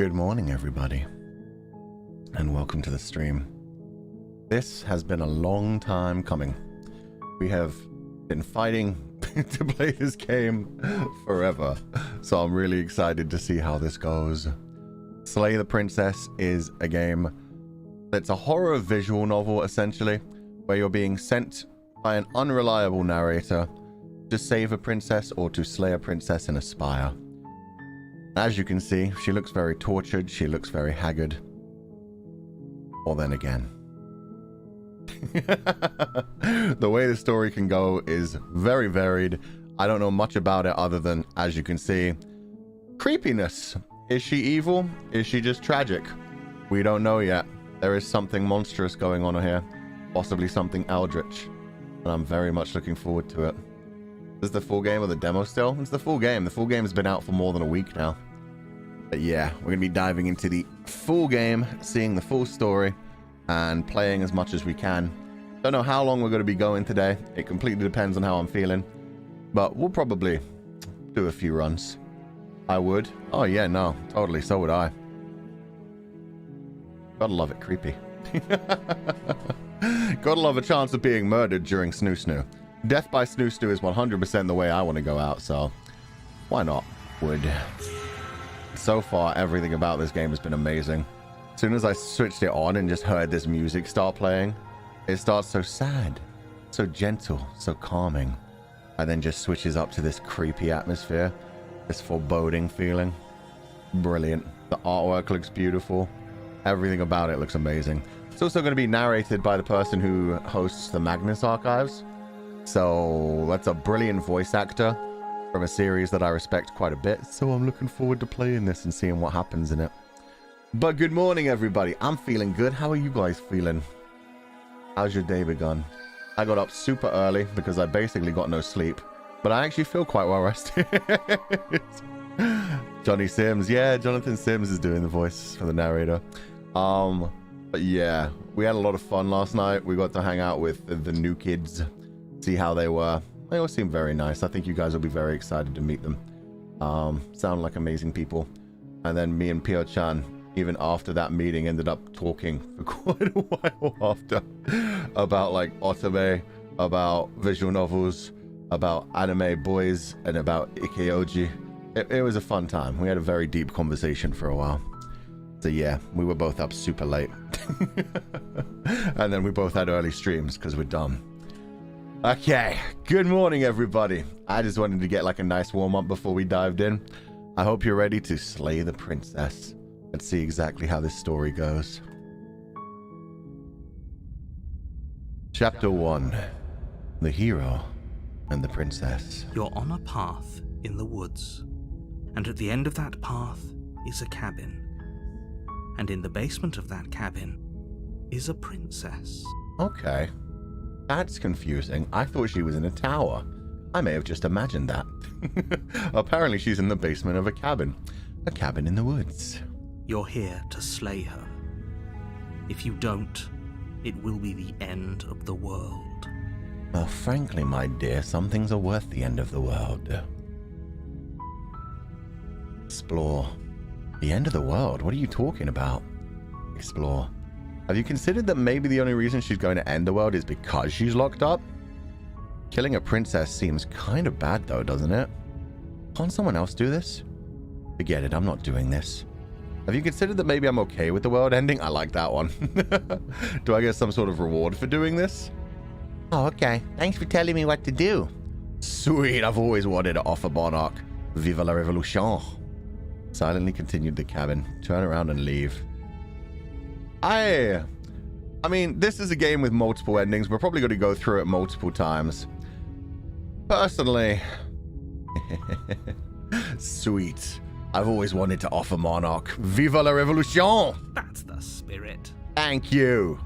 Good morning, everybody, and welcome to the stream. This has been a long time coming. We have been fighting to play this game forever, so I'm really excited to see how this goes. Slay the Princess is a game that's a horror visual novel, essentially, where you're being sent by an unreliable narrator to save a princess or to slay a princess in a spire. As you can see, she looks very tortured, she looks very haggard. Or then again. The way the story can go is very varied. I don't know much about it other than, as you can see, creepiness. Is she evil? Is she just tragic? We don't know yet. There is something monstrous going on here. Possibly something eldritch. And I'm very much looking forward to it. Is the full game or the demo still? It's the full game. The full game has been out for more than a week now. But yeah, we're going to be diving into the full game, seeing the full story, and playing as much as we can. Don't know how long we're going to be going today. It completely depends on how I'm feeling. But we'll probably do a few runs. I would. Oh yeah, no, totally. So would I. Gotta love it. Creepy. Gotta love a chance of being murdered during Snoo Snoo. Death by Snoo Snoo is 100% the way I want to go out, so why not? Would. So far, everything about this game has been amazing. As soon as I switched it on and just heard this music start playing, it starts so sad, so gentle, so calming, and then just switches up to this creepy atmosphere, this foreboding feeling. Brilliant. The artwork looks beautiful. Everything about it looks amazing. It's also going to be narrated by the person who hosts the Magnus Archives. So that's a brilliant voice actor from a series that I respect quite a bit. So I'm looking forward to playing this and seeing what happens in it. But good morning, everybody. I'm feeling good. How are you guys feeling? How's your day begun? I got up super early because I basically got no sleep, but I actually feel quite well rested. Johnny Sims. Yeah, Jonathan Sims is doing the voice for the narrator. But yeah, we had a lot of fun last night. We got to hang out with the new kids, see how they were. They all seem very nice. I think you guys will be very excited to meet them. Sound like amazing people. And then me and Pio-chan, even after that meeting, ended up talking for quite a while after about like otome, about visual novels, about anime boys, and about ikeoji. It was a fun time. We had a very deep conversation for a while. So yeah, we were both up super late. And then we both had early streams because we're dumb. Okay, good morning, everybody. I just wanted to get like a nice warm-up before we dived in. I hope you're ready to slay the princess. Let's see exactly how this story goes. Chapter 1. The Hero and the Princess. You're on a path in the woods, and at the end of that path is a cabin. And in the basement of that cabin is a princess. Okay. That's confusing. I thought she was in a tower. I may have just imagined that. Apparently she's in the basement of a cabin. A cabin in the woods. You're here to slay her. If you don't, it will be the end of the world. Well, frankly, my dear, some things are worth the end of the world. Explore. The end of the world? What are you talking about? Explore. Have you considered that maybe the only reason she's going to end the world is because she's locked up? Killing a princess seems kind of bad though, doesn't it? Can't someone else do this? Forget it, I'm not doing this. Have you considered that maybe I'm okay with the world ending? I like that one. Do I get some sort of reward for doing this? Oh, okay. Thanks for telling me what to do. Sweet, I've always wanted to offer Monarch. Viva la revolution. Silently continued the cabin. Turn around and leave. I mean, this is a game with multiple endings. We're probably going to go through it multiple times. Personally, sweet. I've always wanted to offer Monarch. Viva la revolution! That's the spirit. Thank you.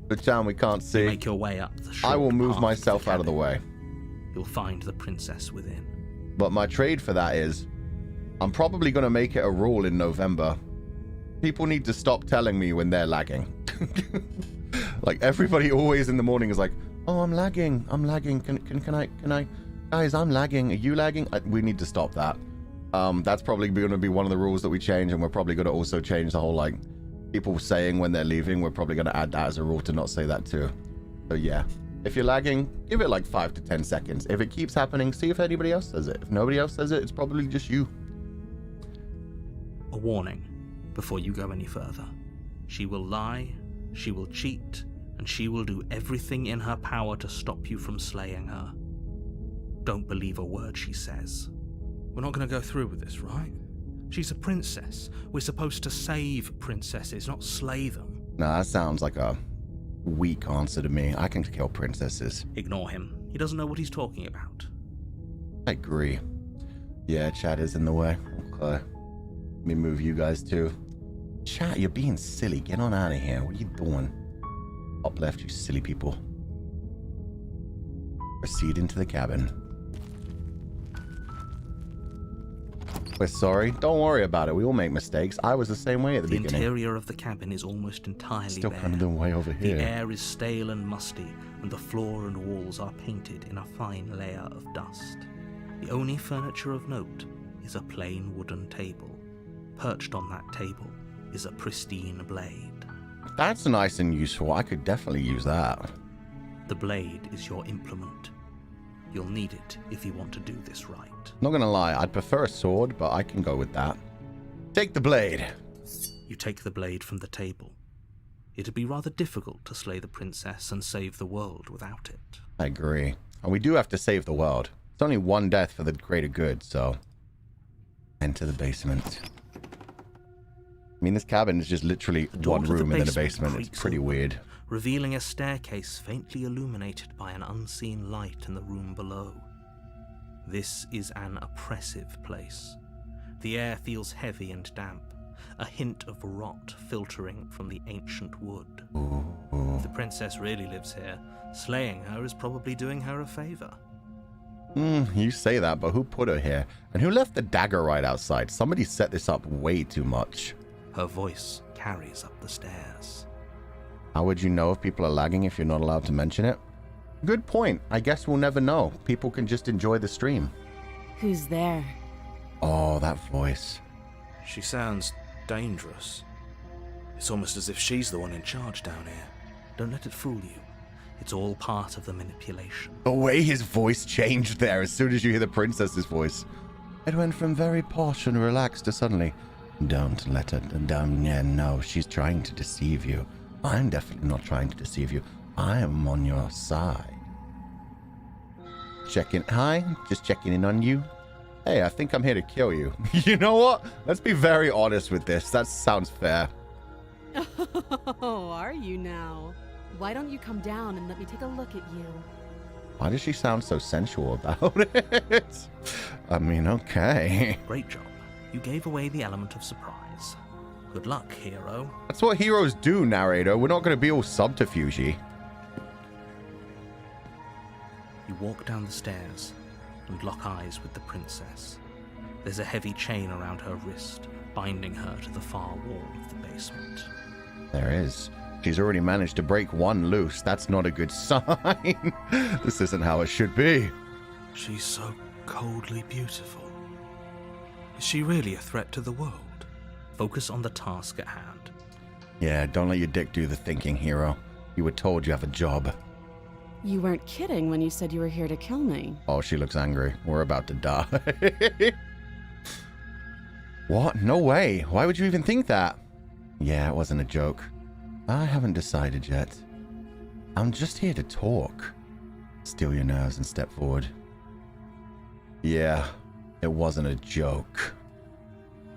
The town we can't see. You make your way up the short I will move path myself to the out of the cabin. way. You'll find the princess within. But my trade for that is, I'm probably going to make it a rule in November. People need to stop telling me when they're lagging. Like everybody always in the morning is like, oh, I'm lagging. Can I, guys, I'm lagging. Are you lagging? We need to stop that. That's probably going to be one of the rules that we change, and we're probably going to also change the whole, like, people saying when they're leaving. We're probably going to add that as a rule to not say that too. So yeah, if you're lagging, give it like 5 to 10 seconds. If it keeps happening, see if anybody else says it. If nobody else says it, it's probably just you. A warning before you go any further. She will lie, she will cheat, and she will do everything in her power to stop you from slaying her. Don't believe a word she says. We're not going to go through with this, right? She's a princess. We're supposed to save princesses, not slay them. No, that sounds like a weak answer to me. I can kill princesses. Ignore him. He doesn't know what he's talking about. I agree. Yeah, chat is in the way. Okay. Let me move you guys too. Chat, you're being silly. Get on out of here. What are you doing? Up left, you silly people. Proceed into the cabin. We're sorry. Don't worry about it. We all make mistakes. I was the same way at the beginning. The interior of the cabin is almost entirely Still bare. kind of the way over here. The air is stale and musty, and the floor and walls are painted in a fine layer of dust. The only furniture of note is a plain wooden table. Perched on that table is a pristine blade. That's nice and useful. I could definitely use that. The blade is your implement. You'll need it if you want to do this right. Not gonna lie, I'd prefer a sword, but I can go with that. Take the blade. You take the blade from the table. It'd be rather difficult to slay the princess and save the world without it. I agree. And we do have to save the world. It's only one death for the greater good, so... Enter the basement. I mean, this cabin is just literally one room and then a basement. It's pretty weird. Revealing a staircase faintly illuminated by an unseen light in the room below. This is an oppressive place. The air feels heavy and damp, a hint of rot filtering from the ancient wood. Ooh. If the princess really lives here, slaying her is probably doing her a favor. You say that, but who put her here? And who left the dagger right outside? Somebody set this up way too much. Her voice carries up the stairs. How would you know if people are lagging if you're not allowed to mention it? Good point. I guess we'll never know. People can just enjoy the stream. Who's there? Oh, that voice. She sounds dangerous. It's almost as if she's the one in charge down here. Don't let it fool you. It's all part of the manipulation. The way his voice changed there as soon as you hear the princess's voice. It went from very posh and relaxed to suddenly, don't let her down. Yeah, no, she's trying to deceive you. I'm definitely not trying to deceive you. I am on your side. Hi, just checking in on you. Hey, I think I'm here to kill you. You know what? Let's be very honest with this. That sounds fair. Oh, are you now? Why don't you come down and let me take a look at you? Why does she sound so sensual about it? I mean, okay. Great job. You gave away the element of surprise. Good luck, hero. That's what heroes do, narrator. We're not going to be all subterfuge-y. You walk down the stairs and lock eyes with the princess. There's a heavy chain around her wrist, binding her to the far wall of the basement. There is. She's already managed to break one loose. That's not a good sign. This isn't how it should be. She's so coldly beautiful. Is she really a threat to the world? Focus on the task at hand. Yeah, don't let your dick do the thinking, hero. You were told you have a job. You weren't kidding when you said you were here to kill me. Oh, she looks angry. We're about to die. What? No way. Why would you even think that? Yeah, it wasn't a joke. I haven't decided yet. I'm just here to talk. Still your nerves and step forward. Yeah, it wasn't a joke.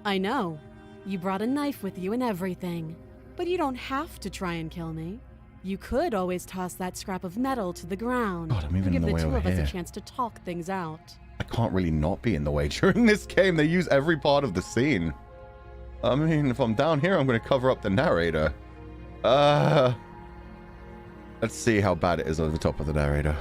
I know. You brought a knife with you and everything. But you don't have to try and kill me. You could always toss that scrap of metal to the ground. God, I'm even and in give the way the two over of us here. a chance to talk things out. I can't really not be in the way during this game. They use every part of the scene. I mean, if I'm down here, I'm going to cover up the narrator. Let's see how bad it is over the top of the narrator.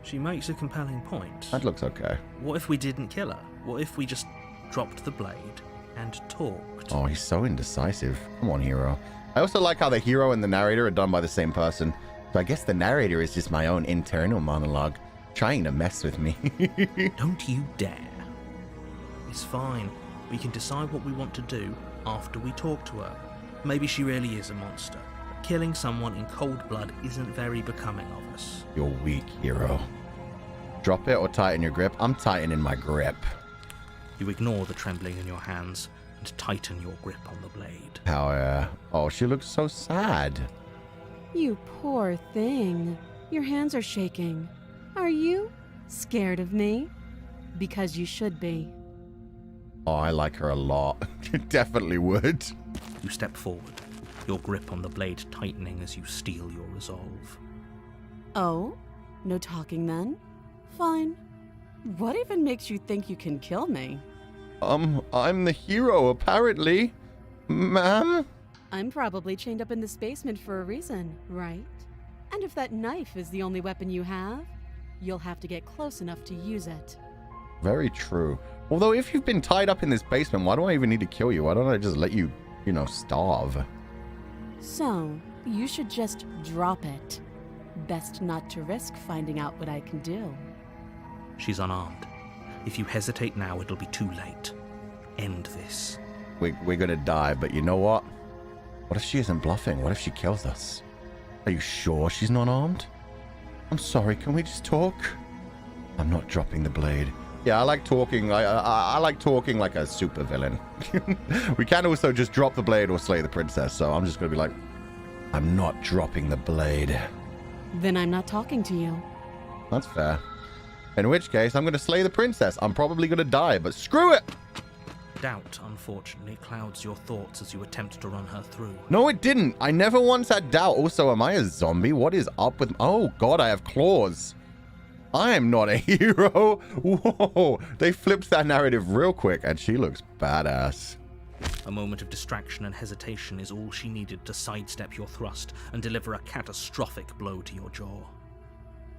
She makes a compelling point. That looks okay. What if we didn't kill her? What if we just dropped the blade and talked? Oh, he's so indecisive. Come on, hero. I also like how the hero and the narrator are done by the same person. So I guess the narrator is just my own internal monologue, trying to mess with me. Don't you dare. It's fine. We can decide what we want to do after we talk to her. Maybe she really is a monster. Killing someone in cold blood isn't very becoming of us. You're weak, hero. Drop it or tighten your grip. I'm tightening my grip. You ignore the trembling in your hands and tighten your grip on the blade. How, oh, she looks so sad. You poor thing. Your hands are shaking. Are you scared of me? Because you should be. Oh, I like her a lot. Definitely would. You step forward, your grip on the blade tightening as you steel your resolve. Oh? No talking then? Fine. What even makes you think you can kill me? I'm the hero, apparently. Ma'am? I'm probably chained up in this basement for a reason, right? And if that knife is the only weapon you have, you'll have to get close enough to use it. Very true. Although, if you've been tied up in this basement, why do I even need to kill you? Why don't I just let you, starve? So, you should just drop it. Best not to risk finding out what I can do. She's unarmed. If you hesitate now, it'll be too late. End this. We're gonna die, but you know what? What if she isn't bluffing? What if she kills us? Are you sure she's not armed? I'm sorry, can we just talk? I'm not dropping the blade. Yeah, I like talking. I like talking like a supervillain. We can also just drop the blade or slay the princess, so I'm just gonna be like, I'm not dropping the blade. Then I'm not talking to you. That's fair. In which case, I'm gonna slay the princess. I'm probably gonna die, but screw it! Doubt, unfortunately, clouds your thoughts as you attempt to run her through. No, it didn't. I never once had doubt. Also, am I a zombie? What is up with... Oh, God, I have claws. I am not a hero. Whoa. They flipped that narrative real quick, and she looks badass. A moment of distraction and hesitation is all she needed to sidestep your thrust and deliver a catastrophic blow to your jaw.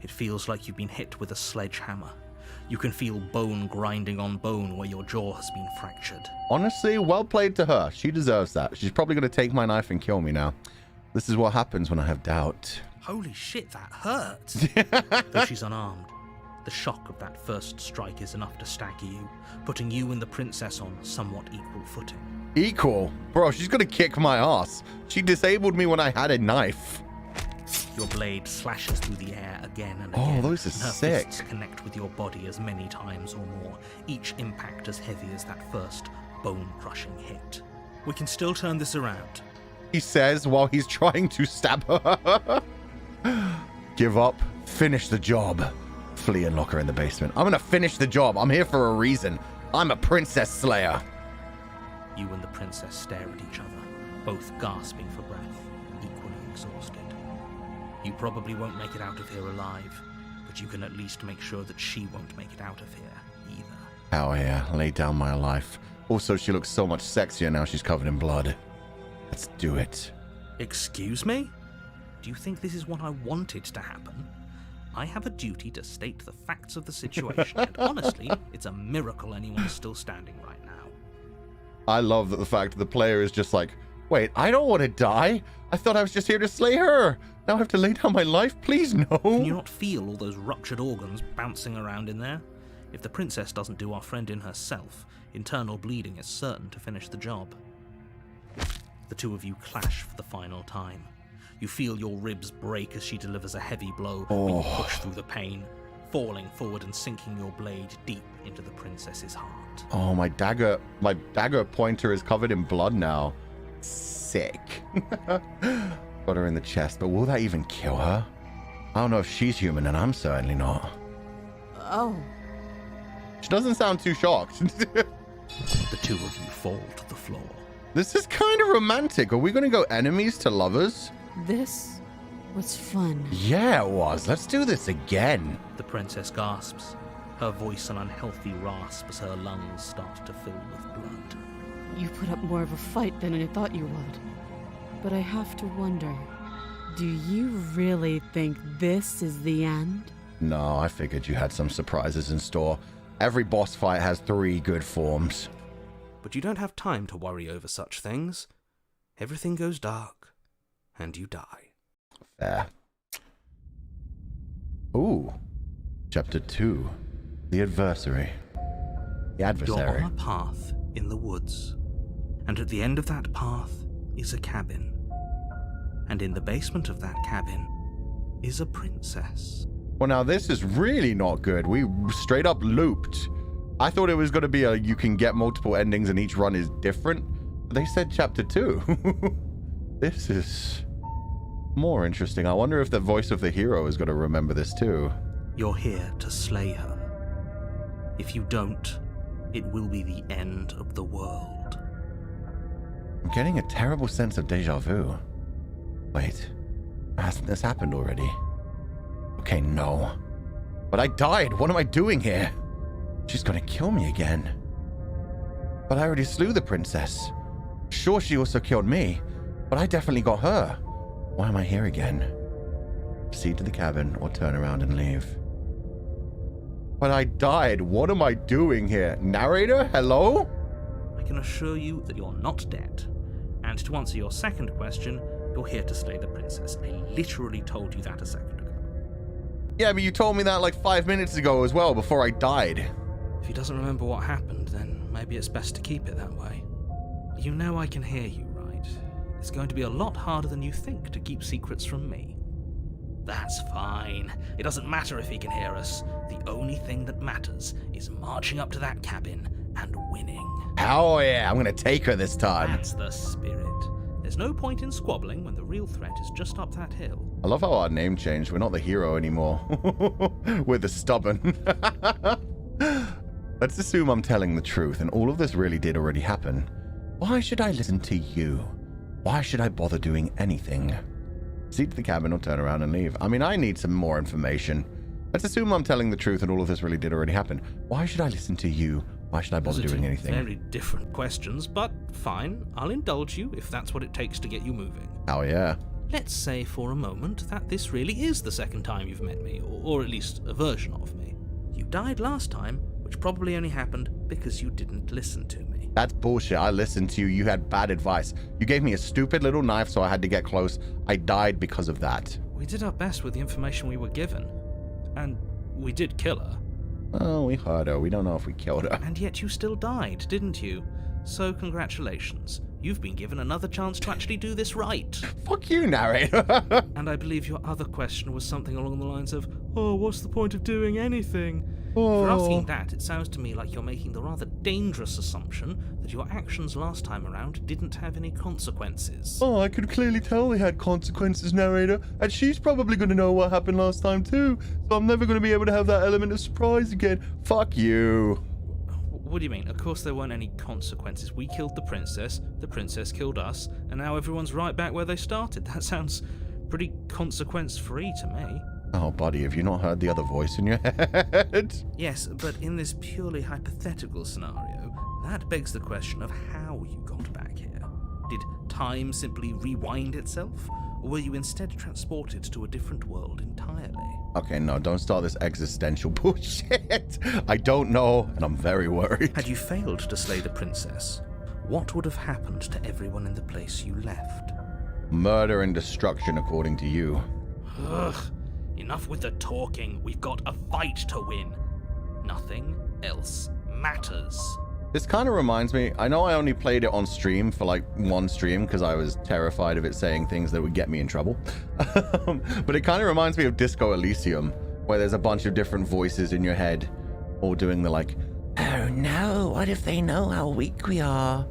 It feels like you've been hit with a sledgehammer. You can feel bone grinding on bone where your jaw has been fractured. Honestly, well played to her. She deserves that. She's probably going to take my knife and kill me now. This is what happens when I have doubt. Holy shit, that hurts! Though she's unarmed, the shock of that first strike is enough to stagger you, putting you and the princess on somewhat equal footing. Equal? Bro, she's going to kick my ass. She disabled me when I had a knife. Your blade slashes through the air again and again. Oh, those are and her sick. fists connect with your body as many times or more, each impact as heavy as that first bone-crushing hit. We can still turn this around. He says while he's trying to stab her. Give up. Finish the job. Flee and lock her in the basement. I'm going to finish the job. I'm here for a reason. I'm a princess slayer. You and the princess stare at each other, both gasping for breath, equally exhausted. You probably won't make it out of here alive, but you can at least make sure that she won't make it out of here either. Oh yeah, lay down my life. Also, she looks so much sexier now she's covered in blood. Let's do it. Excuse me? Do you think this is what I wanted to happen? I have a duty to state the facts of the situation, and honestly, it's a miracle anyone's still standing right now. I love that the fact that the player is just like, wait, I don't want to die. I thought I was just here to slay her. Now I have to lay down my life? Please, no. Can you not feel all those ruptured organs bouncing around in there? If the princess doesn't do our friend in herself, internal bleeding is certain to finish the job. The two of you clash for the final time. You feel your ribs break as she delivers a heavy blow, but you push through the pain, falling forward and sinking your blade deep into the princess's heart. Oh, my dagger pointer is covered in blood now. Sick. Got her in the chest, but will that even kill her? I don't know if she's human, and I'm certainly not. Oh. She doesn't sound too shocked. The two of you fall to the floor. This is kind of romantic. Are we going to go enemies to lovers? This was fun. Yeah, it was. Let's do this again. The princess gasps, her voice an unhealthy rasp as her lungs start to fill with blood. You put up more of a fight than I thought you would. But I have to wonder, do you really think this is the end? No, I figured you had some surprises in store. Every boss fight has 3 good forms. But you don't have time to worry over such things. Everything goes dark, and you die. Fair. Ooh. Chapter 2. The Adversary. The adversary. You're on a path in the woods, and at the end of that path is a cabin. And in the basement of that cabin is a princess. Well, now this is really not good. We straight up looped. I thought it was going to be you can get multiple endings and each run is different. But they said chapter 2. This is more interesting. I wonder if the voice of the hero is going to remember this too. You're here to slay her. If you don't, it will be the end of the world. I'm getting a terrible sense of deja vu. Wait, hasn't this happened already? Okay, no. But I died. What am I doing here? She's gonna kill me again. But I already slew the princess. Sure, she also killed me, but I definitely got her. Why am I here again? Proceed to the cabin or turn around and leave. But I died. What am I doing here? Narrator, hello? I can assure you that you're not dead. And to answer your second question, you're here to slay the princess. I literally told you that a second ago. Yeah, but you told me that like 5 minutes ago as well, before I died. If he doesn't remember what happened, then maybe it's best to keep it that way. You know I can hear you, right? It's going to be a lot harder than you think to keep secrets from me. That's fine. It doesn't matter if he can hear us. The only thing that matters is marching up to that cabin and winning. Oh yeah, I'm gonna take her this time. That's the spirit. There's no point in squabbling when the real threat is just up that hill. I love how our name changed. We're not the hero anymore. We're the stubborn. Let's assume I'm telling the truth and all of this really did already happen. Why should I listen to you? Why should I bother doing anything? Proceed to the cabin or turn around and leave. I mean, I need some more information. Let's assume I'm telling the truth and all of this really did already happen. Why should I listen to you? Why should I bother doing anything? Very different questions, but fine. I'll indulge you if that's what it takes to get you moving. Oh yeah. Let's say for a moment that this really is the second time you've met me, or at least a version of me. You died last time, which probably only happened because you didn't listen to me. That's bullshit. I listened to you. You had bad advice. You gave me a stupid little knife, so I had to get close. I died because of that. We did our best with the information we were given. And we did kill her. Oh, we heard her. We don't know if we killed her. And yet you still died, didn't you? So congratulations. You've been given another chance to actually do this right. Fuck you, narrator. And I believe your other question was something along the lines of, oh, what's the point of doing anything? Oh. For asking that, it sounds to me like you're making the rather dangerous assumption that your actions last time around didn't have any consequences. Oh, I could clearly tell they had consequences, narrator. And she's probably going to know what happened last time too. So I'm never going to be able to have that element of surprise again. Fuck you. What do you mean? Of course there weren't any consequences. We killed the princess killed us, and now everyone's right back where they started. That sounds pretty consequence-free to me. Oh, buddy, have you not heard the other voice in your head? Yes, but in this purely hypothetical scenario, that begs the question of how you got back here. Did time simply rewind itself, or were you instead transported to a different world entirely? Okay, no, don't start this existential bullshit. I don't know, and I'm very worried. Had you failed to slay the princess, what would have happened to everyone in the place you left? Murder and destruction, according to you. Ugh. Enough with the talking. We've got a fight to win. Nothing else matters. This kind of reminds me, I know I only played it on stream for like one stream because I was terrified of it saying things that would get me in trouble. But it kind of reminds me of Disco Elysium, where there's a bunch of different voices in your head, all doing the like, oh no, what if they know how weak we are?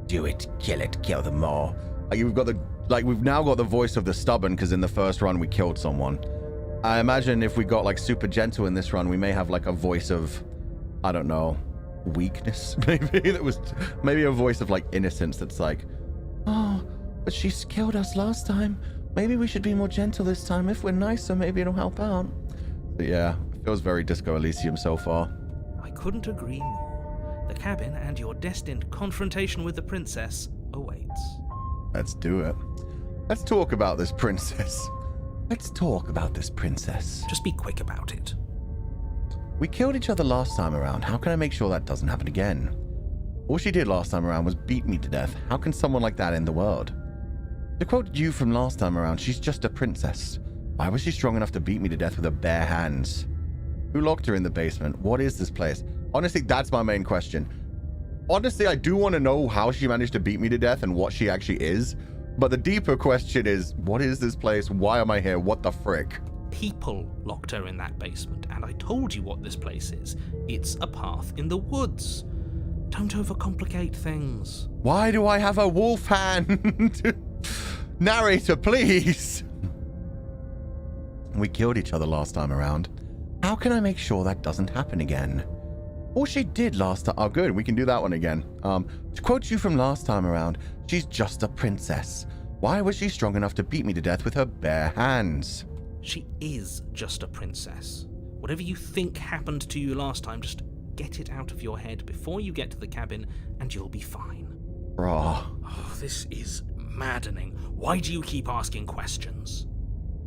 Do it, kill them all. We've now got the voice of the stubborn because in the first run we killed someone. I imagine if we got like super gentle in this run, we may have like a voice of, I don't know, weakness maybe a voice of like innocence that's like, oh, but she killed us last time. Maybe we should be more gentle this time. If we're nicer, maybe it'll help out. But yeah, it feels very Disco Elysium so far. I couldn't agree more. The cabin and your destined confrontation with the princess awaits. Let's do it. Let's talk about this princess. Let's talk about this princess. Just be quick about it. We killed each other last time around. How can I make sure that doesn't happen again? All she did last time around was beat me to death. How can someone like that end the world? To quote you from last time around, she's just a princess. Why was she strong enough to beat me to death with her bare hands? Who locked her in the basement? What is this place? Honestly, that's my main question. Honestly, I do want to know how she managed to beat me to death and what she actually is. But the deeper question is, what is this place? Why am I here? What the frick? People locked her in that basement, and I told you what this place is. It's a path in the woods. Don't overcomplicate things. Why do I have a wolf hand? Narrator, please. We killed each other last time around. How can I make sure that doesn't happen again? Or she did last time. Oh, good. We can do that one again. To quote you from last time around, she's just a princess. Why was she strong enough to beat me to death with her bare hands? She is just a princess. Whatever you think happened to you last time, just get it out of your head before you get to the cabin, and you'll be fine. Raw. Oh, this is maddening. Why do you keep asking questions?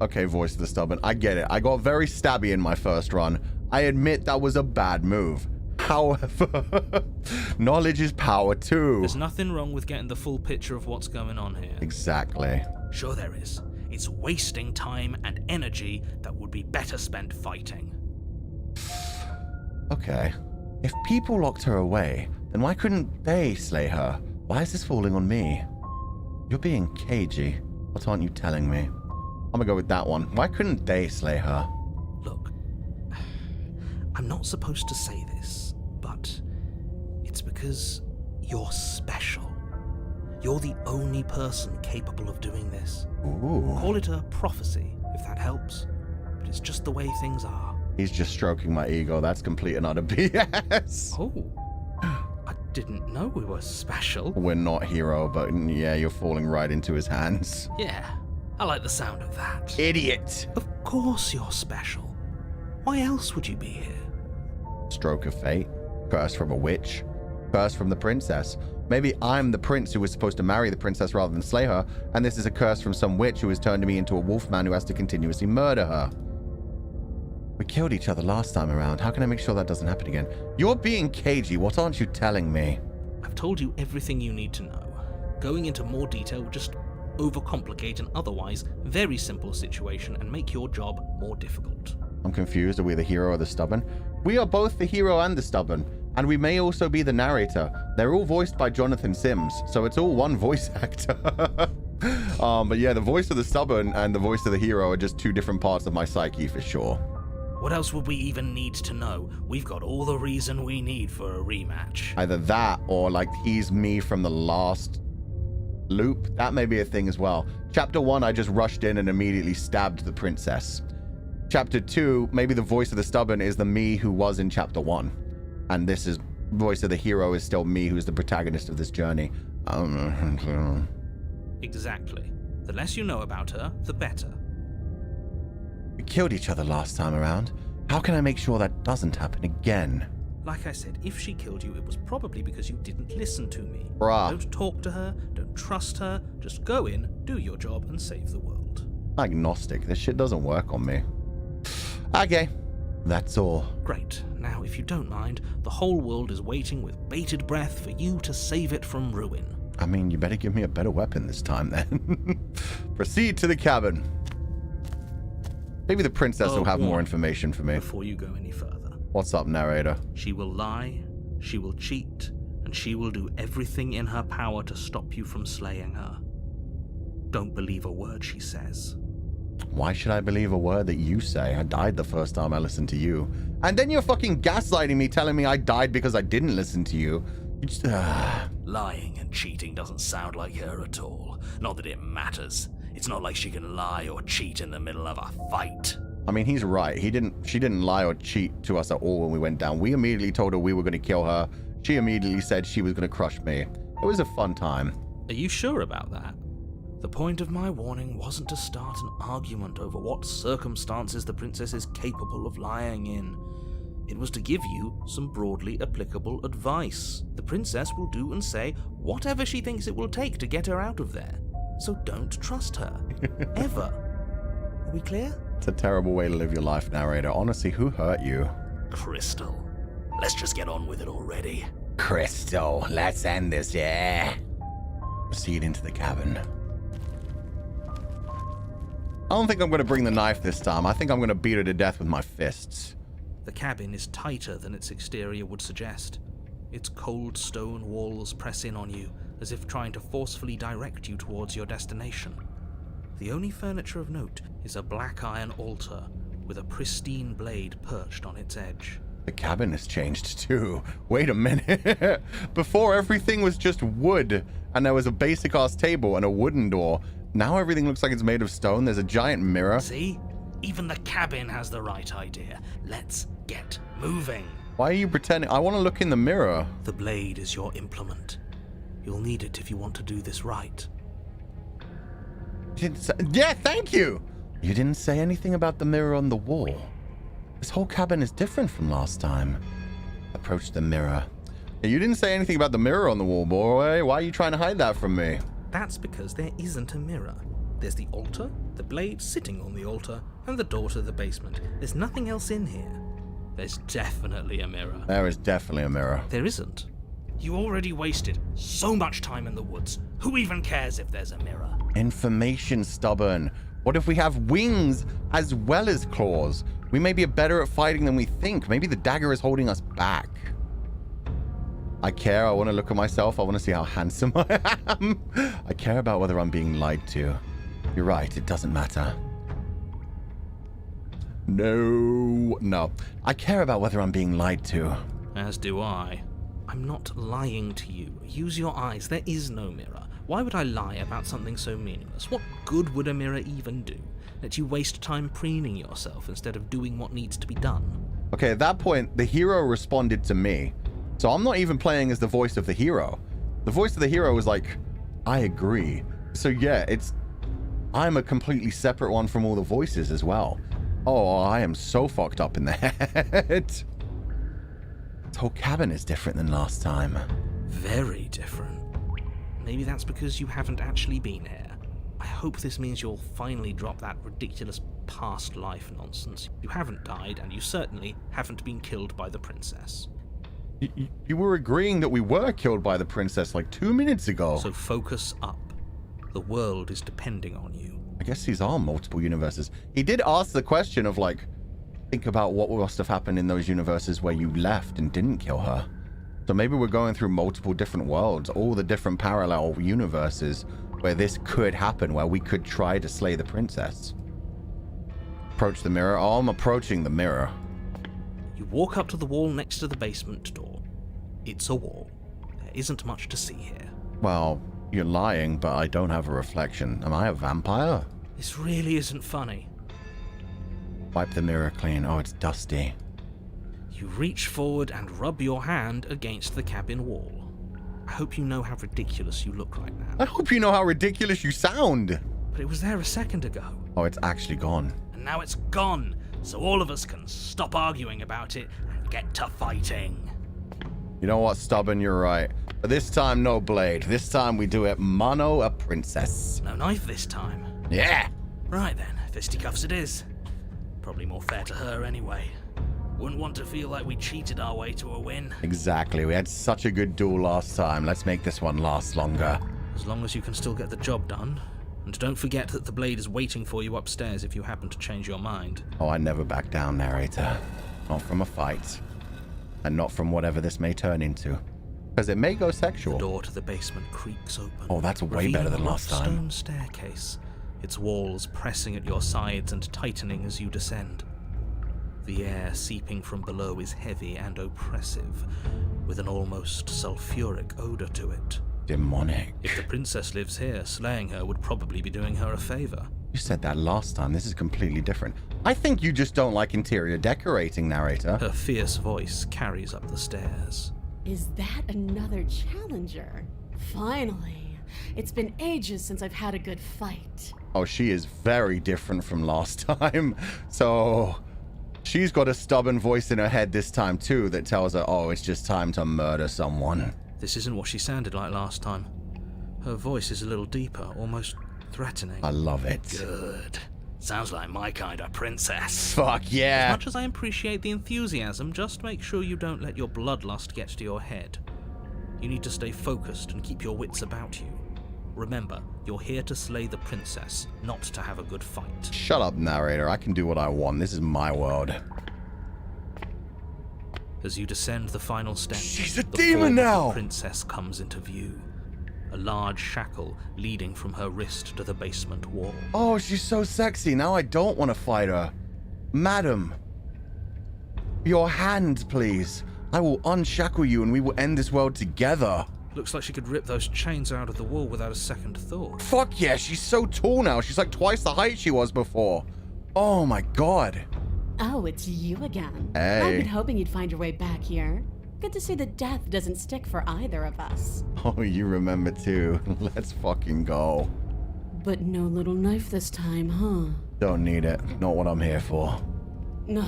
Okay, voice of the stubborn. I get it. I got very stabby in my first run. I admit that was a bad move. However, knowledge is power too. There's nothing wrong with getting the full picture of what's going on here. Exactly. Sure there is. It's wasting time and energy that would be better spent fighting. Okay. If people locked her away, then why couldn't they slay her? Why is this falling on me? You're being cagey. What aren't you telling me? I'm gonna go with that one. Why couldn't they slay her? Look, I'm not supposed to say this, but it's because you're special. You're the only person capable of doing this. Ooh. Call it a prophecy, if that helps. But it's just the way things are. He's just stroking my ego. That's complete and utter BS. Oh, I didn't know we were special. We're not hero, but yeah, you're falling right into his hands. Yeah, I like the sound of that. Idiot. Of course you're special. Why else would you be here? Stroke of fate. Curse from a witch. Curse from the princess. Maybe I'm the prince who was supposed to marry the princess rather than slay her, and this is a curse from some witch who has turned me into a wolfman who has to continuously murder her. We killed each other last time around. How can I make sure that doesn't happen again? You're being cagey. What aren't you telling me? I've told you everything you need to know. Going into more detail would just overcomplicate an otherwise very simple situation and make your job more difficult. I'm confused. Are we the hero or the stubborn? We are both the hero and the stubborn. And we may also be the narrator. They're all voiced by Jonathan Sims, so it's all one voice actor. But yeah, the voice of the stubborn and the voice of the hero are just two different parts of my psyche for sure. What else would we even need to know? We've got all the reason we need for a rematch. Either that or like he's me from the last loop. That may be a thing as well. Chapter 1, I just rushed in and immediately stabbed the princess. Chapter 2, maybe the voice of the stubborn is the me who was in Chapter 1. And this is voice of the hero is still me who's the protagonist of this journey. Exactly. The less you know about her, the better. We killed each other last time around. How can I make sure that doesn't happen again? Like I said, if she killed you, it was probably because you didn't listen to me. Bruh. Don't talk to her, don't trust her, just go in, do your job, and save the world. Agnostic. This shit doesn't work on me. Okay. That's all. Great. Now, if you don't mind, the whole world is waiting with bated breath for you to save it from ruin. I mean, you better give me a better weapon this time, then. Proceed to the cabin. Maybe the princess will have more information for me. Before you go any further. What's up, narrator? She will lie, she will cheat, and she will do everything in her power to stop you from slaying her. Don't believe a word she says. Why should I believe a word that you say? I died the first time I listened to you. And then you're fucking gaslighting me, telling me I died because I didn't listen to you. You just, Lying and cheating doesn't sound like her at all. Not that it matters. It's not like she can lie or cheat in the middle of a fight. I mean, he's right. She didn't lie or cheat to us at all when we went down. We immediately told her we were going to kill her. She immediately said she was going to crush me. It was a fun time. Are you sure about that? The point of my warning wasn't to start an argument over what circumstances the princess is capable of lying in. It was to give you some broadly applicable advice. The princess will do and say whatever she thinks it will take to get her out of there. So don't trust her. Ever. Are we clear? It's a terrible way to live your life, narrator. Honestly, who hurt you? Crystal. Let's just get on with it already. Crystal, let's end this, yeah? Proceed into the cabin. I don't think I'm going to bring the knife this time. I think I'm going to beat her to death with my fists. The cabin is tighter than its exterior would suggest. Its cold stone walls press in on you, as if trying to forcefully direct you towards your destination. The only furniture of note is a black iron altar with a pristine blade perched on its edge. The cabin has changed too. Wait a minute. Before everything was just wood, and there was a basic ass table and a wooden door. Now everything looks like it's made of stone. There's a giant mirror. See? Even the cabin has the right idea. Let's get moving. Why are you pretending? I want to look in the mirror. The blade is your implement. You'll need it if you want to do this right. Yeah, thank you. You didn't say anything about the mirror on the wall. This whole cabin is different from last time. Approach the mirror. You didn't say anything about the mirror on the wall, boy. Why are you trying to hide that from me? That's because there isn't a mirror. There's the altar, the blade sitting on the altar, and the door to the basement. There's nothing else in here. There's definitely a mirror. There is definitely a mirror. There isn't. You already wasted so much time in the woods. Who even cares if there's a mirror? Information, stubborn. What if we have wings as well as claws? We may be better at fighting than we think. Maybe the dagger is holding us back. I care. I want to look at myself. I want to see how handsome I am. I care about whether I'm being lied to. You're right. It doesn't matter. No. I care about whether I'm being lied to. As do I. I'm not lying to you. Use your eyes. There is no mirror. Why would I lie about something so meaningless? What good would a mirror even do? Let you waste time preening yourself instead of doing what needs to be done. Okay, at that point, the hero responded to me. So I'm not even playing as the voice of the hero. The voice of the hero was like, I agree. So yeah, I'm a completely separate one from all the voices as well. Oh, I am so fucked up in the head. This whole cabin is different than last time. Very different. Maybe that's because you haven't actually been here. I hope this means you'll finally drop that ridiculous past life nonsense. You haven't died, and you certainly haven't been killed by the princess. You were agreeing that we were killed by the princess like 2 minutes ago. So focus up. The world is depending on you. I guess these are multiple universes. He did ask the question of like, think about what must have happened in those universes where you left and didn't kill her. So maybe we're going through multiple different worlds, all the different parallel universes where this could happen, where we could try to slay the princess. Approach the mirror. Oh, I'm approaching the mirror. You walk up to the wall next to the basement door. It's a wall. There isn't much to see here. Well, you're lying, but I don't have a reflection. Am I a vampire? This really isn't funny. Wipe the mirror clean. Oh, it's dusty. You reach forward and rub your hand against the cabin wall. I hope you know how ridiculous you look right now. I hope you know how ridiculous you sound. But it was there a second ago. Oh, it's actually gone. And now it's gone, so all of us can stop arguing about it and get to fighting. You know what, stubborn, you're right. But this time, no blade. This time we do it mono a princess. No knife this time. Yeah. Right then, fisticuffs it is. Probably more fair to her anyway. Wouldn't want to feel like we cheated our way to a win. Exactly. We had such a good duel last time. Let's make this one last longer. As long as you can still get the job done. And don't forget that the blade is waiting for you upstairs if you happen to change your mind. Oh, I never back down, narrator. Not from a fight. And not from whatever this may turn into. Because it may go sexual. The door to the basement creaks open. Oh, that's way better than last time. Stone staircase, its walls pressing at your sides and tightening as you descend. The air seeping from below is heavy and oppressive, with an almost sulfuric odor to it. Demonic. If the princess lives here, slaying her would probably be doing her a favor. You said that last time. This is completely different. I think you just don't like interior decorating, narrator. Her fierce voice carries up the stairs. Is that another challenger? Finally. It's been ages since I've had a good fight. Oh, she is very different from last time. So she's got a stubborn voice in her head this time too that tells her, oh, it's just time to murder someone. This isn't what she sounded like last time. Her voice is a little deeper, almost threatening. I love it. Good. Sounds like my kind of princess. Fuck yeah. As much as I appreciate the enthusiasm, just make sure you don't let your bloodlust get to your head. You need to stay focused and keep your wits about you. Remember, you're here to slay the princess, not to have a good fight. Shut up, narrator. I can do what I want. This is my world. As you descend the final step, She's a the demon form of now! the princess comes into view. A large shackle leading from her wrist to the basement wall. Oh, she's so sexy. Now I don't want to fight her. Madam, your hand, please. I will unshackle you and we will end this world together. Looks like she could rip those chains out of the wall without a second thought. Fuck yeah, she's so tall now. She's like twice the height she was before. Oh my god. Oh, it's you again. Hey. I've been hoping you'd find your way back here. Good to see that death doesn't stick for either of us. Oh, you remember too. Let's fucking go. But no little knife this time, huh? Don't need it. Not what I'm here for. No.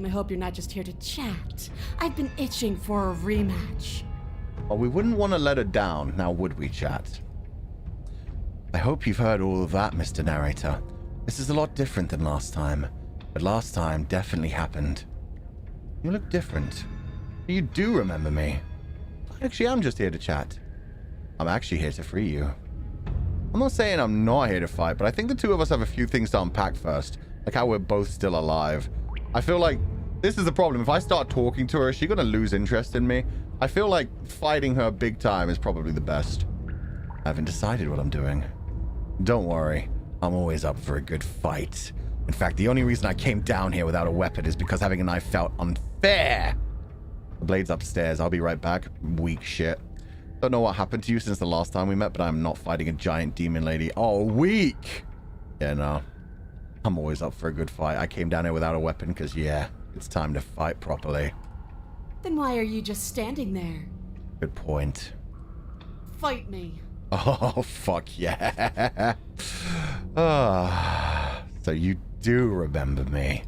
I hope you're not just here to chat. I've been itching for a rematch. Well, we wouldn't want to let her down, now would we, chat? I hope you've heard all of that, Mr. Narrator. This is a lot different than last time. But last time definitely happened. You look different. You do remember me. Actually, I'm just here to chat. I'm actually here to free you. I'm not saying I'm not here to fight, but I think the two of us have a few things to unpack first. Like how we're both still alive. I feel like this is the problem. If I start talking to her, is she going to lose interest in me? I feel like fighting her big time is probably the best. I haven't decided what I'm doing. Don't worry. I'm always up for a good fight. In fact, the only reason I came down here without a weapon is because having a knife felt unfair. The blade's upstairs. I'll be right back. Weak shit. Don't know what happened to you since the last time we met, but I'm not fighting a giant demon lady. Oh, weak! Yeah, no. I'm always up for a good fight. I came down here without a weapon because, yeah, it's time to fight properly. Then why are you just standing there? Good point. Fight me. Oh, fuck yeah. So you do remember me.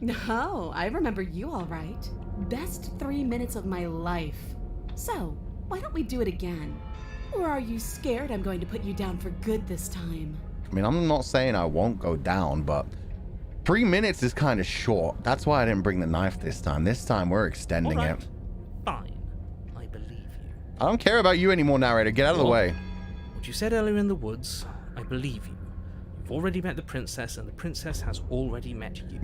No, I remember you all right. Best 3 minutes of my life. So, why don't we do it again? Or are you scared I'm going to put you down for good this time? I mean, I'm not saying I won't go down, but 3 minutes is kind of short. That's why I didn't bring the knife this time. This time we're extending All right. it. Fine. I believe you. I don't care about you anymore, narrator. Get out of the way. What you said earlier in the woods, I believe you. You've already met the princess, and the princess has already met you.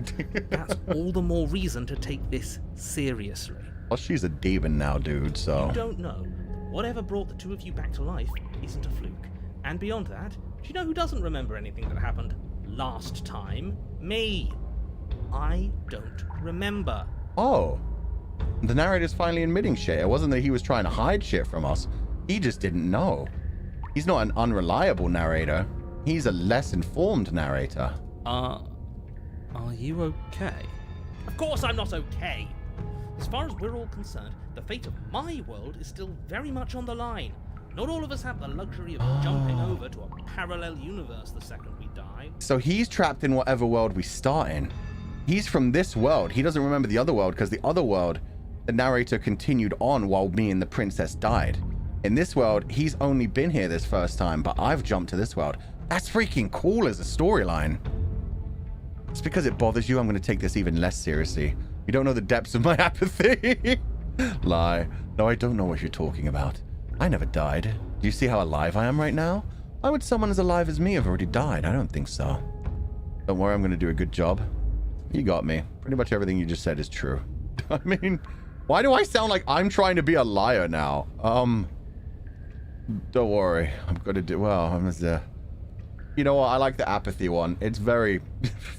That's all the more reason to take this seriously. Well, she's a demon now, dude, so... You don't know that whatever brought the two of you back to life isn't a fluke. And beyond that, do you know who doesn't remember anything that happened last time? Me. I don't remember. Oh. The narrator's finally admitting shit. It wasn't that he was trying to hide shit from us. He just didn't know. He's not an unreliable narrator. He's a less informed narrator. Are you okay? Of course I'm not okay. As far as we're all concerned, the fate of my world is still very much on the line. Not all of us have the luxury of jumping over to a parallel universe the second we die. So he's trapped in whatever world we start in. He's from this world. He doesn't remember the other world because the other world, the narrator continued on while me and the princess died. In this world, he's only been here this first time, but I've jumped to this world. That's freaking cool as a storyline. It's because it bothers you, I'm going to take this even less seriously. You don't know the depths of my apathy. Lie. No, I don't know what you're talking about. I never died. Do you see how alive I am right now? Why would someone as alive as me have already died? I don't think so. Don't worry, I'm going to do a good job. You got me. Pretty much everything you just said is true. I mean, why do I sound like I'm trying to be a liar now? Don't worry. I'm going to do... Well, I'm just... You know what? I like the apathy one. It's very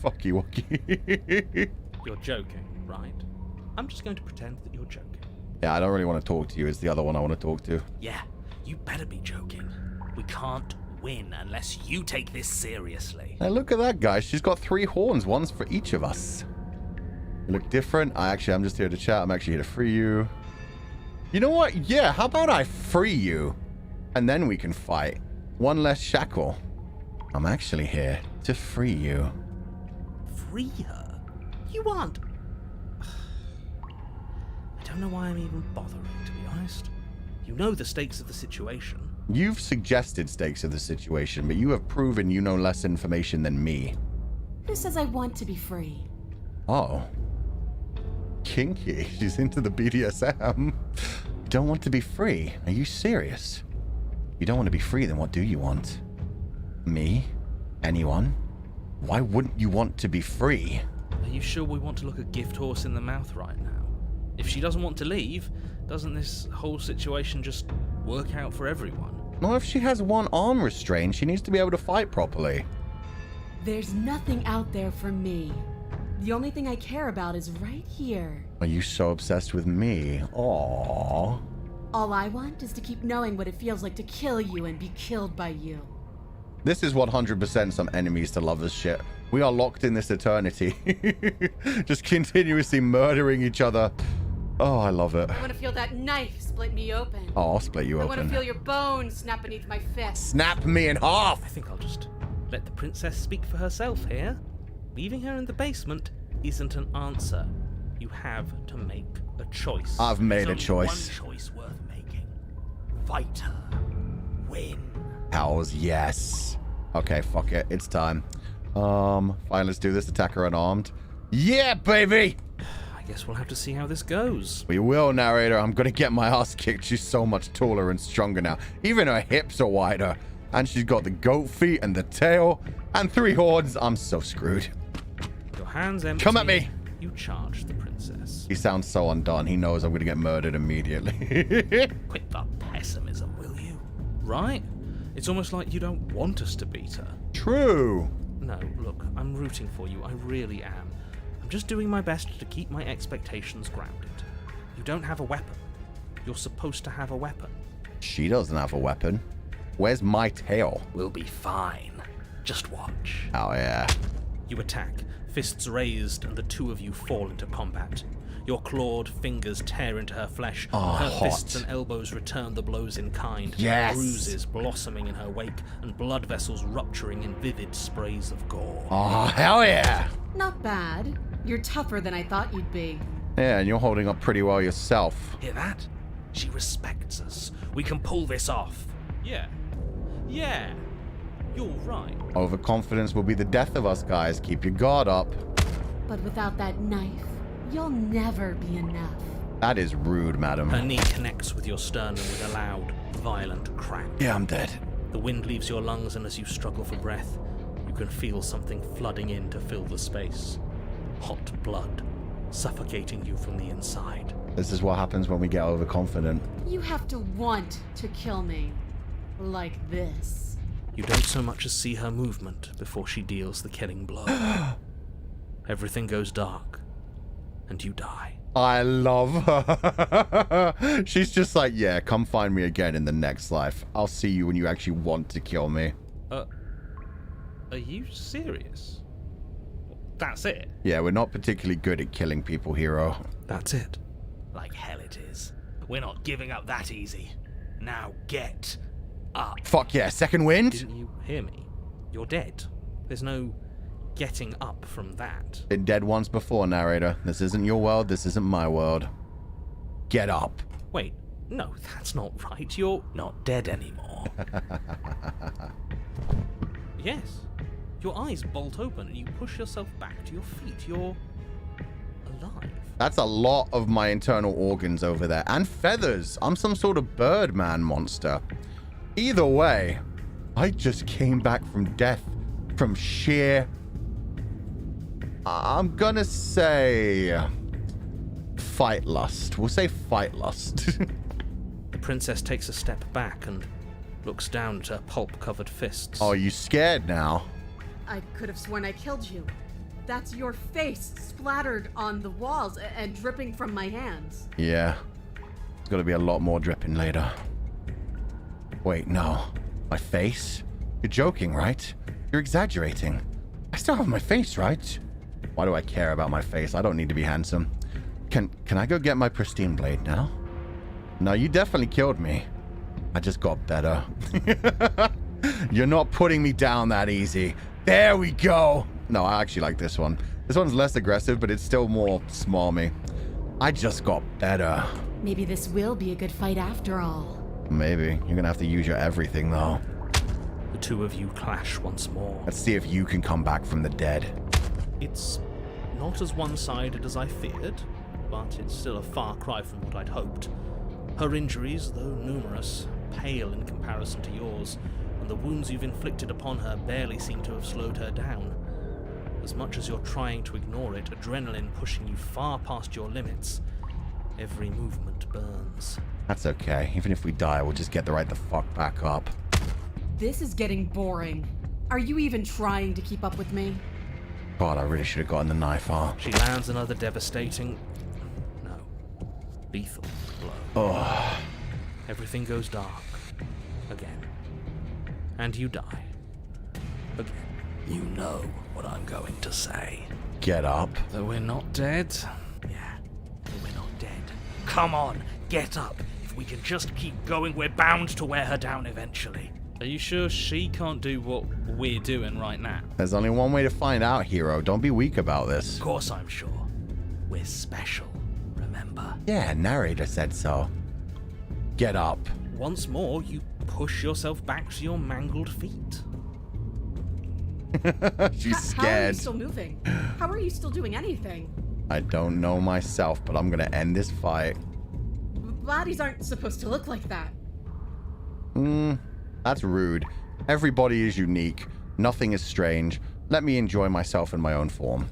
fucky-wucky. You're joking, right? I'm just going to pretend that you're joking. Yeah, I don't really want to talk to you. It's the other one I want to talk to. Yeah, you better be joking. We can't win unless you take this seriously. Hey, look at that, guys. She's got 3 horns. One's for each of us. You look different. I'm just here to chat. I'm actually here to free you. You know what? Yeah, how about I free you? And then we can fight. One less shackle. I'm actually here to free you. Free her? You aren't... I don't know why I'm even bothering, to be honest. You know the stakes of the situation. You've suggested stakes of the situation, but you have proven you know less information than me. Who says I want to be free? Oh. Kinky. She's into the BDSM. You don't want to be free. Are you serious? You don't want to be free, then what do you want? Me? Anyone? Why wouldn't you want to be free? Are you sure we want to look a gift horse in the mouth right now? If she doesn't want to leave, doesn't this whole situation just work out for everyone? Well, if she has one arm restrained, she needs to be able to fight properly. There's nothing out there for me. The only thing I care about is right here. Are you so obsessed with me? Aww. All I want is to keep knowing what it feels like to kill you and be killed by you. This is 100% some enemies to lovers shit. We are locked in this eternity. Just continuously murdering each other. Oh, I love it. I want to feel that knife split me open. Oh, I'll split you I open. want to feel your bones snap beneath my fist. Snap me in half! I think I'll just let the princess speak for herself here. Leaving her in the basement isn't an answer. You have to make a choice. I've made a There's choice. only one choice worth making. Fight her. Win. Hells yes. Okay, fuck it. It's time. Fine, let's do this. Attack her unarmed. Yeah, baby! I guess we'll have to see how this goes. We will, narrator. I'm gonna get my ass kicked. She's so much taller and stronger now. Even her hips are wider. And she's got the goat feet and the tail. And 3 horns. I'm so screwed. Your hands empty. Come at me! You charge the princess. He sounds so undone. He knows I'm gonna get murdered immediately. Quit the pessimism, will you? Right? It's almost like you don't want us to beat her. True. No, look, I'm rooting for you. I really am. I'm just doing my best to keep my expectations grounded. You don't have a weapon. You're supposed to have a weapon. She doesn't have a weapon. Where's my tail? We'll be fine. Just watch. Oh, yeah. You attack, fists raised, and the two of you fall into combat. Your clawed fingers tear into her flesh, Oh, and her hot. fists and elbows return the blows in kind. Yes. Bruises blossoming in her wake, and blood vessels rupturing in vivid sprays of gore. Oh, hell yeah. Not bad. You're tougher than I thought you'd be. Yeah, and you're holding up pretty well yourself. Hear that? She respects us. We can pull this off. Yeah. Yeah. You're right. Overconfidence will be the death of us, guys. Keep your guard up. But without that knife, you'll never be enough. That is rude, madam. Her knee connects with your sternum with a loud, violent crack. Yeah, I'm dead. The wind leaves your lungs, and as you struggle for breath, you can feel something flooding in to fill the space. Hot blood, suffocating you from the inside. This is what happens when we get overconfident. You have to want to kill me. Like this. You don't so much as see her movement before she deals the killing blow. Everything goes dark, and you die. I love her. She's just like, yeah, come find me again in the next life. I'll see you when you actually want to kill me. Are you serious? That's it? Yeah, we're not particularly good at killing people, hero. That's it. Like hell it is. We're not giving up that easy. Now get up. Fuck yeah, second wind? Didn't you hear me? You're dead. There's no getting up from that. Been dead once before, narrator. This isn't your world, this isn't my world. Get up. Wait, no, that's not right. You're... Not dead anymore. Yes. Your eyes bolt open and you push yourself back to your feet. You're alive. That's a lot of my internal organs over there. And feathers. I'm some sort of Birdman monster. Either way, I just came back from death. From sheer... I'm gonna say... fight lust. We'll say fight lust. The princess takes a step back and looks down at her pulp-covered fists. Oh, you scared now? I could have sworn I killed you. That's your face splattered on the walls and dripping from my hands. Yeah. There's gotta be a lot more dripping later. Wait, no. My face? You're joking, right? You're exaggerating. I still have my face, right? Why do I care about my face? I don't need to be handsome. Can I go get my pristine blade now? No, you definitely killed me. I just got better. You're not putting me down that easy. There we go. No, I actually like this one. This one's less aggressive, but it's still more smarmy. I just got better. Maybe this will be a good fight after all. Maybe. You're gonna have to use your everything, though. The two of you clash once more. Let's see if you can come back from the dead. It's not as one-sided as I feared, but it's still a far cry from what I'd hoped. Her injuries, though numerous, pale in comparison to yours, and the wounds you've inflicted upon her barely seem to have slowed her down. As much as you're trying to ignore it, adrenaline pushing you far past your limits, Every movement burns. That's okay. Even if we die, we'll just get the right the fuck back up. This is getting boring. Are you even trying to keep up with me? God, I really should have gotten the knife off. She lands another devastating... no. Lethal blow. Oh. Everything goes dark. Again. And you die. Again. You know what I'm going to say. Get up. Though we're not dead. Yeah, we're not dead. Come on, get up. If we can just keep going, we're bound to wear her down eventually. Are you sure she can't do what we're doing right now? There's only one way to find out, hero. Don't be weak about this. Of course I'm sure. We're special, remember? Yeah, narrator said so. Get up. Once more, you push yourself back to your mangled feet. She's How are you scared. still moving? How are you still doing anything? I don't know myself, but I'm gonna end this fight. Bodies aren't supposed to look like that. That's rude. Everybody is unique. Nothing is strange. Let me enjoy myself in my own form.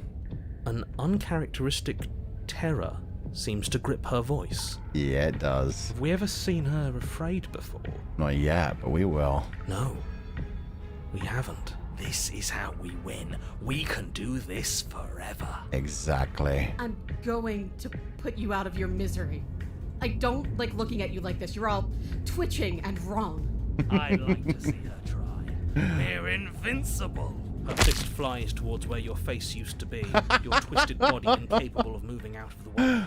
An uncharacteristic terror seems to grip her voice. Yeah, it does. Have we ever seen her afraid before? Not yet, but we will. No, we haven't. This is how we win. We can do this forever. Exactly. I'm going to put you out of your misery. I don't like looking at you like this. You're all twitching and wrong. I'd like to see her try. We're invincible. Her fist flies towards where your face used to be, your twisted body incapable of moving out of the way.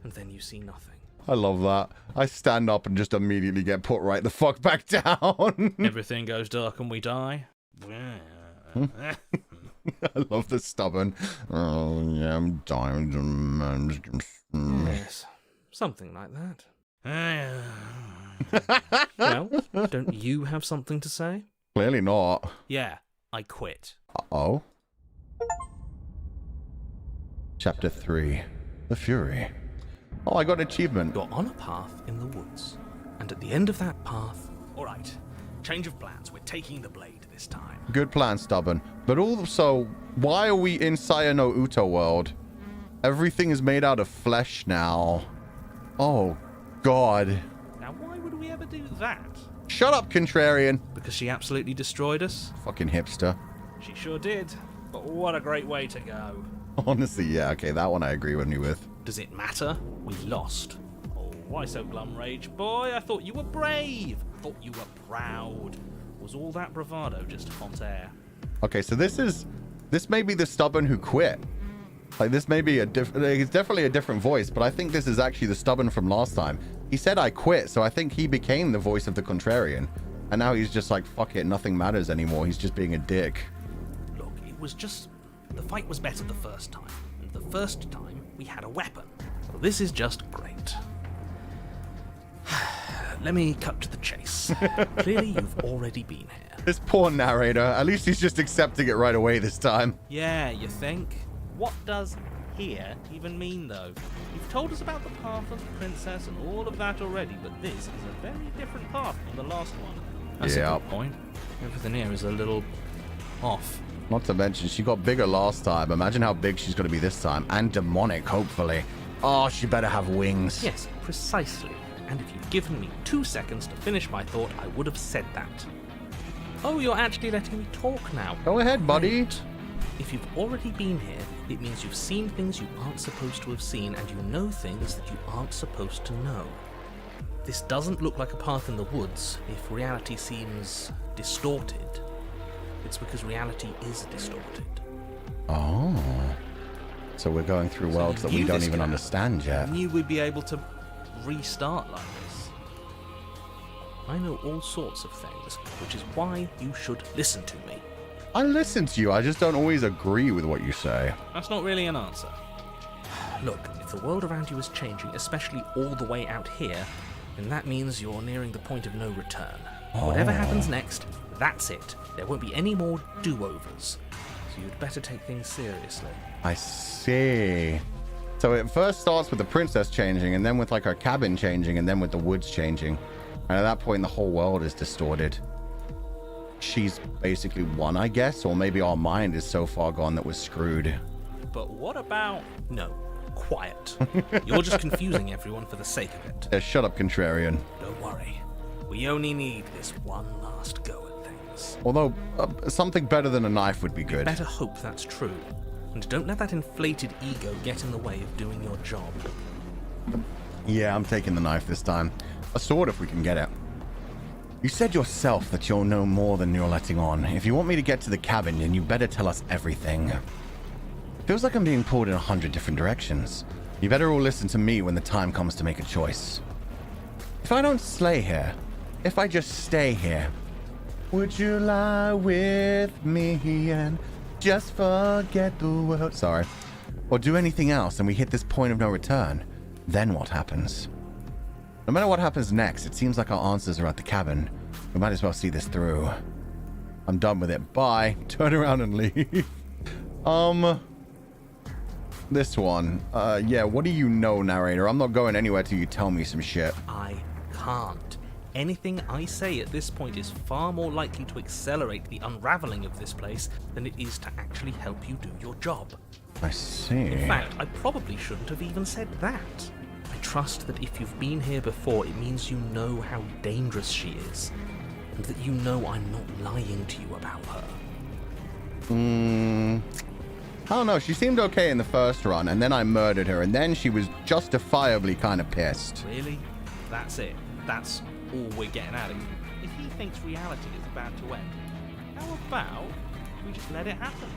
And then you see nothing. I love that. I stand up and just immediately get put right the fuck back down. Everything goes dark and we die. I love the stubborn. Oh, yeah, I'm dying. Yes, something like that. Well, don't you have something to say? Clearly not. Yeah, I quit. Uh-oh. Chapter 3. The Fury. Oh, I got an achievement. You're on a path in the woods, and at the end of that path... All right, change of plans. We're taking the blade this time. Good plan, Stubborn. But also, why are we in Saya no Uto world? Everything is made out of flesh now. Oh, God. Now, why would we ever do that? Shut up, Contrarian. Because she absolutely destroyed us? Fucking hipster. She sure did. But what a great way to go. Honestly, yeah, okay, that one I agree with you with. Does it matter? We lost. Oh, why so glum, Rage Boy? I thought you were brave. Thought you were proud. Was all that bravado just hot air? Okay, so this may be the Stubborn who quit. Like, this may be it's definitely a different voice, but I think this is actually the Stubborn from last time. He said I quit, so I think he became the voice of the Contrarian. And now he's just like, fuck it, nothing matters anymore. He's just being a dick. Look, it was just... the fight was better the first time. And the first time, we had a weapon. So this is just great. Let me cut to the chase. Clearly, you've already been here. This poor narrator. At least he's just accepting it right away this time. Yeah, you think? What does here even mean, though? You've told us about the path of the princess and all of that already, but this is a very different path from the last one. That's a good point. Everything here is a little off. Not to mention, she got bigger last time. Imagine how big she's going to be this time. And demonic, hopefully. Oh, she better have wings. Yes, precisely. And if you'd given me 2 seconds to finish my thought, I would have said that. Oh, you're actually letting me talk now. Go ahead, buddy. Great. If you've already been here, it means you've seen things you aren't supposed to have seen, and you know things that you aren't supposed to know. This doesn't look like a path in the woods if reality seems distorted. It's because reality is distorted. Oh. So we're going through worlds that we don't even understand yet. I knew we'd be able to restart like this. I know all sorts of things, which is why you should listen to me. I listen to you, I just don't always agree with what you say. That's not really an answer. Look, if the world around you is changing, especially all the way out here, then that means you're nearing the point of no return. Whatever happens next, that's it. There won't be any more do-overs. So you'd better take things seriously. I see. So it first starts with the princess changing, and then with like her cabin changing, and then with the woods changing. And at that point, the whole world is distorted. She's basically won, I guess, or maybe our mind is so far gone that we're screwed. But what about... No, quiet. You're just confusing everyone for the sake of it. Yeah, shut up, Contrarian. Don't worry. We only need this one last go at things. Although, something better than a knife would be good. Better hope that's true. And don't let that inflated ego get in the way of doing your job. Yeah, I'm taking the knife this time. A sword if we can get it. You said yourself that you'll know more than you're letting on. If you want me to get to the cabin, then you better tell us everything. Feels like I'm being pulled in 100 different directions. You better all listen to me when the time comes to make a choice. If I don't slay here, if I just stay here, would you lie with me and just forget the world? Sorry. Or do anything else and we hit this point of no return? Then what happens? No matter what happens next, it seems like our answers are at the cabin. We might as well see this through. I'm done with it. Bye. Turn around and leave. This one. Yeah, what do you know, narrator? I'm not going anywhere till you tell me some shit. I can't. Anything I say at this point is far more likely to accelerate the unraveling of this place than it is to actually help you do your job. I see. In fact, I probably shouldn't have even said that. I trust that if you've been here before, it means you know how dangerous she is, and that you know I'm not lying to you about her. I don't know. She seemed okay in the first run, and then I murdered her, and then she was justifiably kind of pissed. Really? That's it? That's all we're getting out of you? If he thinks reality is about to end, how about we just let it happen?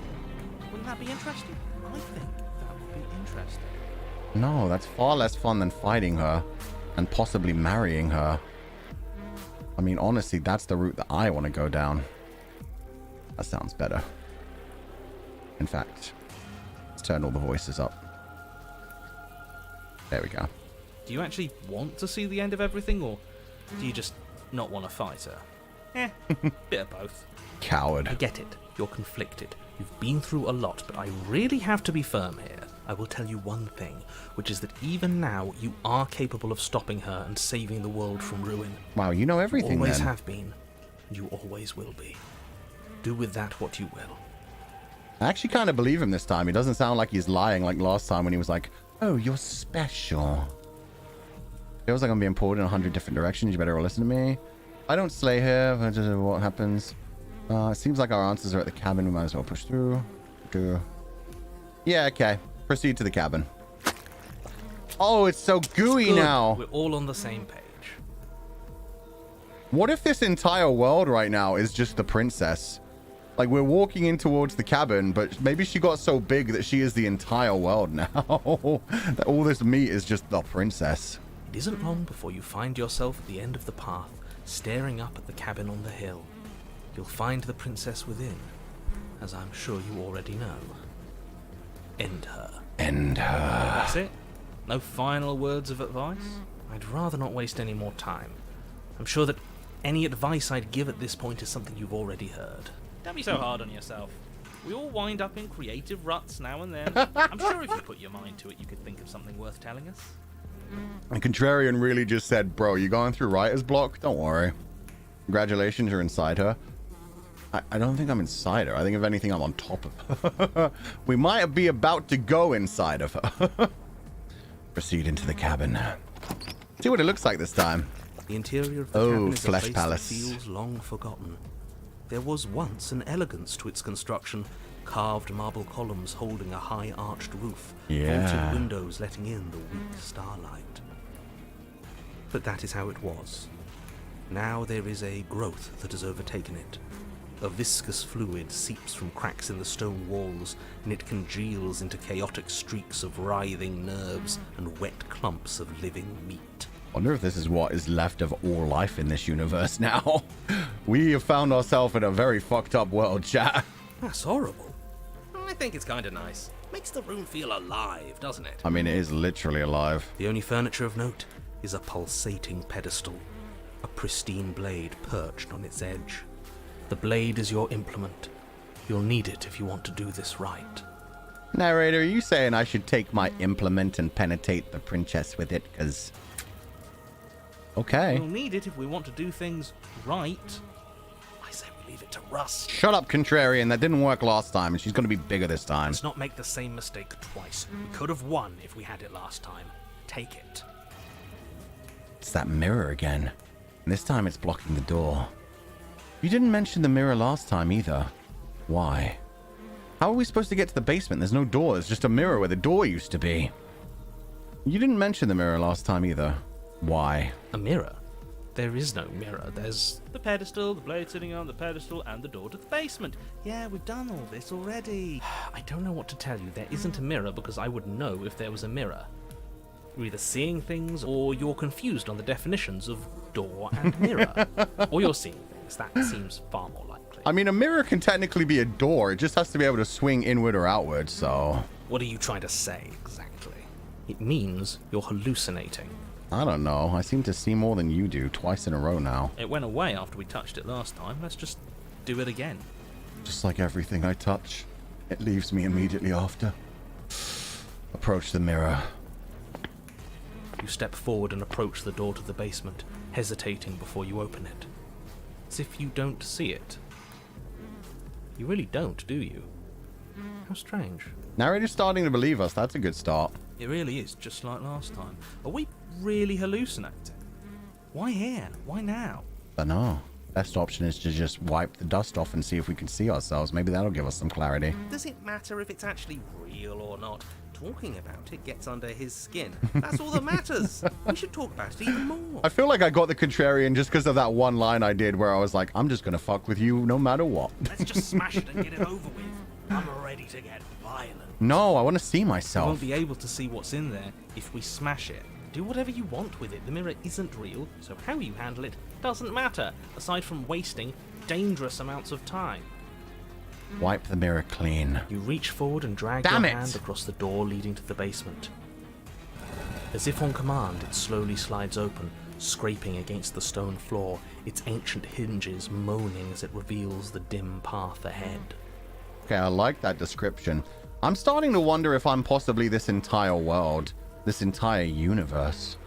Wouldn't that be interesting? I think that would be interesting. No, that's far less fun than fighting her and possibly marrying her. I mean, honestly, that's the route that I want to go down. That sounds better. In fact, let's turn all the voices up. There we go. Do you actually want to see the end of everything, or do you just not want to fight her? Bit of both. Coward. I get it. You're conflicted. You've been through a lot, but I really have to be firm here. I will tell you one thing, which is that even now, you are capable of stopping her and saving the world from ruin. Wow, you know everything. You always then. have been, and you always will be. Do with that what you will. I actually kind of believe him this time. He doesn't sound like he's lying like last time when he was like, oh, you're special. Feels like I'm being pulled in 100 different directions. You better all listen to me. I don't slay her. What happens? It seems like our answers are at the cabin. We might as well push through. Yeah, okay. Proceed to the cabin. Oh, it's so gooey Good. now. We're all on the same page. What if this entire world right now is just the princess? Like, we're walking in towards the cabin, but maybe she got so big that she is the entire world now. That all this meat is just the princess. It isn't long before you find yourself at the end of the path, staring up at the cabin on the hill. You'll find the princess within, as I'm sure you already know. End her. End her. That's it? No final words of advice? I'd rather not waste any more time. I'm sure that any advice I'd give at this point is something you've already heard. Don't be so hard on yourself. We all wind up in creative ruts now and then. I'm sure if you put your mind to it, you could think of something worth telling us. And Contrarian really just said, bro, you going through writer's block? Don't worry. Congratulations, you're inside her. I don't think I'm inside her. I think if anything, I'm on top of her. We might be about to go inside of her. Proceed into the cabin. See what it looks like this time. The interior of the cabin is a Flesh place Palace. that feels long forgotten. There was once an elegance to its construction, carved marble columns holding a high-arched roof, vaulted windows letting in the weak starlight. But that is how it was. Now there is a growth that has overtaken it. A viscous fluid seeps from cracks in the stone walls, and it congeals into chaotic streaks of writhing nerves and wet clumps of living meat. Wonder if this is what is left of all life in this universe now. We have found ourselves in a very fucked up world, chat. That's horrible. I think it's kind of nice. Makes the room feel alive, doesn't it? I mean, it is literally alive. The only furniture of note is a pulsating pedestal, a pristine blade perched on its edge. The blade is your implement. You'll need it if you want to do this right. Narrator, are you saying I should take my implement and penetrate the princess with it? Because... okay. We'll need it if we want to do things right. I say Leave it to rust. Shut up, contrarian. That didn't work last time, and she's going to be bigger this time. Let's not make the same mistake twice. We could have won if we had it last time. Take it. It's that mirror again. And this time it's blocking the door. You didn't mention the mirror last time either. Why? How are we supposed to get to the basement? There's no door. There's just a mirror where the door used to be. You didn't mention the mirror last time either. Why? A mirror? There is no mirror. There's the pedestal, the blade sitting on the pedestal, and the door to the basement. Yeah, we've done all this already. I don't know what to tell you. There isn't a mirror because I would know if there was a mirror. You're either seeing things or you're confused on the definitions of door and mirror. Or you're seeing things. That seems far more likely. I mean, a mirror can technically be a door. It just has to be able to swing inward or outward, so... What are you trying to say, exactly? It means you're hallucinating. I don't know. I seem to see more than you do twice in a row now. It went away after we touched it last time. Let's just do it again. Just like everything I touch, it leaves me immediately after. Approach the mirror. You step forward and approach the door to the basement, hesitating before you open it. As if you don't see it. You really don't, do you? How strange. Narrator's starting to believe us. That's a good start. It really is, just like last time. Are we really hallucinating? Why here? Why now? I know. Best option is to just wipe the dust off and see if we can see ourselves. Maybe that'll give us some clarity. Does it matter if it's actually real or not? Talking about it gets under his skin. That's all that matters. We should talk about it even more. I feel like I got the contrarian just because of that one line I did where I was like, I'm just going to fuck with you no matter what. Let's just smash it and get it over with. I'm ready to get violent. No, I want to see You myself. won't be able to see what's in there if we smash it. Do whatever you want with it. The mirror isn't real, so how you handle it doesn't matter, aside from wasting dangerous amounts of time. Wipe the mirror clean. You reach forward and drag Damn your it. hand across the door leading to the basement. As if on command, it slowly slides open, scraping against the stone floor, its ancient hinges moaning as it reveals the dim path ahead. Okay, I like that description. I'm starting to wonder if I'm possibly this entire world, this entire universe.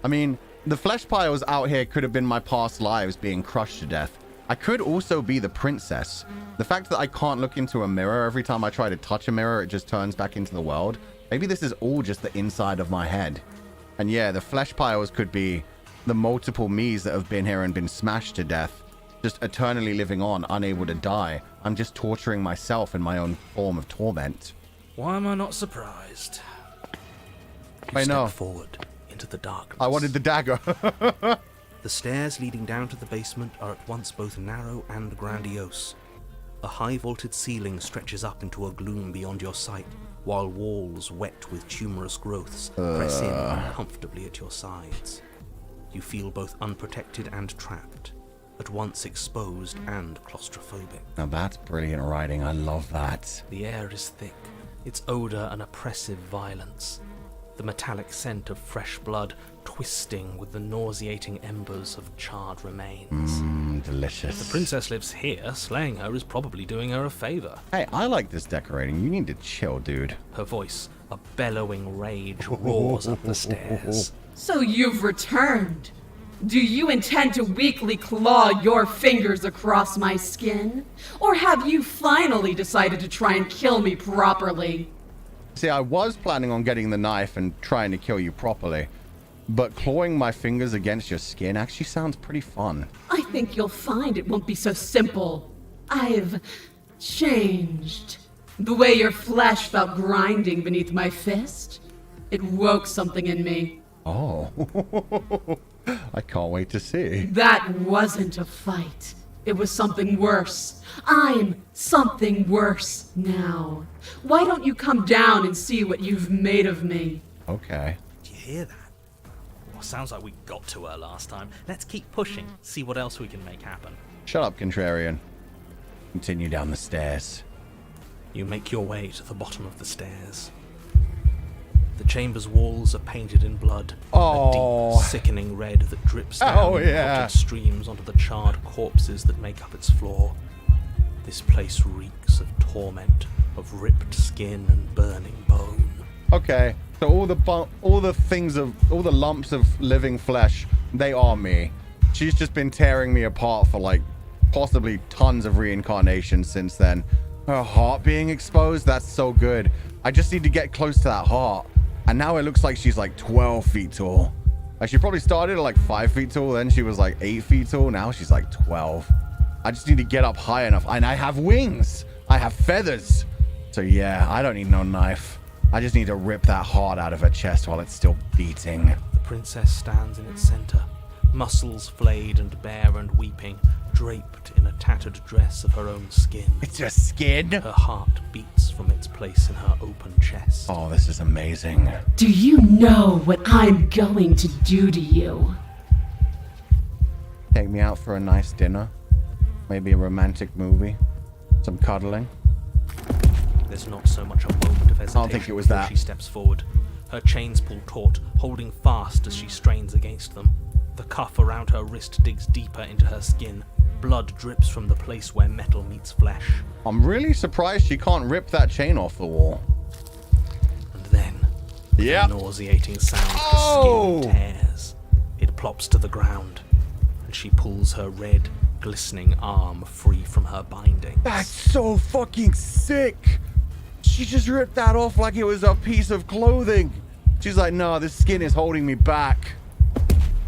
I mean, the flesh piles out here could have been my past lives being crushed to death. I could also be the princess. The fact that I can't look into a mirror every time I try to touch a mirror, it just turns back into the world. Maybe this is all just the inside of my head. And yeah, the flesh piles could be the multiple me's that have been here and been smashed to death, just eternally living on, unable to die. I'm just torturing myself in my own form of torment. Why am I not surprised? You I know. step forward into the darkness. I wanted the dagger. The stairs leading down to the basement are at once both narrow and grandiose. A high vaulted ceiling stretches up into a gloom beyond your sight, while walls wet with tumorous growths press in uncomfortably at your sides. You feel both unprotected and trapped, at once exposed and claustrophobic. Now that's brilliant writing. I love that. The air is thick, its odor an oppressive violence. The metallic scent of fresh blood twisting with the nauseating embers of charred remains. Delicious. The princess lives here. Slaying her is probably doing her a favor. Hey, I like this decorating. You need to chill, dude. Her voice, a bellowing rage, roars up the stairs. So you've returned. Do you intend to weakly claw your fingers across my skin? Or have you finally decided to try and kill me properly? See, I was planning on getting the knife and trying to kill you properly, but clawing my fingers against your skin actually sounds pretty fun. I think you'll find it won't be so simple. I've changed. The way your flesh felt grinding beneath my fist, it woke something in me. Oh, I can't wait to see. That wasn't a fight. It was something worse. I'm something worse now. Why don't you come down and see what you've made of me? Okay. Do you hear that? Well, sounds like we got to her last time. Let's keep pushing, see what else we can make happen. Shut up, contrarian. Continue down the stairs. You make your way to the bottom of the stairs. The chamber's walls are painted in blood, a deep, sickening red that drips down in potted streams onto the charred corpses that make up its floor. This place reeks of torment, of ripped skin and burning bone. Okay, so all the lumps of living flesh, they are me. She's just been tearing me apart for like possibly tons of reincarnations since then. Her heart being exposed, that's so good. I just need to get close to that heart. And now it looks like she's like 12 feet tall. Like she probably started at like 5 feet tall, then she was like 8 feet tall. Now she's like 12. I just need to get up high enough. And I have wings. I have feathers. So yeah, I don't need no knife. I just need to rip that heart out of her chest while it's still beating. The princess stands in its center, muscles flayed and bare and weeping, draped in a tattered dress of her own skin. It's just skin? Her heart beats from its place in her open chest. Oh, this is amazing. Do you know what I'm going to do to you? Take me out for a nice dinner. Maybe a romantic movie. Some cuddling. There's not so much a moment of hesitation. I don't think it was that. She steps forward. Her chains pull taut, holding fast as she strains against them. The cuff around her wrist digs deeper into her skin. Blood drips from the place where metal meets flesh. I'm really surprised she can't rip that chain off the wall. And then, with a nauseating sound, the skin tears. It plops to the ground, and she pulls her red, glistening arm free from her bindings. That's so fucking sick. She just ripped that off like it was a piece of clothing. She's like, no, this skin is holding me back.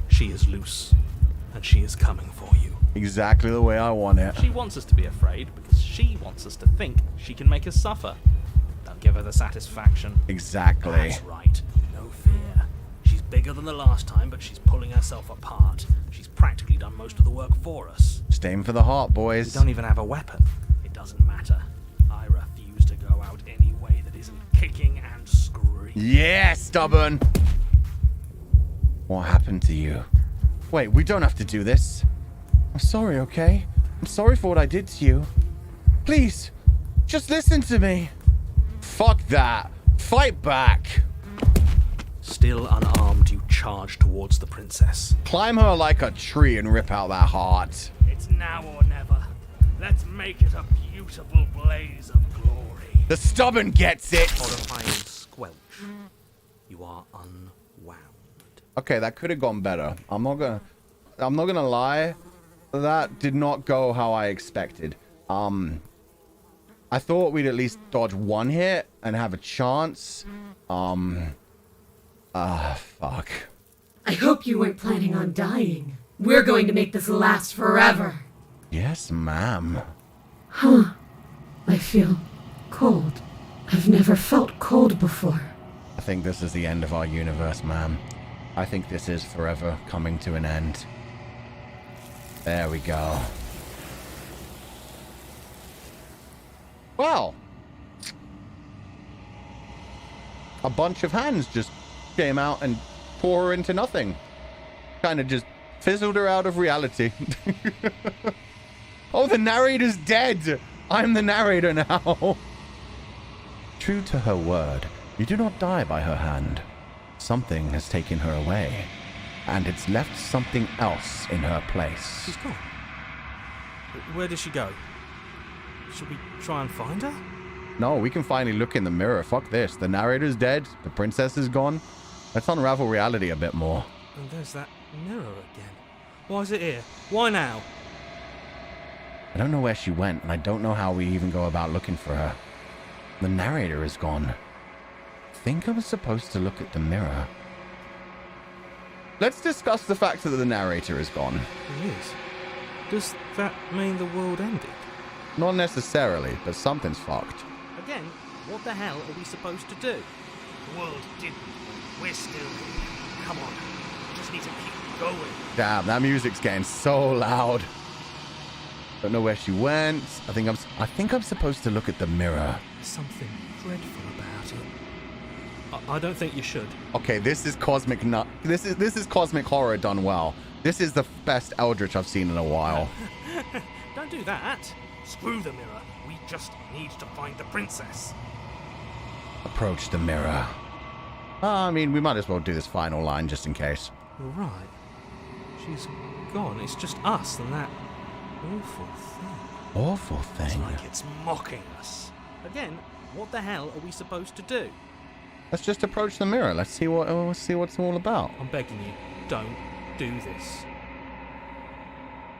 She is loose, and she is coming for you. Exactly the way I want it. She wants us to be afraid because she wants us to think she can make us suffer. Don't give her the satisfaction. Exactly. That's right. No fear. She's bigger than the last time, but she's pulling herself apart. She's practically done most of the work for us. Just aim for the heart, boys. We don't even have a weapon. It doesn't matter. I refuse to go out any way that isn't kicking and screaming. Yeah, stubborn. What happened to you? Wait, we don't have to do this. I'm sorry, okay? I'm sorry for what I did to you. Please, just listen to me. Fuck that. Fight back. Still unarmed, you charge towards the princess. Climb her like a tree and rip out that heart. It's now or never. Let's make it a beautiful blaze of glory. The stubborn gets it. Horrifying squelch. You are unwound. Okay, that could have gone better. I'm not gonna lie. That did not go how I expected. I thought we'd at least dodge one hit and have a chance. Fuck. I hope you weren't planning on dying. We're going to make this last forever. Yes, ma'am. Huh. I feel cold. I've never felt cold before. I think this is the end of our universe, ma'am. I think this is forever coming to an end. There we go. Well. A bunch of hands just came out and tore her into nothing. Kind of just fizzled her out of reality. Oh, the narrator's dead. I'm the narrator now. True to her word, you do not die by her hand. Something has taken her away, and it's left something else in her place. She's gone. Where did she go? Should we try and find her? No, we can finally look in the mirror. Fuck this. The narrator's dead. The princess is gone. Let's unravel reality a bit more. And there's that mirror again. Why is it here? Why now? I don't know where she went, and I don't know how we even go about looking for her. The narrator is gone. I think I was supposed to look at the mirror. Let's discuss the fact that the narrator is gone. It is. Does that mean the world ended? Not necessarily, but something's fucked. Again, what the hell are we supposed to do? The world didn't. We're still here. Come on. We just need to keep going. Damn, that music's getting so loud. Don't know where she went. I think I'm supposed to look at the mirror. There's something dreadful about it. I don't think you should. Okay, this is cosmic this is cosmic horror done well. This is the best Eldritch I've seen in a while. Don't do that. Screw the mirror. We just need to find the princess. Approach the mirror. I mean, we might as well do this final line just in case. You're right. She's gone. It's just us and that awful thing. Awful It's thing. like it's mocking us. Again, what the hell are we supposed to do? Let's just approach the mirror. Let's see what it's all about. I'm begging you, don't do this.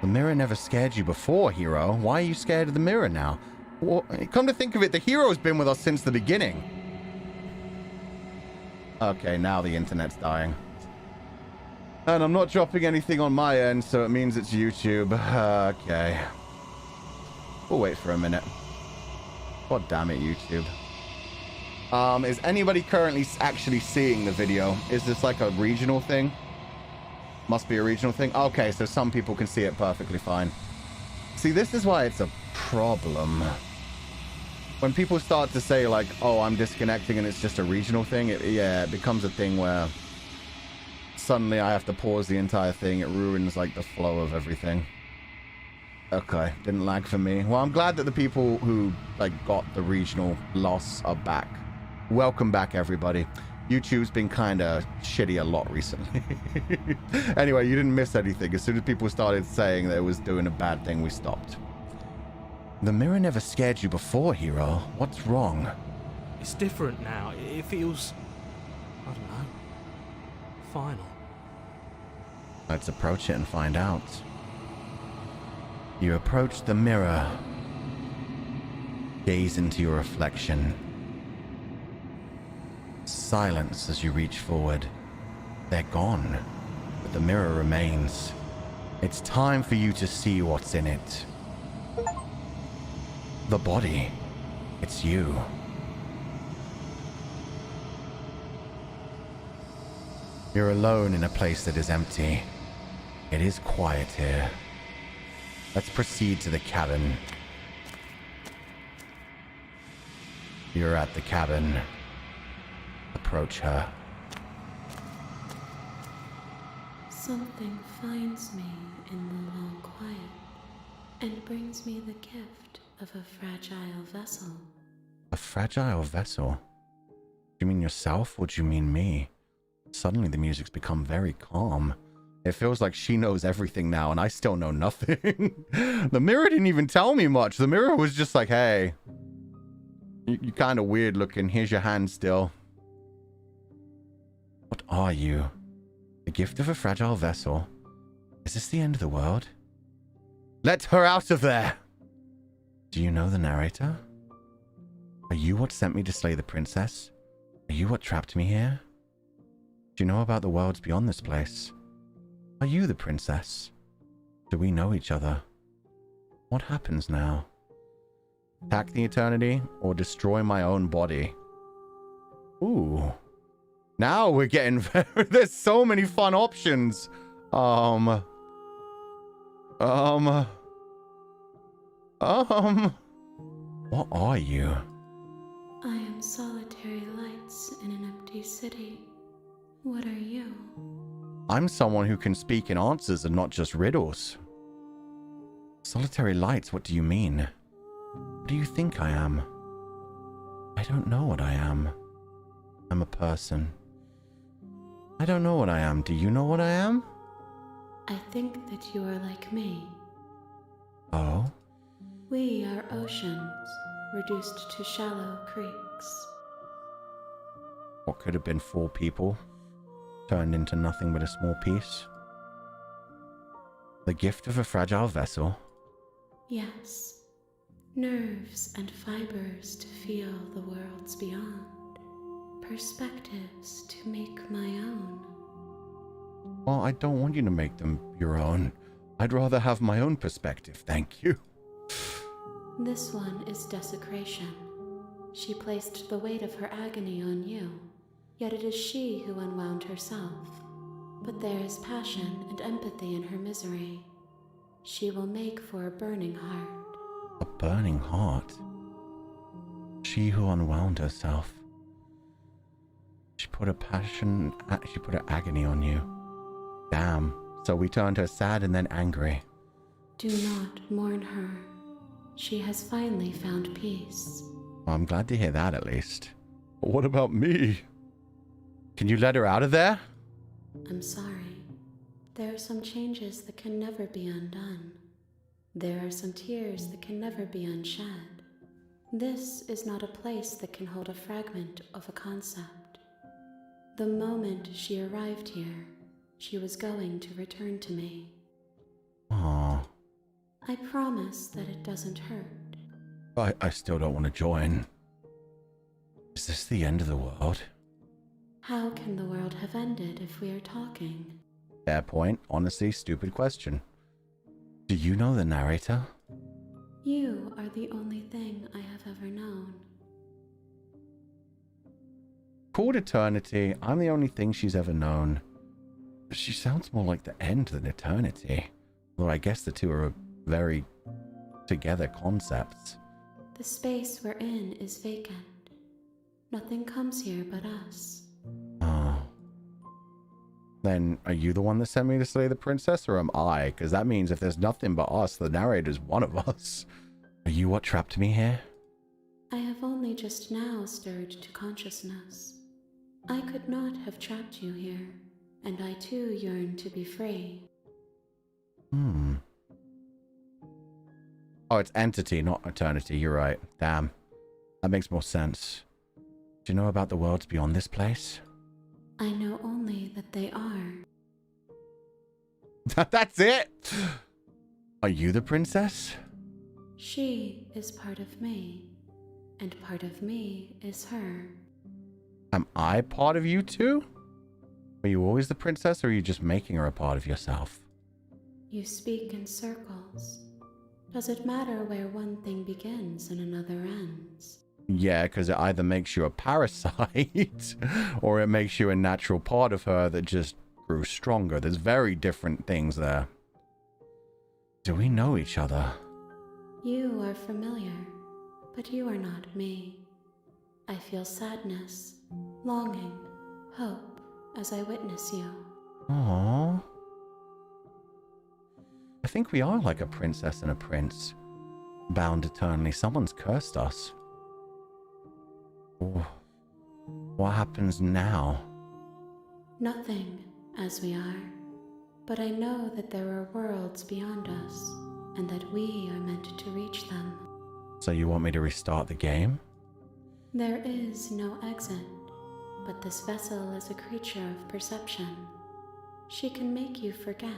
The mirror never scared you before, hero. Why are you scared of the mirror now? Well, come to think of it, the hero's been with us since the beginning. Okay, now the internet's dying. And I'm not dropping anything on my end, so it means it's YouTube. Okay. We'll wait for a minute. God damn it, YouTube. Is anybody currently actually seeing the video? Is this like a regional thing? Must be a regional thing. Okay, so some people can see it perfectly fine. See, this is why it's a problem. When people start to say like, oh, I'm disconnecting and it's just a regional thing, it becomes a thing where suddenly I have to pause the entire thing. It ruins like the flow of everything. Okay, didn't lag for me. Well, I'm glad that the people who like got the regional loss are back. Welcome back, everybody. YouTube's been kind of shitty a lot recently. Anyway, you didn't miss anything. As soon as people started saying that it was doing a bad thing, we stopped. The mirror never scared you before, hero. What's wrong? It's different now. It feels, I don't know, final. Let's approach it and find out. You approach the mirror. Gaze into your reflection. Silence as you reach forward. They're gone, but the mirror remains. It's time for you to see what's in it. The body. It's you. You're alone in a place that is empty. It is quiet here. Let's proceed to the cabin. You're at the cabin. Approach her. Something finds me in the long quiet and brings me the gift of a fragile vessel. A fragile vessel? Do you mean yourself, or do you mean me? Suddenly the music's become very calm. It feels like she knows everything now, and I still know nothing. The mirror didn't even tell me much. The mirror was just like, hey, you're kind of weird looking. Here's your hand still. What are you? The gift of a fragile vessel? Is this the end of the world? Let her out of there! Do you know the narrator? Are you what sent me to slay the princess? Are you what trapped me here? Do you know about the worlds beyond this place? Are you the princess? Do we know each other? What happens now? Attack the eternity or destroy my own body? Ooh. Now we're getting very... There's so many fun options. What are you? I am solitary lights in an empty city. What are you? I'm someone who can speak in answers and not just riddles. Solitary lights, what do you mean? What do you think I am? I don't know what I am. I'm a person. I don't know what I am. Do you know what I am? I think that you are like me. Oh? We are oceans, reduced to shallow creeks. What could have been 4 people, turned into nothing but a small piece? The gift of a fragile vessel? Yes. Nerves and fibers to feel the worlds beyond. Perspectives to make my own. Well, I don't want you to make them your own. I'd rather have my own perspective, thank you. This one is desecration. She placed the weight of her agony on you, yet it is she who unwound herself. But there is passion and empathy in her misery. She will make for a burning heart. A burning heart? She who unwound herself. She put her passion, she put her agony on you. Damn. So we turned her sad and then angry. Do not mourn her. She has finally found peace. Well, I'm glad to hear that at least. But what about me? Can you let her out of there? I'm sorry. There are some changes that can never be undone. There are some tears that can never be unshed. This is not a place that can hold a fragment of a concept. The moment she arrived here, she was going to return to me. Aww. I promise that it doesn't hurt. I still don't want to join. Is this the end of the world? How can the world have ended if we are talking? Fair point. Honestly, stupid question. Do you know the narrator? You are the only thing I have ever known. Called eternity, I'm the only thing she's ever known. She sounds more like the end than eternity. Although I guess the two are very together concepts. The space we're in is vacant. Nothing comes here but us. Oh. Then are you the one that sent me to slay the princess, or am I? Because that means if there's nothing but us, the narrator's one of us. Are you what trapped me here? I have only just now stirred to consciousness. I could not have trapped you here, and I too yearn to be free. Oh, it's entity, not eternity. You're right. Damn. That makes more sense. Do you know about the worlds beyond this place? I know only that they are. That's it? Are you the princess? She is part of me, and part of me is her. Am I part of you too? Are you always the princess, or are you just making her a part of yourself? You speak in circles. Does it matter where one thing begins and another ends? Yeah, because it either makes you a parasite, or it makes you a natural part of her that just grew stronger. There's very different things there. Do we know each other? You are familiar, but you are not me. I feel sadness, longing, hope as I witness you. Aww. I think we are like a princess and a prince, bound eternally. Someone's cursed us. Oh. What happens now? Nothing, as we are. But I know that there are worlds beyond us, and that we are meant to reach them. So you want me to restart the game? There is no exit, but this vessel is a creature of perception. She can make you forget,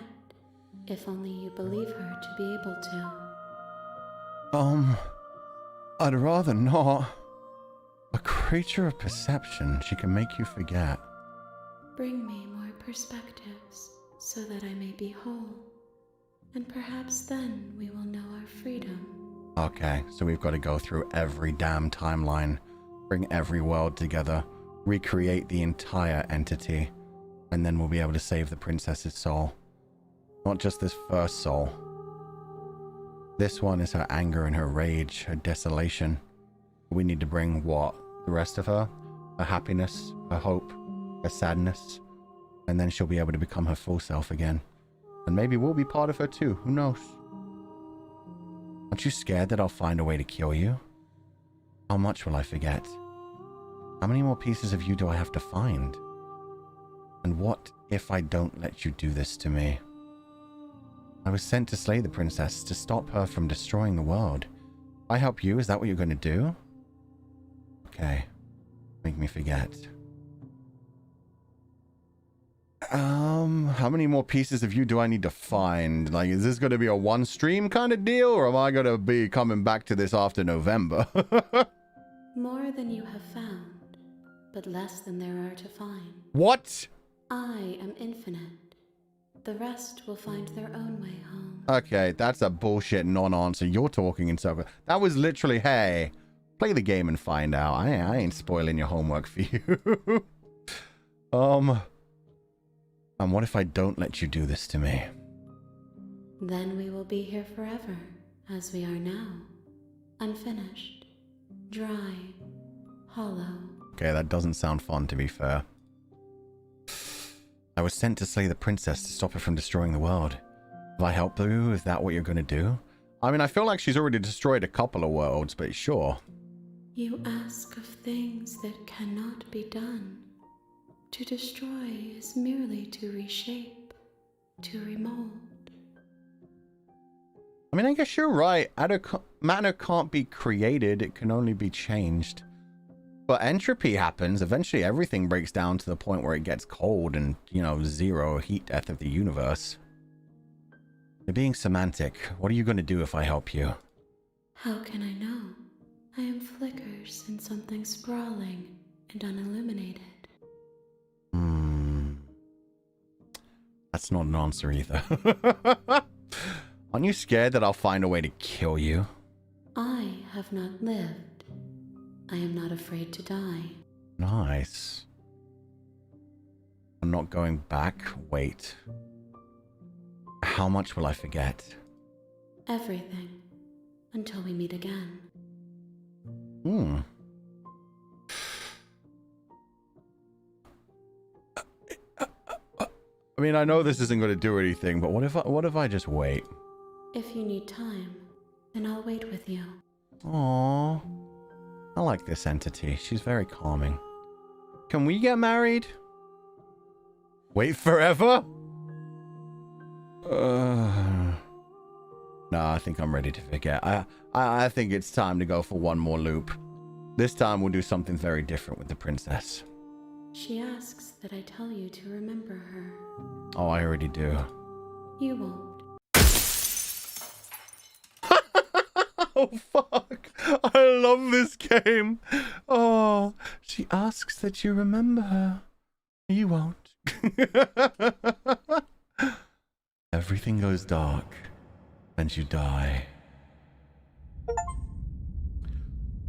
if only you believe her to be able to. I'd rather not. A creature of perception, she can make you forget. Bring me more perspectives, so that I may be whole. And perhaps then we will know our freedom. Okay, so we've got to go through every damn timeline, bring every world together, recreate the entire entity, and then we'll be able to save the princess's soul. Not just this first soul. This one is her anger and her rage, her desolation. We need to bring what? The rest of her? Her happiness, her hope, her sadness. And then she'll be able to become her full self again. And maybe we'll be part of her too, who knows? Aren't you scared that I'll find a way to kill you? How much will I forget? How many more pieces of you do I have to find? And what if I don't let you do this to me? I was sent to slay the princess, to stop her from destroying the world. If I help you, is that what you're going to do? Okay. Make me forget. How many more pieces of you do I need to find? Like, is this going to be a one stream kind of deal, or am I going to be coming back to this after November? More than you have found, but less than there are to find. What? I am infinite. The rest will find their own way home. Okay, that's a bullshit non-answer. You're talking in circles. That was literally, hey, play the game and find out. I ain't spoiling your homework for you. And what if I don't let you do this to me? Then we will be here forever, as we are now. Unfinished, dry, hollow. Okay, that doesn't sound fun, to be fair. I was sent to slay the princess to stop her from destroying the world. If I help you, is that what you're going to do? I mean, I feel like she's already destroyed a couple of worlds, but sure. You ask of things that cannot be done. To destroy is merely to reshape, to remold. I mean, I guess you're right. Matter can't be created, it can only be changed. But entropy happens. Eventually everything breaks down to the point where it gets cold and, you know, zero heat death of the universe. You're being semantic. What are you going to do if I help you? How can I know? I am flickers in something sprawling and unilluminated. That's not an answer either. Aren't you scared that I'll find a way to kill you? I have not lived. I am not afraid to die. Nice. I'm not going back. Wait. How much will I forget? Everything. Until we meet again. I mean, I know this isn't going to do anything, but what if I just wait? If you need time, then I'll wait with you. Aww. I like this entity. She's very calming. Can we get married? Wait forever? No, I think I'm ready to forget. I think it's time to go for one more loop. This time we'll do something very different with the princess. She asks that I tell you to remember her. Oh, I already do. You won't. Oh, fuck. I love this game. Oh, she asks that you remember her. You won't. Everything goes dark and you die.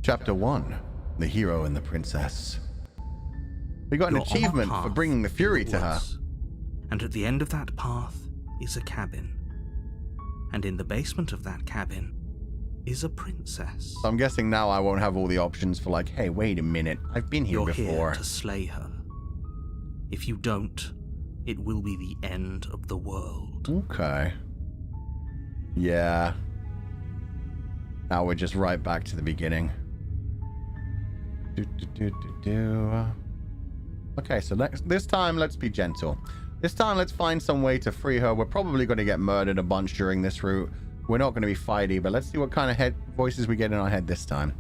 Chapter 1. The Hero and the Princess. We got an achievement for bringing the fury to her. And at the end of that path is a cabin. And in the basement of that cabin is a princess. So I'm guessing now I won't have all the options for like, hey, wait a minute, I've been here before. You're here to slay her. If you don't, it will be the end of the world. Okay. Yeah. Now we're just right back to the beginning. Okay, so this time let's be gentle. This time let's find some way to free her. We're probably going to get murdered a bunch during this route. We're not going to be fighty, but let's see what kind of voices we get in our head this time.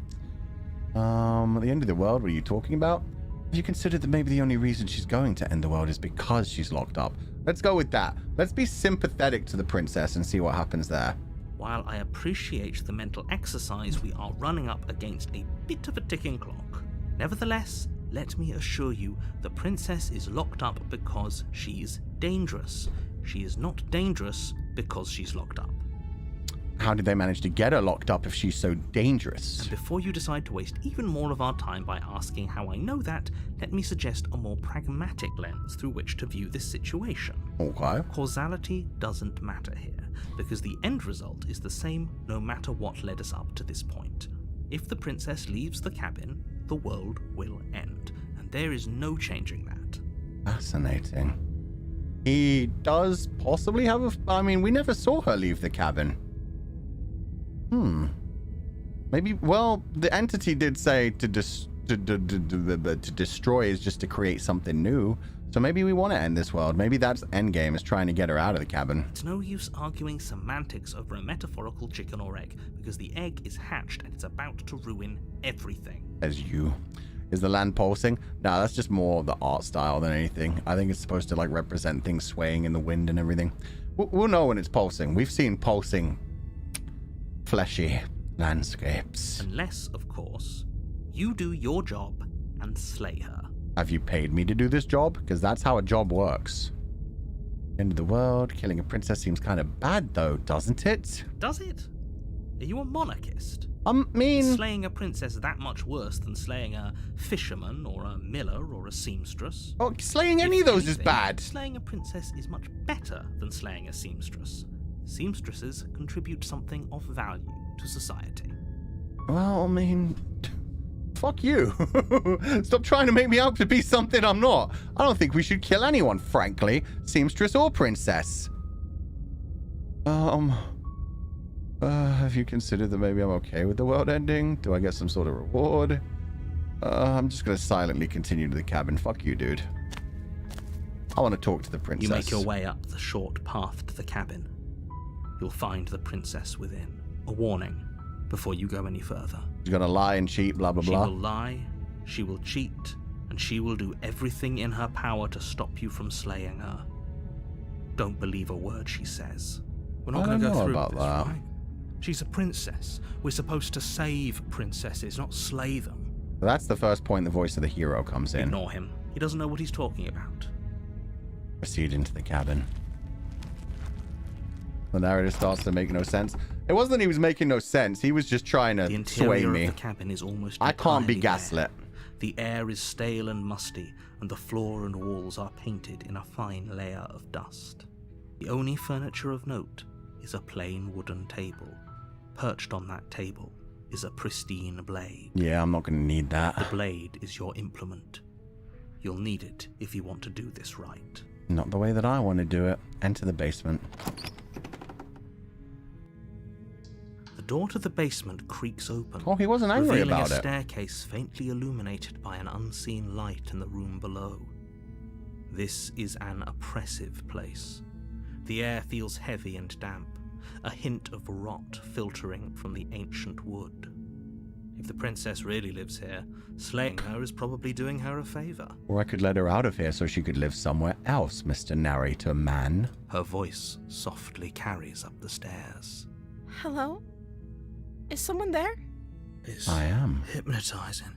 At the end of the world, what are you talking about? Have you considered that maybe the only reason she's going to end the world is because she's locked up? Let's go with that. Let's be sympathetic to the princess and see what happens there. While I appreciate the mental exercise, we are running up against a bit of a ticking clock. Nevertheless, let me assure you, the princess is locked up because she's dangerous. She is not dangerous because she's locked up. How did they manage to get her locked up if she's so dangerous? And before you decide to waste even more of our time by asking how I know that, let me suggest a more pragmatic lens through which to view this situation. Okay. Causality doesn't matter here, because the end result is the same no matter what led us up to this point. If the princess leaves the cabin, the world will end, and there is no changing that. Fascinating. He does possibly have I mean, we never saw her leave the cabin. Maybe, well, the entity did say to destroy is just to create something new. So maybe we want to end this world. Maybe that's endgame, is trying to get her out of the cabin. It's no use arguing semantics over a metaphorical chicken or egg, because the egg is hatched and it's about to ruin everything. As you. Is the land pulsing? No, that's just more the art style than anything. I think it's supposed to like represent things swaying in the wind and everything. We'll know when it's pulsing. We've seen pulsing fleshy landscapes. Unless, of course, you do your job and slay her. Have you paid me to do this job? Because that's how a job works. End of the world. Killing a princess seems kind of bad, though, doesn't it? Does it? Are you a monarchist? I mean... Is slaying a princess that much worse than slaying a fisherman or a miller or a seamstress? Oh, slaying any of those is bad. Slaying a princess is much better than slaying a seamstress. Seamstresses contribute something of value to society. Well, I mean... Fuck you. Stop trying to make me out to be something I'm not. I don't think we should kill anyone, frankly. Seamstress or princess. Have you considered that maybe I'm okay with the world ending? Do I get some sort of reward? I'm just gonna silently continue to the cabin. Fuck you, dude. I want to talk to the princess. You make your way up the short path to the cabin. You'll find the princess within. A warning before you go any further. She's gonna lie and cheat, blah, blah, blah. She will lie, she will cheat, and she will do everything in her power to stop you from slaying her. Don't believe a word she says. We're not I going to don't go know through about with this, that. right? She's a princess. We're supposed to save princesses, not slay them. That's the first point the voice of the hero comes in. Ignore him. He doesn't know what he's talking about. Proceed into the cabin. The narrator starts to make no sense. It wasn't that he was making no sense. He was just trying The to interior sway me. of the cabin is almost I can't be entirely gaslit. bare. The air is stale and musty, and the floor and walls are painted in a fine layer of dust. The only furniture of note is a plain wooden table. Perched on that table is a pristine blade. Yeah, I'm not going to need The that. blade is your implement. You'll need it if you want to do this right. Not the way that I want to do it. Enter the basement. The door to the basement creaks open. Oh, he wasn't angry revealing about a it. staircase faintly illuminated by an unseen light in the room below. This is an oppressive place. The air feels heavy and damp, a hint of rot filtering from the ancient wood. If the princess really lives here, slaying her is probably doing her a favor. Or I could let her out of here so she could live somewhere else, Mr. Narrator Man. Her voice softly carries up the stairs. Hello? Is someone there? It's I am. hypnotizing.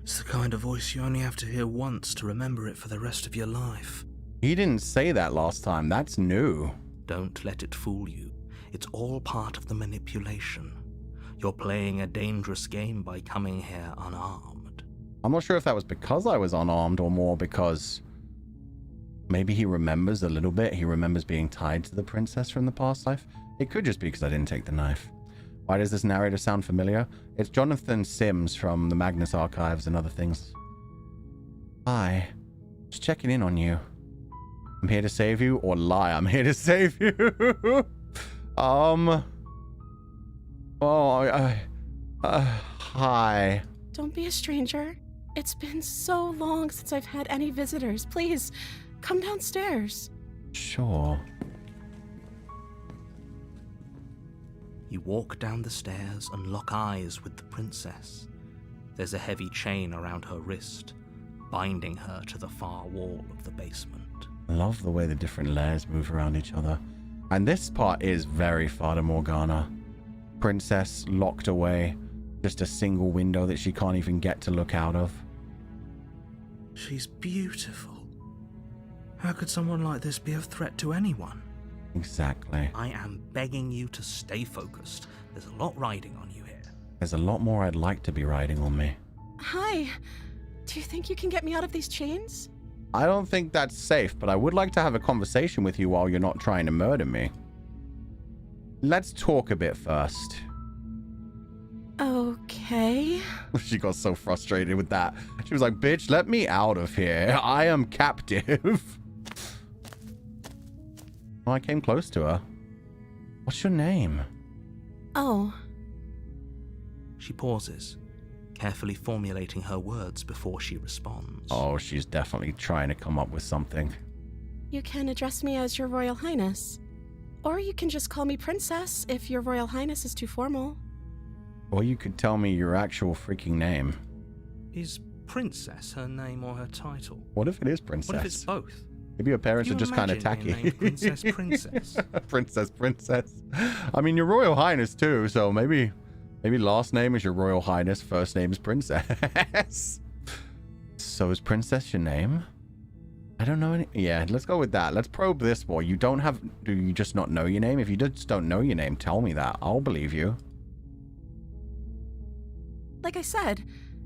It's the kind of voice you only have to hear once to remember it for the rest of your life. He didn't say that last time. That's new. Don't let it fool you. It's all part of the manipulation. You're playing a dangerous game by coming here unarmed. I'm not sure if that was because I was unarmed or more because maybe he remembers a little bit. He remembers being tied to the princess from the past life. It could just be because I didn't take the knife. Why does this narrator sound familiar? It's Jonathan Sims from the Magnus Archives and other things. Hi. Just checking in on you. I'm here to save you, or lie. I'm here to save you. Hi. Don't be a stranger. It's been so long since I've had any visitors. Please, come downstairs. Sure. You walk down the stairs and lock eyes with the princess. There's a heavy chain around her wrist, binding her to the far wall of the basement. I love the way the different layers move around each other. And this part is very Fata Morgana. Princess locked away. Just a single window that she can't even get to look out of. She's beautiful. How could someone like this be a threat to anyone? Exactly. I am begging you to stay focused. There's a lot riding on you here. There's a lot more I'd like to be riding on me. Hi. Do you think you can get me out of these chains? I don't think that's safe, but I would like to have a conversation with you while you're not trying to murder me. Let's talk a bit first. Okay. She got so frustrated with that. She was like, bitch, let me out of here. I am captive. Oh, I came close to her. What's your name? Oh. She pauses, carefully formulating her words before she responds. Oh, she's definitely trying to come up with something. You can address me as Your Royal Highness. Or you can just call me Princess if Your Royal Highness is too formal. Or you could tell me your actual freaking name. Is Princess her name or her title? What if it is Princess? What if it's both? Maybe your parents Could are you just kind of imagine being tacky. named Princess Princess? Princess. I mean, your Royal Highness too, so maybe last name is your Royal Highness, first name is Princess. So is Princess your name? I don't know any. Yeah, let's go with that. Let's probe this more. Do you just not know your name? If you just don't know your name, tell me that. I'll believe you. Like I said,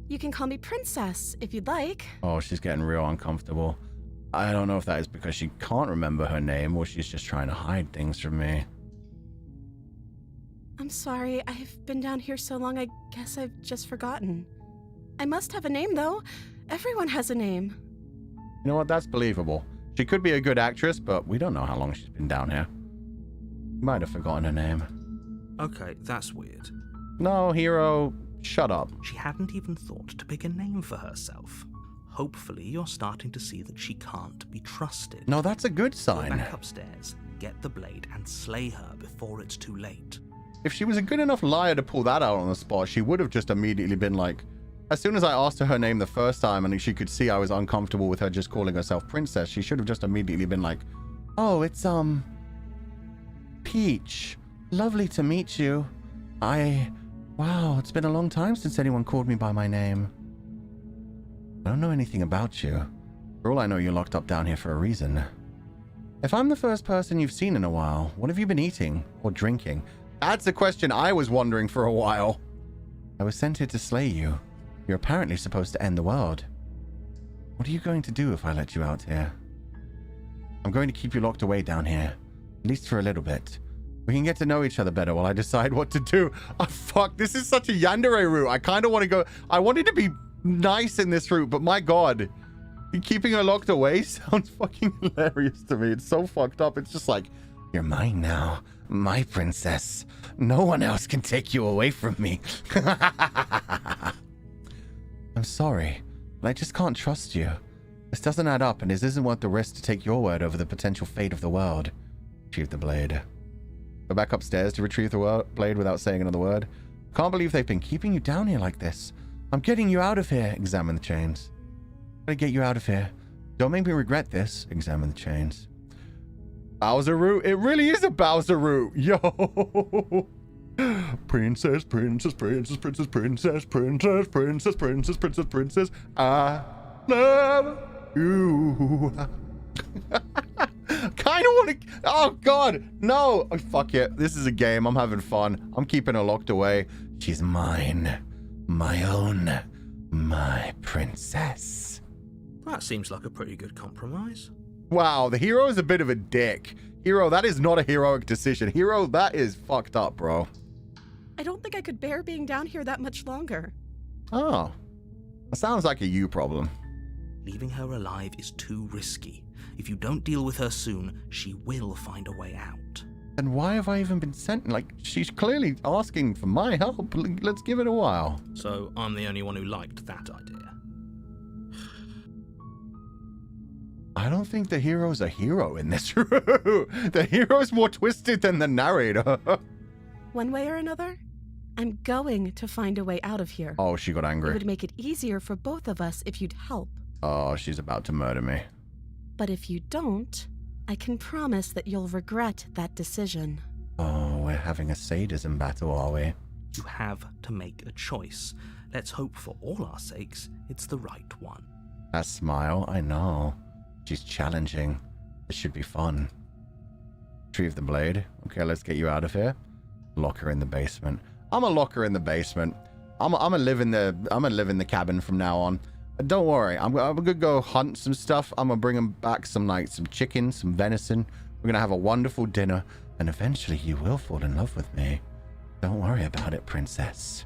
you can call me Princess if you'd like. Oh, she's getting real uncomfortable. I don't know if that is because she can't remember her name or she's just trying to hide things from me. I'm sorry, I've been down here so long I guess I've just forgotten. I must have a name though. Everyone has a name. You know what? That's believable. She could be a good actress, but we don't know how long she's been down here. Might have forgotten her name. Okay, that's weird. No, hero, shut up. She hadn't even thought to pick a name for herself. Hopefully, you're starting to see that she can't be trusted. No, that's a good Go sign. back upstairs, get the blade, and slay her before it's too late. If she was a good enough liar to pull that out on the spot, she would have just immediately been like, as soon as I asked her name the first time and she could see I was uncomfortable with her just calling herself Princess, she should have just immediately been like, oh, it's, Peach. Lovely to meet you. Wow, it's been a long time since anyone called me by my name. I don't know anything about you. For all I know, you're locked up down here for a reason. If I'm the first person you've seen in a while, what have you been eating or drinking? That's a question I was wondering for a while. I was sent here to slay you. You're apparently supposed to end the world. What are you going to do if I let you out here? I'm going to keep you locked away down here, at least for a little bit. We can get to know each other better while I decide what to do. Oh, fuck, this is such a yandere route. I kind of want to go... I wanted to be nice in this route, but my god. Keeping her locked away sounds fucking hilarious to me. It's so fucked up. It's just like, you're mine now. My princess. No one else can take you away from me. I'm sorry, but I just can't trust you. This doesn't add up, and this isn't worth the risk to take your word over the potential fate of the world. Retrieve the blade. Go back upstairs to retrieve the blade without saying another word. Can't believe they've been keeping you down here like this. I'm getting you out of here. Examine the chains. I'm gonna get you out of here. Don't make me regret this. Examine the chains. Bowser route? It really is a Bowser route. Yo. Princess, princess, princess, princess, princess, princess, princess, princess, princess, princess. I love you. Kind of want to... Oh, God. No. Oh, fuck it. This is a game. I'm having fun. I'm keeping her locked away. She's mine. My own. My princess. That seems like a pretty good compromise. Wow, the hero is a bit of a dick. Hero, that is not a heroic decision. Hero, that is fucked up, bro. I don't think I could bear being down here that much longer. Oh. That sounds like a you problem. Leaving her alive is too risky. If you don't deal with her soon, she will find a way out. And why have I even been sent? Like, she's clearly asking for my help. Let's give it a while. So I'm the only one who liked that idea. I don't think the hero's a hero in this room. The hero's more twisted than the narrator. One way or another, I'm going to find a way out of here. Oh, she got It angry. would make it easier for both of us if you'd help. Oh, she's about to murder me. But if you don't, I can promise that you'll regret that decision. Oh, we're having a sadism battle, are we? You have to make a choice. Let's hope for all our sakes it's the right one. That smile, I know. She's challenging. This should be fun. Retrieve the blade. Okay, let's get you out of here. Lock her in the basement. I'm a lock her in the basement. I'm a live in the cabin from now on. Don't worry. I'm gonna go hunt some stuff. I'm gonna bring them back some chicken, some venison. We're gonna have a wonderful dinner, and eventually you will fall in love with me. Don't worry about it, princess.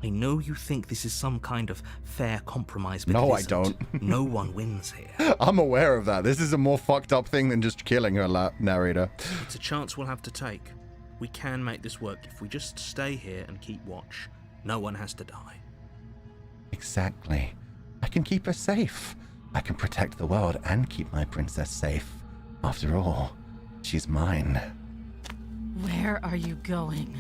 I know you think this is some kind of fair compromise, but No, it I isn't. don't. No one wins here. I'm aware of that. This is a more fucked up thing than just killing her, narrator. It's a chance we'll have to take. We can make this work if we just stay here and keep watch. No one has to die. Exactly. I can keep her safe. I can protect the world and keep my princess safe. After all, she's mine. Where are you going?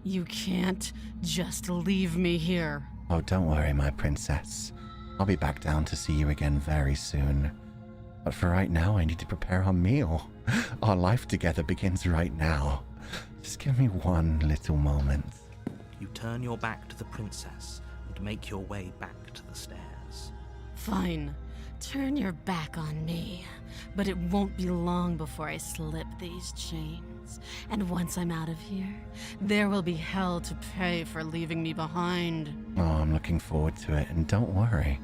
You can't just leave me here. Oh, don't worry, my princess. I'll be back down to see you again very soon. But for right now, I need to prepare our meal. Our life together begins right now. Just give me one little moment. You turn your back to the princess and make your way back to the stairs. Fine. Turn your back on me. But it won't be long before I slip these chains. And once I'm out of here, there will be hell to pay for leaving me behind. Oh, I'm looking forward to it. And don't worry,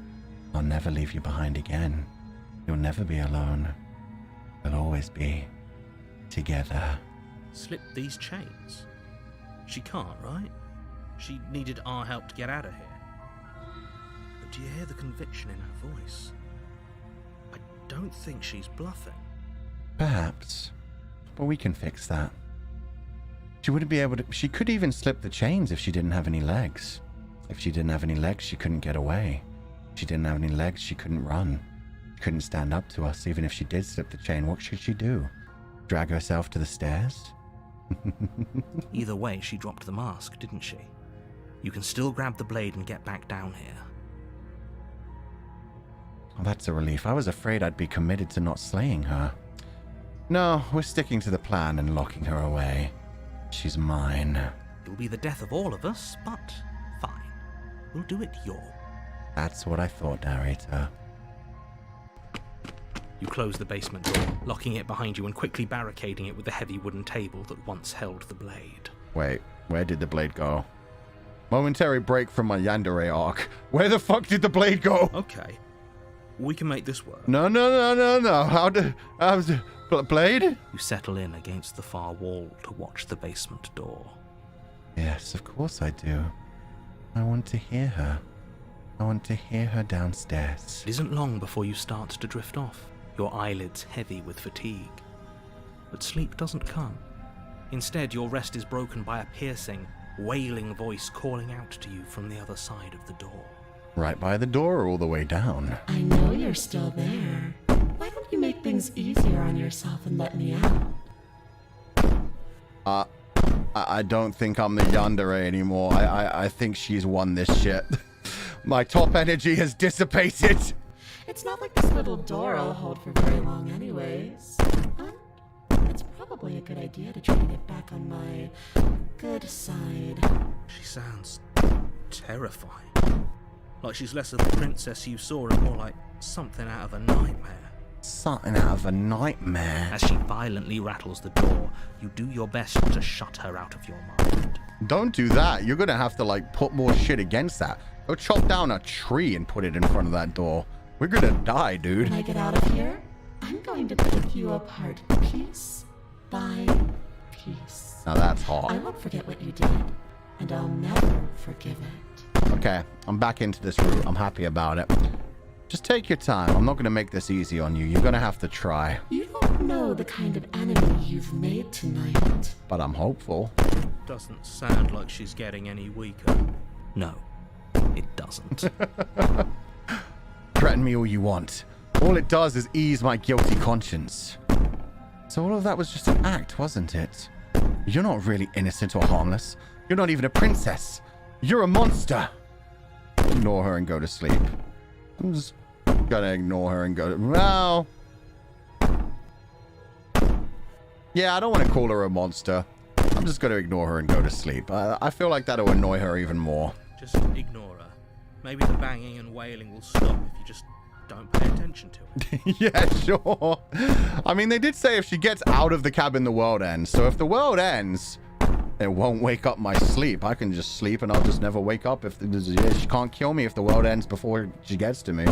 I'll never leave you behind again. You'll never be alone. We'll always be together. Slip these chains? She can't, right? She needed our help to get out of here. But do you hear the conviction in her voice? I don't think she's bluffing. Perhaps. But we can fix that. She wouldn't be able to... She could even slip the chains if she didn't have any legs. If she didn't have any legs, she couldn't get away. If she didn't have any legs, she couldn't run. She couldn't stand up to us. Even if she did slip the chain, what should she do? Drag herself to the stairs? Either way, she dropped the mask, didn't she? You can still grab the blade and get back down here. Oh, that's a relief. I was afraid I'd be committed to not slaying her. No, we're sticking to the plan and locking her away. She's mine. It'll be the death of all of us, but fine. We'll do it your way. That's what I thought, narrator. You close the basement door, locking it behind you and quickly barricading it with the heavy wooden table that once held the blade. Wait, where did the blade go? Momentary break from my yandere arc. Where the fuck did the blade go? Okay. We can make this work. No. How's the blade? You settle in against the far wall to watch the basement door. Yes, of course I do. I want to hear her. I want to hear her downstairs. It isn't long before you start to drift off, your eyelids heavy with fatigue. But sleep doesn't come. Instead, your rest is broken by a piercing, wailing voice calling out to you from the other side of the door. Right by the door or all the way down? I know you're still there. Why don't you make things easier on yourself and let me out? I don't think I'm the yandere anymore. I think she's won this shit. My top energy has dissipated. It's not like this little door will hold for very long anyways. It's probably a good idea to try to get back on my good side. She sounds terrifying. Like she's less of the princess you saw and more like something out of a nightmare. Something out of a nightmare. As she violently rattles the door, you do your best to shut her out of your mind. Don't do that. You're gonna have to, like, put more shit against that. Go chop down a tree and put it in front of that door. We're gonna die, dude. When I get out of here, I'm going to pick you apart piece by piece. Now that's hot. I won't forget what you did, and I'll never forgive it. Okay, I'm back into this route. I'm happy about it. Just take your time. I'm not gonna make this easy on you. You're gonna have to try. You don't know the kind of enemy you've made tonight. But I'm hopeful. Doesn't sound like she's getting any weaker. No, it doesn't. Threaten me all you want. All it does is ease my guilty conscience. So all of that was just an act, wasn't it? You're not really innocent or harmless. You're not even a princess. You're a monster. Ignore her and go to sleep. I'm just gonna ignore her and go to... Well... Yeah, I don't want to call her a monster. I'm just gonna ignore her and go to sleep. I feel like that'll annoy her even more. Just ignore her. Maybe the banging and wailing will stop if you just don't pay attention to it. Yeah, sure. I mean, they did say if she gets out of the cabin, the world ends. So if the world ends, it won't wake up my sleep. I can just sleep and I'll just never wake up. If she can't kill me if the world ends before she gets to me.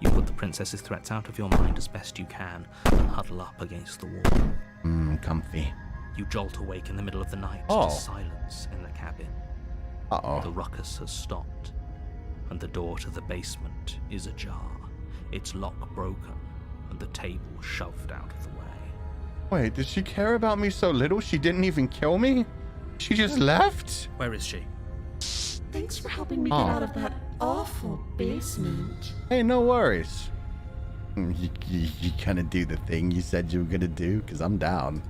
You put the princess's threats out of your mind as best you can and huddle up against the wall. Comfy. You jolt awake in the middle of the night Oh. to silence in the cabin. The Uh-oh. ruckus has stopped, and the door to the basement is ajar, its lock broken, and the table shoved out of the way. Wait, did she care about me so little she didn't even kill me? She just left? Where is she? Thanks for helping me get out of that awful basement. Hey, no worries. You gonna do the thing you said you were gonna do? Because I'm down.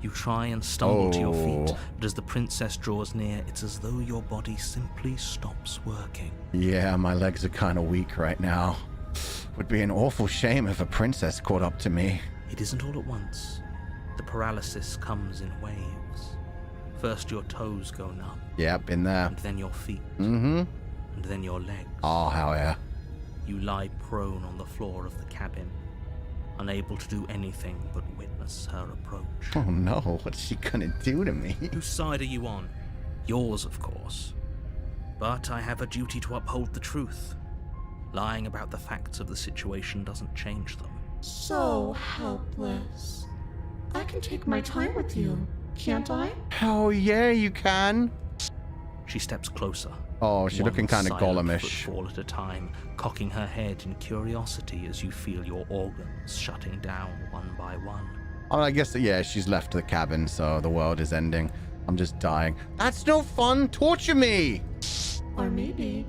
You try and stumble to your feet, Oh. but as the princess draws near, it's as though your body simply stops working. Yeah, my legs are kind of weak right now. Would be an awful shame if a princess caught up to me. It isn't all at once. The paralysis comes in waves. First your toes go numb, Yeah, been there. and then your feet, Mm-hmm. and then your legs. Oh, hell yeah. You lie prone on the floor of the cabin, unable to do anything but witness her approach. Oh no, what's she gonna do to me? Whose side are you on? Yours, of course. But I have a duty to uphold the truth. Lying about the facts of the situation doesn't change them. So helpless. I can take my time with you, can't I? Hell yeah, you can. She steps closer. Oh, she's looking kind of silent Gollum-ish. footfall at a time, cocking her head in curiosity as you feel your organs shutting down one by one. Oh, I guess, yeah, she's left the cabin, so the world is ending. I'm just dying. That's no fun! Torture me! Or maybe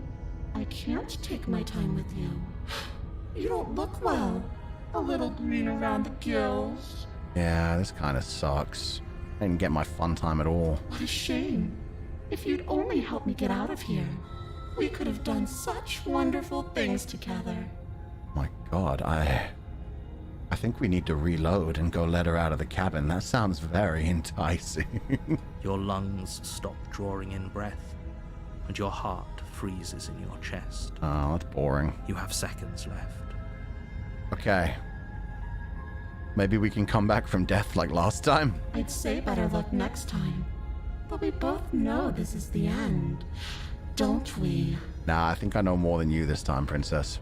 I can't take my time with you. You don't look well. A little green around the gills. Yeah, this kind of sucks. I didn't get my fun time at all. What a shame. If you'd only help me get out of here, we could have done such wonderful things together. My god, I think we need to reload and go let her out of the cabin. That sounds very enticing. Your lungs stop drawing in breath, and your heart freezes in your chest. Oh, that's boring. You have seconds left. Okay. Maybe we can come back from death like last time? I'd say better luck next time. But we both know this is the end, don't we? Nah, I think I know more than you this time, Princess.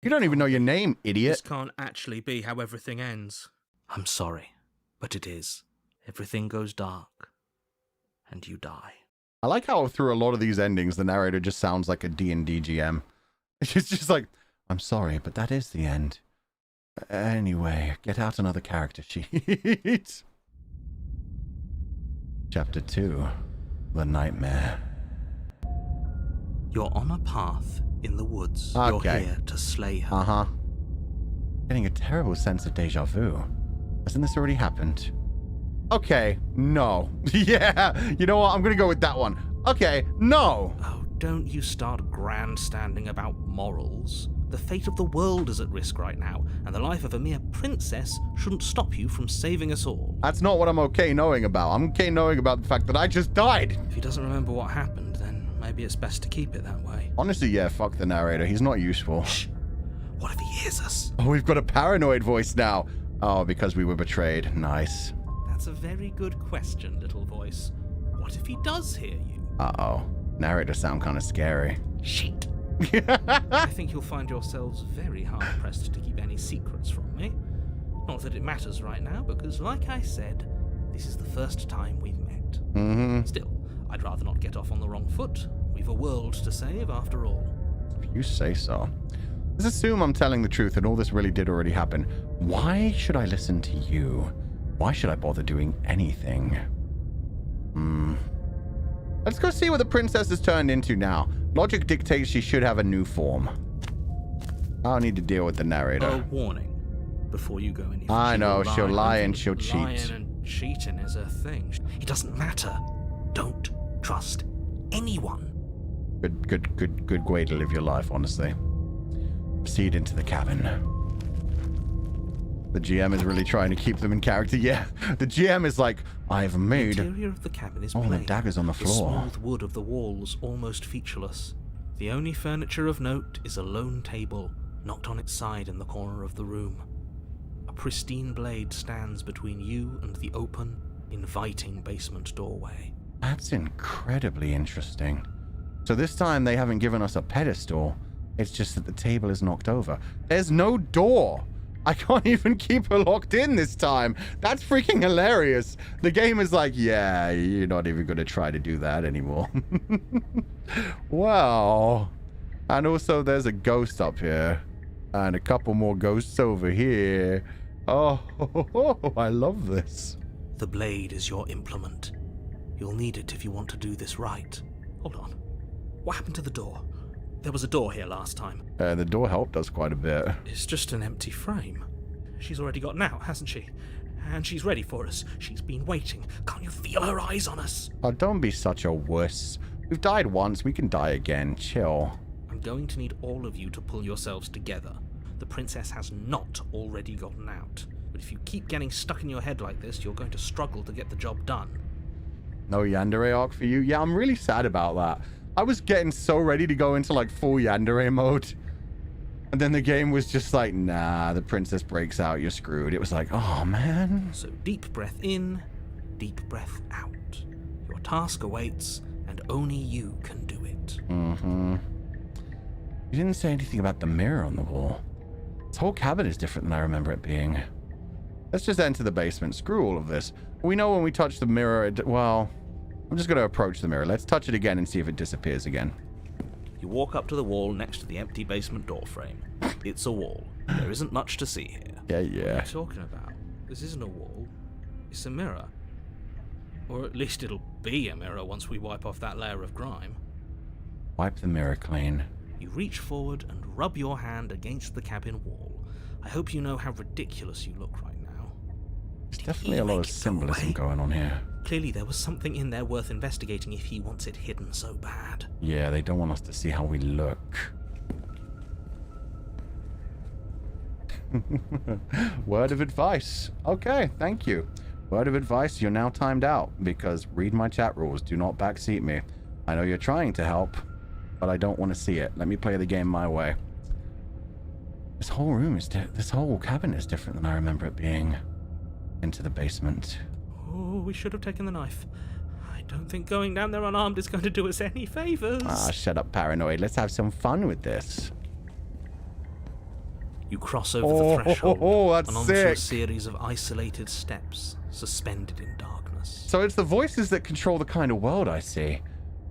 You don't even know your name, idiot. This can't actually be how everything ends. I'm sorry, but it is. Everything goes dark, and you die. I like how through a lot of these endings, the narrator just sounds like a D&D GM. It's just like, I'm sorry, but that is the end. Anyway, get out another character sheet. Chapter 2, The Nightmare. You're on a path in the woods. Okay. You're here to slay her. Uh-huh. Getting a terrible sense of deja vu. Hasn't this already happened? Okay, no. Yeah, you know what? I'm gonna go with that one. Okay, no. Oh, don't you start grandstanding about morals. The fate of the world is at risk right now, and the life of a mere princess shouldn't stop you from saving us all. That's not what I'm okay knowing about. I'm okay knowing about the fact that I just died. If he doesn't remember what happened, then maybe it's best to keep it that way. Honestly, yeah, fuck the narrator. He's not useful. Shh. What if he hears us? Oh, we've got a paranoid voice now. Oh, because we were betrayed. Nice. That's a very good question, little voice. What if he does hear you? Uh-oh. Narrators sound kind of scary. Shit. I think you'll find yourselves very hard-pressed to keep any secrets from me. Not that it matters right now, because like I said, this is the first time we've met. Mm-hmm. Still, I'd rather not get off on the wrong foot. We've a world to save, after all. If you say so. Let's assume I'm telling the truth and all this really did already happen. Why should I listen to you? Why should I bother doing anything? Let's go see what the princess has turned into now. Logic dictates she should have a new form. I don't need to deal with the narrator. A warning before you go any further. I know, she'll lie and she'll cheat. Lying and cheating is her thing. It doesn't matter. Don't trust anyone. Good way to live your life, honestly. Proceed into the cabin. The GM is really trying to keep them in character. Yeah, the GM is like, I've made... The interior of the cabin is Oh, the plain. daggers on the floor. The smooth wood of the walls almost featureless. The only furniture of note is a lone table, knocked on its side in the corner of the room. A pristine blade stands between you and the open, inviting basement doorway. That's incredibly interesting. So this time they haven't given us a pedestal. It's just that the table is knocked over. There's no door. I can't even keep her locked in this time. That's freaking hilarious. The game is like, yeah, you're not even going to try to do that anymore. Wow. And also there's a ghost up here. And a couple more ghosts over here. Oh, I love this. The blade is your implement. You'll need it if you want to do this right. Hold on. What happened to the door? There was a door here last time. The door helped us quite a bit. It's just an empty frame. She's already gotten out, hasn't she? And she's ready for us. She's been waiting. Can't you feel her eyes on us? Oh, don't be such a wuss. We've died once, we can die again. Chill. I'm going to need all of you to pull yourselves together. The princess has not already gotten out. But if you keep getting stuck in your head like this, you're going to struggle to get the job done. No yandere arc for you? Yeah, I'm really sad about that. I was getting so ready to go into like full yandere mode. And then the game was just like, nah, the princess breaks out, you're screwed. It was like, oh man. So deep breath in, deep breath out. Your task awaits, and only you can do it. Mm-hmm. You didn't say anything about the mirror on the wall. This whole cabin is different than I remember it being. Let's just enter the basement. Screw all of this. We know when we touch the mirror, well, I'm just going to approach the mirror. Let's touch it again and see if it disappears again. You walk up to the wall next to the empty basement door frame. It's a wall. There isn't much to see here. Yeah. What are you talking about? This isn't a wall. It's a mirror. Or at least it'll be a mirror once we wipe off that layer of grime. Wipe the mirror clean. You reach forward and rub your hand against the cabin wall. I hope you know how ridiculous you look right now. There's definitely a lot of symbolism going on here. Clearly there was something in there worth investigating if he wants it hidden so bad. Yeah, they don't want us to see how we look. Word of advice. Okay, thank you. Word of advice, you're now timed out, because read my chat rules. Do not backseat me. I know you're trying to help, but I don't want to see it. Let me play the game my way. This whole room is this whole cabin is different than I remember it being. Into the basement. Oh, we should have taken the knife. I don't think going down there unarmed is going to do us any favors. Ah, shut up, paranoid. Let's have some fun with this. You cross over the threshold that's and onto sick. a series of isolated steps, suspended in darkness. So it's the voices that control the kind of world I see.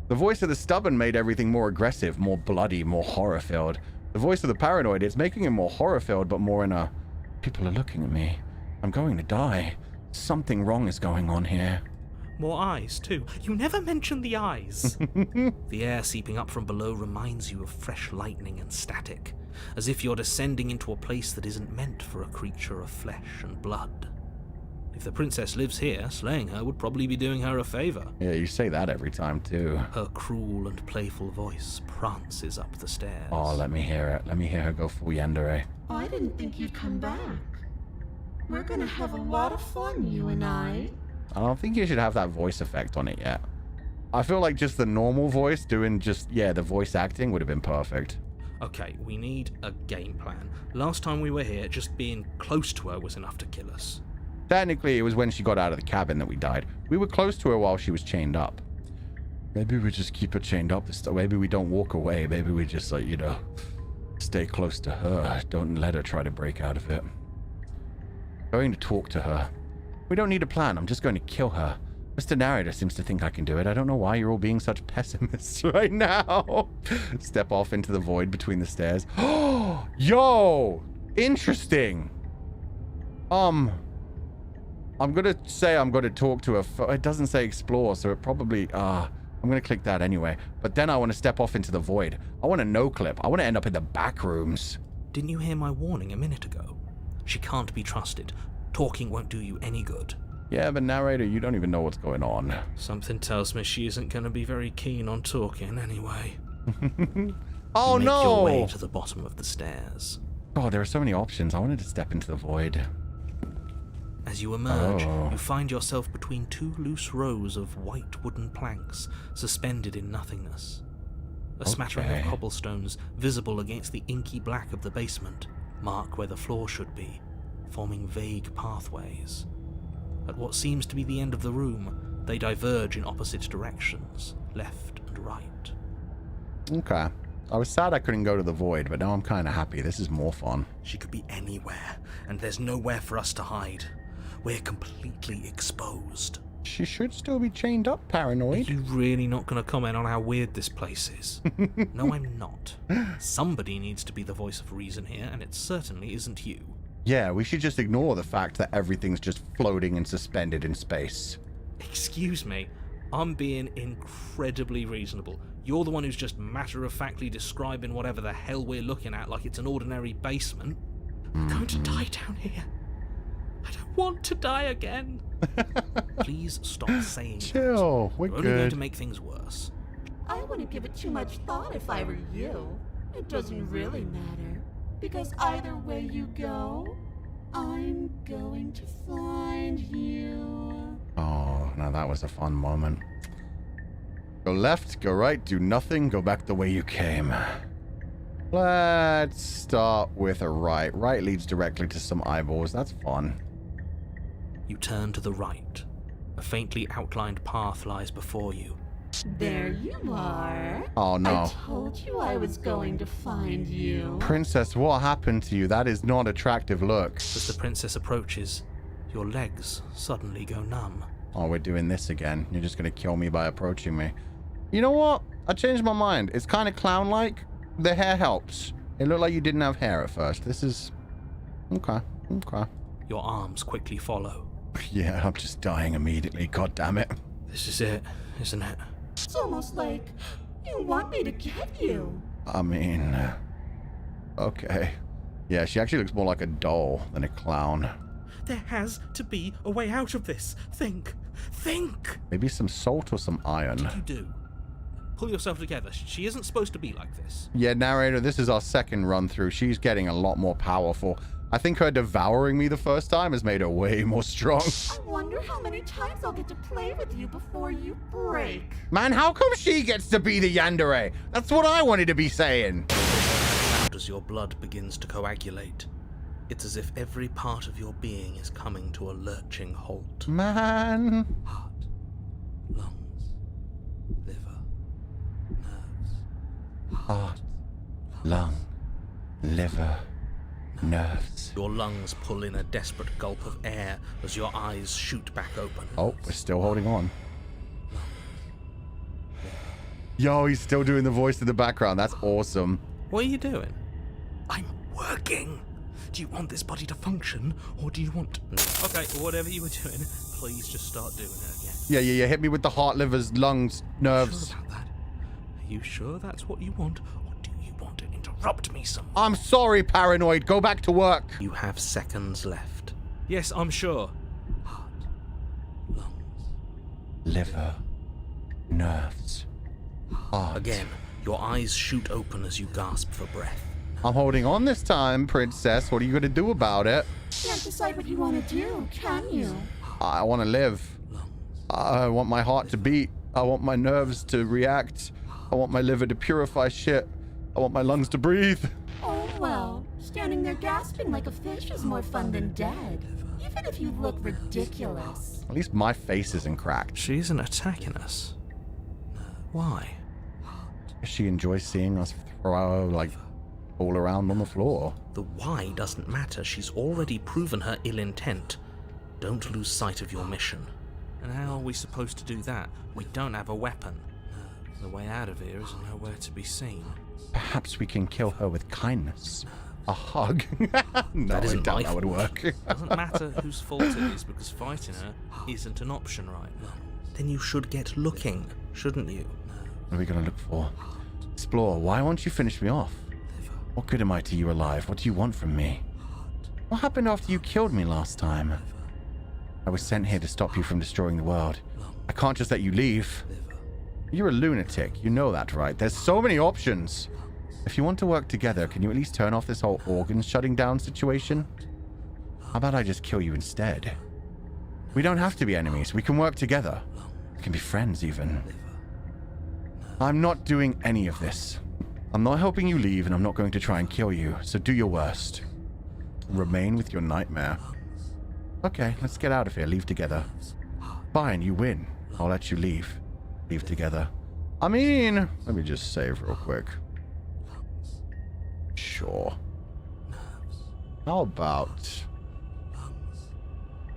The voice of the stubborn made everything more aggressive, more bloody, more horror-filled. The voice of the paranoid, it's making him more horror-filled, but more in a, people are looking at me. I'm going to die. Something wrong is going on here. More eyes, too. You never mention the eyes. The air seeping up from below reminds you of fresh lightning and static, as if you're descending into a place that isn't meant for a creature of flesh and blood. If the princess lives here, slaying her would probably be doing her a favor. Yeah, you say that every time, too. Her cruel and playful voice prances up the stairs. Oh, let me hear it. Let me hear her go full yandere. I didn't think you'd come back. We're gonna have a lot of fun, you and I. I don't think you should have that voice effect on it yet. I feel like just the normal voice doing just, yeah, the voice acting would have been perfect. Okay, we need a game plan. Last time we were here, just being close to her was enough to kill us. Technically, it was when she got out of the cabin that we died. We were close to her while she was chained up. Maybe we just keep her chained up this time. Maybe we don't walk away. Maybe we just, like, you know, stay close to her. Don't let her try to break out of it. Going to talk to her. We don't need a plan. I'm just going to kill her. Mr. Narrator seems to think I can do it. I don't know why you're all being such pessimists right now. Step off into the void between the stairs. Oh, yo! Interesting. I'm going to say I'm going to talk to her. It doesn't say explore, so it probably... I'm going to click that anyway. But then I want to step off into the void. I want a no-clip. I want to end up in the back rooms. Didn't you hear my warning a minute ago? She can't be trusted. Talking won't do you any good. Yeah, but narrator, you don't even know what's going on. Something tells me she isn't going to be very keen on talking anyway. Oh, Make no! your way to the bottom of the stairs. God, there are so many options. I wanted to step into the void. As you emerge, Oh. you find yourself between two loose rows of white wooden planks, suspended in nothingness. A smattering of Okay. cobblestones, visible against the inky black of the basement, mark where the floor should be, forming vague pathways. At what seems to be the end of the room, they diverge in opposite directions, left and right. Okay. I was sad I couldn't go to the void, but now I'm kind of happy. This is more fun. She could be anywhere, and there's nowhere for us to hide. We're completely exposed. She should still be chained up, Are paranoid. you really not going to comment on how weird this place is? No, I'm not. Somebody needs to be the voice of reason here, and it certainly isn't you. Yeah, we should just ignore the fact that everything's just floating and suspended in space. Excuse me, I'm being incredibly reasonable. You're the one who's just matter-of-factly describing whatever the hell we're looking at like it's an ordinary basement. I'm going to die down here. I don't want to die again. Please stop saying that. Chill, we're You're only going to good. make things worse. I wouldn't give it too much thought if I were you. It doesn't really matter. Because either way you go, I'm going to find you. Oh, now that was a fun moment. Go left, go right, do nothing, go back the way you came. Let's start with a right. Right leads directly to some eyeballs. That's fun. You turn to the right. A faintly outlined path lies before you. There you are. Oh, no. I told you I was going to find you. Princess, what happened to you? That is not attractive looks. As the princess approaches, your legs suddenly go numb. Oh, we're doing this again. You're just going to kill me by approaching me. You know what? I changed my mind. It's kind of clown-like. The hair helps. It looked like you didn't have hair at first. This is... Okay. Okay. Your arms quickly follow. Yeah, I'm just dying immediately. God damn it. This is it, isn't it? It's almost like you want me to get you. I mean... Okay. Yeah, she actually looks more like a doll than a clown. There has to be a way out of this. Think! Think! Maybe some salt or some iron. What did you do? pull yourself together. She isn't supposed to be like this. Yeah, narrator, this is our second run through. She's getting a lot more powerful. I think her devouring me the first time has made her way more strong. I wonder how many times I'll get to play with you before you break. Man, how come she gets to be the yandere? That's what I wanted to be saying. As your blood begins to coagulate, it's as if every part of your being is coming to a lurching halt. Man. Heart, lungs, liver, nerves. Heart, lung, liver, nerves. Your lungs pull in a desperate gulp of air as your eyes shoot back open. Oh, we're still holding on. Yo, he's still doing the voice in the background. That's awesome. What are you doing? I'm working. Do you want this body to function, or do you want... Okay, whatever you were doing, please just start doing it again. Yeah. Hit me with the heart, livers, lungs, nerves. Sure about that? Are you sure that's what you want, or do you want to interrupt me some? I'm sorry, Paranoid. Go back to work. You have seconds left. Yes, I'm sure. Heart, lungs, Liver, nerves, heart. Again, your eyes shoot open as you gasp for breath. I'm holding on this time, Princess. What are you going to do about it? Can't decide what you want to do, can you? I want to live. I want my heart to beat. I want my nerves to react. I want my liver to purify shit. I want my lungs to breathe. Oh, well, standing there gasping like a fish is more fun than dead. Even if you look ridiculous. At least my face isn't cracked. She isn't attacking us. Why? She enjoys seeing us throw, like, all around on the floor. The why doesn't matter. She's already proven her ill intent. Don't lose sight of your mission. And how are we supposed to do that? We don't have a weapon. The way out of here is nowhere to be seen. Perhaps we can kill her with kindness. A hug. No, That I isn't doubt my that would work. Doesn't matter whose fault it is, because fighting her isn't an option right now. Then you should get looking, shouldn't you? What are we going to look for? Explore. Why won't you finish me off? What good am I to you alive? What do you want from me? What happened after you killed me last time? I was sent here to stop you from destroying the world. I can't just let you leave. You're a lunatic. You know that, right? There's so many options. If you want to work together, can you at least turn off this whole organs shutting down situation? How about I just kill you instead? We don't have to be enemies. We can work together. We can be friends, even. I'm not doing any of this. I'm not helping you leave, and I'm not going to try and kill you, so do your worst. Remain with your nightmare. Okay, let's get out of here. Leave together. Fine, you win. I'll let you leave. Leave together. I mean, let me just save real quick. Sure. How about...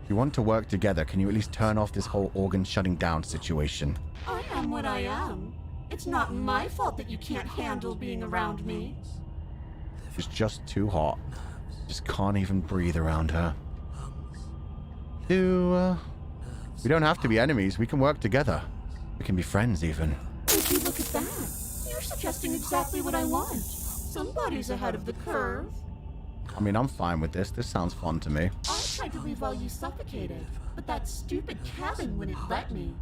If you want to work together, can you at least turn off this whole organ shutting down situation? I am what I am. It's not my fault that you can't handle being around me. It's just too hot. Just can't even breathe around her. We don't have to be enemies. We can work together. We can be friends, even. Would you look at that? You're suggesting exactly what I want. Somebody's ahead of the curve. I mean, I'm fine with this. This sounds fun to me. I tried to leave while you suffocated, but that stupid cabin wouldn't let me.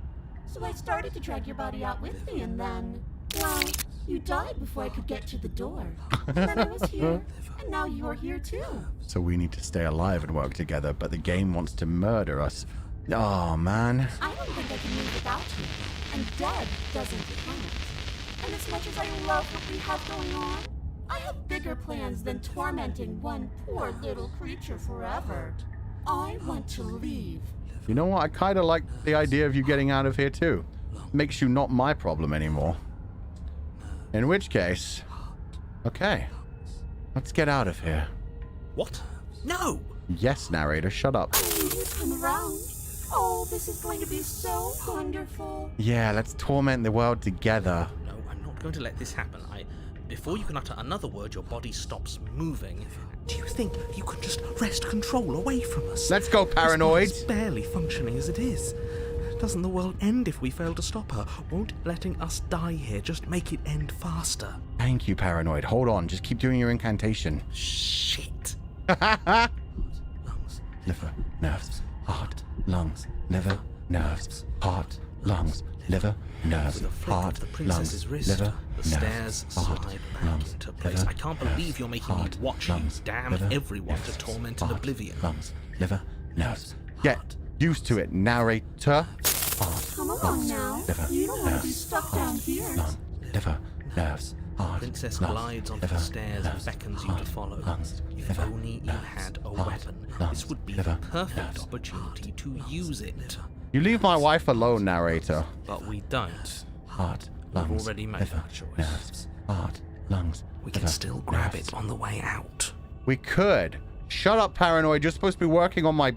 So I started to drag your body out with me, and then... Well, you died before I could get to the door. And then I was here, and now you're here too. So we need to stay alive and work together, but the game wants to murder us. Oh, man. I don't think I can live without you, and dead doesn't count. And as much as I love what we have going on, I have bigger plans than tormenting one poor little creature forever. I want to leave. You know what? I kind of like the idea of you getting out of here, too. Makes you not my problem anymore. In which case... Okay. Let's get out of here. What? No! Yes, narrator, shut up. I knew you'd come around. Oh, this is going to be so wonderful. Yeah, let's torment the world together. No, I'm not going to let this happen. Before you can utter another word, your body stops moving. Do you think you can just wrest control away from us? Let's go, Paranoid. It's barely functioning as it is. Doesn't the world end if we fail to stop her? Won't letting us die here just make it end faster? Thank you, Paranoid. Hold on. Just keep doing your incantation. Shit. Lungs, liver, nerves, heart, lungs, liver, nerves, heart, lungs, liver, nerves, With a flick heart, of the princess's lungs, wrist, liver, the nerves, stairs heart, slide back lungs, into place. liver, I can't nerves, believe you're making heart, me watch lungs, you damn liver, everyone nerves, to torment and heart, oblivion. lungs, liver, nerves. Get used to it, narrator. Heart, Come along lungs, now. liver, You don't want to be nerves, stuck heart, down here. lung, liver, nerves, heart, Princess lungs, glides onto liver, the stairs and nerves, beckons you heart, to follow. lungs, If liver, only you nerves, had a heart, weapon, lungs, this would be liver, the perfect nerves, opportunity to use it. You leave my wife alone, narrator. But we don't. Heart, We've lungs, already made liver, our choice. nerves, heart, lungs, We can liver, still grab nerves. it on the way out. We could. Shut up, paranoid. You're supposed to be working on my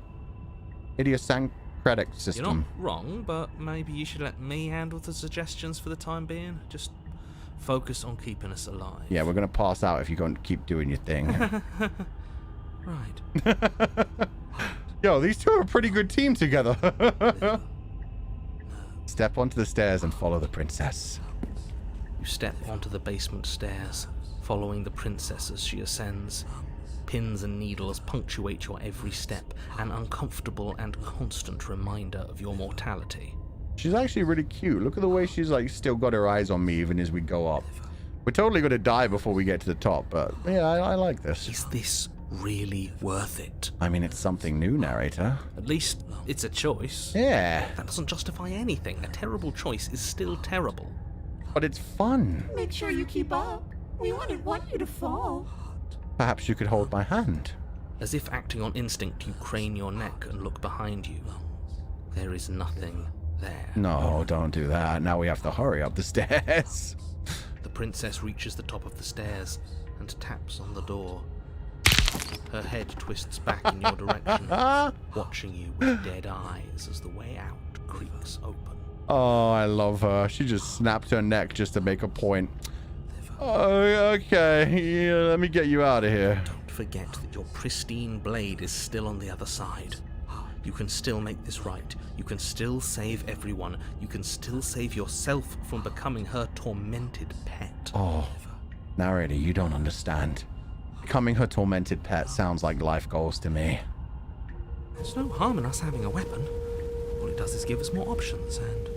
idiosyncratic You're system. not wrong, but maybe you should let me handle the suggestions for the time being. Just focus on keeping us alive. Yeah, we're gonna pass out if you don't keep doing your thing. Right. Yo, these two are a pretty good team together. Step onto the stairs and follow the princess. You step onto the basement stairs, following the princess as she ascends. Pins and needles punctuate your every step, an uncomfortable and constant reminder of your mortality. She's actually really cute. Look at the way she's like still got her eyes on me even as we go up. We're totally gonna die before we get to the top, but yeah, I like this. Is this really worth it? I mean, it's something new, narrator. At least it's a choice. Yeah, That doesn't justify anything. A terrible choice is still terrible. but it's fun. Make sure you keep up. We wouldn't want you to fall. Perhaps you could hold my hand. As if acting on instinct, you crane your neck and look behind you. There is nothing there. No, don't do that. Now we have to hurry up the stairs. The princess reaches the top of the stairs and taps on the door. Her head twists back in your direction, watching you with dead eyes as the way out creaks open. Oh, I love her. She just snapped her neck just to make a point. Oh, okay. Yeah, let me get you out of here. Don't forget that your pristine blade is still on the other side. You can still make this right. You can still save everyone. You can still save yourself from becoming her tormented pet. Oh, narrator, you don't understand. Becoming her tormented pet sounds like life goals to me. There's no harm in us having a weapon. All it does is give us more options, and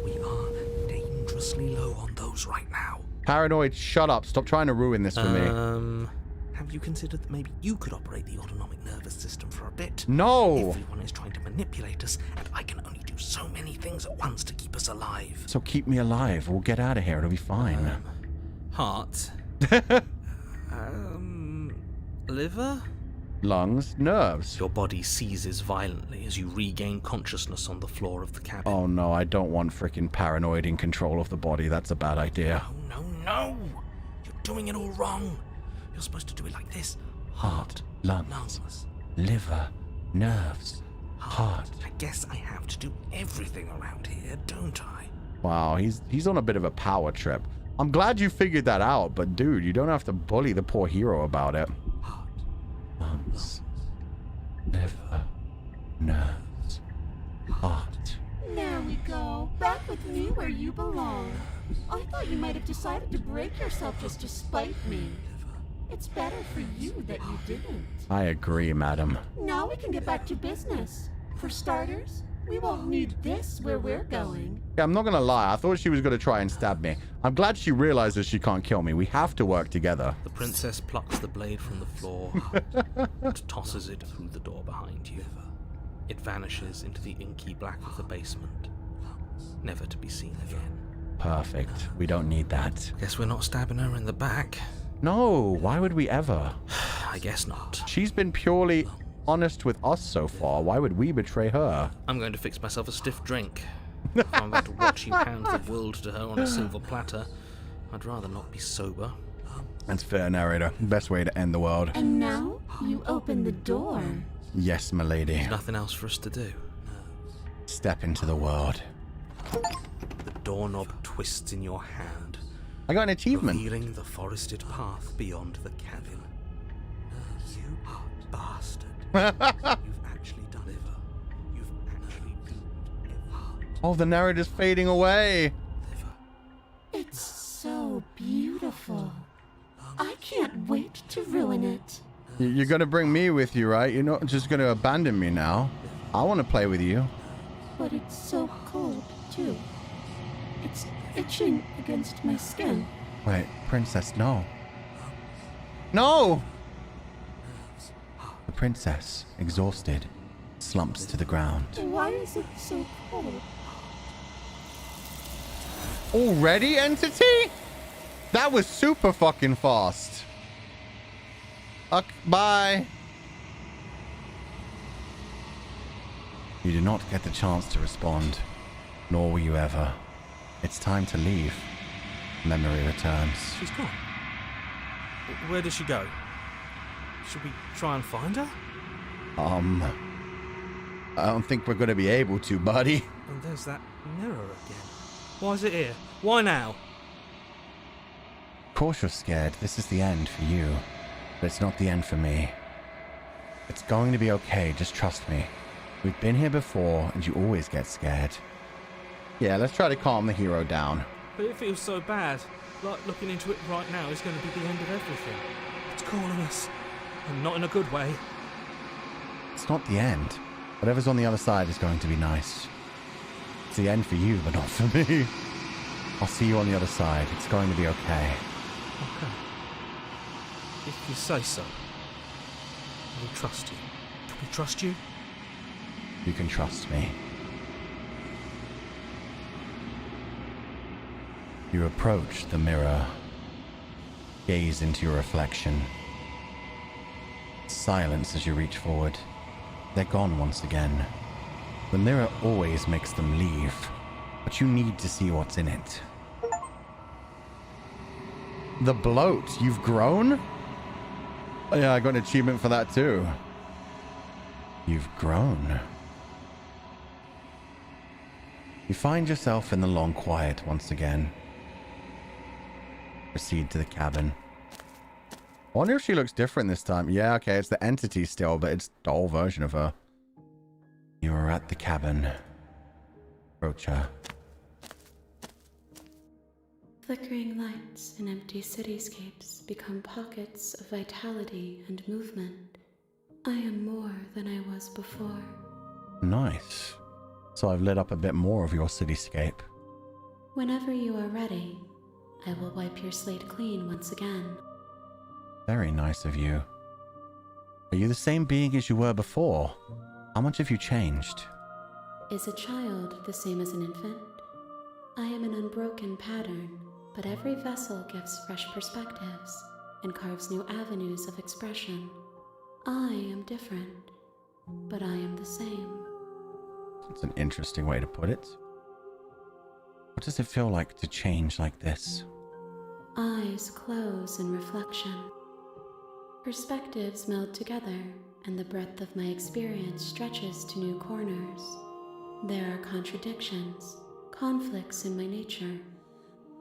we are dangerously low on those right now. Paranoid, shut up. Stop trying to ruin this for me. Have you considered that maybe you could operate the autonomic nervous system for a bit? No! Everyone is trying to manipulate us, and I can only do so many things at once to keep us alive. So keep me alive. We'll get out of here. It'll be fine. Heart. Liver? Lungs, nerves. Your body seizes violently as you regain consciousness on the floor of the cabin. Oh no, I don't want freaking paranoid in control of the body. That's a bad idea. No, no, no! You're doing it all wrong. You're supposed to do it like this. Heart, lungs, liver, nerves, heart. I guess I have to do everything around here, don't I? Wow, he's on a bit of a power trip. I'm glad you figured that out, but dude, you don't have to bully the poor hero about it. Heart, Lungs, liver, nerves, heart. There we go. Back with me where you belong. I thought you might have decided to break yourself just to spite me. It's better for you that you didn't. I agree, madam. Now we can get back to business. For starters, we won't need this where we're going. Yeah, I'm not gonna lie, I thought she was gonna try and stab me. I'm glad she realizes she can't kill me. We have to work together. The princess plucks the blade from the floor and tosses it through the door behind you. It vanishes into the inky black of the basement, never to be seen again. Perfect. We don't need that. Guess we're not stabbing her in the back. No, why would we ever? I guess not. She's been purely honest with us so far. Why would we betray her? I'm going to fix myself a stiff drink. If I'm about to watch you pound the world to her on a silver platter, I'd rather not be sober. That's fair, narrator. Best way to end the world. And now you open the door. Yes, milady. Nothing else for us to do. Step into the world. The doorknob twists in your hand, I got an achievement. revealing the forested path beyond the cabin. You bastard. You've actually done it. You've actually doomed everyone. Oh, the narrator's fading away. It's so beautiful. I can't wait to ruin it. You're gonna bring me with you, right? You're not just gonna abandon me now. I want to play with you. But it's so cold, too. It's itching against my skin. Wait, Princess, no. No! The princess, exhausted, slumps to the ground. Why is it so cold? Already, entity? That was super fucking fast. Bye. You did not get the chance to respond, nor will you ever. It's time to leave. Memory returns. She's gone. Where did she go? Should we try and find her? I don't think we're going to be able to, buddy. And there's that mirror again. Why is it here? Why now? Of course you're scared. This is the end for you. But it's not the end for me. It's going to be okay. Just trust me. We've been here before, and you always get scared. Yeah, let's try to calm the hero down. But it feels so bad. Like looking into it right now is going to be the end of everything. It's calling us. And not in a good way. It's not the end. Whatever's on the other side is going to be nice. It's the end for you, but not for me. I'll see you on the other side. It's going to be okay. Okay. If you say so. I will trust you. Can we trust you? You can trust me. You approach the mirror. Gaze into your reflection. Silence as you reach forward. They're gone once again. The mirror always makes them leave, but you need to see what's in it. The bloat, you've grown? Oh, yeah, I got an achievement for that too. You've grown. You find yourself in the long quiet once again. Proceed to the cabin. I wonder if she looks different this time. Yeah, okay, it's the entity still, but it's the whole version of her. You are at the cabin. Approach her. Flickering lights in empty cityscapes become pockets of vitality and movement. I am more than I was before. Nice. So I've lit up a bit more of your cityscape. Whenever you are ready, I will wipe your slate clean once again. Very nice of you. Are you the same being as you were before? How much have you changed? Is a child the same as an infant? I am an unbroken pattern, but every vessel gives fresh perspectives and carves new avenues of expression. I am different, but I am the same. That's an interesting way to put it. What does it feel like to change like this? Eyes close in reflection. Perspectives meld together, and the breadth of my experience stretches to new corners. There are contradictions, conflicts in my nature,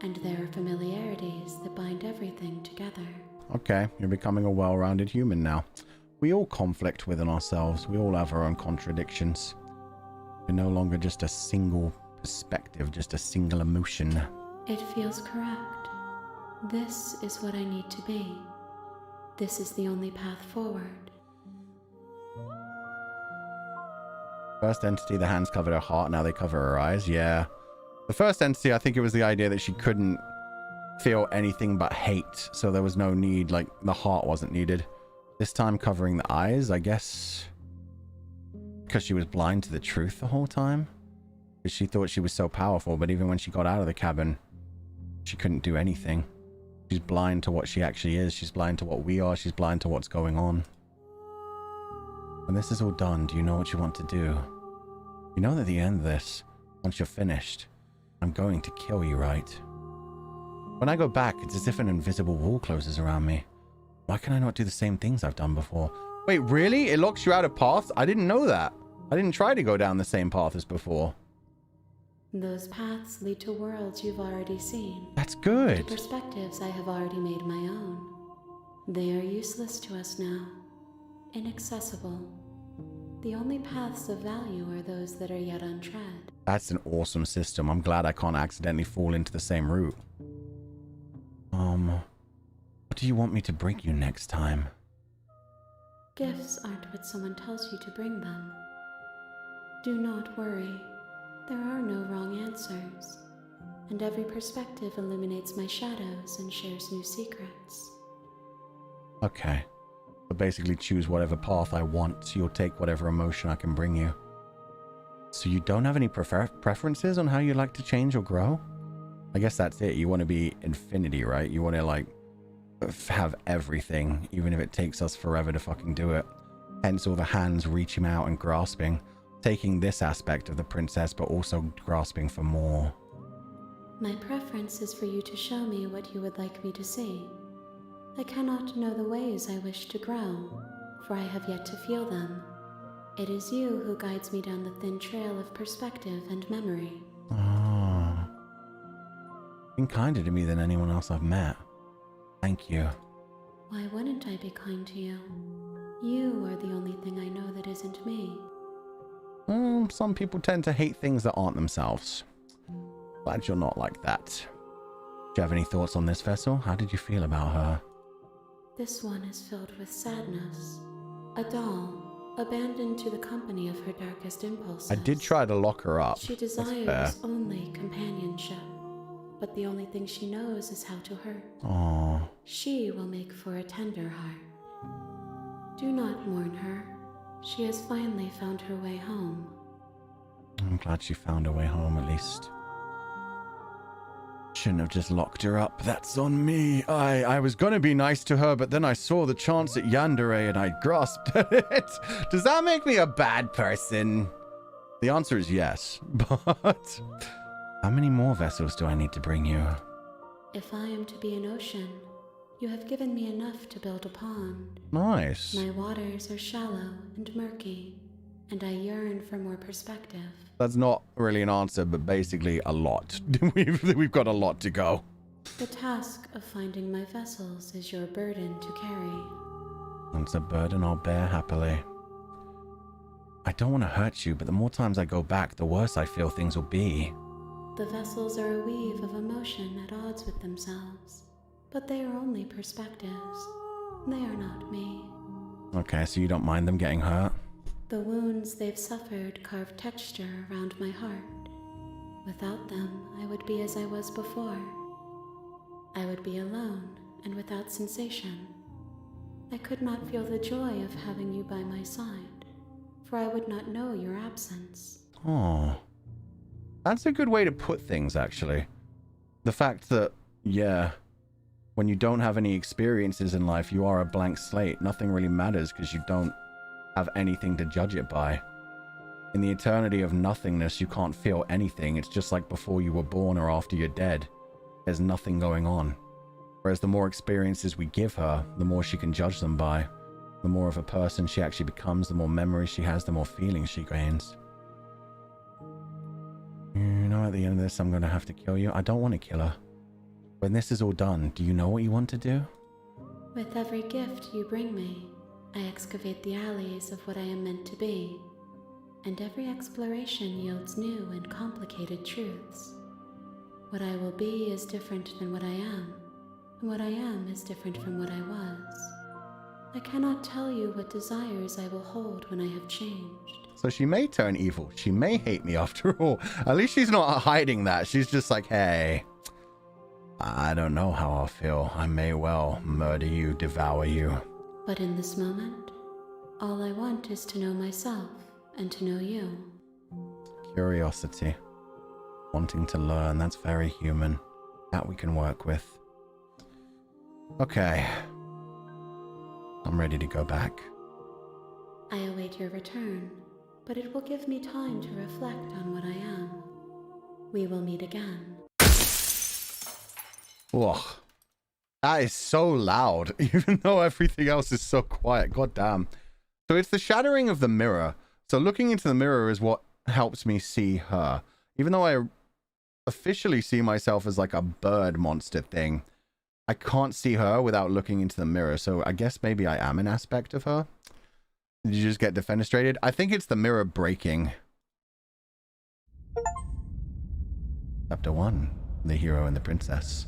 and there are familiarities that bind everything together. Okay, you're becoming a well-rounded human now. We all conflict within ourselves. We all have our own contradictions. We're no longer just a single perspective, just a single emotion. It feels correct. This is what I need to be. This is the only path forward. First entity, the hands covered her heart, now they cover her eyes. Yeah. The first entity, I think it was the idea that she couldn't feel anything but hate, so there was no need, like, the heart wasn't needed. This time covering the eyes, I guess, because she was blind to the truth the whole time. Because she thought she was so powerful, but even when she got out of the cabin, she couldn't do anything. She's blind to what she actually is. She's blind to what we are. She's blind to what's going on. When this is all done, do you know what you want to do? You know that at the end of this, once you're finished, I'm going to kill you, right? When I go back, it's as if an invisible wall closes around me. Why can I not do the same things I've done before? Wait, really? It locks you out of paths? I didn't know that. I didn't try to go down the same path as before. Those paths lead to worlds you've already seen. That's good. To perspectives I have already made my own. They are useless to us now. Inaccessible. The only paths of value are those that are yet untread. That's an awesome system. I'm glad I can't accidentally fall into the same route. What do you want me to bring you next time? Gifts aren't what someone tells you to bring them. Do not worry. There are no wrong answers, and every perspective illuminates my shadows and shares new secrets. Okay. So basically choose whatever path I want. You'll take whatever emotion I can bring you. So you don't have any preferences on how you like to change or grow? I guess that's it. You want to be infinity, right? You want to, like, have everything, even if it takes us forever to fucking do it. Hence all the hands reaching out and grasping. Taking this aspect of the princess, but also grasping for more. My preference is for you to show me what you would like me to see. I cannot know the ways I wish to grow, for I have yet to feel them. It is you who guides me down the thin trail of perspective and memory. Oh. Been kinder to me than anyone else I've met. Thank you. Why wouldn't I be kind to you? You are the only thing I know that isn't me. Some people tend to hate things that aren't themselves. Glad you're not like that. Do you have any thoughts on this vessel? How did you feel about her? This one is filled with sadness. A doll, abandoned to the company of her darkest impulses. I did try to lock her up. She desires only companionship, but the only thing she knows is how to hurt. Aww. She will make for a tender heart. Do not mourn her. She has finally found her way home. I'm glad she found her way home at least. Shouldn't have just locked her up. That's on me. I was gonna be nice to her, but then I saw the chance at yandere and I grasped at it. Does that make me a bad person? The answer is yes, but how many more vessels do I need to bring you? If I am to be an ocean, you have given me enough to build a pond. Nice. My waters are shallow and murky, and I yearn for more perspective. That's not really an answer, but basically a lot. We've got a lot to go. The task of finding my vessels is your burden to carry. It's a burden I'll bear happily. I don't want to hurt you, but the more times I go back, the worse I feel things will be. The vessels are a weave of emotion at odds with themselves, but they are only perspectives. They are not me. Okay, so you don't mind them getting hurt? The wounds they've suffered carve texture around my heart. Without them, I would be as I was before. I would be alone and without sensation. I could not feel the joy of having you by my side, for I would not know your absence. Oh, that's a good way to put things, actually. The fact that, yeah, when you don't have any experiences in life, you are a blank slate. Nothing really matters because you don't have anything to judge it by. In the eternity of nothingness, you can't feel anything. It's just like before you were born or after you're dead. There's nothing going on. Whereas the more experiences we give her, the more she can judge them by. The more of a person she actually becomes, the more memories she has, the more feelings she gains. You know, at the end of this, I'm going to have to kill you. I don't want to kill her. When this is all done, do you know what you want to do? With every gift you bring me, I excavate the alleys of what I am meant to be, and every exploration yields new and complicated truths. What I will be is different than what I am, and what I am is different from what I was. I cannot tell you what desires I will hold when I have changed. So she may turn evil. She may hate me after all. At least she's not hiding that. She's just like, hey, I don't know how I'll feel. I may well murder you, devour you. But in this moment, all I want is to know myself and to know you. Curiosity. Wanting to learn, that's very human. That we can work with. Okay. I'm ready to go back. I await your return, but it will give me time to reflect on what I am. We will meet again. Ugh. That is so loud, even though everything else is so quiet. God damn. So it's the shattering of the mirror. So looking into the mirror is what helps me see her. Even though I officially see myself as like a bird monster thing, I can't see her without looking into the mirror. So I guess maybe I am an aspect of her. Did you just get defenestrated? I think it's the mirror breaking. Chapter 1. The Hero and the Princess.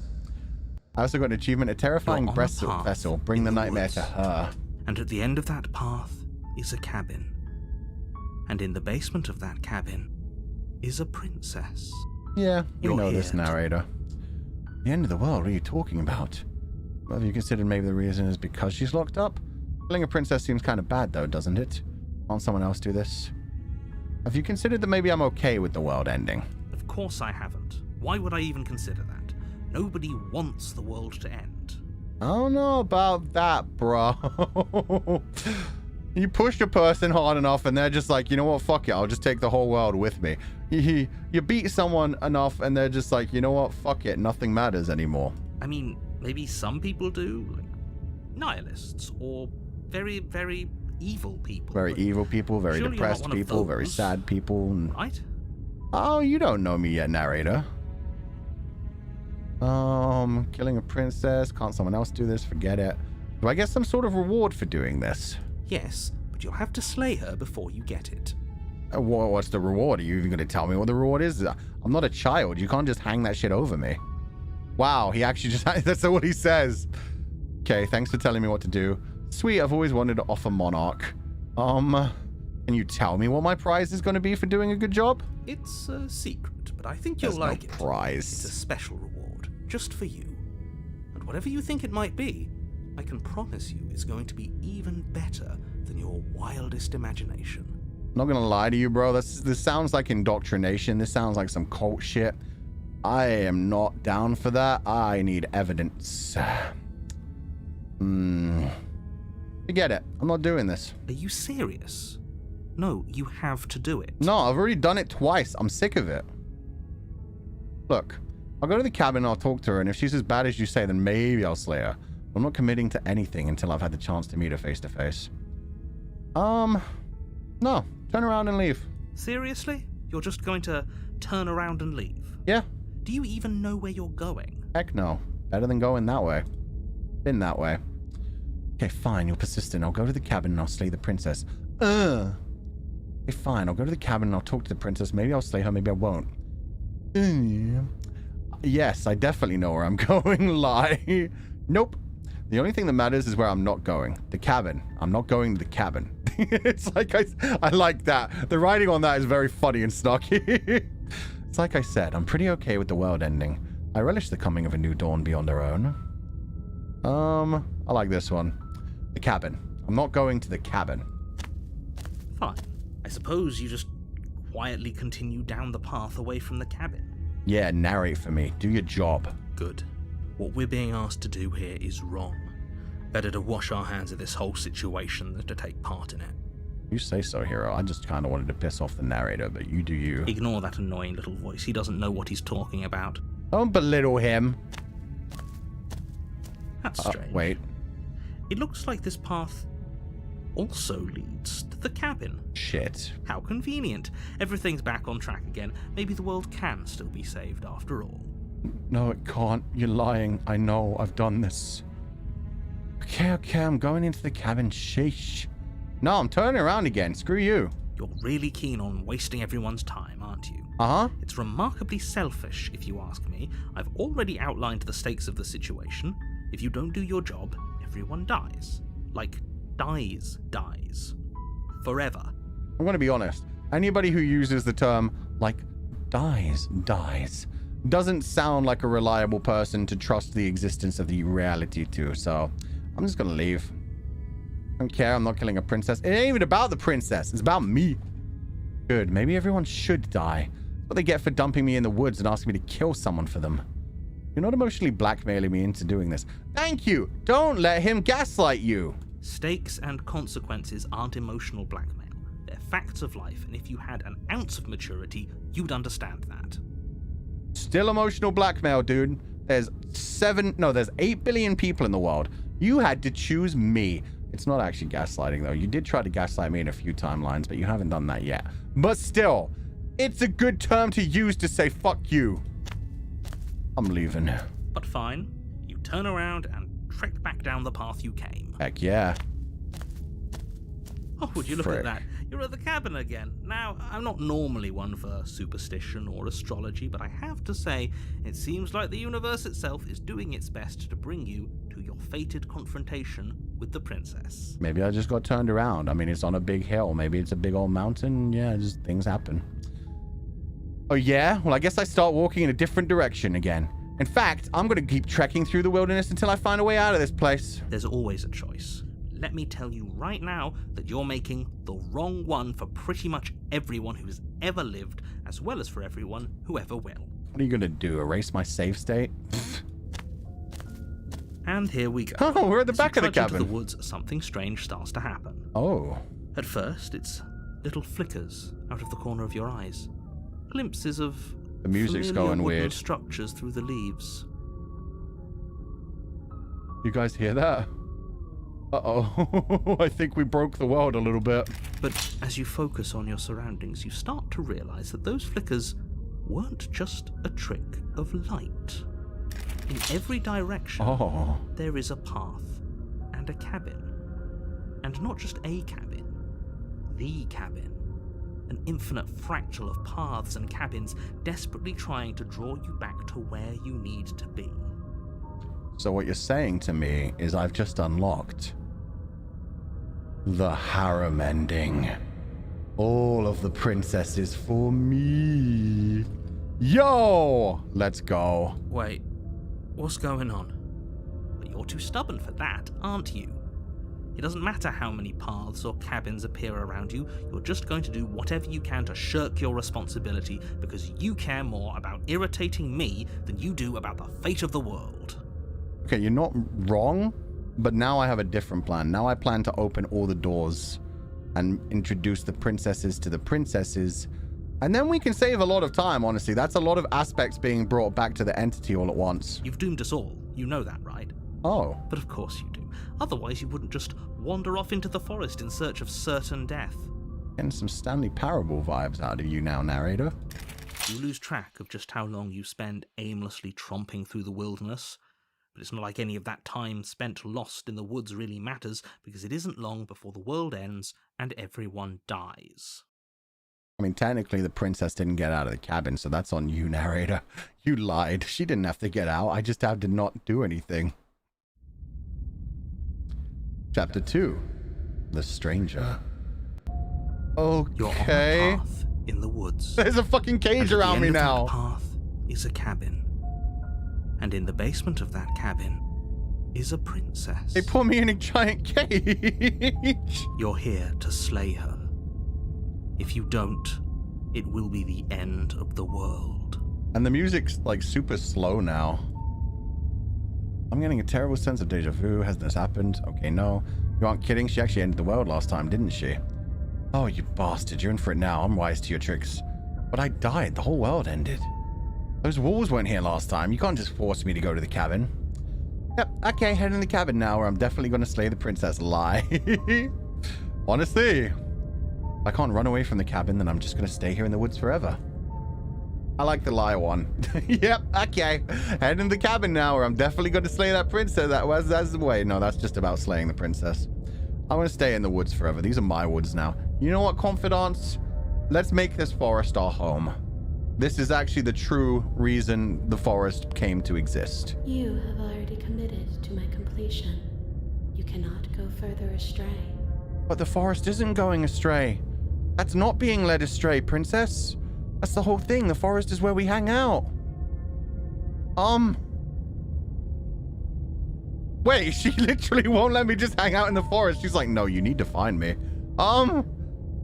I also got an achievement, a terrifying breast vessel. Bring the nightmare to her. And at the end of that path is a cabin. And in the basement of that cabin is a princess. Yeah, we You're know this, here to- narrator. The end of the world, what are you talking about? Well, have you considered maybe the reason is because she's locked up? Killing a princess seems kind of bad, though, doesn't it? Can't someone else do this? Have you considered that maybe I'm okay with the world ending? Of course I haven't. Why would I even consider that? Nobody wants the world to end. I don't know about that, bro. You push a person hard enough and they're just like, you know what, fuck it, I'll just take the whole world with me. You beat someone enough and they're just like, you know what, fuck it, nothing matters anymore. I mean, maybe some people do, like nihilists or very, very evil people. Very but evil people, very surely you're not depressed one of people, very those, sad people. And... right? Oh, you don't know me yet, narrator. Killing a princess. Can't someone else do this? Forget it. Do I get some sort of reward for doing this? Yes, but you'll have to slay her before you get it. What's the reward? Are you even going to tell me what the reward is? I'm not a child. You can't just hang that shit over me. Wow, he actually just... That's what he says. Okay, thanks for telling me what to do. Sweet, I've always wanted to offer Monarch. Can you tell me what my prize is going to be for doing a good job? It's a secret, but I think you'll There's like no it. prize. It's a special reward, just for you. And whatever you think it might be, I can promise you it's going to be even better than your wildest imagination. I'm not gonna lie to you, bro. This sounds like indoctrination. This sounds like some cult shit. I am not down for that. I need evidence. Forget it. I'm not doing this. Are you serious? No, you have to do it. No, I've already done it twice. I'm sick of it. Look, I'll go to the cabin and I'll talk to her, and if she's as bad as you say, then maybe I'll slay her. I'm not committing to anything until I've had the chance to meet her face to face. No. Turn around and leave. Seriously? You're just going to turn around and leave? Yeah. Do you even know where you're going? Heck no. Better than going that way. Been that way. Okay, fine. You're persistent. I'll go to the cabin and I'll slay the princess. Okay, fine. I'll go to the cabin and I'll talk to the princess. Maybe I'll slay her. Maybe I won't. Yes, I definitely know where I'm going. Lie. Nope. The only thing that matters is where I'm not going. The cabin. I'm not going to the cabin. It's like I like that. The writing on that is very funny and snarky. It's like I said, I'm pretty okay with the world ending. I relish the coming of a new dawn beyond our own. I like this one. The cabin. I'm not going to the cabin. Fine. I suppose you just quietly continue down the path away from the cabin. Yeah, narrate for me. Do your job. Good. What we're being asked to do here is wrong. Better to wash our hands of this whole situation than to take part in it. You say so, hero. I just kind of wanted to piss off the narrator, but you do you. Ignore that annoying little voice. He doesn't know what he's talking about. Don't belittle him. That's strange. Wait. It looks like this path also leads to the cabin. Shit. How convenient. Everything's back on track again. Maybe the world can still be saved after all. No, it can't. You're lying. I know. I've done this. Okay, I'm going into the cabin. Sheesh. No, I'm turning around again. Screw you. You're really keen on wasting everyone's time, aren't you? Uh-huh. It's remarkably selfish, if you ask me. I've already outlined the stakes of the situation. If you don't do your job, everyone dies. Like, dies. Forever. I'm going to be honest. Anybody who uses the term, like, dies, doesn't sound like a reliable person to trust the existence of the reality to, so I'm just going to leave. I don't care. I'm not killing a princess. It ain't even about the princess. It's about me. Good. Maybe everyone should die. That's what they get for dumping me in the woods and asking me to kill someone for them. You're not emotionally blackmailing me into doing this. Thank you. Don't let him gaslight you. Stakes and consequences aren't emotional blackmail. They're facts of life, and if you had an ounce of maturity, you'd understand that. Still emotional blackmail, dude. There's 8 billion people in the world. You had to choose me. It's not actually gaslighting, though. You did try to gaslight me in a few timelines, but you haven't done that yet. But still, it's a good term to use to say fuck you. I'm leaving. But fine. You turn around and trek back down the path you came. Heck yeah. Oh, would you look Frick. at that? You're at the cabin again. Now, I'm not normally one for superstition or astrology, but I have to say, it seems like the universe itself is doing its best to bring you to your fated confrontation with the princess. Maybe I just got turned around. I mean, it's on a big hill. Maybe it's a big old mountain. Yeah, just things happen. Oh, yeah? Well, I guess I start walking in a different direction again. In fact, I'm going to keep trekking through the wilderness until I find a way out of this place. There's always a choice. Let me tell you right now that you're making the wrong one for pretty much everyone who's ever lived, as well as for everyone who ever will. What are you going to do? Erase my save state? And here we go. Oh, we're at the As you back of the trudge into cabin. the woods, something strange starts to happen. Oh. At first, it's little flickers out of the corner of your eyes. Glimpses of The music's familiar going wooden weird. structures through the leaves. You guys hear that? Uh-oh. I think we broke the world a little bit. But as you focus on your surroundings, you start to realize that those flickers weren't just a trick of light. In every direction, Oh. there is a path and a cabin. And not just a cabin, the cabin. An infinite fractal of paths and cabins desperately trying to draw you back to where you need to be. So what you're saying to me is I've just unlocked the harem ending. All of the princesses for me. Yo! Let's go. Wait, what's going on? But you're too stubborn for that, aren't you? It doesn't matter how many paths or cabins appear around you, you're just going to do whatever you can to shirk your responsibility because you care more about irritating me than you do about the fate of the world. Okay, you're not wrong, but now I have a different plan. Now I plan to open all the doors and introduce the princesses to the princesses. And then we can save a lot of time, honestly. That's a lot of aspects being brought back to the entity all at once. You've doomed us all, you know that, right? Oh. But of course you do. Otherwise you wouldn't just wander off into the forest in search of certain death. Getting some Stanley Parable vibes out of you now, narrator. You lose track of just how long you spend aimlessly tromping through the wilderness. But it's not like any of that time spent lost in the woods really matters, because it isn't long before the world ends and everyone dies. I mean, technically the princess didn't get out of the cabin, so that's on you, narrator. You lied. She didn't have to get out. I just had to not do anything. Chapter 2. The Stranger. You're on Okay. a path in the woods. There's a fucking cage And at the around end me of that now. path is a cabin. And in the basement of that cabin is a princess. They put me in a giant cage. You're here to slay her. If you don't, it will be the end of the world. And the music's like super slow now. I'm getting a terrible sense of deja vu. Has this happened? Okay, no. You aren't kidding? She actually ended the world last time, didn't she? Oh, you bastard. You're in for it now. I'm wise to your tricks. But I died. The whole world ended. Those wolves weren't here last time. You can't just force me to go to the cabin. Yep, okay, head in the cabin now, or I'm definitely going to slay the princess. Lie. Honestly, if I can't run away from the cabin, then I'm just going to stay here in the woods forever. I like the lie one. Yep, okay. Head in the cabin now, or I'm definitely going to slay that princess. That's the way. No, that's just about slaying the princess. I'm going to stay in the woods forever. These are my woods now. You know what, confidants? Let's make this forest our home. This is actually the true reason the forest came to exist. You have already committed to my completion. You cannot go further astray. But the forest isn't going astray. That's not being led astray, princess. That's the whole thing. The forest is where we hang out. Wait, she literally won't let me just hang out in the forest. She's like, no, you need to find me.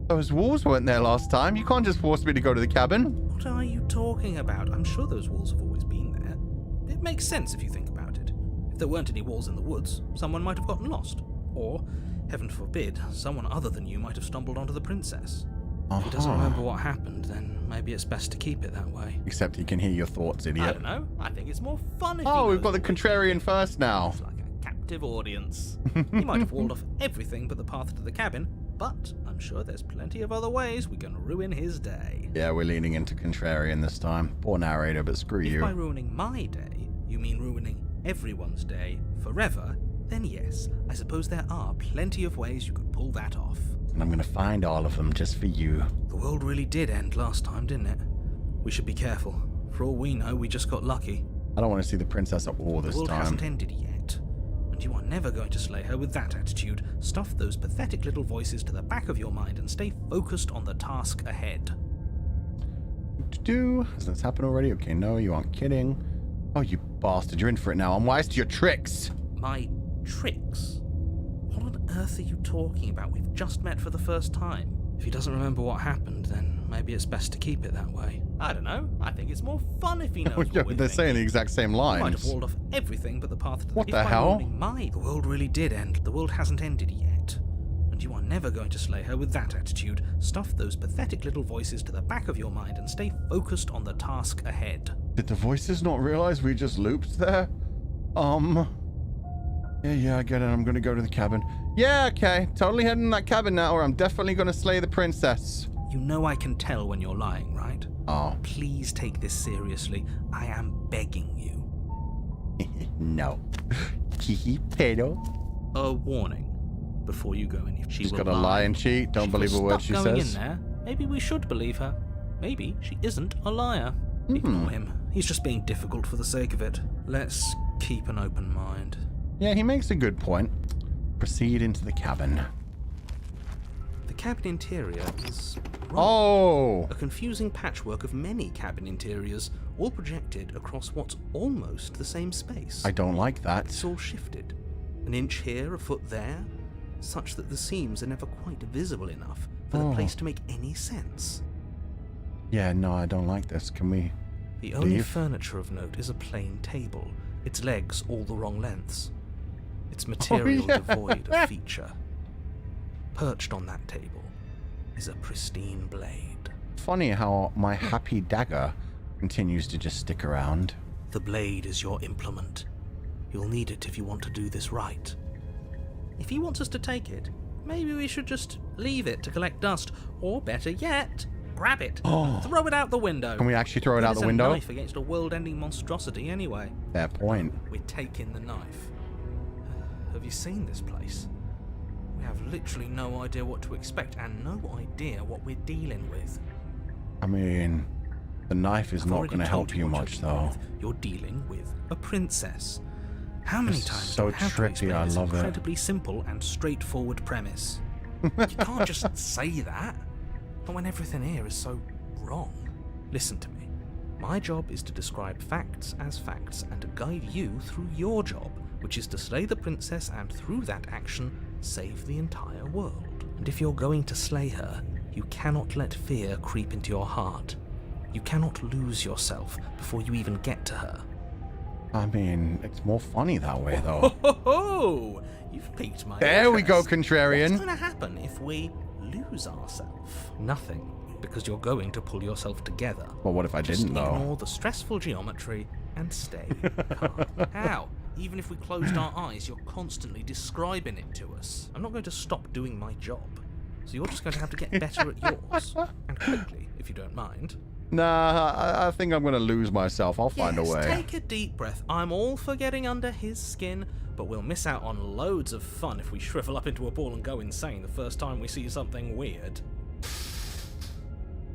Those wolves weren't there last time. You can't just force me to go to the cabin. What are you talking about? I'm sure those walls have always been there. It makes sense if you think about it. If there weren't any walls in the woods, someone might have gotten lost. Or, heaven forbid, someone other than you might have stumbled onto the princess. If he doesn't remember what happened, then maybe it's best to keep it that way. Except he can hear your thoughts, idiot. I don't know. I think it's more fun if Oh, he we've got the knows contrarian first now. It's like a captive audience. He might have walled off everything but the path to the cabin, but I'm sure there's plenty of other ways we can ruin his day. Yeah, we're leaning into contrarian this time. Poor narrator, but screw If you. by ruining my day, you mean ruining everyone's day forever, then yes, I suppose there are plenty of ways you could pull that off. And I'm gonna find all of them just for you. The world really did end last time, didn't it? We should be careful. For all we know, we just got lucky. I don't want to see the princess at war this The world time. hasn't ended yet. And you are never going to slay her with that attitude. Stuff those pathetic little voices to the back of your mind and stay focused on the task ahead. Has this happened already? Okay, no, you aren't kidding. Oh, you bastard. You're in for it now. I'm wise to your tricks. My tricks? What on earth are you talking about? We've just met for the first time. If he doesn't remember what happened, then maybe it's best to keep it that way. I don't know. I think it's more fun if he knows what we're They're saying the exact same He might have lines. walled off everything but the path to the... What If the by hell? ruling the world really did end. The world hasn't ended yet. And you are never going to slay her with that attitude. Stuff those pathetic little voices to the back of your mind and stay focused on the task ahead. Did the voices not realize we just looped there? Yeah, I get it. I'm gonna go to the cabin. Yeah, okay. Totally heading in that cabin now, or I'm definitely gonna slay the princess. You know I can tell when you're lying, right? Oh. Please take this seriously. I am begging you. No. Pero. A warning before you go in. She She's will gotta lie and cheat. Don't believe a word she going says. in there. Maybe we should believe her. Maybe she isn't a liar. Ignore him. He's just being difficult for the sake of it. Let's keep an open mind. Yeah, he makes a good point. Proceed into the cabin. The cabin interior is wrong. Oh! A confusing patchwork of many cabin interiors, all projected across what's almost the same space. I don't like that. It's all shifted. An inch here, a foot there, such that the seams are never quite visible enough for the place to make any sense. Yeah, no, I don't like this. Can we The only leave? furniture of note is a plain table, its legs all the wrong lengths. Its material devoid of feature. Perched on that table is a pristine blade. Funny how my happy dagger continues to just stick around. The blade is your implement. You'll need it if you want to do this right. If he wants us to take it, maybe we should just leave it to collect dust, or better yet, grab it, throw it out the window. Can we actually throw it What out is the a window? knife against a world-ending monstrosity anyway? Fair point. We're taking the knife. Have you seen this place? We have literally no idea what to expect and no idea what we're dealing with. I mean, the knife is I've not already going to told help you what much, you're dealing though. with. You're dealing with a princess. How many It's times so do I have to trippy, explain I this love it. incredibly simple and straightforward premise? You can't just say that. Not when everything here is so wrong. Listen to me. My job is to describe facts as facts and to guide you through your job, which is to slay the princess and through that action, save the entire world. And if you're going to slay her, you cannot let fear creep into your heart. You cannot lose yourself before you even get to her. I mean, it's more funny that way, though. Oh, you've piqued my There we go, interest. contrarian. What's going to happen if we lose ourselves? Nothing, because you're going to pull yourself together. Well, what if I Just didn't, though? ignore the stressful geometry and stay calm. How? Even if we closed our eyes, you're constantly describing it to us. I'm not going to stop doing my job, so you're just going to have to get better at yours. And quickly, if you don't mind. Nah, I think I'm going to lose myself. I'll find a Yes, way. take a deep breath. I'm all for getting under his skin, but we'll miss out on loads of fun if we shrivel up into a ball and go insane the first time we see something weird.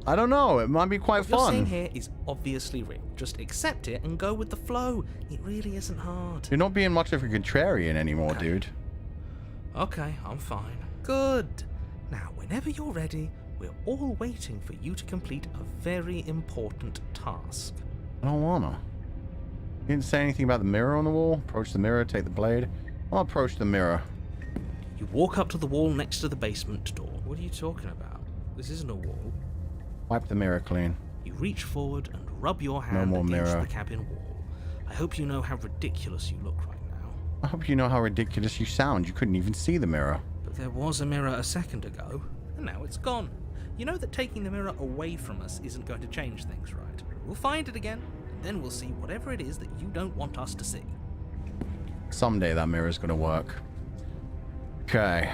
I don't know. It might be quite What you're seeing fun. here is obviously real. Just accept it and go with the flow. It really isn't hard. You're not being much of a contrarian anymore, dude. Okay, I'm fine. Good. Now, whenever you're ready, we're all waiting for you to complete a very important task. I don't wanna. You didn't say anything about the mirror on the wall? Approach the mirror, take the blade. I'll approach the mirror. You walk up to the wall next to the basement door. What are you talking about? This isn't a wall. Wipe the mirror clean. You reach forward and rub your hand more against mirror. the cabin wall. I hope you know how ridiculous you look right now. I hope you know how ridiculous you sound. You couldn't even see the mirror. But there was a mirror a second ago, and now it's gone. You know that taking the mirror away from us isn't going to change things, right? We'll find it again, and then we'll see whatever it is that you don't want us to see. Someday that mirror's gonna work. Okay.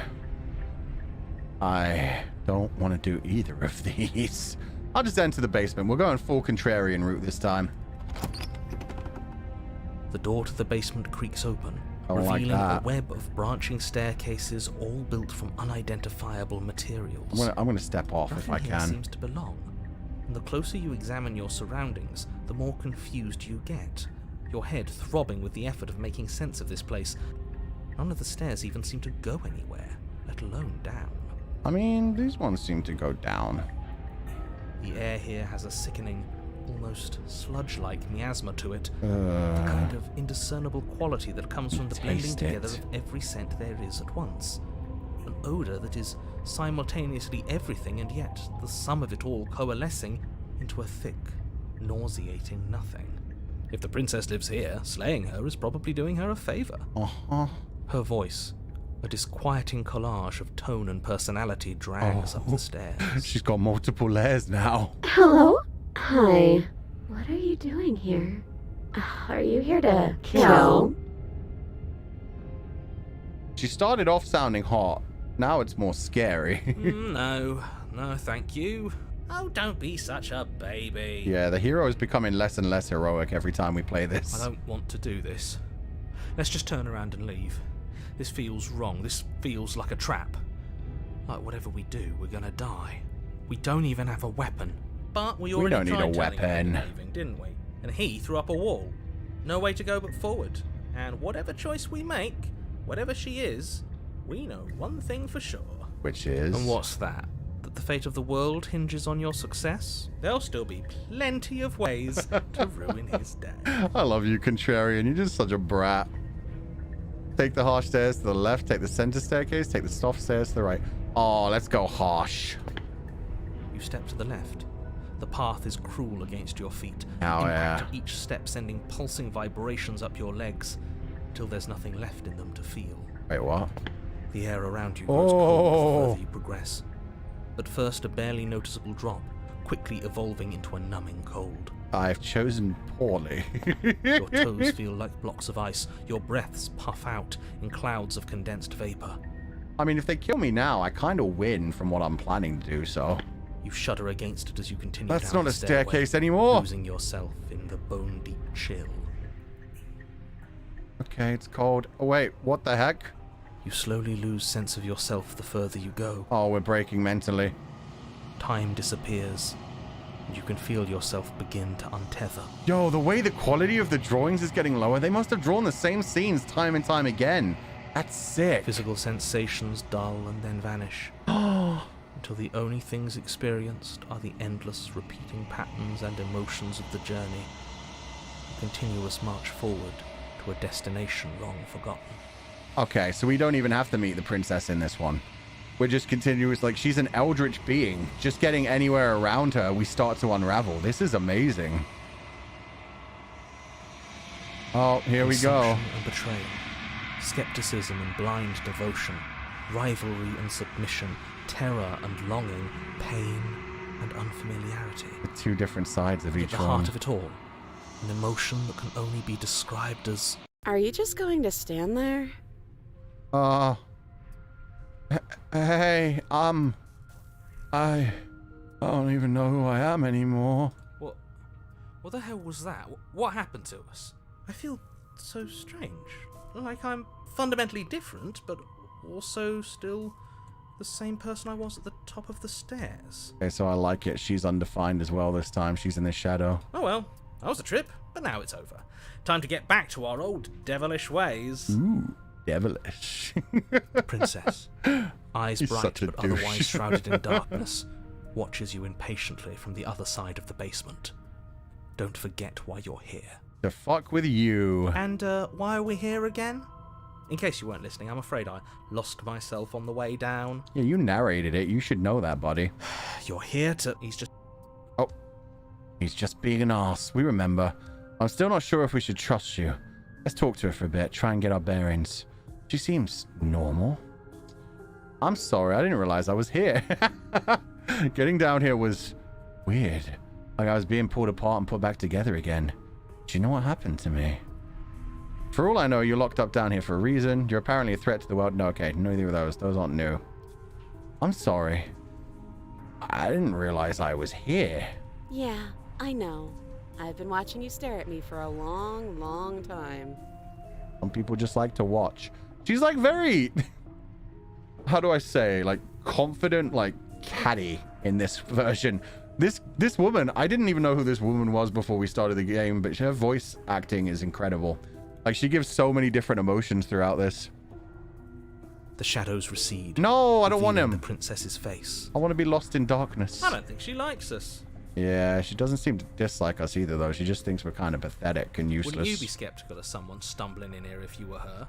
I don't want to do either of these. I'll just enter the basement. We're going full contrarian route this time. The door to the basement creaks open, I don't like revealing a that. web of branching staircases all built from unidentifiable materials. I'm gonna step off if I Nothing here can. seems to belong. And the closer you examine your surroundings, the more confused you get. Your head throbbing with the effort of making sense of this place. None of the stairs even seem to go anywhere, let alone down. I mean, these ones seem to go down. The air here has a sickening, almost sludge-like miasma to it. The kind of indiscernible quality that comes from the blending together of every scent there is at once. An odor that is simultaneously everything and yet the sum of it all coalescing into a thick, nauseating nothing. If the princess lives here, slaying her is probably doing her a favor. Her voice, a disquieting collage of tone and personality, drags up the stairs. She's got multiple layers now. Hello? Hi. What are you doing here? Are you here to kill? She started off sounding hot. Now it's more scary. No, thank you. Oh, don't be such a baby. Yeah, the hero is becoming less and less heroic every time we play this. I don't want to do this. Let's just turn around and leave. This feels wrong. This feels like a trap. Like whatever we do, we're gonna die. We don't even have a weapon. But we already don't need a tried telling him weapon. leaving, didn't we? And he threw up a wall. No way to go but forward. And whatever choice we make, whatever she is, we know one thing for sure. Which is? And what's that? That the fate of the world hinges on your success? There'll still be plenty of ways to ruin his day. I love you, Contrarian. You're just such a brat. Take the harsh stairs to the left, take the center staircase, take the soft stairs to the right. Oh, let's go harsh. You step to the left. The path is cruel against your feet. Oh, Impact yeah. of each step sending pulsing vibrations up your legs, till there's nothing left in them to feel. Wait, what? The air around you grows cold the further you progress. But first a barely noticeable drop, quickly evolving into a numbing cold. I've chosen poorly. Your toes feel like blocks of ice. Your breaths puff out in clouds of condensed vapor. I mean, if they kill me now, I kind of win from what I'm planning to do, so... You shudder against it as you continue That's down not the a staircase stairway, anymore. losing yourself in the bone-deep chill. Okay, it's cold. Oh, wait, what the heck? You slowly lose sense of yourself the further you go. Oh, we're breaking mentally. Time disappears, and you can feel yourself begin to untether. Yo, the way the quality of the drawings is getting lower, they must have drawn the same scenes time and time again. That's sick. Physical sensations dull and then vanish. Until the only things experienced are the endless repeating patterns and emotions of the journey. A continuous march forward to a destination long forgotten. Okay, so we don't even have to meet the princess in this one. We're just continuous, like, she's an eldritch being. Just getting anywhere around her, we start to unravel. This is amazing. Oh, here we go. Assumption and betrayal, skepticism and blind devotion, rivalry and submission, terror and longing, pain and unfamiliarity. The two different sides of At each the one. heart of it all, an emotion that can only be described as... Are you just going to stand there? Hey, I don't even know who I am anymore. What the hell was that? What happened to us? I feel so strange. Like I'm fundamentally different, but also still the same person I was at the top of the stairs. Okay, so I like it. She's undefined as well this time. She's in the shadow. Oh well, that was a trip, but now it's over. Time to get back to our old devilish ways. Ooh, devilish. The princess, eyes He's bright such a but douche. otherwise shrouded in darkness, watches you impatiently from the other side of the basement. Don't forget why you're here. To fuck with you. And why are we here again? In case you weren't listening, I'm afraid I lost myself on the way down. Yeah, you narrated it. You should know that, buddy. You're here to... He's just being an arse. We remember. I'm still not sure if we should trust you. Let's talk to her for a bit. Try and get our bearings. She seems normal. I'm sorry. I didn't realize I was here. Getting down here was weird. Like I was being pulled apart and put back together again. Do you know what happened to me? For all I know, you're locked up down here for a reason. You're apparently a threat to the world. No, okay. Neither of those. Those aren't new. I'm sorry. I didn't realize I was here. Yeah, I know. I've been watching you stare at me for a long, long time. Some people just like to watch. She's like very, how do I say, like confident, like catty in this version. This woman, I didn't even know who this woman was before we started the game, but her voice acting is incredible. Like she gives so many different emotions throughout this. The shadows recede. No, I don't want revealing him. The princess's face. I want to be lost in darkness. I don't think she likes us. Yeah, she doesn't seem to dislike us either, though. She just thinks we're kind of pathetic and useless. Wouldn't you be skeptical of someone stumbling in here if you were her?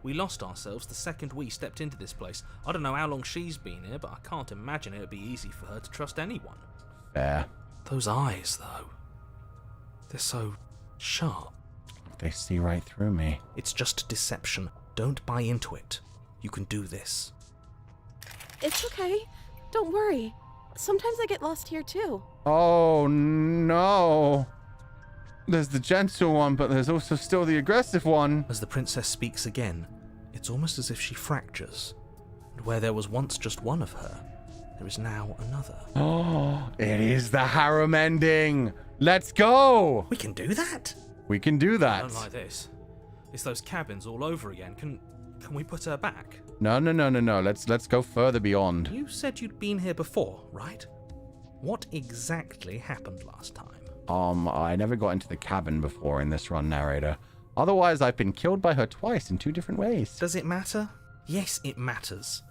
We lost ourselves the second we stepped into this place. I don't know how long she's been here, but I can't imagine it would be easy for her to trust anyone. Fair. Those eyes, though. They're so sharp. They see right through me. It's just deception. Don't buy into it. You can do this. It's okay. Don't worry. Sometimes I get lost here too. Oh, no. There's the gentle one, but there's also still the aggressive one. As the princess speaks again, it's almost as if she fractures. And where there was once just one of her, there is now another. Oh, it is the harem ending. Let's go. We can do that? We can do I that. don't like this. It's those cabins all over again. Can we put her back? No. Let's go further beyond. You said you'd been here before, right? What exactly happened last time? I never got into the cabin before in this run, narrator. Otherwise, I've been killed by her twice in 2 different ways. Does it matter? Yes, it matters.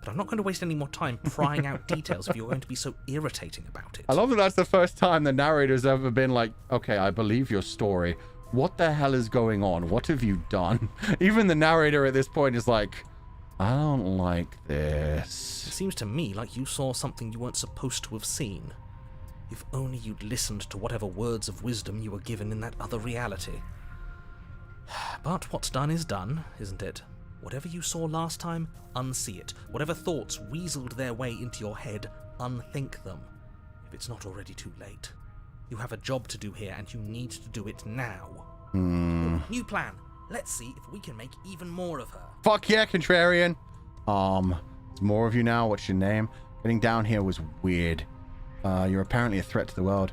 But I'm not going to waste any more time prying out details if you're going to be so irritating about it. I love that that's the first time the narrator's ever been like, okay, I believe your story. What the hell is going on? What have you done? Even the narrator at this point is like, I don't like this. It seems to me like you saw something you weren't supposed to have seen. If only you'd listened to whatever words of wisdom you were given in that other reality. But what's done is done, isn't it? Whatever you saw last time, unsee it. Whatever thoughts weaseled their way into your head, unthink them. If it's not already too late. You have a job to do here, and you need to do it now. New plan. Let's see if we can make even more of her. Fuck yeah, contrarian. There's more of you now. What's your name? Getting down here was weird. You're apparently a threat to the world.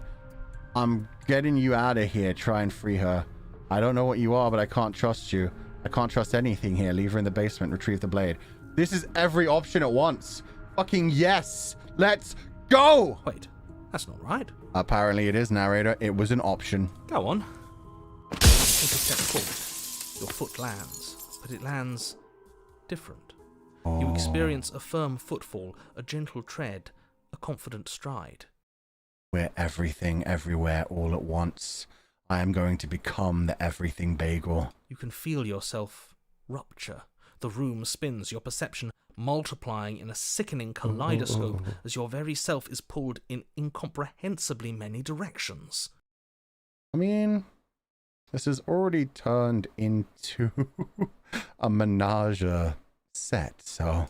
I'm getting you out of here. Try and free her. I don't know what you are, but I can't trust you. I can't trust anything here. Leave her in the basement. Retrieve the blade. This is every option at once. Fucking yes. Let's go. Wait, that's not right. Apparently it is, narrator. It was an option. Go on. Take a step forward. Your foot lands, but it lands different. You experience a firm footfall, a gentle tread, a confident stride. We're everything, everywhere, all at once. I am going to become the everything bagel. You can feel yourself rupture. The room spins, your perception multiplying in a sickening kaleidoscope as your very self is pulled in incomprehensibly many directions. I mean, this has already turned into a menage set, so...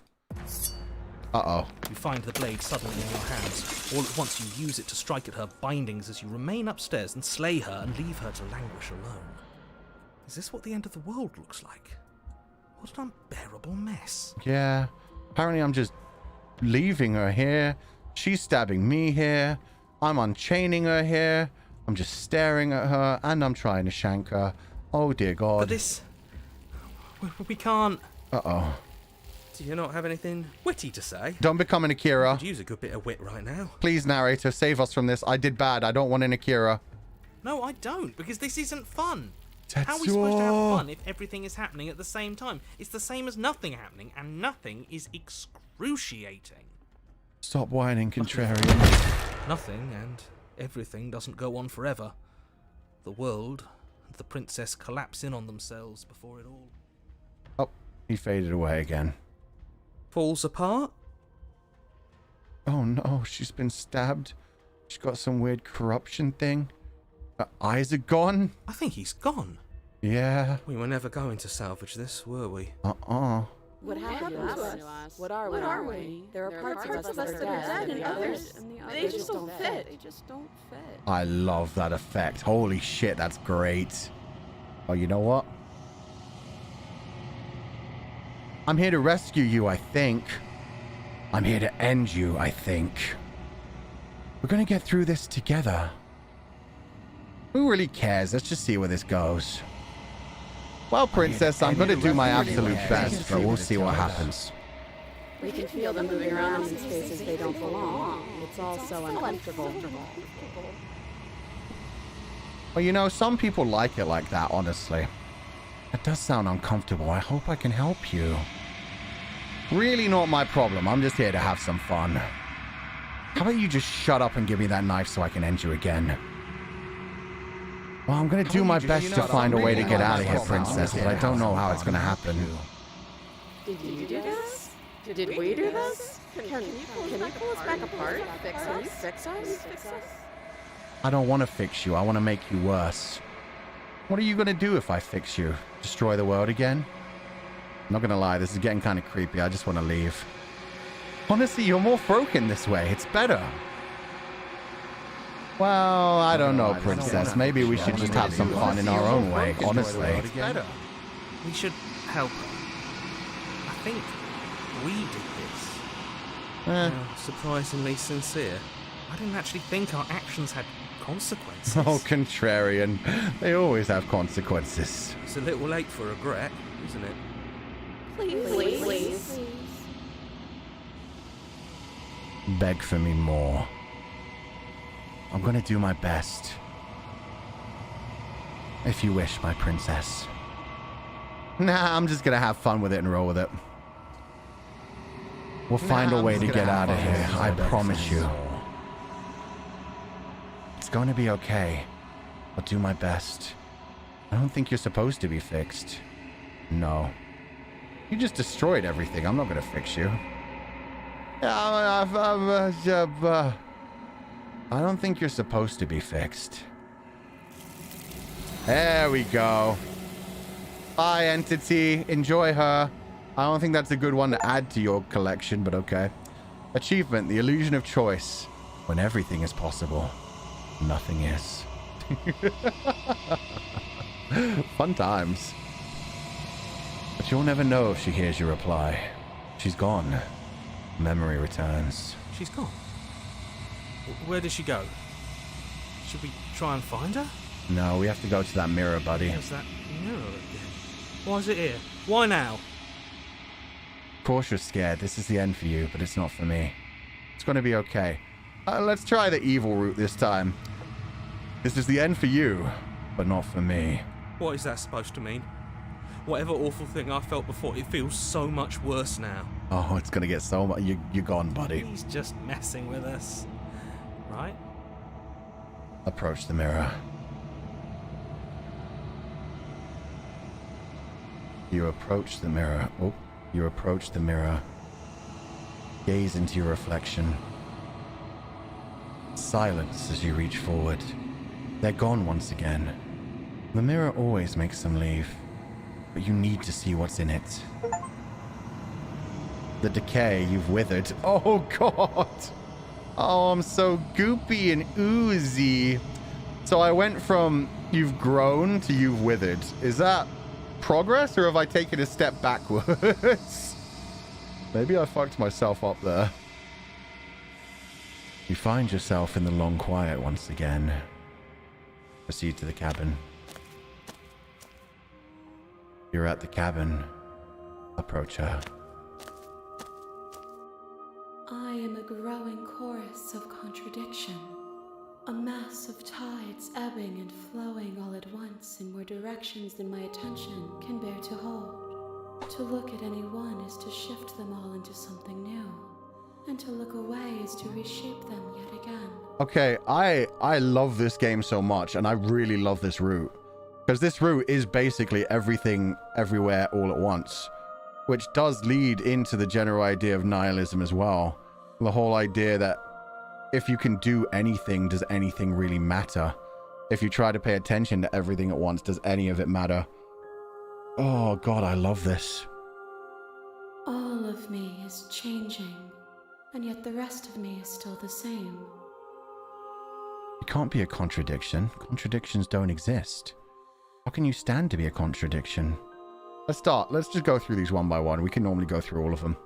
Uh-oh. You find the blade suddenly in your hands. All at once you use it to strike at her bindings as you remain upstairs and slay her and leave her to languish alone. Is this what the end of the world looks like? What an unbearable mess. Yeah. Apparently I'm just leaving her here. She's stabbing me here. I'm unchaining her here. I'm just staring at her and I'm trying to shank her. Oh dear God. But this... We can't... Uh-oh. Do you not have anything witty to say? Don't become an Akira. Could use a good bit of wit right now. Please, narrator, save us from this. I did bad. I don't want an Akira. No, I don't, because this isn't fun. Tetsuo. How are we supposed to have fun if everything is happening at the same time? It's the same as nothing happening, and nothing is excruciating. Stop whining, contrarian. Nothing and everything doesn't go on forever. The world and the princess collapse in on themselves before it all... Oh, he faded away again. falls apart? Oh no, she's been stabbed. She's got some weird corruption thing. Her eyes are gone. I think he's gone. Yeah. We were never going to salvage this, were we? What happened to us? What are we? There are parts of us that are dead, and others, they just don't fit. I love that effect. Holy shit, that's great. Oh, you know what? I'm here to rescue you, I think. I'm here to end you, I think. We're gonna get through this together. Who really cares? Let's just see where this goes. Well, princess, I'm gonna do my absolute best, but we'll see what happens. We can feel them moving around in spaces they don't belong. It's all so uncomfortable. Well, you know, some people like it like that, honestly. It does sound uncomfortable. I hope I can help you. Really not my problem. I'm just here to have some fun. How about you just shut up and give me that knife so I can end you again? Well, I'm gonna do my best to find a way to get out of here, Princess, but I don't know how it's gonna happen. Did you do this? Did we do this? Can you pull us back apart? Can you fix us? I don't want to fix you. I want to make you worse. What are you gonna do if I fix you? Destroy the world again? I'm not gonna lie, this is getting kind of creepy. I just want to leave. Honestly, you're more broken this way. It's better. Well, I don't know, Princess. Maybe we should just have some fun in our own way, honestly. It's better. We should help her. I think we did this. Surprisingly sincere. I didn't actually think our actions had consequences. Oh, contrarian. They always have consequences. It's a little late for regret, isn't it? Please. Beg for me more. I'm gonna do my best. If you wish, my princess. Nah, I'm just gonna have fun with it and roll with it. We'll find a way to get out of here, I promise you. It's gonna be okay. I'll do my best. I don't think you're supposed to be fixed. No. You just destroyed everything. I'm not gonna fix you. I don't think you're supposed to be fixed. There we go. Bye, entity. Enjoy her. I don't think that's a good one to add to your collection, but okay. Achievement, the illusion of choice. When everything is possible, nothing is. Fun times. But you'll never know if she hears your reply. She's gone. Memory returns. She's gone. Where did she go? Should we try and find her? No, we have to go to that mirror, buddy. Where's that mirror again? Why is it here? Why now? Of course you're scared. This is the end for you, but it's not for me. It's going to be okay. Let's try the evil route this time. This is the end for you, but not for me. What is that supposed to mean? Whatever awful thing I felt before, it feels so much worse now. Oh, it's going to get so much... You're gone, buddy. He's just messing with us. Right? Approach the mirror. You approach the mirror. Oh, you approach the mirror. Gaze into your reflection. Silence as you reach forward. They're gone once again. The mirror always makes them leave, but you need to see what's in it. The decay, you've withered. Oh, God. Oh, I'm so goopy and oozy. So I went from you've grown to you've withered. Is that progress, or have I taken a step backwards? Maybe I fucked myself up there. You find yourself in the long quiet once again. Proceed to the cabin. You're at the cabin. Approach her. I am a growing chorus of contradiction. A mass of tides ebbing and flowing all at once in more directions than my attention can bear to hold. To look at any one is to shift them all into something new, and to look away is to reshape them yet again. Okay, I love this game so much, and I really love this route. Because this route is basically everything, everywhere, all at once. Which does lead into the general idea of nihilism as well. The whole idea that if you can do anything, does anything really matter? If you try to pay attention to everything at once, does any of it matter? Oh, God, I love this. All of me is changing, and yet the rest of me is still the same. It can't be a contradiction. Contradictions don't exist. How can you stand to be a contradiction? Let's start. Let's just go through these one by one. We can normally go through all of them.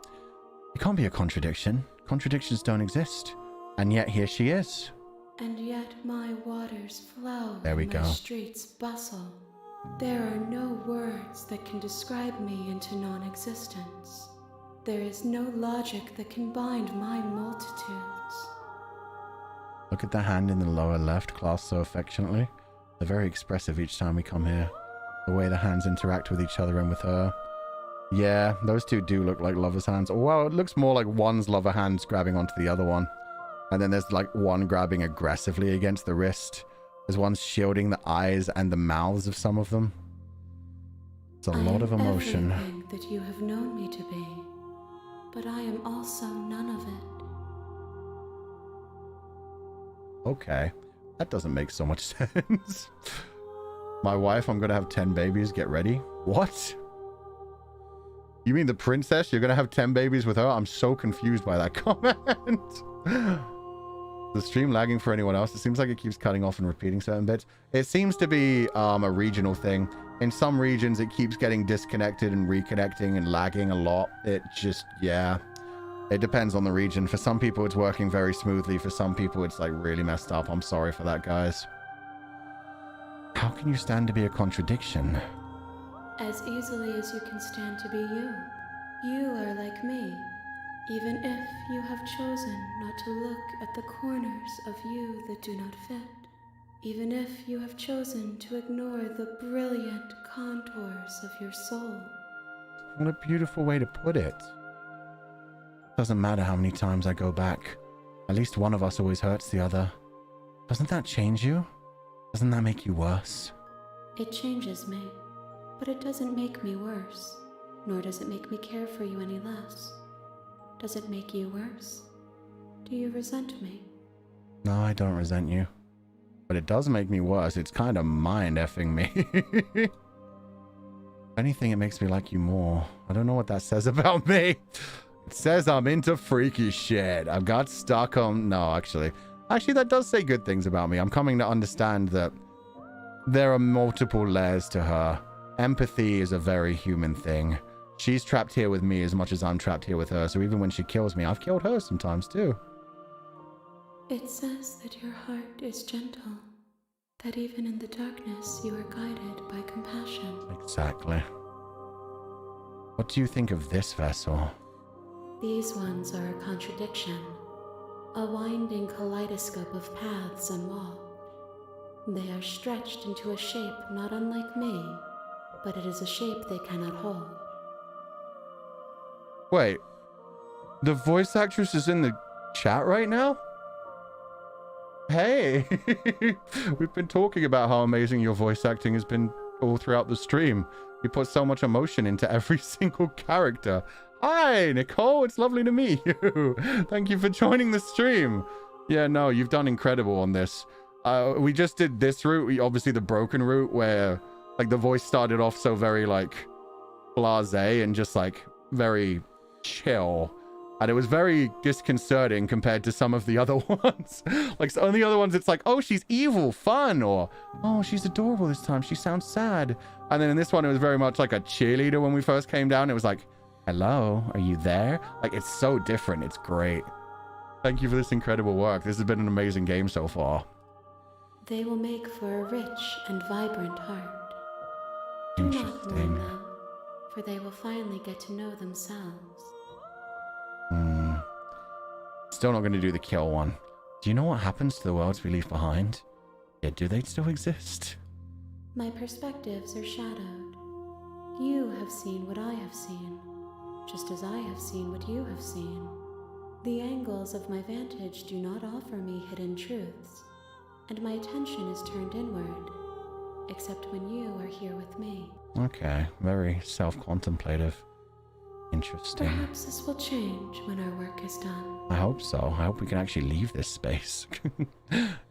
It can't be a contradiction. Contradictions don't exist. And yet here she is. And yet my waters flow. There we and go. my streets bustle. There are no words that can describe me into non-existence. There is no logic that can bind my multitudes. Look at the hand in the lower left, clasped so affectionately. They're very expressive each time we come here. The way the hands interact with each other and with her. Yeah, those two do look like lovers' hands. Well, it looks more like one's lover hands grabbing onto the other one. And then there's like one grabbing aggressively against the wrist. There's one shielding the eyes and the mouths of some of them. It's a lot of emotion. I am everything that you have known me to be, but I am also none of it. Okay. That doesn't make so much sense. My wife, I'm gonna have 10 babies, get ready. What? You mean the princess? You're gonna have 10 babies with her? I'm so confused by that comment. The stream lagging for anyone else? It seems like it keeps cutting off and repeating certain bits. It seems to be a regional thing. In some regions, it keeps getting disconnected and reconnecting and lagging a lot. It just, yeah. It depends on the region. For some people, it's working very smoothly. For some people, it's like really messed up. I'm sorry for that, guys. How can you stand to be a contradiction? As easily as you can stand to be you. You are like me, even if you have chosen not to look at the corners of you that do not fit. Even if you have chosen to ignore the brilliant contours of your soul. What a beautiful way to put it. Doesn't matter how many times I go back. At least one of us always hurts the other. Doesn't that change you? Doesn't that make you worse? It changes me, but it doesn't make me worse, nor does it make me care for you any less. Does it make you worse? Do you resent me? No, I don't resent you. But it does make me worse. It's kind of mind-effing me. If anything, it makes me like you more. I don't know what that says about me. It says I'm into freaky shit. I've got stuck on... No, actually, that does say good things about me. I'm coming to understand that there are multiple layers to her. Empathy is a very human thing. She's trapped here with me as much as I'm trapped here with her. So even when she kills me, I've killed her sometimes too. It says that your heart is gentle. That even in the darkness, you are guided by compassion. Exactly. What do you think of this vessel? These ones are a contradiction. A winding kaleidoscope of paths and walls. They are stretched into a shape not unlike me, but it is a shape they cannot hold. Wait, the voice actress is in the chat right now? Hey, we've been talking about how amazing your voice acting has been all throughout the stream. You put so much emotion into every single character. Hi, Nicole, it's lovely to meet you. Thank you for joining the stream. Yeah, no, you've done incredible on this. We just did this route, obviously the broken route, where like the voice started off so very like blasé and just like very chill. And it was very disconcerting compared to some of the other ones. Like some of the other ones, it's like, oh, she's evil, fun, or oh, she's adorable this time. She sounds sad. And then in this one, it was very much like a cheerleader when we first came down. It was like, hello, are you there? Like, it's so different. It's great. Thank you for this incredible work. This has been an amazing game so far. They will make for a rich and vibrant heart. Do not mourn them, for they will finally get to know themselves. Still not going to do the kill one. Do you know what happens to the worlds we leave behind? Yeah, do they still exist? My perspectives are shadowed. You have seen what I have seen, just as I have seen what you have seen. The angles of my vantage do not offer me hidden truths, and my attention is turned inward, except when you are here with me. Okay, very self-contemplative. Interesting. Perhaps this will change when our work is done. I hope so. I hope we can actually leave this space.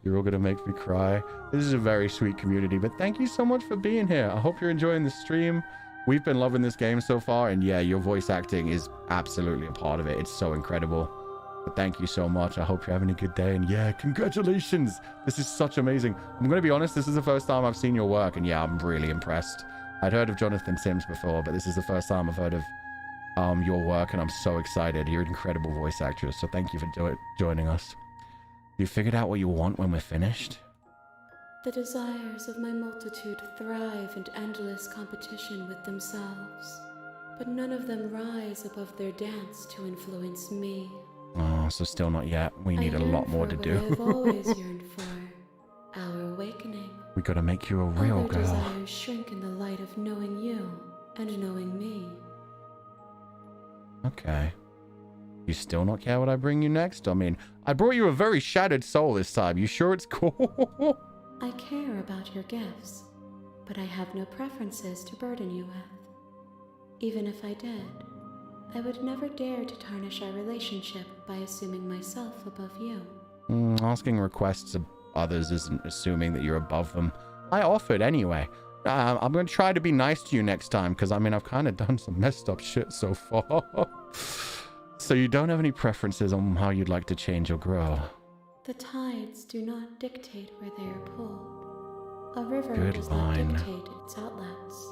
You're all going to make me cry. This is a very sweet community, but thank you so much for being here. I hope you're enjoying the stream. We've been loving this game so far, and yeah, your voice acting is absolutely a part of it. It's so incredible. But thank you so much. I hope you're having a good day, and yeah, congratulations. This is such amazing. I'm going to be honest, this is the first time I've seen your work, and yeah, I'm really impressed. I'd heard of Jonathan Sims before, but this is the first time I've heard of your work, and I'm so excited. You're an incredible voice actress, so thank you for joining us. You figured out what you want when we're finished? The desires of my multitude thrive in endless competition with themselves, but none of them rise above their dance to influence me. Oh, so still not yet. We need a lot more to do. I've always yearned for our awakening. We gotta make you a real Other girl. desires shrink in the light of knowing you and knowing me. Okay. You still not care what I bring you next? I mean, I brought you a very shattered soul this time. You sure it's cool? I care about your gifts, but I have no preferences to burden you with. Even if I did, I would never dare to tarnish our relationship by assuming myself above you. Asking requests of others isn't assuming that you're above them. I offered anyway. I'm going to try to be nice to you next time, because, I mean, I've kind of done some messed up shit so far. So you don't have any preferences on how you'd like to change or grow? The tides do not dictate where they are pulled. A river Good does line. not dictate its outlets.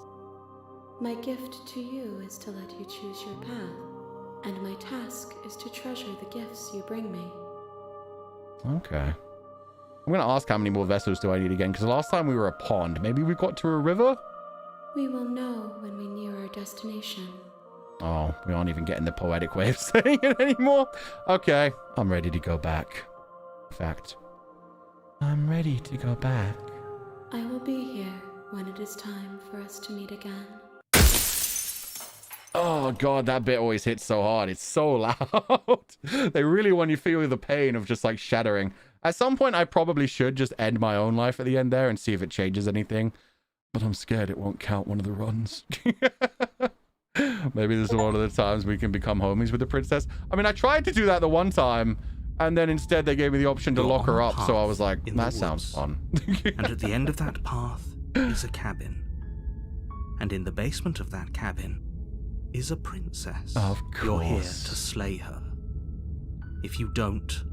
My gift to you is to let you choose your path, and my task is to treasure the gifts you bring me. Okay. I'm going to ask how many more vessels do I need again, because last time we were a pond. Maybe we got to a river? We will know when we near our destination. Oh, we aren't even getting the poetic way of saying it anymore. Okay, I'm ready to go back. In fact, I'm ready to go back. I will be here when it is time for us to meet again. Oh god, that bit always hits so hard. It's so loud. They really want you to feel the pain of just like shattering. At some point, I probably should just end my own life at the end there and see if it changes anything. But I'm scared it won't count one of the runs. Maybe this is one of the times we can become homies with the princess. I mean, I tried to do that the one time, and then instead they gave me the option to lock her up, so I was like, that sounds fun. And at the end of that path is a cabin. And in the basement of that cabin is a princess. Of course. You're here to slay her. If you don't,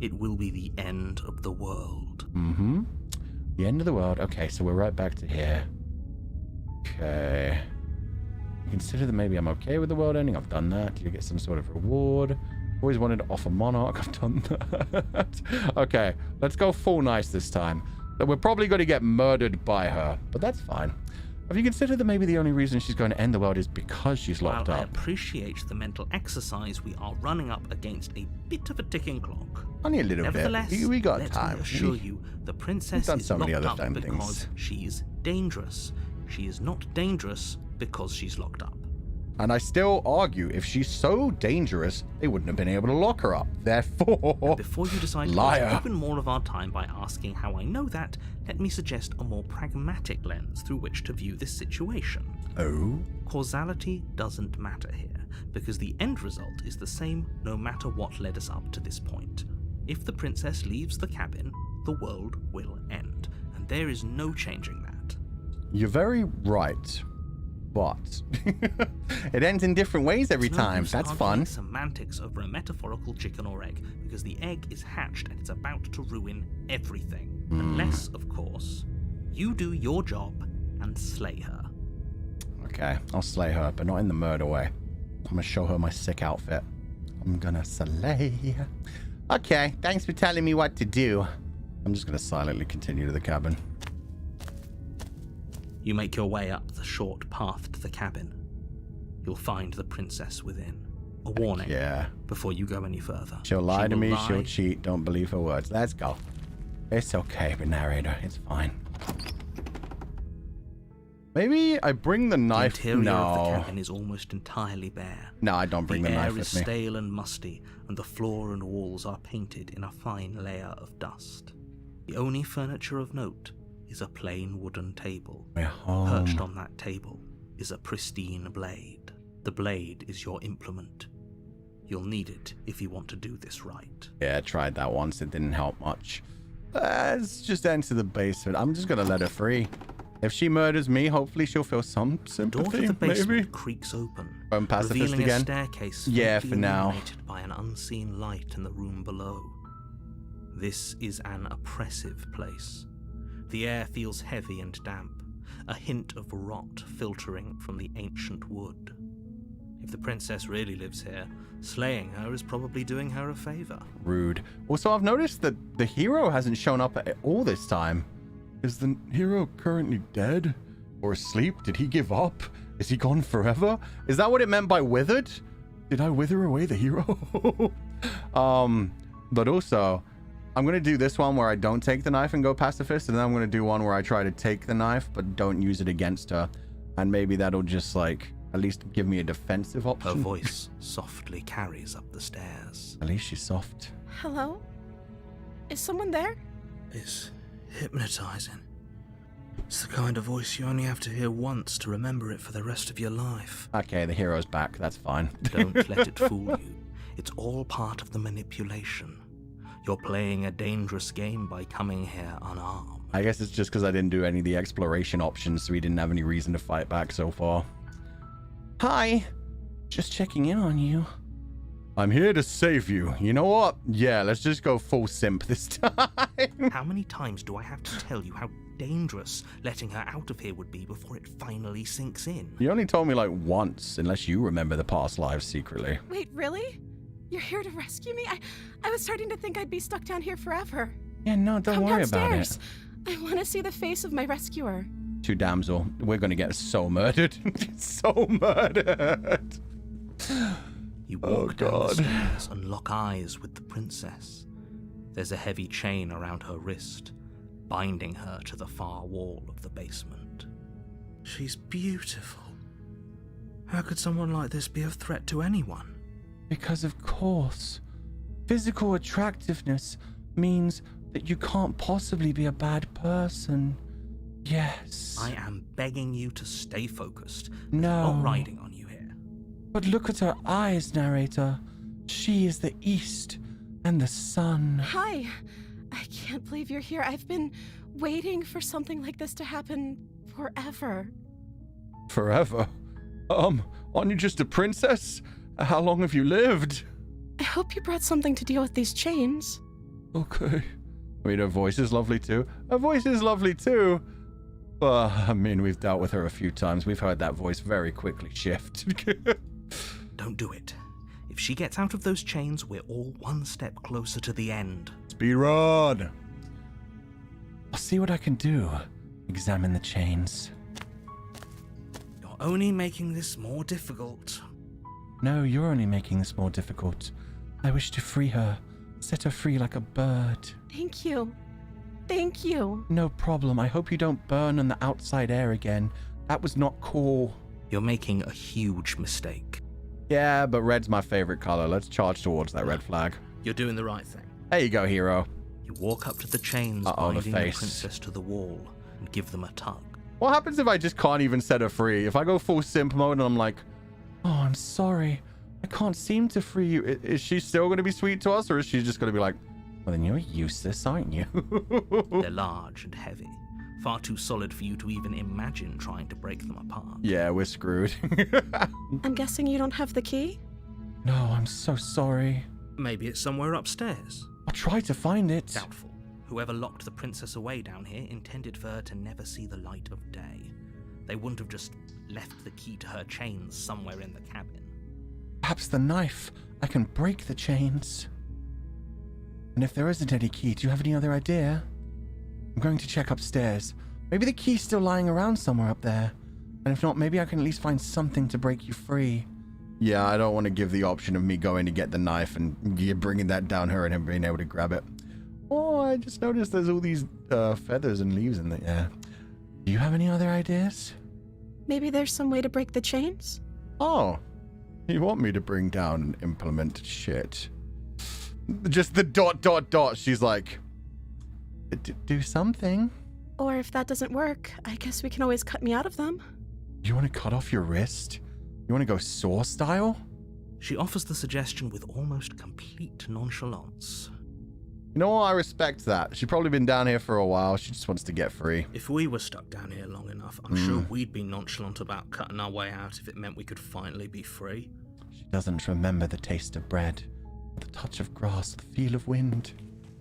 it will be the end of the world. Mm-hmm. The end of the world. Okay, so we're right back to here. Okay. Consider that maybe I'm okay with the world ending. I've done that. You get some sort of reward. Always wanted to offer Monarch. I've done that. Okay, let's go full nice this time. We're probably going to get murdered by her, but that's fine. Have you considered that maybe the only reason she's going to end the world is because she's locked While I up? appreciate the mental exercise, we are running up against a bit of a ticking clock. Only a little Nevertheless, bit. We got let time. me assure you, the princess done is so many locked other up damn because things. she's dangerous. She is not dangerous because she's locked up. And I still argue, if she's so dangerous, they wouldn't have been able to lock her up. Therefore, And before you decide liar. to open more of our time by asking how I know that, let me suggest a more pragmatic lens through which to view this situation. Oh? Causality doesn't matter here, because the end result is the same no matter what led us up to this point. If the princess leaves the cabin, the world will end, and there is no changing that. You're very right. But it ends in different ways every It's no time. use That's arguing fun. Semantics over a metaphorical chicken or egg, because the egg is hatched and it's about to ruin everything. Unless, of course, you do your job and slay her. Okay, I'll slay her, but not in the murder way. I'm gonna show her my sick outfit. I'm gonna slay. Okay, thanks for telling me what to do. I'm just gonna silently continue to the cabin. You make your way up the short path to the cabin. You'll find the princess within. A warning Yeah. before you go any further. She'll lie She to will me, lie. she'll cheat, don't believe her words. Let's go. It's okay, but narrator, it's fine. Maybe I bring the The knife. interior of the No. cabin is almost entirely bare. No, I don't bring the knife air is with me. stale and musty, and the floor and walls are painted in a fine layer of dust. The only furniture of note is a plain wooden table. We're home. Perched on that table is a pristine blade. The blade is your implement. You'll need it if you want to do this right. Yeah, I tried that once. It didn't help much. Let's just enter the basement. I'm just gonna let her free. If she murders me, hopefully she'll feel some The door to sympathy, the basement maybe. creaks open, Pacifist revealing again? a staircase Yeah, faintly for now. illuminated by an unseen light in the room below. This is an oppressive place. The air feels heavy and damp, a hint of rot filtering from the ancient wood. If the princess really lives here, slaying her is probably doing her a favor. Rude. Also, I've noticed that the hero hasn't shown up at all this time. Is the hero currently dead? Or asleep? Did he give up? Is he gone forever? Is that what it meant by withered? Did I wither away the hero? But also, I'm going to do this one where I don't take the knife and go pacifist, and then I'm going to do one where I try to take the knife but don't use it against her. And maybe that'll just, like, At least give me a defensive option. Her voice softly carries up the stairs. At least she's soft. Hello? Is someone there? It's hypnotizing. It's the kind of voice you only have to hear once to remember it for the rest of your life. Okay, the hero's back. That's fine. Don't let it fool you. It's all part of the manipulation. You're playing a dangerous game by coming here unarmed. I guess it's just because I didn't do any of the exploration options, so we didn't have any reason to fight back so far. Hi. Just checking in on you. I'm here to save you. You know what? Yeah, let's just go full simp this time. How many times do I have to tell you how dangerous letting her out of here would be before it finally sinks in? You only told me like once, unless you remember the past lives secretly. Wait, really? You're here to rescue me? I was starting to think I'd be stuck down here forever. Yeah, no, don't Come worry downstairs. about it. I want to see the face of my rescuer. To damsel, we're gonna get so murdered. So murdered. You walk down the stairs and lock eyes with the princess. There's a heavy chain around her wrist, binding her to the far wall of the basement. She's beautiful. How could someone like this be a threat to anyone? Because of course, physical attractiveness means that you can't possibly be a bad person. Yes. I am begging you to stay focused. No. I'm not riding on you here. But look at her eyes, narrator. She is the east and the sun. Hi. I can't believe you're here. I've been waiting for something like this to happen forever. Forever? Aren't you just a princess? How long have you lived? I hope you brought something to deal with these chains. Okay. I mean, her voice is lovely too. Her voice is lovely too. But, I mean, we've dealt with her a few times. We've heard that voice very quickly shift. Don't do it. If she gets out of those chains, we're all one step closer to the end. Speedrun! I'll see what I can do. Examine the chains. You're only making this more difficult. No, you're only making this more difficult. I wish to free her. Set her free like a bird. Thank you. Thank you. No problem. I hope you don't burn on the outside air again. That was not cool. You're making a huge mistake. Yeah, but red's my favorite color. Let's charge towards that red flag. You're doing the right thing. There you go, hero. You walk up to the chains binding the princess to the wall and give them a tug. What happens if I just can't even set her free? If I go full simp mode and I'm like, oh, I'm sorry. I can't seem to free you. Is she still going to be sweet to us, or is she just going to be like, well, then you're useless, aren't you? They're large and heavy. Far too solid for you to even imagine trying to break them apart. Yeah, we're screwed. I'm guessing you don't have the key? No, I'm so sorry. Maybe it's somewhere upstairs. I'll try to find it. Doubtful. Whoever locked the princess away down here intended for her to never see the light of day. They wouldn't have just left the key to her chains somewhere in the cabin. Perhaps the knife. I can break the chains. And if there isn't any key, do you have any other idea? I'm going to check upstairs. Maybe the key's still lying around somewhere up there. And if not, maybe I can at least find something to break you free. Yeah, I don't want to give the option of me going to get the knife and bringing that down her and him being able to grab it. Oh, I just noticed there's all these feathers and leaves in the air. Do you have any other ideas? Maybe there's some way to break the chains? Oh, you want me to bring down and implement shit? Just the ... She's like, do something. Or if that doesn't work, I guess we can always cut me out of them. You want to cut off your wrist? You want to go Saw style? She offers the suggestion with almost complete nonchalance. You know what? I respect that. She's probably been down here for a while. She just wants to get free. If we were stuck down here long enough, I'm sure we'd be nonchalant about cutting our way out if it meant we could finally be free. She doesn't remember the taste of bread, the touch of grass, the feel of wind.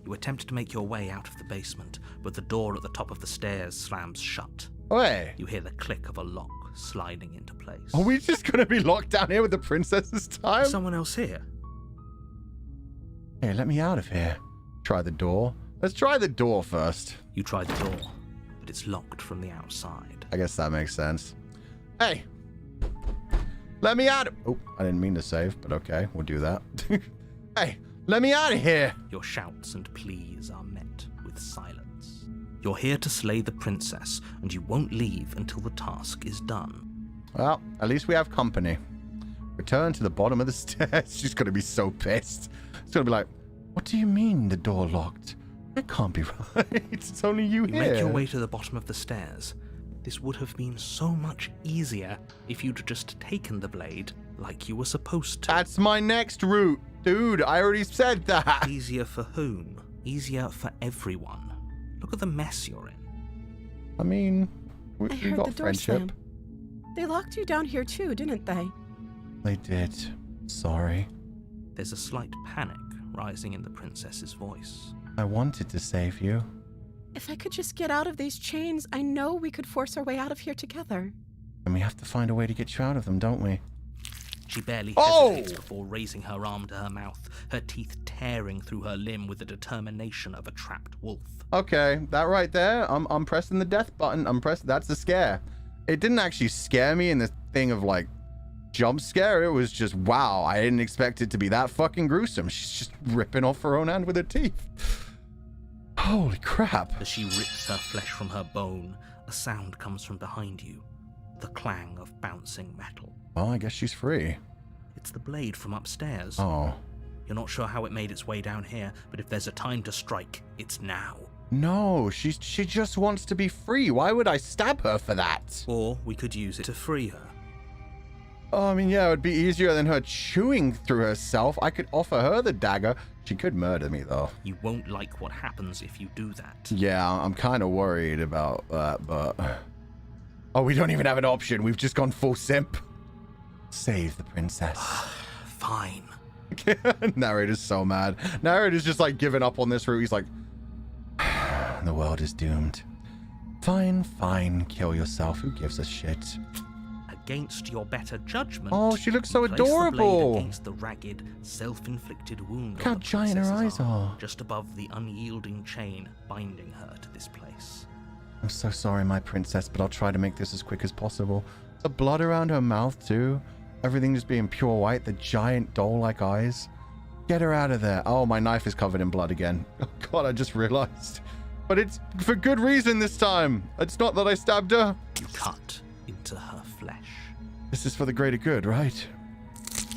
You attempt to make your way out of the basement, but the door at the top of the stairs slams shut. Oi! You hear the click of a lock sliding into place. Are we just going to be locked down here with the princess this time? Someone else here? Hey, let me out of here. Try the door. Let's try the door first. You try the door, but it's locked from the outside. I guess that makes sense. Hey! Let me out! Oh, I didn't mean to save, but okay, we'll do that. Hey, let me out of here! Your shouts and pleas are met with silence. You're here to slay the princess, and you won't leave until the task is done. Well, at least we have company. Return to the bottom of the stairs. She's going to be so pissed. It's going to be like, what do you mean the door locked? That can't be right. It's only you You here. make your way to the bottom of the stairs. This would have been so much easier if you'd just taken the blade like you were supposed to. That's my next route. Dude, I already said that. Easier for whom? Easier for everyone. Look at the mess you're in. I mean, we I heard got the door friendship. slam. They locked you down here too, didn't they? They did. Sorry. There's a slight panic rising in the princess's voice. I wanted to save you. If I could just get out of these chains, I know we could force our way out of here together. And we have to find a way to get you out of them, don't we? She barely Oh! hesitates before raising her arm to her mouth, her teeth tearing through her limb with the determination of a trapped wolf. Okay, that right there, I'm pressing the death button. That's the scare. It didn't actually scare me in the thing of like jump scare. It was just, wow, I didn't expect it to be that fucking gruesome. She's just ripping off her own hand with her teeth. Holy crap. As she rips her flesh from her bone, a sound comes from behind you, the clang of bouncing metal. Well, I guess she's free. It's the blade from upstairs. Oh. You're not sure how it made its way down here, but if there's a time to strike, it's now. No, she just wants to be free. Why would I stab her for that? Or we could use it to free her. Oh, I mean, yeah, it would be easier than her chewing through herself. I could offer her the dagger. She could murder me, though. You won't like what happens if you do that. Yeah, I'm kind of worried about that, but... Oh, we don't even have an option. We've just gone full simp. Save the princess. Fine. Narrator's so mad. Narrator's just like giving up on this route. He's like, the world is doomed. Fine, fine. Kill yourself. Who gives a shit? Against your better judgment. Oh, she looks so you place the adorable. blade against the ragged, self-inflicted wound Look how on the giant her princess's eyes arm, are. just above the unyielding chain binding her to this place. I'm so sorry, my princess, but I'll try to make this as quick as possible. The blood around her mouth, too. Everything just being pure white. The giant doll-like eyes. Get her out of there. Oh, my knife is covered in blood again. Oh, God, I just realized. But it's for good reason this time. It's not that I stabbed her. You cut into her flesh. This is for the greater good, right?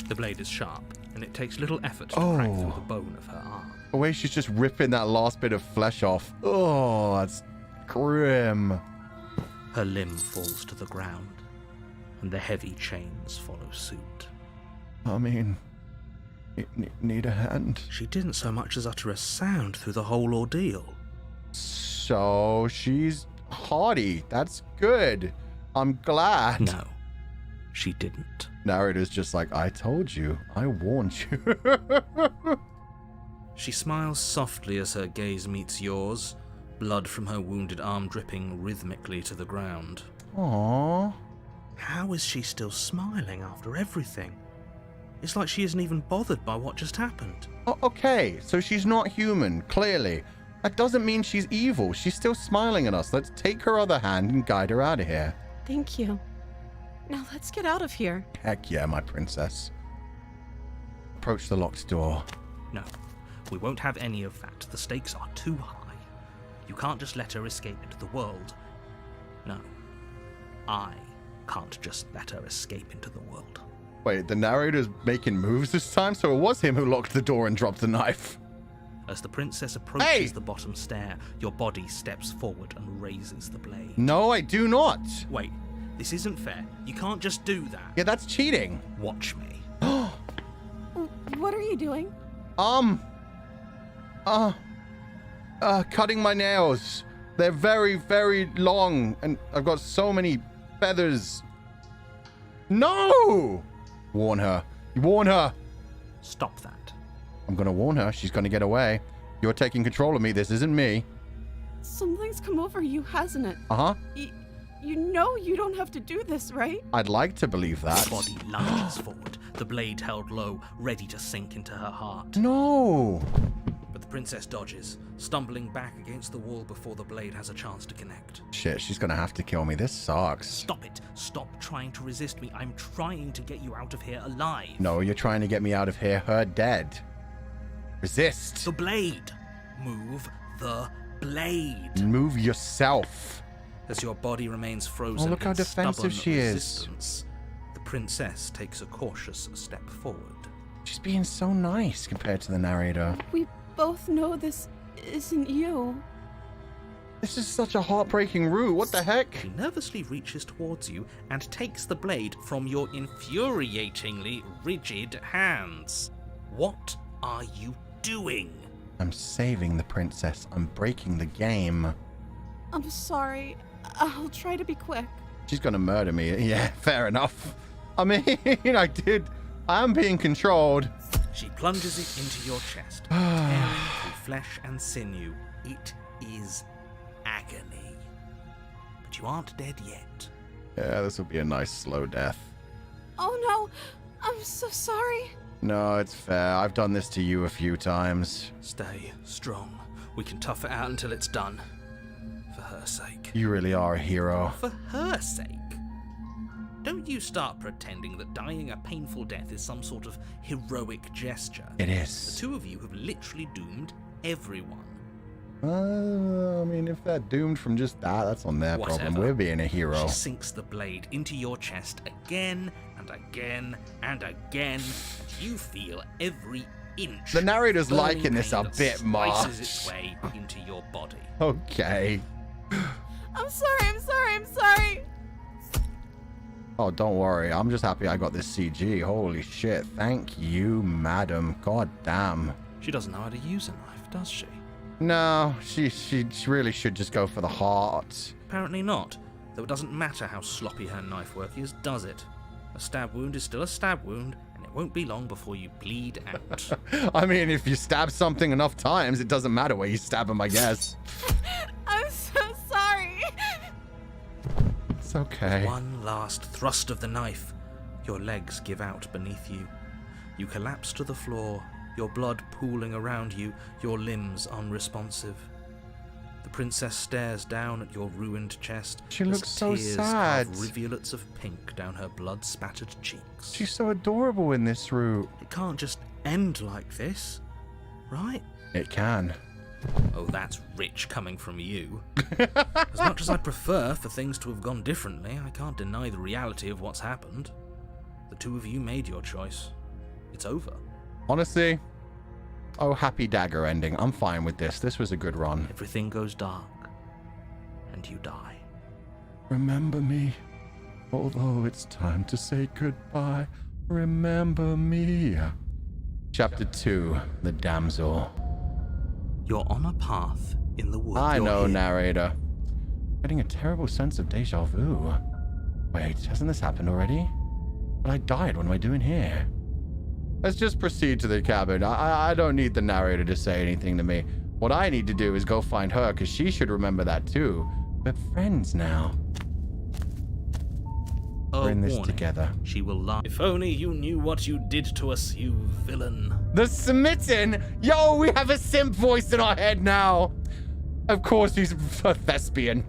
The blade is sharp, and it takes little effort to crack through the bone of her arm. The way she's just ripping that last bit of flesh off. Oh, that's grim. Her limb falls to the ground, and the heavy chains follow suit. I mean, need a hand. She didn't so much as utter a sound through the whole ordeal. So she's hardy. That's good. I'm glad. No, she didn't. Narrator's just like, I told you. I warned you. She smiles softly as her gaze meets yours, blood from her wounded arm dripping rhythmically to the ground. Aww. How is she still smiling after everything? It's like she isn't even bothered by what just happened. Oh, okay, so she's not human, clearly. That doesn't mean she's evil. She's still smiling at us. Let's take her other hand and guide her out of here. Thank you. Now let's get out of here. Heck yeah, my princess. Approach the locked door. No, we won't have any of that. The stakes are too high. You can't just let her escape into the world. No, I can't just let her escape into the world. Wait, the narrator's making moves this time? So it was him who locked the door and dropped the knife. As the princess approaches the bottom stair, your body steps forward and raises the blade. No, I do not. Wait, this isn't fair. You can't just do that. Yeah, that's cheating. Watch me. What are you doing? Cutting my nails. They're very, very long, and I've got so many feathers. No! Warn her. Warn her. Stop that. I'm gonna warn her. She's gonna get away. You're taking control of me. This isn't me. Something's come over you, hasn't it? Uh-huh. You know you don't have to do this, right? I'd like to believe that. The body lunges forward, the blade held low, ready to sink into her heart. No! But the princess dodges, stumbling back against the wall before the blade has a chance to connect. Shit, she's gonna have to kill me. This sucks. Stop it. Stop trying to resist me. I'm trying to get you out of here alive. No, you're trying to get me out of here. Her dead. Resist. The blade. Move the blade. Move yourself. As your body remains frozen look how in defensive stubborn she is. resistance, the princess takes a cautious step forward. She's being so nice compared to the narrator. We both know this isn't you. This is such a heartbreaking route. What the heck? She nervously reaches towards you and takes the blade from your infuriatingly rigid hands. What are you doing? I'm saving the princess. I'm breaking the game. I'm sorry. I'll try to be quick. She's gonna murder me. Yeah, fair enough. I mean, I am being controlled. She plunges it into your chest, tearing through flesh and sinew. It is agony. But you aren't dead yet. Yeah, this will be a nice slow death. Oh no, I'm so sorry. No, it's fair. I've done this to you a few times. Stay strong. We can tough it out until it's done. For her sake. You really are a hero. For her sake? Don't you start pretending that dying a painful death is some sort of heroic gesture. It is. The two of you have literally doomed everyone. I mean, if they're doomed from just that, that's on their problem. Whatever. We're being a hero. She sinks the blade into your chest again and again and again, and you feel every inch. The narrator's burning liking this pain a that bit much. slices its way into your body. Okay. I'm sorry. Oh, don't worry. I'm just happy I got this CG. Holy shit. Thank you, madam. God damn. She doesn't know how to use a knife, does she? No, she really should just go for the heart. Apparently not, though it doesn't matter how sloppy her knife work is, does it? A stab wound is still a stab wound, and it won't be long before you bleed out. I mean, if you stab something enough times, it doesn't matter where you stab them, I guess. I'm so sorry. It's okay. One last thrust of the knife. Your legs give out beneath you. You collapse to the floor, your blood pooling around you, your limbs unresponsive. The princess stares down at your ruined chest. She as looks so tears sad. carve rivulets of pink down her blood-spattered cheeks. She's so adorable in this route. It can't just end like this, right? It can. Oh, that's rich coming from you. As much as I'd prefer for things to have gone differently, I can't deny the reality of what's happened. The two of you made your choice. It's over. Honestly, oh, happy dagger ending. I'm fine with this. This was a good run. Everything goes dark, and you die. Remember me, although it's time to say goodbye. Remember me. Chapter 2, The Damsel. You're on a path in the woods. I know, You're here. narrator. Getting a terrible sense of deja vu. Wait, hasn't this happened already? But I died. What am I doing here? Let's just proceed to the cabin. I don't need the narrator to say anything to me. What I need to do is go find her, because she should remember that too. We're friends now. We're in this warning. together. She will lie. If only you knew what you did to us, you villain. The smitten! Yo, we have a simp voice in our head now! Of course he's a thespian.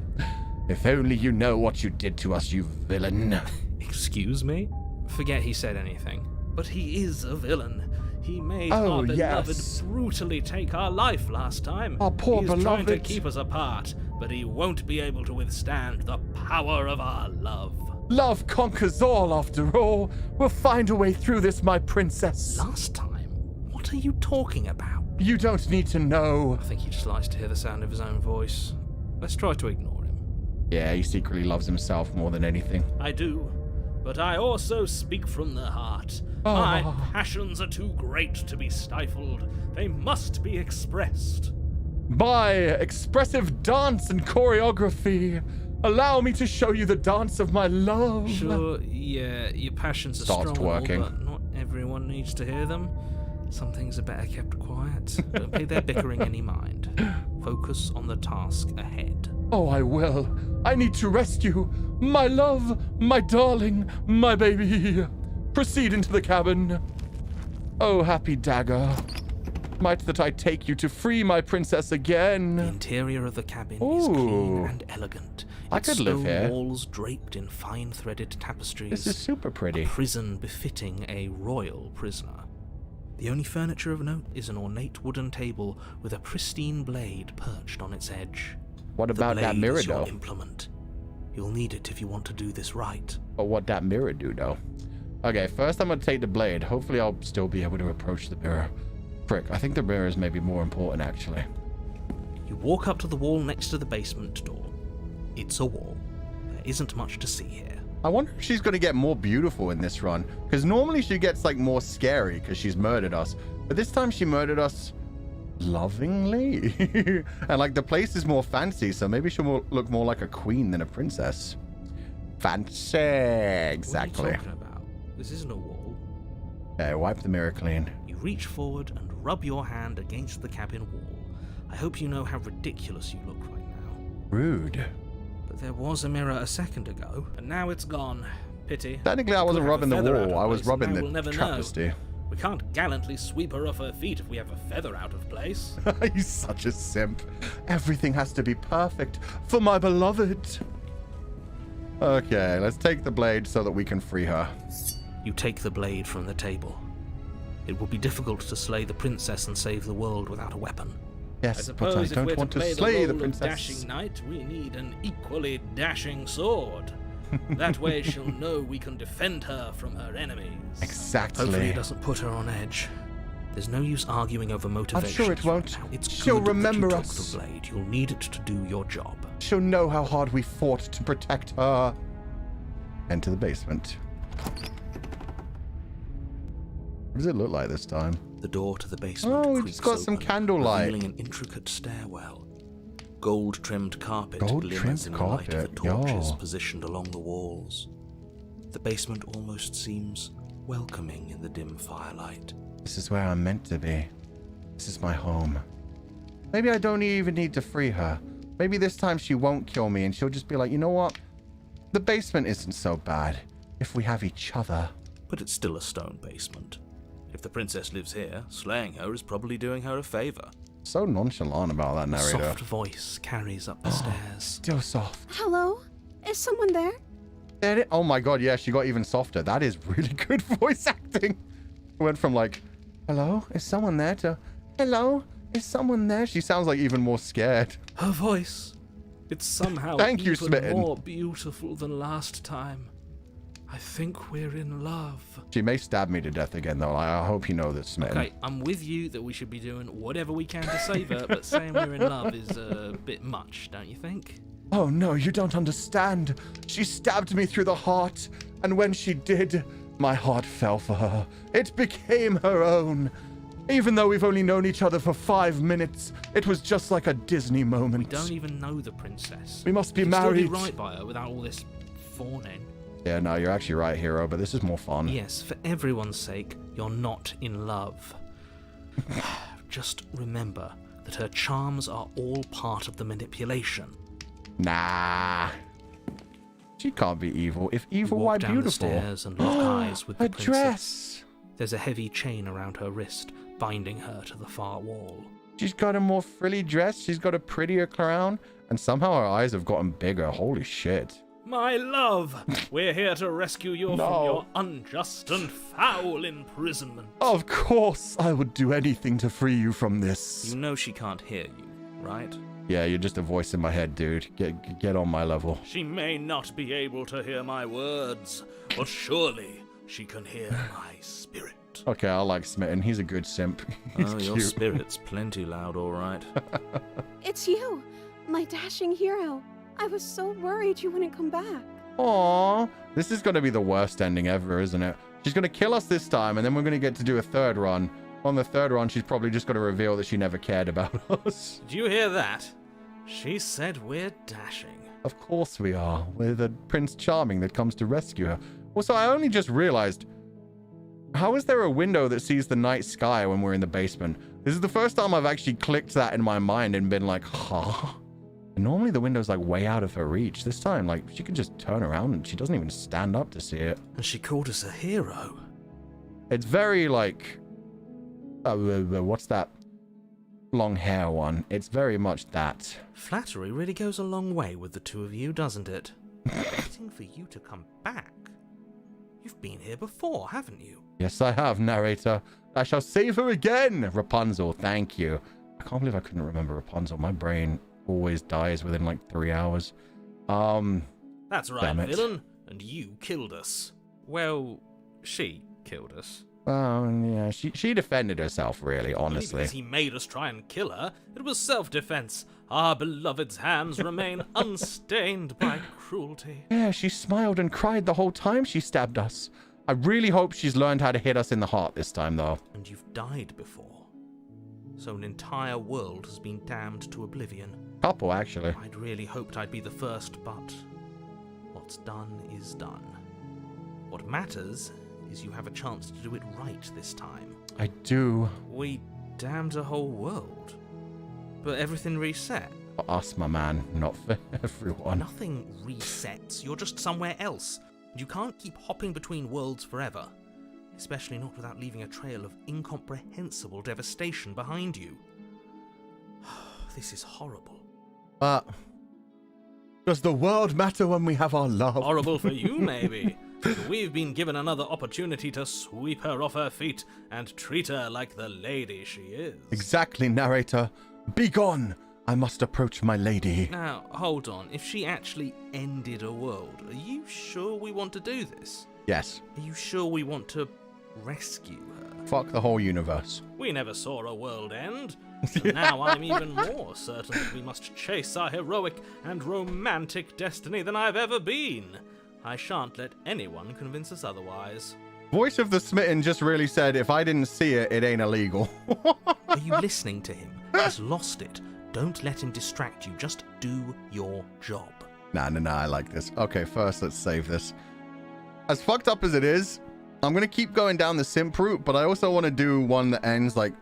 If only you know what you did to us, you villain. Excuse me? Forget he said anything. But he is a villain. He made Oh, our beloved yes. brutally take our life last time. Our poor He's trying to beloved. keep us apart, but he won't be able to withstand the power of our love. Love conquers all, after all. We'll find a way through this, my princess. Last time? What are you talking about? You don't need to know. I think he just likes to hear the sound of his own voice. Let's try to ignore him. Yeah, he secretly loves himself more than anything. I do, but I also speak from the heart. My passions are too great to be stifled. They must be expressed. By expressive dance and choreography, allow me to show you the dance of my love. Sure, yeah, your passions are Starts strong and twerking. all, but not everyone needs to hear them. Some things are better kept quiet. Don't pay their bickering any mind. Focus on the task ahead. Oh, I will. I need to rescue my love, my darling, my baby. Proceed into the cabin. Oh, happy dagger. Might that I take you to free my princess again. The interior of the cabin is clean and elegant. I Its could live stone here. walls draped in fine threaded tapestries. This is super pretty. A prison befitting a royal prisoner. The only furniture of note is an ornate wooden table with a pristine blade perched on its edge. What about the that blade mirror, is your though? implement, You'll need it if you want to do this right. But what that mirror do, though? Okay, first I'm going to take the blade. Hopefully I'll still be able to approach the mirror. Frick, I think the mirror is maybe more important, actually. You walk up to the wall next to the basement door. It's a wall. There isn't much to see here. I wonder if she's going to get more beautiful in this run. Because normally she gets, like, more scary because she's murdered us. But this time she murdered us lovingly. And, like, the place is more fancy, so maybe she'll look more like a queen than a princess. Fancy. Exactly. What are you talking about? This isn't a wall. Okay, wipe the mirror clean. You reach forward and rub your hand against the cabin wall. I hope you know how ridiculous you look right now. Rude. But there was a mirror a second ago, and now it's gone. Pity. Technically, I wasn't rubbing the wall. I was rubbing the travesty. We can't gallantly sweep her off her feet if we have a feather out of place. You're such a simp. Everything has to be perfect for my beloved. Okay, let's take the blade so that we can free her. You take the blade from the table. It will be difficult to slay the princess and save the world without a weapon. Yes, but I don't want to slay the princess. Dashing knight, we need an equally dashing sword. That way she'll know we can defend her from her enemies. Exactly. Hopefully it doesn't put her on edge. There's no use arguing over motivation. I'm sure it won't. It's She'll good remember that you us. took the blade. You'll need it to do your job. She'll know how hard we fought to protect her. Enter the basement. What does it look like this time? The door to the basement Oh, creaks it's got some open, candlelight. revealing an intricate stairwell. Gold-trimmed carpet Gold-trimmed glimmers in the light of the carpet, torches yo. positioned along the walls. The basement almost seems welcoming in the dim firelight. This is where I'm meant to be. This is my home. Maybe I don't even need to free her. Maybe this time she won't kill me and she'll just be like, you know what? The basement isn't so bad if we have each other. But it's still a stone basement. If the princess lives here, slaying her is probably doing her a favor. So nonchalant about that A narrator. soft voice carries up the stairs. Still soft. Hello? Is someone there? There it- Oh my god, yeah, she got even softer. That is really good voice acting. Went from like, hello, is someone there, to hello, is someone there? She sounds like even more scared. Her voice. It's somehow Thank you, even Smitten. more beautiful than last time. I think we're in love. She may stab me to death again, though. I hope you know this, Smitten. Okay, I'm with you that we should be doing whatever we can to save her, but saying we're in love is a bit much, don't you think? Oh no, you don't understand. She stabbed me through the heart, and when she did, my heart fell for her. It became her own. Even though we've only known each other for 5 minutes, it was just like a Disney moment. We don't even know the princess. We must be You can married. still be right by her without all this fawning. Yeah, no, you're actually right, hero, but this is more fun. Yes, for everyone's sake, you're not in love. Just remember that her charms are all part of the manipulation. Nah. She can't be evil. If evil, You why walk down beautiful? the stairs and lock eyes with the A princess. dress. There's a heavy chain around her wrist, binding her to the far wall. She's got a more frilly dress. She's got a prettier crown. And somehow her eyes have gotten bigger. Holy shit. My love, we're here to rescue you No. from your unjust and foul imprisonment. Of course, I would do anything to free you from this. You know she can't hear you, right? Yeah, you're just a voice in my head, dude. Get on my level. She may not be able to hear my words, but surely she can hear my spirit. Okay, I like Smitten. He's a good simp. He's Oh, your cute. spirit's plenty loud, all right. It's you, my dashing hero. I was so worried you wouldn't come back. Aww. This is going to be the worst ending ever, isn't it? She's going to kill us this time, and then we're going to get to do a third run. On the third run, she's probably just going to reveal that she never cared about us. Did you hear that? She said we're dashing. Of course we are. We're the Prince Charming that comes to rescue her. Also, I only just realized, how is there a window that sees the night sky when we're in the basement? This is the first time I've actually clicked that in my mind and been like, huh? And normally the window's like way out of her reach. This time, like, she can just turn around and she doesn't even stand up to see it. And she called us a hero. It's very like, what's that long hair one? It's very much that. Flattery really goes a long way with the two of you, doesn't it? Waiting for you to come back. You've been here before, haven't you? Yes, I have, narrator. I shall save her again. Rapunzel, thank you. I can't believe I couldn't remember Rapunzel. My brain always dies within like 3 hours. That's right, Damn it. villain. And you killed us. Well, she killed us. Yeah, she defended herself, really, Only honestly. because he made us try and kill her. It was self-defense. Our beloved's hands remain unstained by cruelty. Yeah, she smiled and cried the whole time she stabbed us. I really hope she's learned how to hit us in the heart this time, though. And you've died before. So an entire world has been damned to oblivion. Couple, actually. I'd really hoped I'd be the first, but what's done is done. What matters is you have a chance to do it right this time. I do. We damned a whole world. But everything reset. For us, my man, not for everyone. Nothing resets. You're just somewhere else. You can't keep hopping between worlds forever. Especially not without leaving a trail of incomprehensible devastation behind you. This is horrible. But does the world matter when we have our love? Horrible for you, maybe. But we've been given another opportunity to sweep her off her feet and treat her like the lady she is. Exactly, narrator. Be gone. I must approach my lady. Now, hold on. If she actually ended a world, are you sure we want to do this? Yes. Are you sure we want to rescue her? Fuck the whole universe. We never saw a world end. And now I'm even more certain that we must chase our heroic and romantic destiny than I've ever been. I shan't let anyone convince us otherwise. Voice of the Smitten just really said, if I didn't see it, it ain't illegal. Are you listening to him? He's lost it. Don't let him distract you. Just do your job. Nah, I like this. Okay, first, let's save this. As fucked up as it is, I'm going to keep going down the simp route, but I also want to do one that ends like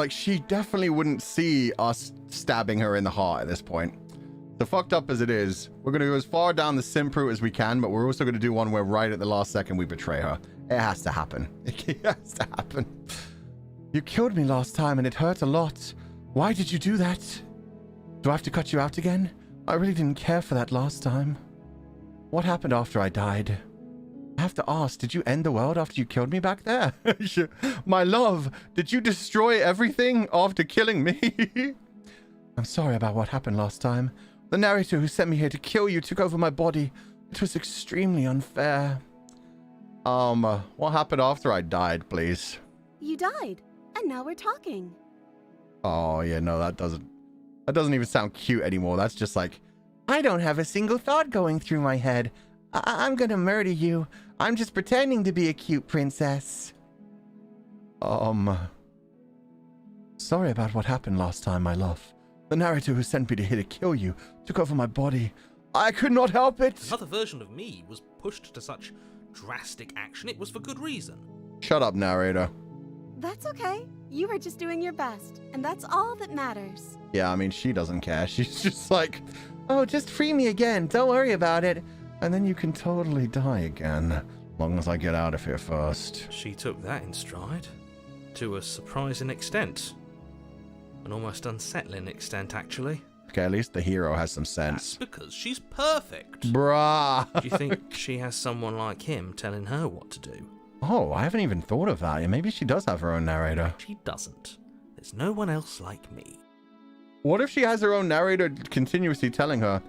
she definitely wouldn't see us stabbing her in the heart at this point. So fucked up as it is, we're going to go as far down the simp route as we can, but we're also going to do one where right at the last second we betray her. It has to happen. It has to happen. You killed me last time and it hurt a lot. Why did you do that? Do I have to cut you out again? I really didn't care for that last time. What happened after I died? I have to ask, did you end the world after you killed me back there? My love, did you destroy everything after killing me? I'm sorry about what happened last time. The narrator who sent me here to kill you took over my body. It was extremely unfair. What happened after I died, please? You died, and now we're talking. Oh, yeah, no, that doesn't even sound cute anymore. That's just like, I don't have a single thought going through my head. I'm gonna murder you. I'm just pretending to be a cute princess. Sorry about what happened last time, my love. The narrator who sent me to here to kill you took over my body. I could not help it. Another version of me was pushed to such drastic action. It was for good reason. Shut up, narrator. That's okay. You were just doing your best, and that's all that matters. Yeah, I mean, she doesn't care. She's just like, oh, just free me again. Don't worry about it. And then you can totally die again. As long as I get out of here first. She took that in stride. To a surprising extent. An almost unsettling extent, actually. Okay, at least the hero has some sense. That's because she's perfect. Bruh. Do you think she has someone like him telling her what to do? Oh, I haven't even thought of that. Maybe she does have her own narrator. She doesn't. There's no one else like me. What if she has her own narrator continuously telling her,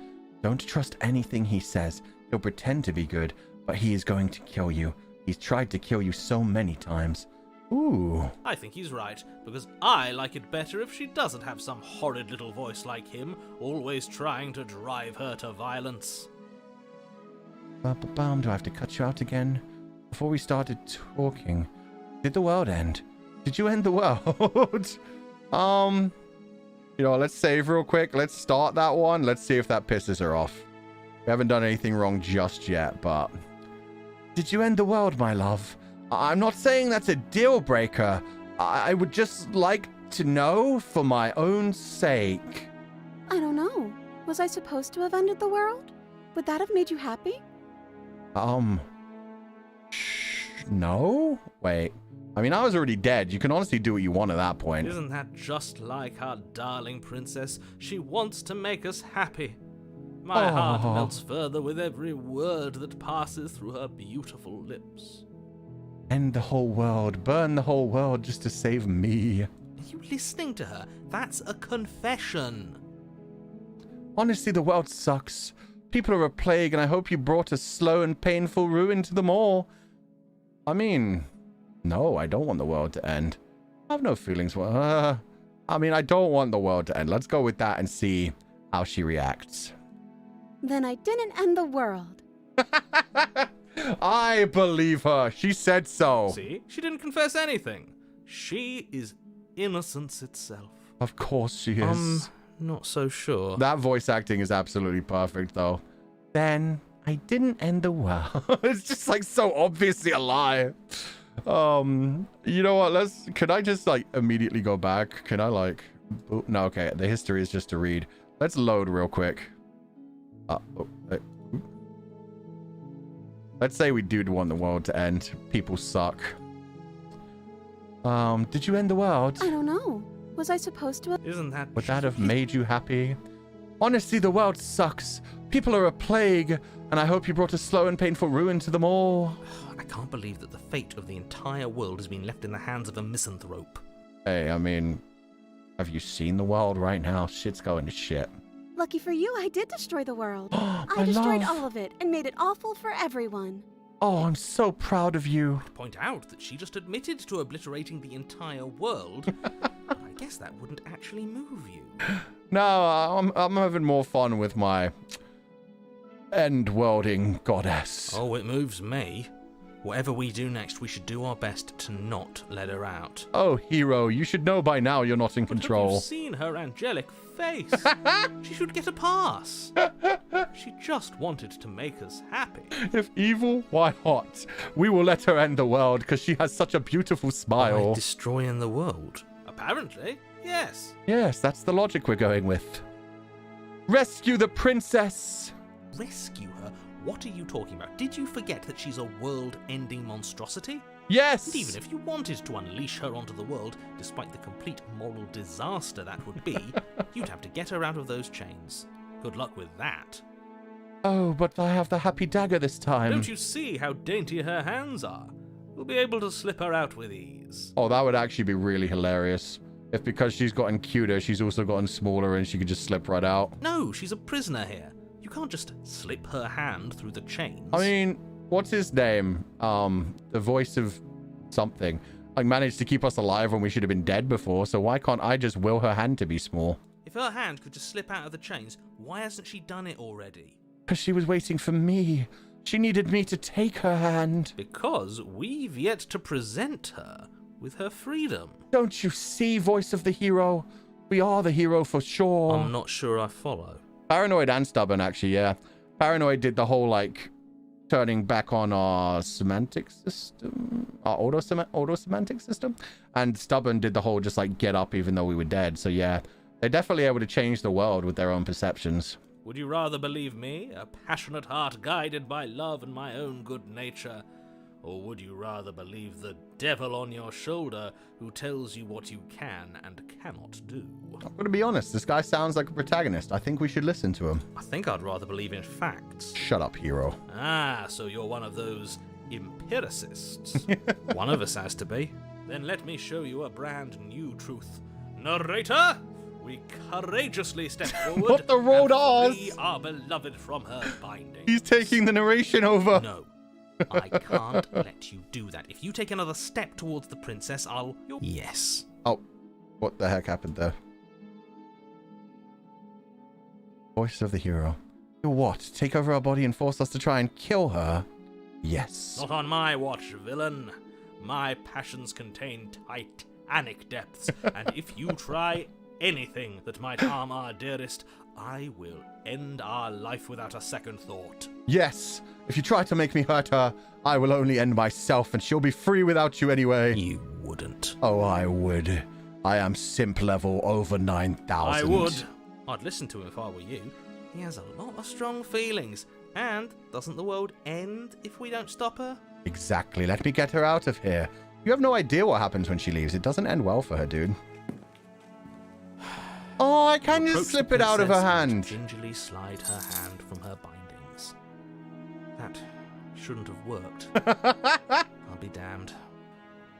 don't trust anything he says. He'll pretend to be good, but he is going to kill you. He's tried to kill you so many times. Ooh. I think he's right, because I like it better if she doesn't have some horrid little voice like him, always trying to drive her to violence. Do I have to cut you out again? Before we started talking, did the world end? Did you end the world? You know, let's save real quick. Let's start that one. Let's see if that pisses her off. We haven't done anything wrong just yet, but... Did you end the world, my love? I'm not saying that's a deal breaker. I would just like to know for my own sake. I don't know. Was I supposed to have ended the world? Would that have made you happy? No? Wait. I mean, I was already dead. You can honestly do what you want at that point. Isn't that just like our darling princess? She wants to make us happy. My heart melts further with every word that passes through her beautiful lips. End the whole world. Burn the whole world just to save me. Are you listening to her? That's a confession. Honestly, the world sucks. People are a plague, and I hope you brought a slow and painful ruin to them all. I mean, no, I don't want the world to end. I have no feelings for her. I mean, I don't want the world to end. Let's go with that and see how she reacts. Then I didn't end the world. I believe her. She said so. See? She didn't confess anything. She is innocence itself. Of course she is. Not so sure. That voice acting is absolutely perfect, though. Then I didn't end the world. It's just like so obviously a lie. You know what? Can I just like immediately go back? Can I like? No, okay. The history is just to read. Let's load real quick. Let's say we do want the world to end. People suck. Did you end the world? I don't know. Was I supposed to? Isn't that? Would that have made you happy? Honestly, the world sucks. People are a plague, and I hope you brought a slow and painful ruin to them all. I can't believe that the fate of the entire world has been left in the hands of a misanthrope. Hey, I mean, have you seen the world right now? Shit's going to shit. Lucky for you, I did destroy the world. My I destroyed love. all of it and made it awful for everyone. Oh, I'm so proud of you. Point out that she just admitted to obliterating the entire world. I guess that wouldn't actually move you. No, I'm having more fun with my end-worlding goddess. Oh, it moves me. Whatever we do next, we should do our best to not let her out. Oh, hero, you should know by now you're not in But have control. you seen her angelic face? She should get a pass. She just wanted to make us happy. If evil, why hot? We will let her end the world because she has such a beautiful smile. By destroying the world? Apparently, yes. Yes, that's the logic we're going with. Rescue the princess! Rescue her? What are you talking about? Did you forget that she's a world-ending monstrosity? Yes! And even if you wanted to unleash her onto the world, despite the complete moral disaster that would be, you'd have to get her out of those chains. Good luck with that. Oh, but I have the happy dagger this time. Don't you see how dainty her hands are? We'll be able to slip her out with ease. Oh, that would actually be really hilarious. If because she's gotten cuter, she's also gotten smaller and she could just slip right out. No, she's a prisoner here. You can't just slip her hand through the chains. I mean, what's his name? The voice of something. Like, managed to keep us alive when we should have been dead before, so why can't I just will her hand to be small? If her hand could just slip out of the chains, why hasn't she done it already? Because she was waiting for me. She needed me to take her hand. Because we've yet to present her with her freedom. Don't you see, voice of the hero? We are the hero for sure. I'm not sure I follow. Paranoid and Stubborn, actually, yeah. Paranoid did the whole, like, turning back on our semantic system, our auto-semantic system. And Stubborn did the whole just, like, get up even though we were dead. So, yeah, they're definitely able to change the world with their own perceptions. Would you rather believe me, a passionate heart guided by love and my own good nature? Or would you rather believe the devil on your shoulder who tells you what you can and cannot do? I'm going to be honest, this guy sounds like a protagonist. I think we should listen to him. I think I'd rather believe in facts. Shut up, hero. Ah, so you're one of those empiricists. One of us has to be. Then let me show you a brand new truth. Narrator, we courageously step forward. What the road and free our beloved from her binding. He's taking the narration over. No. I can't let you do that. If you take another step towards the princess, I'll... Yes. Oh, what the heck happened there? Voice of the hero. You what? Take over our body and force us to try and kill her? Yes. Not on my watch, villain. My passions contain titanic depths, and if you try anything that might harm our dearest, I will end our life without a second thought. Yes. If you try to make me hurt her, I will only end myself and she'll be free without you anyway. You wouldn't. Oh, I would. I am simp level over 9,000. I would. I'd listen to him if I were you. He has a lot of strong feelings. And doesn't the world end if we don't stop her? Exactly. Let me get her out of here. You have no idea what happens when she leaves. It doesn't end well for her, dude. Oh, I can just slip it out of her hand. Gingerly slide her hand from her bindings. That shouldn't have worked. I'll be damned.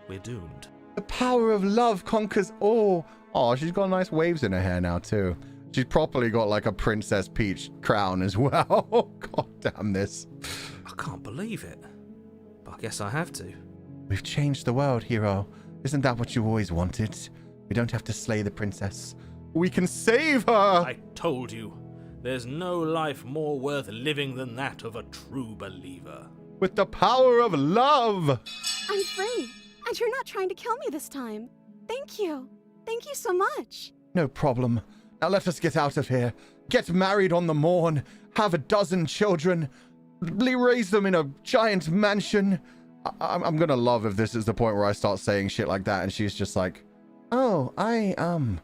We're doomed. The power of love conquers all. Oh, she's got nice waves in her hair now, too. She's properly got like a Princess Peach crown as well. God damn this. I can't believe it. But I guess I have to. We've changed the world, hero. Isn't that what you always wanted? We don't have to slay the princess. We can save her! I told you, there's no life more worth living than that of a true believer. With the power of love! I'm free, and you're not trying to kill me this time. Thank you. Thank you so much. No problem. Now let us get out of here. Get married on the morn. Have a dozen children. Raise them in a giant mansion. I'm gonna love if this is the point where I start saying shit like that and she's just like, oh, I'm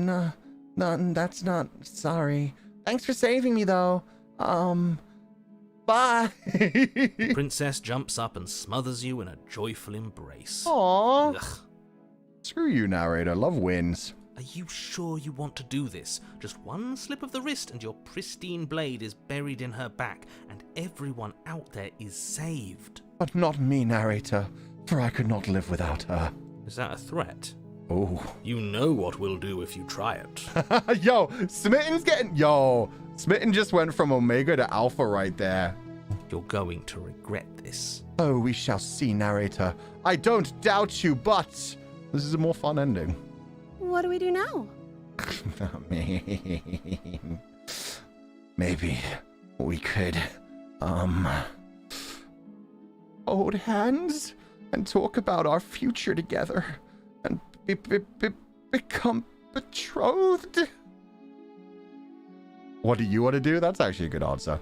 not, that's not, sorry. Thanks for saving me though. Bye. The princess jumps up and smothers you in a joyful embrace. Aww. Ugh. Screw you, narrator. Love wins. Are you sure you want to do this? Just one slip of the wrist and your pristine blade is buried in her back, and everyone out there is saved. But not me, narrator, for I could not live without her. Is that a threat? Oh. You know what we'll do if you try it. Yo, Smitten's getting... Yo, Smitten just went from Omega to Alpha right there. You're going to regret this. Oh, we shall see, narrator. I don't doubt you, but... This is a more fun ending. What do we do now? Maybe we could, hold hands and talk about our future together and become betrothed. What do you want to do? That's actually a good answer.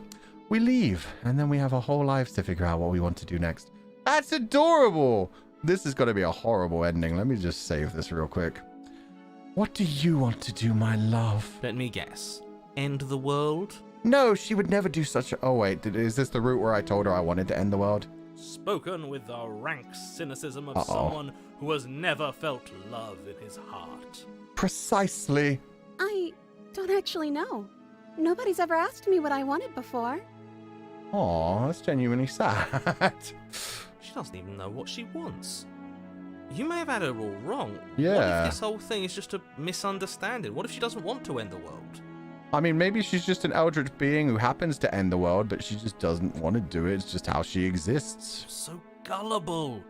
We leave, and then we have our whole lives to figure out what we want to do next. That's adorable! This is going to be a horrible ending. Let me just save this real quick. What do you want to do, my love? Let me guess. End the world? No, she would never do such a... Oh, wait. Is this the route where I told her I wanted to end the world? Spoken with the rank cynicism of someone who has never felt love in his heart. Precisely. I don't actually know. Nobody's ever asked me what I wanted before. Aw, that's genuinely sad. She doesn't even know what she wants. You may have had her all wrong. Yeah. What if this whole thing is just a misunderstanding? What if she doesn't want to end the world? I mean, maybe she's just an eldritch being who happens to end the world, but she just doesn't want to do it. It's just how she exists. So gullible.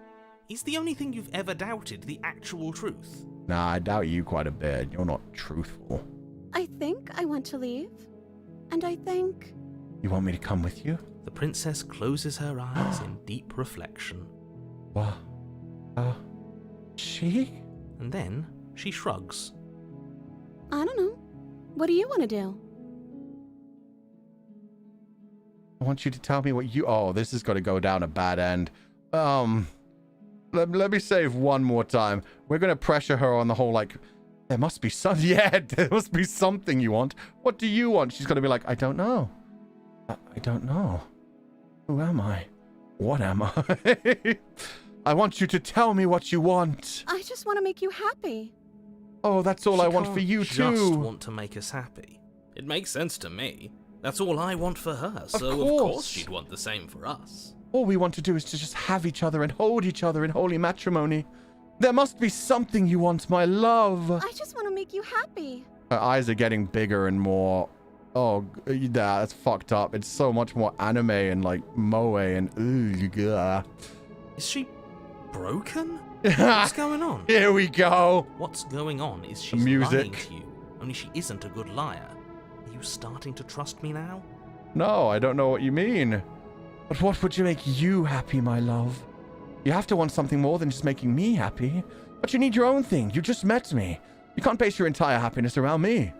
Is the only thing you've ever doubted the actual truth? Nah, I doubt you quite a bit. You're not truthful. I think I want to leave. And I think... You want me to come with you? The princess closes her eyes in deep reflection. What? She? And then she shrugs. I don't know. What do you want to do? I want you to tell me what you... Oh, this is going to go down a bad end. Let me save one more time. We're going to pressure her on the whole, like... There must be some... Yeah, there must be something you want. What do you want? She's going to be like, I don't know. I don't know. Who am I? What am I? I want you to tell me what you want. I just want to make you happy. Oh, that's all I want for you too. Just want to make us happy. It makes sense to me. That's all I want for her, so of course she'd want the same for us. All we want to do is to just have each other and hold each other in holy matrimony. There must be something you want, my love. I just want to make you happy. Her eyes are getting bigger and more... Oh, yeah, that's fucked up. It's so much more anime and like moe and... Is she broken? What's going on? Here we go. What's going on is she's lying to you. Only she isn't a good liar. Are you starting to trust me now? No, I don't know what you mean. But what would you make you happy, my love? You have to want something more than just making me happy. But you need your own thing. You just met me. You can't base your entire happiness around me.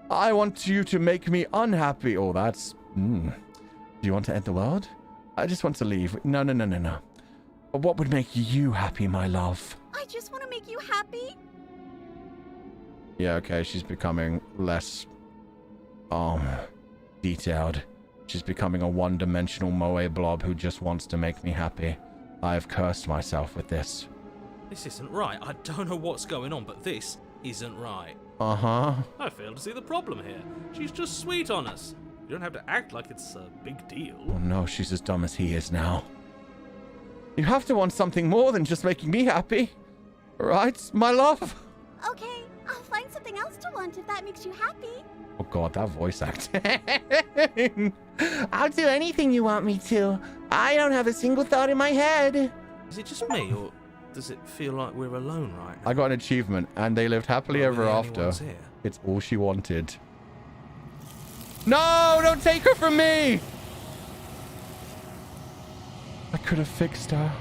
I want you to make me unhappy. Oh, that's... Do you want to end the world? I just want to leave. No. But what would make you happy, my love? I just want to make you happy. Yeah, okay, she's becoming less... detailed. She's becoming a one-dimensional moe blob who just wants to make me happy. I have cursed myself with this. This isn't right. I don't know what's going on, but this isn't right. Uh-huh. I fail to see the problem here. She's just sweet on us. You don't have to act like it's a big deal. Oh no, she's as dumb as he is now. You have to want something more than just making me happy. Right, my love? Okay, I'll find something something else to want if that makes you happy. Oh god, that voice acting. I'll do anything you want me to. I don't have a single thought in my head. Is it just me, or does it feel like we're alone right now? I got an achievement, and they lived happily Are we ever the only after. ones here? It's all she wanted. No, don't take her from me! I could have fixed her.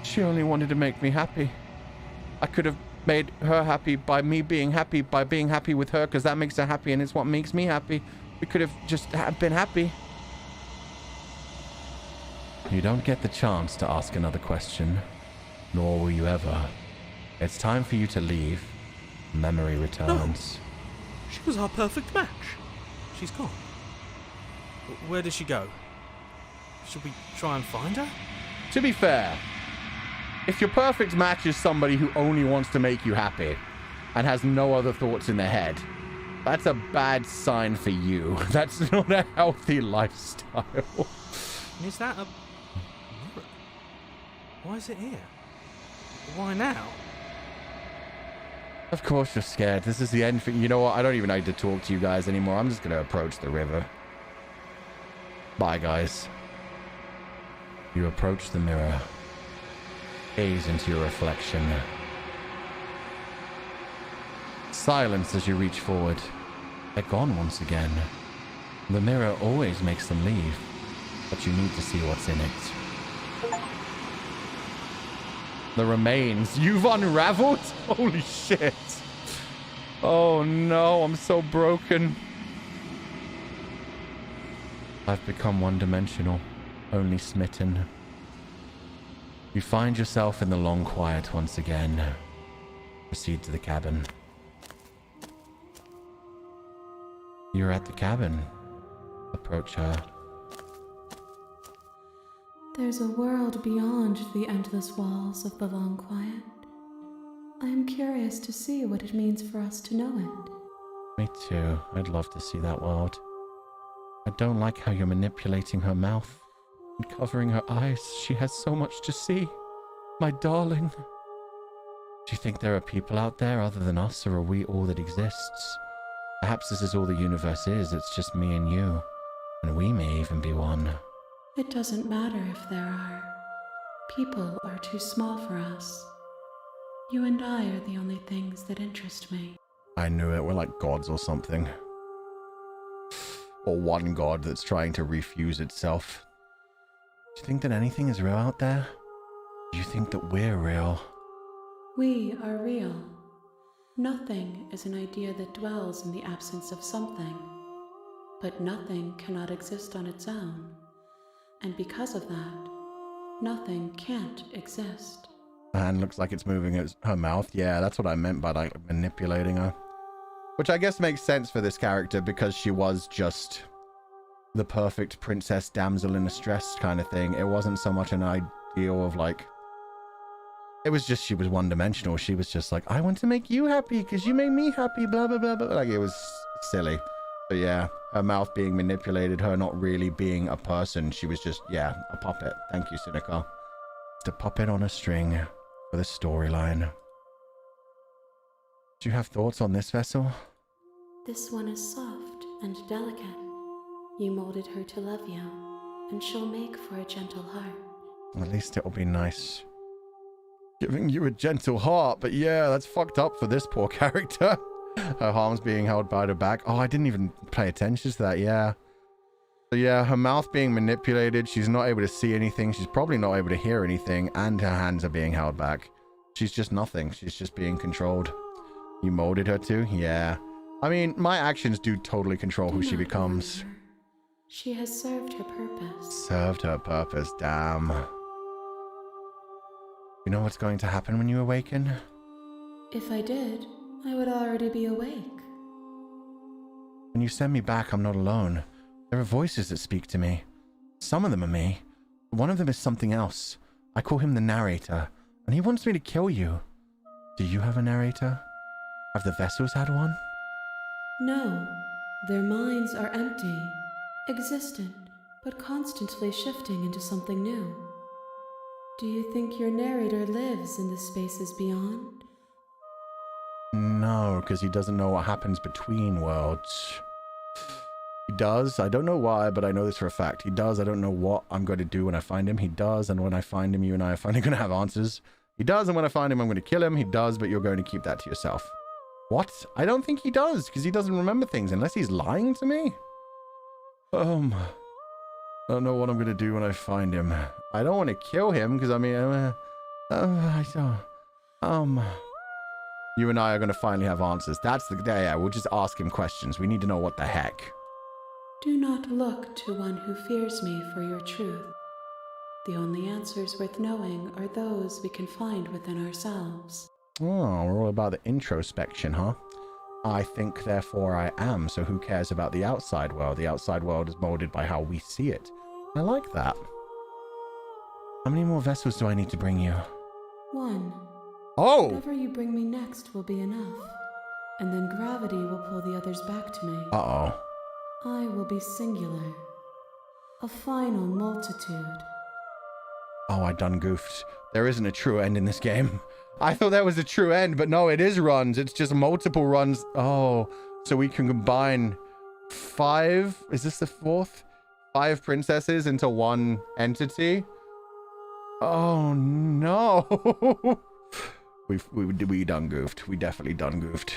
She only wanted to make me happy. I could have made her happy by me being happy, by being happy with her, because that makes her happy and it's what makes me happy. We could have just been happy. You don't get the chance to ask another question, nor will you ever. It's time for you to leave. Memory returns. No. She was our perfect match. She's gone. Where did she go? Should we try and find her? To be fair, if your perfect match is somebody who only wants to make you happy and has no other thoughts in their head, that's a bad sign for you. That's not a healthy lifestyle. Is that a mirror? Why is it here? Why now? Of course you're scared. This is the end for you. Know what? I don't even need to talk to you guys anymore. I'm just going to approach the river. Bye, guys. You approach the mirror. Gaze into your reflection. Silence as you reach forward. They're gone once again. The mirror always makes them leave, but you need to see what's in it. The remains. You've unraveled? Holy shit. Oh no, I'm so broken. I've become one-dimensional, only smitten. You find yourself in the long quiet once again. Proceed to the cabin. You're at the cabin. Approach her. There's a world beyond the endless walls of the long quiet. I am curious to see what it means for us to know it. Me too. I'd love to see that world. I don't like how you're manipulating her mouth and covering her eyes. She has so much to see. My darling. Do you think there are people out there other than us, or are we all that exists? Perhaps this is all the universe is. It's just me and you. And we may even be one. It doesn't matter if there are. People are too small for us. You and I are the only things that interest me. I knew it. We're like gods or something. Or one god that's trying to refuse itself. Do you think that anything is real out there? Do you think that we're real? We are real. Nothing is an idea that dwells in the absence of something. But nothing cannot exist on its own. And because of that, nothing can't exist. And looks like it's moving her mouth. Yeah, that's what I meant by like manipulating her. Which I guess makes sense for this character because she was just the perfect princess damsel in distress kind of thing. It wasn't so much an ideal of like... It was just she was one-dimensional. She was just like, I want to make you happy because you made me happy, blah, blah, blah, blah. Like, it was silly. But yeah, her mouth being manipulated, her not really being a person. She was just, yeah, a puppet. Thank you, Cynical. Just a puppet on a string for the storyline. Do you have thoughts on this vessel? This one is soft and delicate. You molded her to love you, and she'll make for a gentle heart. At least it'll be nice. Giving you a gentle heart, but yeah, that's fucked up for this poor character. Her arms being held by the back. Oh, I didn't even pay attention to that, yeah. So yeah, her mouth being manipulated, she's not able to see anything, she's probably not able to hear anything, and her hands are being held back. She's just nothing, she's just being controlled. You molded her to? Yeah. I mean, my actions do totally control who she becomes. Remember. She has served her purpose. Served her purpose, damn. You know what's going to happen when you awaken? If I did, I would already be awake. When you send me back, I'm not alone. There are voices that speak to me. Some of them are me. One of them is something else. I call him the narrator, and he wants me to kill you. Do you have a narrator? Have the vessels had one? No, their minds are empty, existent, but constantly shifting into something new. Do you think your narrator lives in the spaces beyond? No, because he doesn't know what happens between worlds. He does. I don't know why, but I know this for a fact. He does. I don't know what I'm going to do when I find him. He does. And when I find him, you and I are finally going to have answers. He does. And when I find him, I'm going to kill him. He does, but you're going to keep that to yourself. What? I don't think he does, because he doesn't remember things unless he's lying to me. I don't know what I'm going to do when I find him. I don't want to kill him, because I mean, you and I are going to finally have answers. That's the day. Yeah, we'll just ask him questions. We need to know what the heck. Do not look to one who fears me for your truth. The only answers worth knowing are those we can find within ourselves. Oh, we're all about the introspection, huh? I think, therefore I am, so who cares about the outside world? The outside world is molded by how we see it. I like that. How many more vessels do I need to bring you? 1. Oh! Whatever you bring me next will be enough. And then gravity will pull the others back to me. Uh-oh. I will be singular. A final multitude. Oh, I done goofed. There isn't a true end in this game. I thought that was a true end, but no, it is runs. It's just multiple runs. Oh, so we can combine 5... Is this the 4th? 5 princesses into one entity? Oh, no. We done goofed. We definitely done goofed.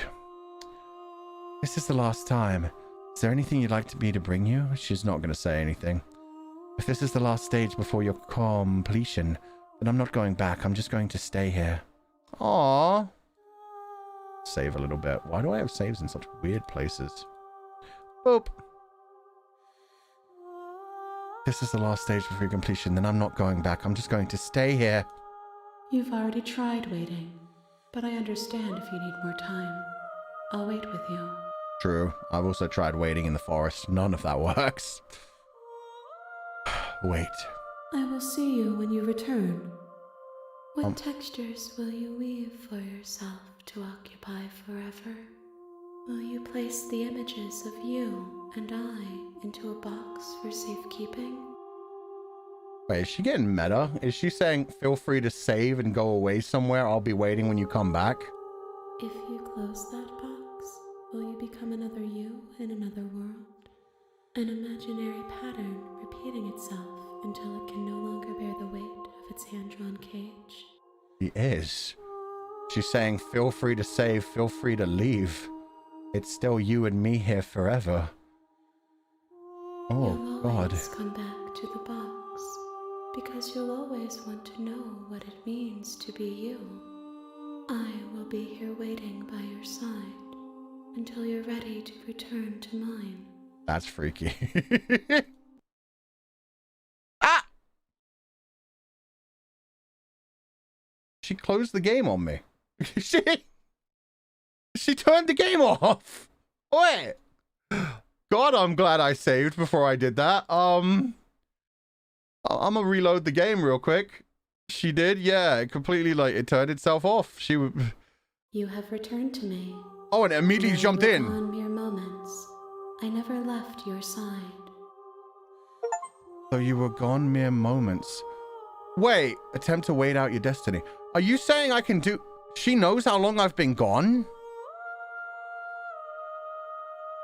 This is the last time. Is there anything you'd like me to bring you? She's not going to say anything. If this is the last stage before your completion, then I'm not going back. I'm just going to stay here. Aww. Save a little bit. Why do I have saves in such weird places? Boop. This is the last stage before your completion, then I'm not going back. I'm just going to stay here. You've already tried waiting, but I understand if you need more time. I'll wait with you. True. I've also tried waiting in the forest. None of that works. Wait. I will see you when you return. What textures will you weave for yourself to occupy forever? Will you place the images of you and I into a box for safekeeping? Wait, is she getting meta? Is she saying, feel free to save and go away somewhere? I'll be waiting when you come back? If you close that box, will you become another you in another world? An imaginary pattern repeating itself until it can no longer bear the weight of its hand-drawn cage. She is. She's saying, feel free to save, feel free to leave. It's still you and me here forever. Oh, you'll God. Always come back to the box, because you'll always want to know what it means to be you. I will be here waiting by your side until you're ready to return to mine. That's freaky. Ah! She closed the game on me. She turned the game off. Wait. God, I'm glad I saved before I did that. I'm gonna reload the game real quick. She did, yeah. It completely, like, it turned itself off. She would. You have returned to me. Oh, and it immediately jumped in. On mere moments. I never left your side. So you were gone mere moments. Wait, attempt to wait out your destiny. Are you saying I can do... She knows how long I've been gone?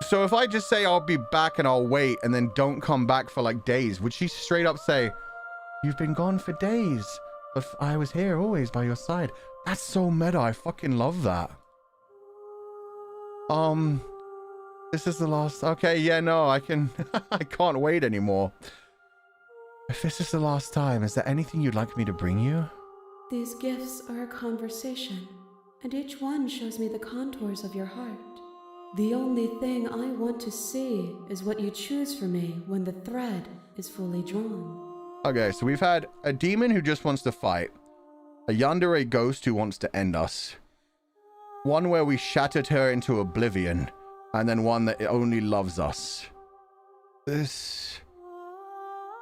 So if I just say I'll be back and I'll wait and then don't come back for like days, would she straight up say, you've been gone for days, but I was here always by your side? That's so meta. I fucking love that. This is the last... Okay, yeah, no, I can... I can't wait anymore. If this is the last time, is there anything you'd like me to bring you? These gifts are a conversation, and each one shows me the contours of your heart. The only thing I want to see is what you choose for me when the thread is fully drawn. Okay, so we've had a demon who just wants to fight, a yandere ghost who wants to end us, one where we shattered her into oblivion, and then one that only loves us. This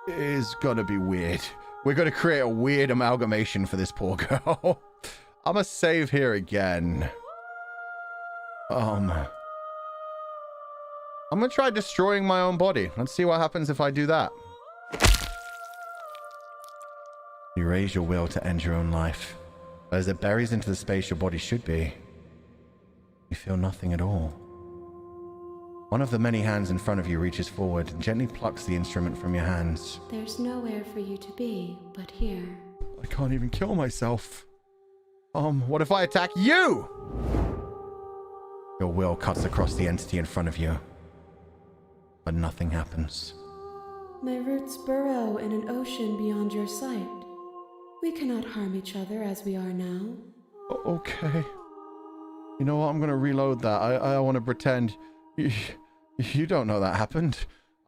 is gonna be weird. We're gonna create a weird amalgamation for this poor girl. I'm gonna save here again. I'm gonna try destroying my own body. Let's see what happens if I do that. You raise your will to end your own life, but as it buries into the space your body should be, You feel nothing at all. One of the many hands in front of you reaches forward and gently plucks the instrument from your hands. There's nowhere for you to be but here. I can't even kill myself. What if I attack you? Your will cuts across the entity in front of you, but nothing happens. My roots burrow in an ocean beyond your sight. We cannot harm each other as we are now. Okay. You know what? I'm gonna reload that. I want to pretend. You don't know that happened.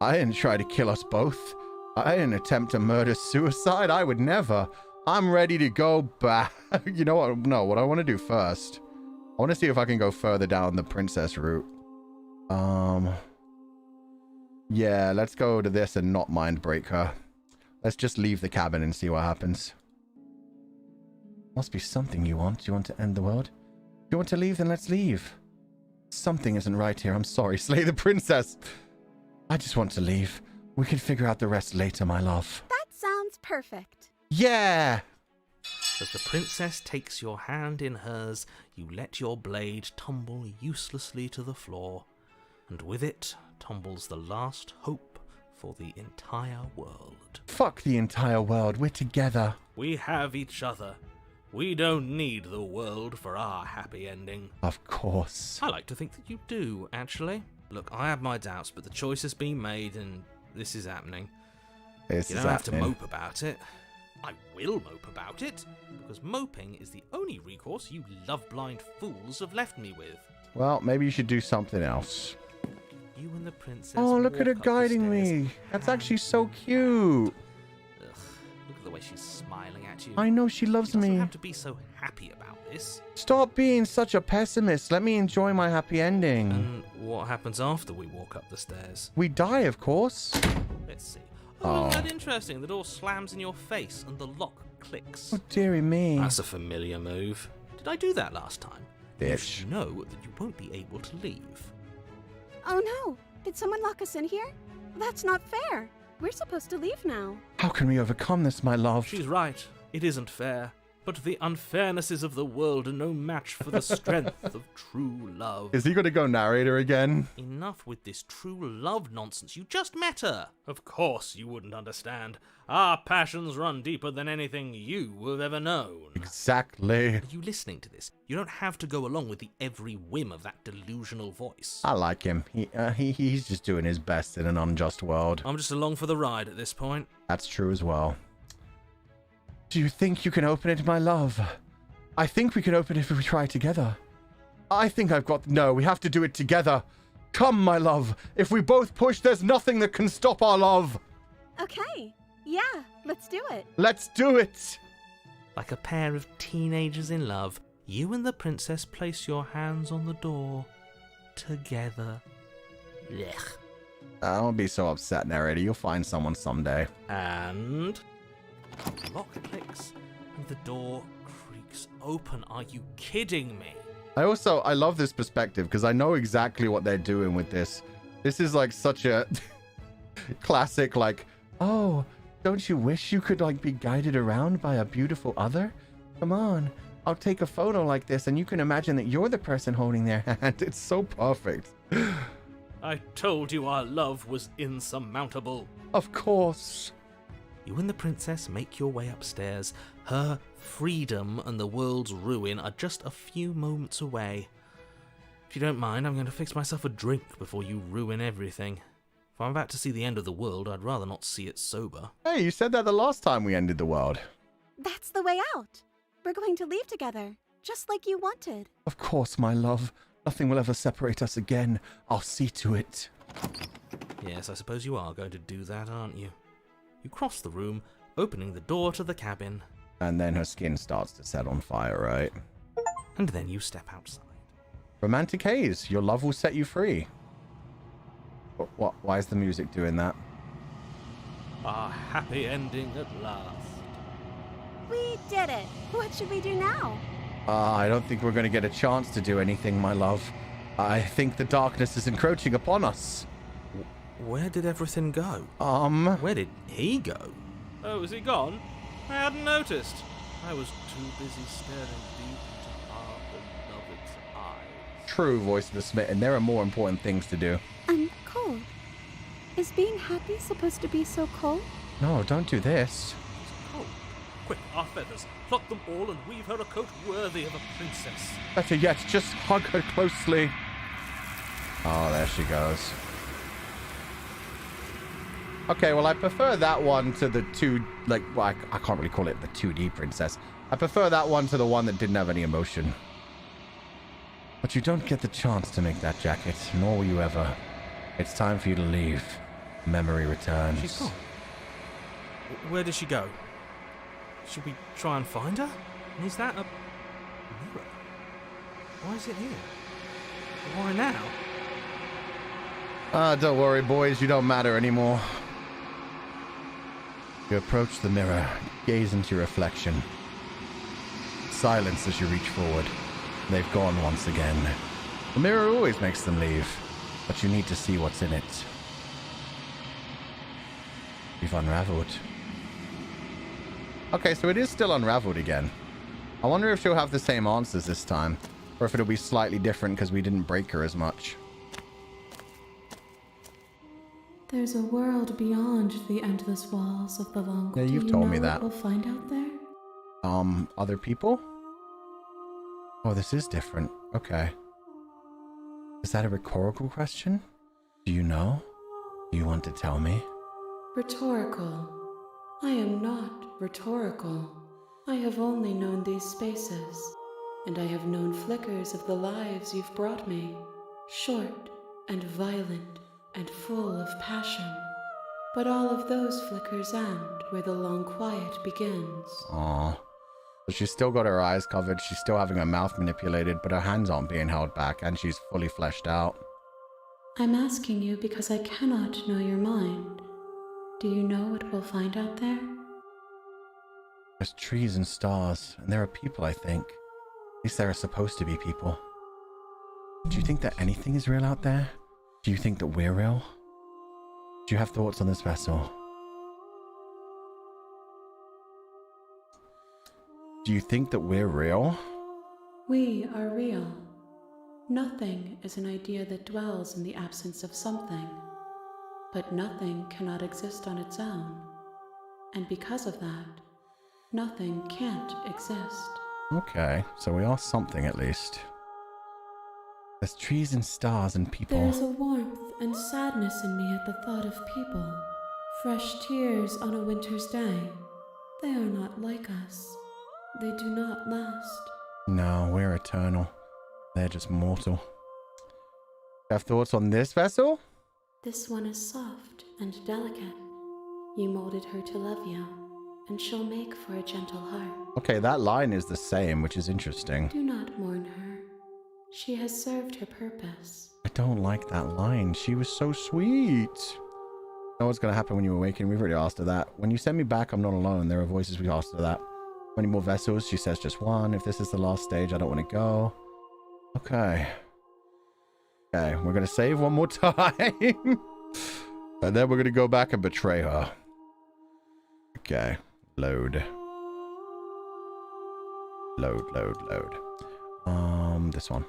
I didn't try to kill us both. I didn't attempt to murder-suicide. I would never. I'm ready to go back. You know what? No, what I want to do first, I want to see if I can go further down the princess route. Yeah, let's go to this and not mind break her. Let's just leave the cabin and see what happens. Must be something you want. You want to end the world? If you want to leave, then let's leave. Something isn't right here. I'm sorry. Slay the princess. I just want to leave. We can figure out the rest later, my love. That sounds perfect. Yeah! As the princess takes your hand in hers, you let your blade tumble uselessly to the floor, and with it tumbles the last hope for the entire world. Fuck the entire world. We're together. We have each other. We don't need the world for our happy ending. Of course. I like to think that you do, actually. Look, I have my doubts, but the choice has been made, and this is happening. You don't have to mope about it. I will mope about it, because moping is the only recourse you love-blind fools have left me with. Well, maybe you should do something else. You and the princess. Oh, look at her walk up the guiding stairs. me. That's actually so cute. Ugh, look at the way she's smiling at you. I know she loves She doesn't me. have to be so happy about this. Stop being such a pessimist. Let me enjoy my happy ending. And what happens after we walk up the stairs? We die, of course. Let's see. Oh, isn't that interesting? The door slams in your face and the lock clicks. Oh, dearie me. That's a familiar move. Did I do that last time? You Bitch. should know that you won't be able to leave. Oh no! Did someone lock us in here? That's not fair. We're supposed to leave now. How can we overcome this, my love? She's right. It isn't fair. But the unfairnesses of the world are no match for the strength of true love. Is he going to go narrator again? Enough with this true love nonsense. You just met her. Of course you wouldn't understand. Our passions run deeper than anything you have ever known. Exactly. Are you listening to this? You don't have to go along with the every whim of that delusional voice. I like him. He's just doing his best in an unjust world. I'm just along for the ride at this point. That's true as well. Do you think you can open it, my love? I think we can open it if we try together. I think I've got... No, we have to do it together. Come, my love. If we both push, there's nothing that can stop our love. Okay. Yeah, let's do it. Let's do it. Like a pair of teenagers in love, you and the princess place your hands on the door. Together. Blech. Don't be so upset, narrator. You'll find someone someday. And... the lock clicks, and the door creaks open. Are you kidding me? I love this perspective because I know exactly what they're doing with this. This is like such a classic, like, oh, don't you wish you could like be guided around by a beautiful other? Come on, I'll take a photo like this and you can imagine that you're the person holding their hand. It's so perfect. I told you our love was insurmountable. Of course. You and the princess make your way upstairs. Her freedom and the world's ruin are just a few moments away. If you don't mind, I'm going to fix myself a drink before you ruin everything. If I'm about to see the end of the world, I'd rather not see it sober. Hey, you said that the last time we ended the world. That's the way out. We're going to leave together, just like you wanted. Of course, my love. Nothing will ever separate us again. I'll see to it. Yes, I suppose you are going to do that, aren't you? You cross the room, opening the door to the cabin. And then her skin starts to set on fire, right? And then you step outside. Romantic haze. Your love will set you free. What? Why is the music doing that? Our happy ending at last. We did it. What should we do now? I don't think we're going to get a chance to do anything, my love. I think the darkness is encroaching upon us. Where did everything go? Where did he go? Oh, is he gone? I hadn't noticed. I was too busy staring deep into our beloved's eyes. true, Voice of the Smitten. There are more important things to do. I'm cold. Is being happy supposed to be so cold? No, don't do this. Oh, quick, our feathers. Pluck them all and weave her a coat worthy of a princess. Better yet, just hug her closely. Oh, there she goes. Okay, well, I prefer that one to the I can't really call it the 2D princess. I prefer that one to the one that didn't have any emotion. But you don't get the chance to make that jacket, nor will you ever. It's time for you to leave. Memory returns. She's gone. Where did she go? Should we try and find her? And is that a mirror? Why is it here? Why now? Don't worry, boys. You don't matter anymore. You approach the mirror, gaze into your reflection. Silence as you reach forward. They've gone once again. The mirror always makes them leave, but you need to see what's in it. You've unraveled. Okay, so it is still unraveled again. I wonder if she'll have the same answers this time, or if it'll be slightly different because we didn't break her as much. There's a world beyond the endless walls of the long. Yeah, you've told me that. We'll find out there. Other people? Oh, this is different. Okay. Is that a rhetorical question? Do you know? Do you want to tell me? Rhetorical. I am not rhetorical. I have only known these spaces, and I have known flickers of the lives you've brought me. Short and violent and full of passion. But all of those flickers end where the long quiet begins. Aww. But she's still got her eyes covered, she's still having her mouth manipulated, but her hands aren't being held back, and she's fully fleshed out. I'm asking you because I cannot know your mind. Do you know what we'll find out there? There's trees and stars, and there are people, I think. At least there are supposed to be people. Do you think that anything is real out there? Do you think that we're real? Do you have thoughts on this vessel? Do you think that we're real? We are real. Nothing is an idea that dwells in the absence of something. But nothing cannot exist on its own. And because of that, nothing can't exist. Okay, so we are something at least. There's trees and stars and people. There's a warmth and sadness in me at the thought of people. Fresh tears on a winter's day. They are not like us. They do not last. No, we're eternal. They're just mortal. Have thoughts on this vessel? This one is soft and delicate. You molded her to love you, and she'll make for a gentle heart. Okay, that line is the same, which is interesting. Do not mourn her. She has served her purpose. I don't like that line. She was so sweet. Know what's going to happen when you awaken? We've already asked her that. When you send me back, I'm not alone. There are voices. We asked her that. How many more vessels? She says just one. If this is the last stage, I don't want to go. Okay. Okay, we're going to save one more time. And then we're going to go back and betray her. Okay. Load. Load. This one.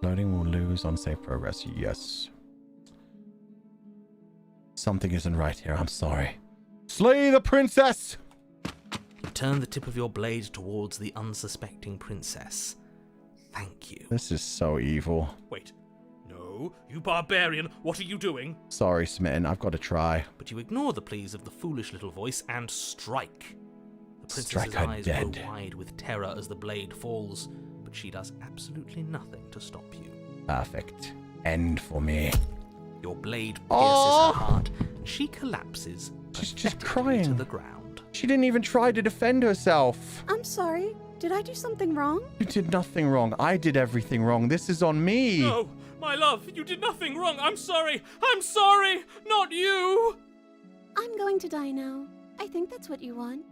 Loading will lose unsafe progress. Yes. Something isn't right here. I'm sorry. Slay the princess! Turn the tip of your blade towards the unsuspecting princess. Thank you. This is so evil. Wait. No, you barbarian. What are you doing? Sorry, Smitten. I've got to try. But you ignore the pleas of the foolish little voice and strike. The princess's Strike her eyes dead. grow wide with terror as the blade falls, but she does absolutely nothing to stop you. Perfect. End for me. Your blade pierces her heart, and she collapses. She's just pathetically crying. to the ground. She didn't even try to defend herself. I'm sorry. Did I do something wrong? You did nothing wrong. I did everything wrong. This is on me. No, my love, you did nothing wrong. I'm sorry. I'm sorry. Not you. I'm going to die now. I think that's what you want.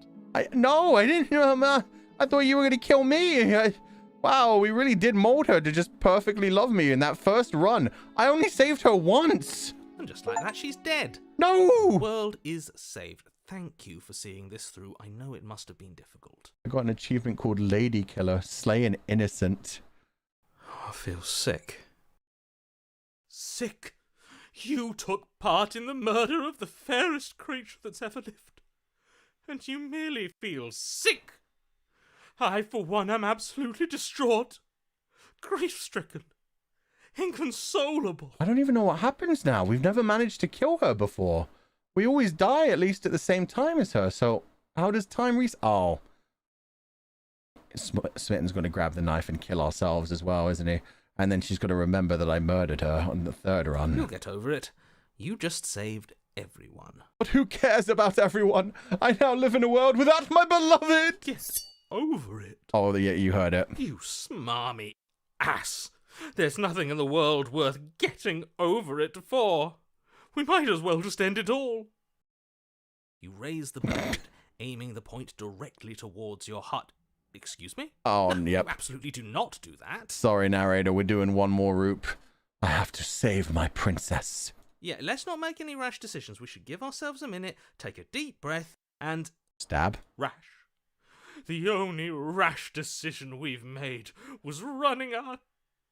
No, I didn't. I thought you were going to kill me. Wow, we really did mold her to just perfectly love me in that first run. I only saved her once. And just like that, she's dead. No. The world is saved. Thank you for seeing this through. I know it must have been difficult. I got an achievement called Lady Killer. Slay an innocent. I feel sick. Sick? You took part in the murder of the fairest creature that's ever lived, and you merely feel sick? I, for one, am absolutely distraught, grief-stricken, inconsolable. I don't even know what happens now. We've never managed to kill her before. We always die at least at the same time as her, so how does time Oh. Smitten's going to grab the knife and kill ourselves as well, isn't he? And then she's going to remember that I murdered her on the third run. You'll get over it. You just saved everyone. But who cares about everyone? I now live in a world without my beloved! Get over it. Oh, yeah, you heard it. You smarmy ass. There's nothing in the world worth getting over it for. We might as well just end it all. You raise the blade, aiming the point directly towards your hut. Excuse me? Oh, No, yep. you absolutely do not do that. Sorry, narrator, we're doing one more roop. I have to save my princess. Yeah, let's not make any rash decisions. We should give ourselves a minute, take a deep breath, and... Stab? Rash. The only rash decision we've made was running our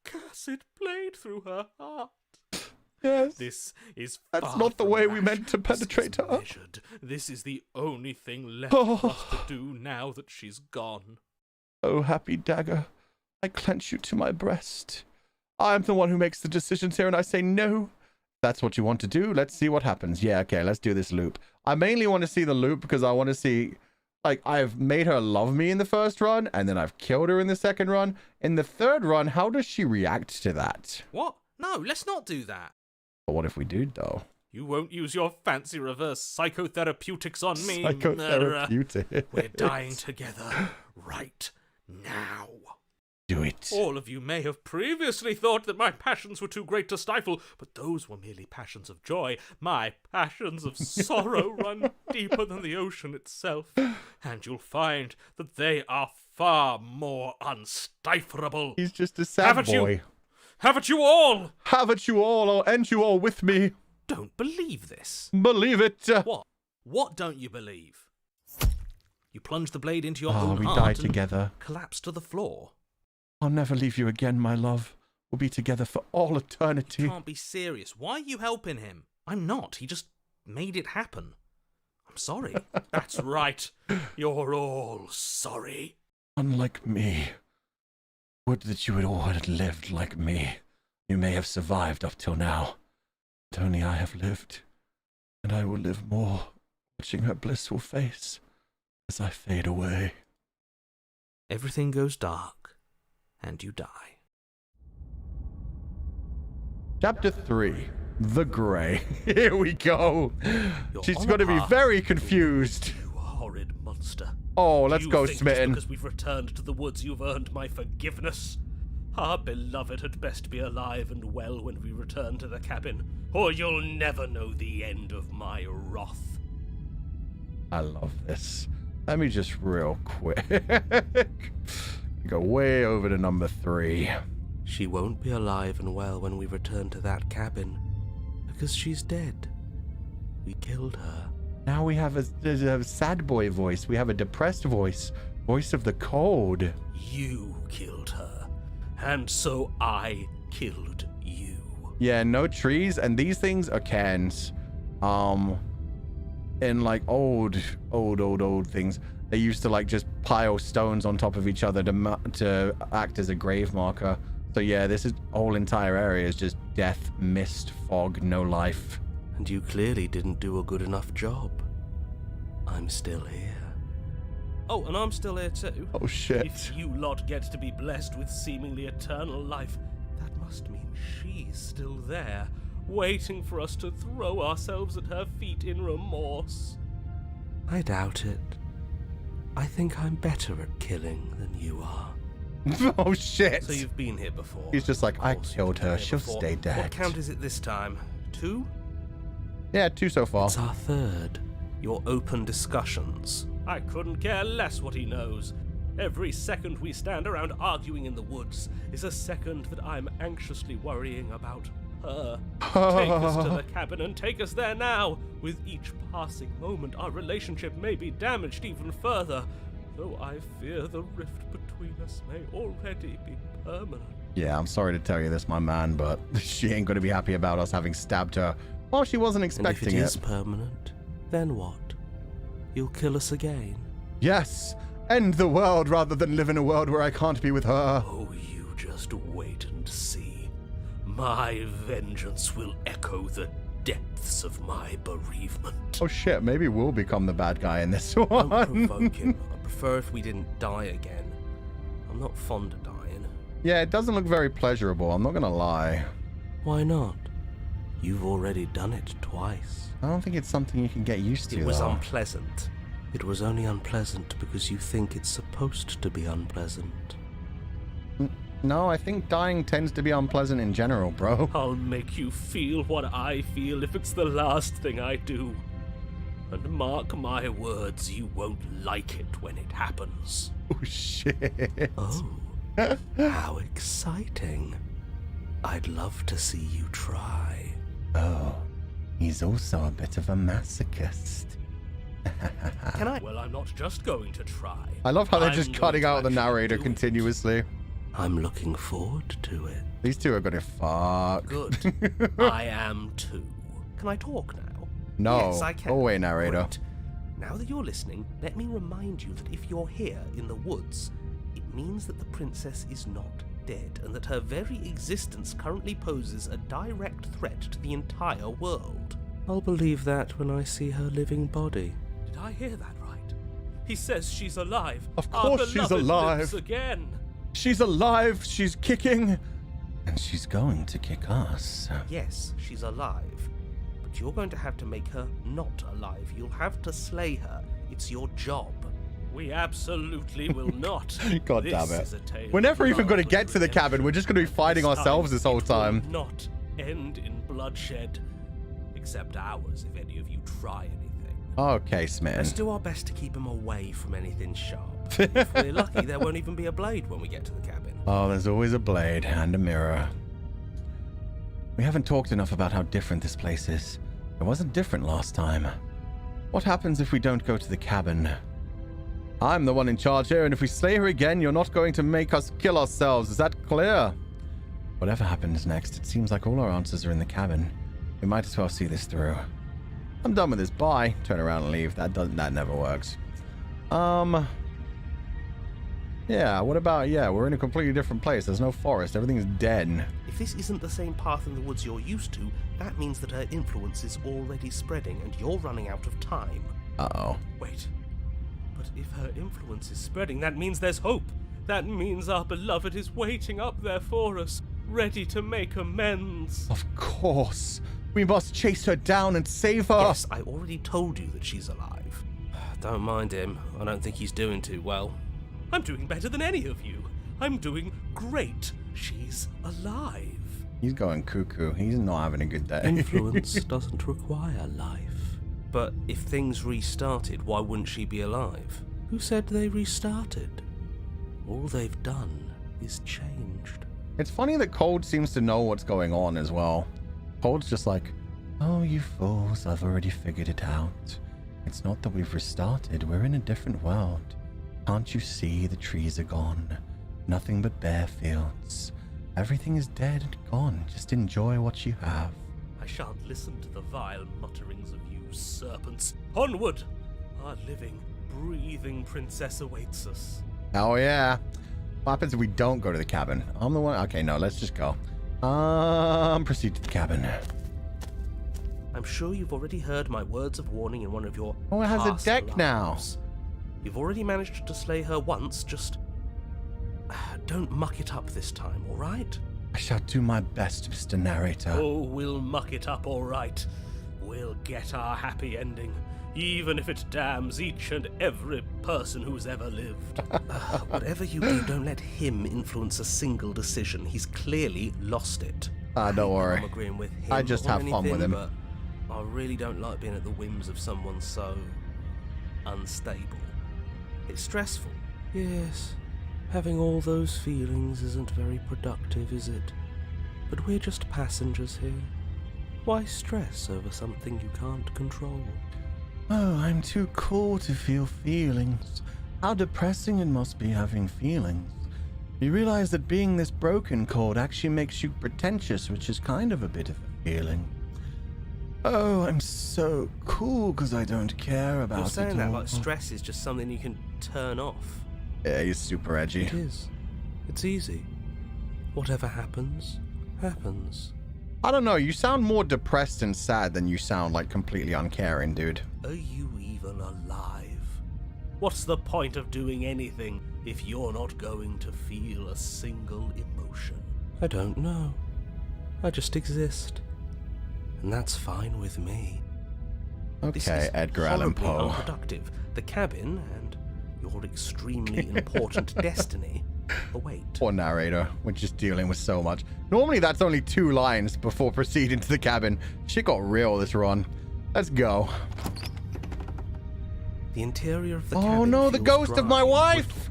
cursed blade through her heart. Yes. This is That's far not the from way we rash. meant to penetrate This is her. measured. This is the only thing left for us to do now that she's gone. Oh, happy dagger, I clench you to my breast. I am the one who makes the decisions here, and I say no. That's what you want to do. Let's see what happens. Yeah, okay, let's do this loop. I mainly want to see the loop because I want to see, like, I've made her love me in the first run, and then I've killed her in the second run. In the third run, how does she react to that? What? No, let's not do that. But what if we do, though? You won't use your fancy reverse psychotherapeutics on me, murderer. Psychotherapeutic. We're dying together right now. Do it. All of you may have previously thought that my passions were too great to stifle, but those were merely passions of joy. My passions of sorrow run deeper than the ocean itself, and you'll find that they are far more unstifleable. He's just a sad boy. Have it you all! Have it you all, or end you all with me. Don't believe this. Believe it. What? What don't you believe? You plunge the blade into your Oh, own we heart die and together. collapse to the floor. I'll never leave you again, my love. We'll be together for all eternity. You can't be serious. Why are you helping him? I'm not. He just made it happen. I'm sorry. That's right. You're all sorry. Unlike me. Would that you had all had lived like me. You may have survived up till now. But only I have lived. And I will live more, watching her blissful face as I fade away. Everything goes dark, and you die. Chapter 3. The Grey. Here we go. You're She's on going to a be path. very confused. You horrid monster. Oh, let's Do you go, think Smitten. Just because we've returned to the woods, you've earned my forgiveness. Our beloved had best be alive and well when we return to the cabin, or you'll never know the end of my wrath. I love this. Let me just real quick go way over to number 3. She won't be alive and well when we return to that cabin, because she's dead. We killed her. Now we have a sad boy voice. We have a depressed voice. Voice of the cold. You killed her, and so I killed you. Yeah, no trees, and these things are cans. In like old things, they used to like just pile stones on top of each other to act as a grave marker. So yeah, this whole entire area is just death, mist, fog, no life. And you clearly didn't do a good enough job. I'm still here. Oh, and I'm still here too. Oh shit. If you lot get to be blessed with seemingly eternal life, that must mean she's still there, waiting for us to throw ourselves at her feet in remorse. I doubt it. I think I'm better at killing than you are. Oh shit. So you've been here before. He's just like, Of I course you've killed been her. here She'll before. stay dead. What count is it this time? 2? Yeah, 2 so far. It's our 3rd. Your open discussions. I couldn't care less what he knows. Every second we stand around arguing in the woods is a second that I'm anxiously worrying about her. Take us to the cabin and take us there now. With each passing moment, our relationship may be damaged even further, though I fear the rift between us may already be permanent. Yeah, I'm sorry to tell you this, my man, but she ain't going to be happy about us having stabbed her while she wasn't expecting And if it is permanent, then what? You'll kill us again? Yes, end the world rather than live in a world where I can't be with her. Oh, you just wait and see. My vengeance will echo the depths of my bereavement. Oh shit, maybe we'll become the bad guy in this one. Don't provoke him. I prefer if we didn't die again. I'm not fond of dying. Yeah, it doesn't look very pleasurable, I'm not gonna lie. Why not? You've already done it twice. I don't think it's something you can get used to, It was though. unpleasant. It was only unpleasant because you think it's supposed to be unpleasant. No, I think dying tends to be unpleasant in general, bro. I'll make you feel what I feel if it's the last thing I do. And mark my words, you won't like it when it happens. Oh, shit. Oh, how exciting. I'd love to see you try. Oh, he's also a bit of a masochist. Can I? Well, I'm not just going to try. I love how they're I'm just going cutting to out the actually narrator do it. continuously. I'm looking forward to it. These two are gonna fuck. Good. I am too. Can I talk now? No. Yes, I can. Go away, narrator. Great. Now that you're listening, let me remind you that if you're here in the woods, it means that the princess is not dead, and that her very existence currently poses a direct threat to the entire world. I'll believe that when I see her living body. Did I hear that right? He says she's alive. Of Our course she's beloved alive. lives again. She's alive, she's kicking, and she's going to kick us. Yes, she's alive, but you're going to have to make her not alive. You'll have to slay her. It's your job. We absolutely will not. God This damn it. is a tale We're never of even going to love get and to the cabin. We're just going to be fighting This ourselves this whole it will time. not end in bloodshed, except ours if any of you try anything. Okay, Smitten. Let's do our best to keep him away from anything sharp. If we're lucky, there won't even be a blade when we get to the cabin. Oh, there's always a blade and a mirror. We haven't talked enough about how different this place is. It wasn't different last time. What happens if we don't go to the cabin? I'm the one in charge here, and if we slay her again, you're not going to make us kill ourselves. Is that clear? Whatever happens next, it seems like all our answers are in the cabin. We might as well see this through. I'm done with this. Bye. Turn around and leave. That never works. Yeah, what about, we're in a completely different place. There's no forest. Everything's dead. If this isn't the same path in the woods you're used to, that means that her influence is already spreading and you're running out of time. Uh-oh. Wait. But if her influence is spreading, that means there's hope. That means our beloved is waiting up there for us, ready to make amends. Of course. We must chase her down and save her. Yes, I already told you that she's alive. Don't mind him. I don't think he's doing too well. I'm doing better than any of you. I'm doing great. She's alive. He's going cuckoo. He's not having a good day. Influence doesn't require life. But if things restarted, why wouldn't she be alive? Who said they restarted? All they've done is changed. It's funny that Cold seems to know what's going on as well. Cold's just like, oh, you fools, I've already figured it out. It's not that we've restarted. We're in a different world. Can't you see the trees are gone? Nothing but bare fields. Everything is dead and gone. Just enjoy what you have. I shan't listen to the vile mutterings of you serpents. Onward! Our living, breathing princess awaits us. Oh, yeah. What happens if we don't go to the cabin? I'm the one. Okay, no, let's just go. Proceed to the cabin. I'm sure you've already heard my words of warning in one of your Oh, it has a past deck now. lives. You've already managed to slay her once, just don't muck it up this time, all right? I shall do my best, Mr. Narrator. Oh, we'll muck it up all right. We'll get our happy ending, even if it damns each and every person who's ever lived. Whatever you do, don't let him influence a single decision. He's clearly lost it. Don't worry. I'm agreeing with him. I just on have fun with anything, him. But I really don't like being at the whims of someone so unstable. It's stressful. Yes, having all those feelings isn't very productive, is it? But we're just passengers here. Why stress over something you can't control? Oh, I'm too cool to feel feelings. How depressing it must be having feelings. You realize that being this broken, Cold, actually makes you pretentious, which is kind of a bit of a feeling. Oh, I'm so cool because I don't care about it. You're saying that all. like stress is just something you can turn off. Yeah, he's super edgy. It is. It's easy. Whatever happens, happens. I don't know, you sound more depressed and sad than you sound like completely uncaring, dude. Are you even alive? What's the point of doing anything if you're not going to feel a single emotion? I don't know. I just exist. And that's fine with me. This Okay, is Edgar Allan horribly Poe. unproductive. The cabin and your extremely important destiny await. Poor narrator, we're just dealing with so much. Normally that's only 2 lines before proceeding to the cabin. Shit got real this run. Let's go. The interior of the Oh cabin no, the feels ghost of dry my and wife! brittle.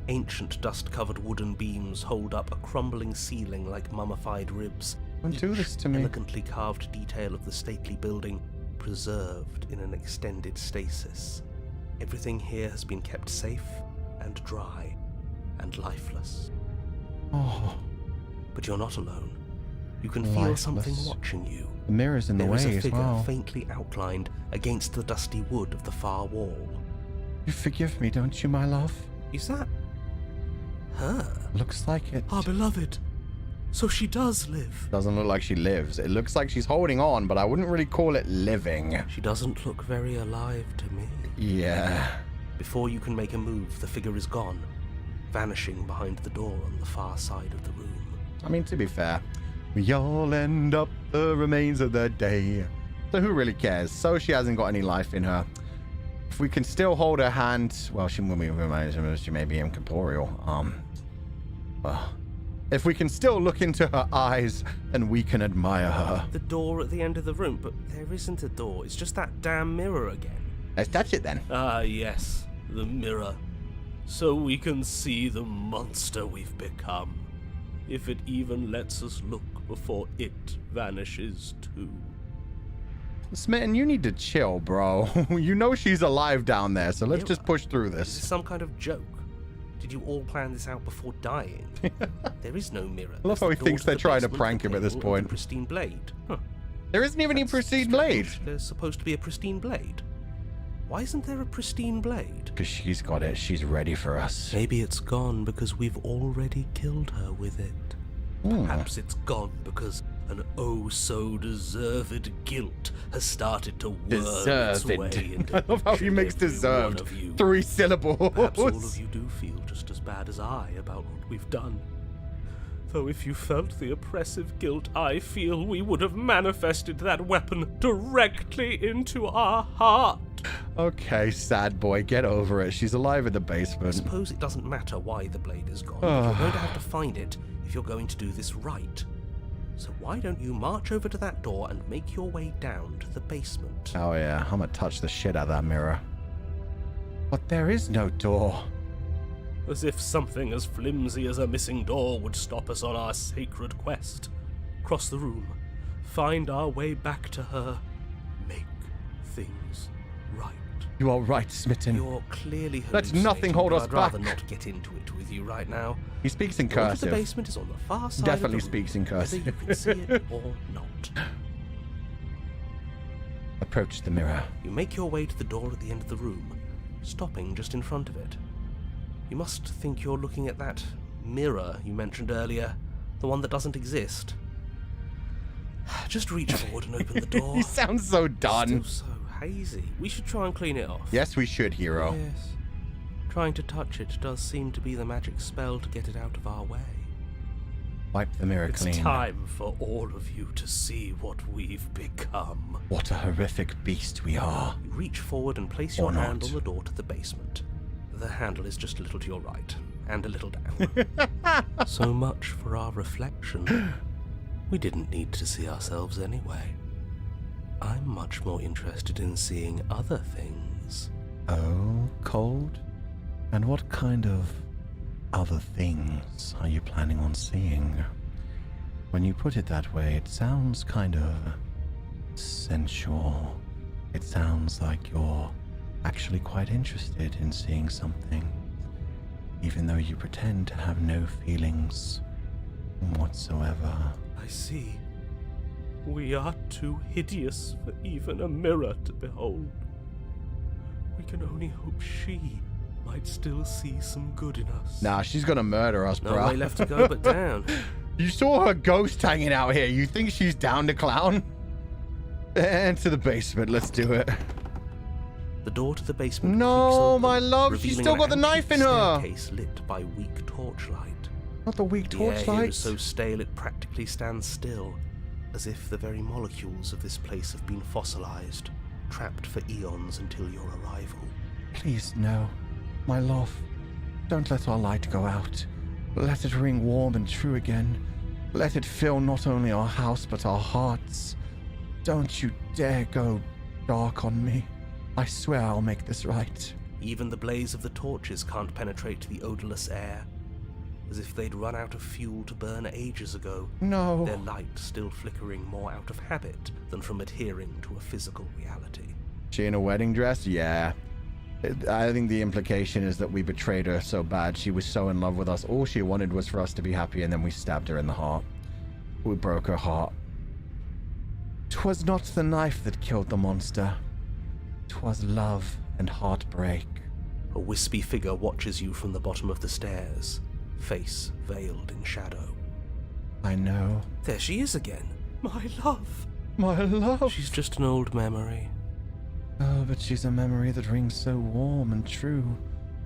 Ancient dust-covered wooden beams hold up a crumbling ceiling like mummified ribs. Don't do this to me. Elegantly carved detail of the stately building preserved in an extended stasis. Everything here has been kept safe and dry and lifeless. Oh, But you're not alone. You can feel Lifeless. something watching you. the mirror's in the There way is a as figure well. faintly outlined against the dusty wood of the far wall. You forgive me, don't you, my love? Is that her? Looks like it. Our beloved. So she does live. Doesn't look like she lives. It looks like she's holding on, but I wouldn't really call it living. She doesn't look very alive to me. Yeah. Before you can make a move, the figure is gone, vanishing behind the door on the far side of the room. I mean, to be fair, we all end up the remains of the day. So who really cares? So she hasn't got any life in her. If we can still hold her hand, well, she may be incorporeal. Well, if we can still look into her eyes, then we can admire her. The door at the end of the room, but there isn't a door. It's just that damn mirror again. Let's touch it then. Ah, yes, the mirror. So we can see the monster we've become. If it even lets us look before it vanishes too. Smitten, you need to chill, bro. You know she's alive down there, so let's just push through Is this this. some kind of joke? Did you all plan this out before dying? There is no mirror. I love There's how the he door thinks to they're the trying to basement, prank the him at this table, and point. the pristine blade. Huh. There isn't even any That's pristine blade. strange. There's supposed to be a pristine blade. Why isn't there a pristine blade? Because she's got it. She's ready for us. Maybe it's gone because we've already killed her with it. Perhaps it's gone because an oh-so-deserved guilt has started to worm its way Deserved. into I love how each he and makes every deserved one of you. 3 syllables. Perhaps all of you do feel just as bad as I about what we've done. Though if you felt the oppressive guilt I feel, we would have manifested that weapon directly into our heart. Okay, sad boy, get over it. She's alive in the I basement. suppose it doesn't matter why the blade is gone. But you're going to have to find it if you're going to do this right. So why don't you march over to that door and make your way down to the basement? Oh yeah, I'm gonna touch the shit out of that mirror. But there is no door. As if something as flimsy as a missing door would stop us on our sacred quest. Cross the room, find our way back to her, make things right. You are right, Smitten. You're clearly Let hallucinating, nothing hold but us I'd rather back. not get into it with you right now. He speaks in The door to the cursive. basement is on the far side Definitely of the speaks room, in cursive. whether you can see it or not. Approach the mirror. You make your way to the door at the end of the room, stopping just in front of it. You must think you're looking at that mirror you mentioned earlier, the one that doesn't exist. Just reach forward and open the door. He sounds so done. Still so hazy. We should try and clean it off. Yes, we should, hero. Yes. Trying to touch it does seem to be the magic spell to get it out of our way. Wipe the mirror It's clean. time for all of you to see what we've become. What a horrific beast we are. You reach forward and place Or your not. hand on the door to the basement. The handle is just a little to your right, and a little down. So much for our reflection. We didn't need to see ourselves anyway. I'm much more interested in seeing other things. Oh, cold? And what kind of other things are you planning on seeing? When you put it that way, it sounds kind of sensual. It sounds like you're actually quite interested in seeing something even though you pretend to have no feelings whatsoever. I see. We are too hideous for even a mirror to behold. We can only hope she might still see some good in us. Nah, she's gonna murder us, bro. No way left to go but down. You saw her ghost hanging out here. You think she's down to clown? And to the basement. Let's do it. The door to the basement. No, creaks open, my love, she's revealing still an got the knife in antique her. Staircase lit by weak torchlight. Not the weak The air here torchlight. is so stale it practically stands still, as if the very molecules of this place have been fossilized, trapped for eons until your arrival. Please, no. My love, don't let our light go out. Let it ring warm and true again. Let it fill not only our house, but our hearts. Don't you dare go dark on me. I swear I'll make this right. Even the blaze of the torches can't penetrate the odorless air, as if they'd run out of fuel to burn ages ago. No. Their light still flickering more out of habit than from adhering to a physical reality. She in a wedding dress? Yeah. I think the implication is that we betrayed her so bad. She was so in love with us. All she wanted was for us to be happy, and then we stabbed her in the heart. We broke her heart. 'Twas not the knife that killed the monster. 'Twas love and heartbreak. A wispy figure watches you from the bottom of the stairs, face veiled in shadow. I know. There she is again. My love. My love. She's just an old memory. Oh, but she's a memory that rings so warm and true,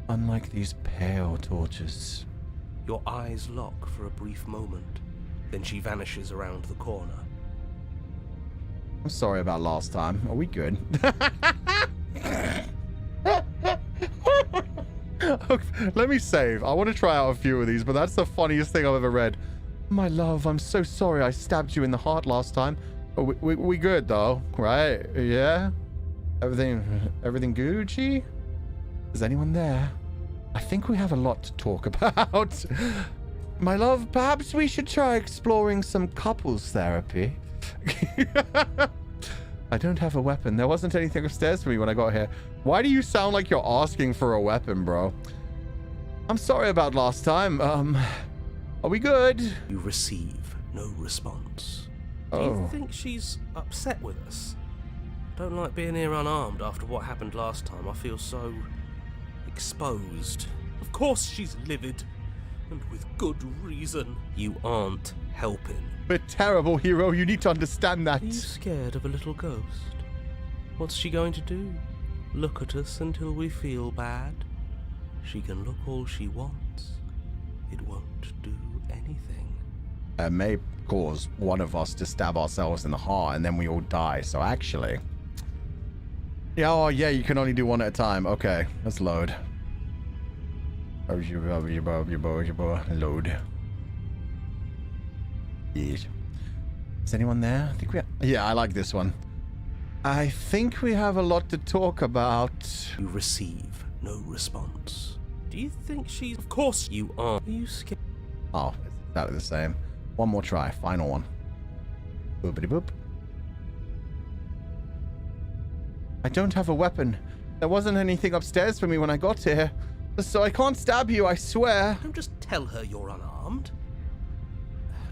unlike these pale torches. Your eyes lock for a brief moment, then she vanishes around the corner. I'm sorry about last time. Are we good? Let me save. I want to try out a few of these, but that's the funniest thing I've ever read. My love, I'm so sorry I stabbed you in the heart last time. Oh, we good though, right? Yeah? Everything Gucci? Is anyone there? I think we have a lot to talk about. My love, perhaps we should try exploring some couples therapy. I don't have a weapon. There wasn't anything upstairs for me when I got here. Why do you sound like you're asking for a weapon, bro? I'm sorry about last time. Are we good? You receive no response. Oh. Do you think she's upset with us? Don't like being here unarmed after what happened last time. I feel so exposed. Of course she's livid, and with good reason. You aren't helping. But terrible hero, you need to understand that. Are you scared of a little ghost? What's she going to do? Look at us until we feel bad? She can look all she wants. It won't do anything. It may cause one of us to stab ourselves in the heart and then we all die. So actually... Yeah, oh yeah, you can only do one at a time. Okay, let's load. Load. Yes. Is anyone there? I think we yeah, I like this one. I think we have a lot to talk about. You receive no response. Do you think she's... Of course you are. Are you scared? Oh, it's exactly the same. One more try. Final one. Boopity boop. I don't have a weapon. There wasn't anything upstairs for me when I got here. So I can't stab you, I swear. Don't just tell her you're unarmed.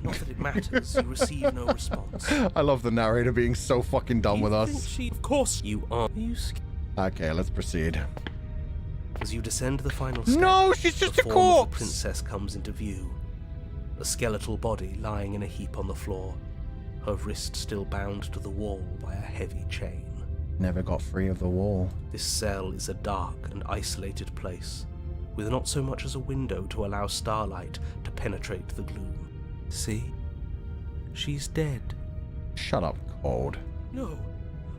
Not that it matters. You receive no response. I love the narrator being so fucking done with us. She... Of course you are. Are you scared? Okay, let's proceed. As you descend the final step, no, she's just the a form corpse. Of the princess comes into view. A skeletal body lying in a heap on the floor, her wrist still bound to the wall by a heavy chain. Never got free of the wall. This cell is a dark and isolated place, with not so much as a window to allow starlight to penetrate the gloom. See? She's dead. Shut up, Cold. No.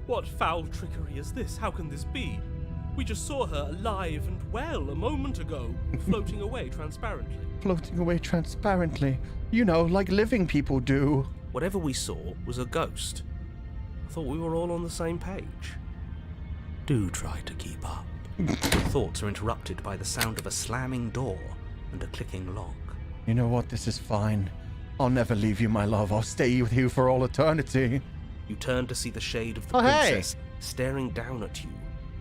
What foul trickery is this? How can this be? We just saw her alive and well a moment ago, floating away transparently. Floating away transparently. You know, like living people do. Whatever we saw was a ghost. I thought we were all on the same page. Do try to keep up. Your thoughts are interrupted by the sound of a slamming door and a clicking lock. You know what? This is fine. I'll never leave you, my love. I'll stay with you for all eternity. You turn to see the shade of the princess staring down at you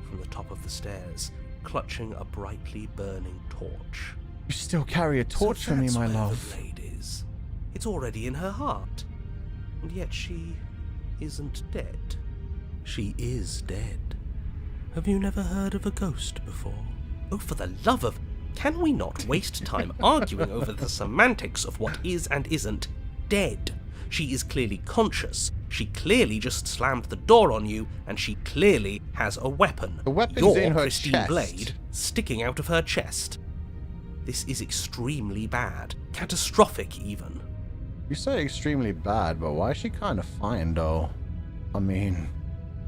from the top of the stairs, clutching a brightly burning torch. You still carry a torch for me, So my that's where love. the blade is. It's already in her heart. And yet she isn't dead. She is dead. Have you never heard of a ghost before? Oh, for the love of... Can we not waste time arguing over the semantics of what is and isn't dead? She is clearly conscious. She clearly just slammed the door on you, and she clearly has a weapon. The weapon's Your in her pristine chest. blade sticking out of her chest. This is extremely bad. Catastrophic, even. You say extremely bad, but why is she kind of fine, though? I mean,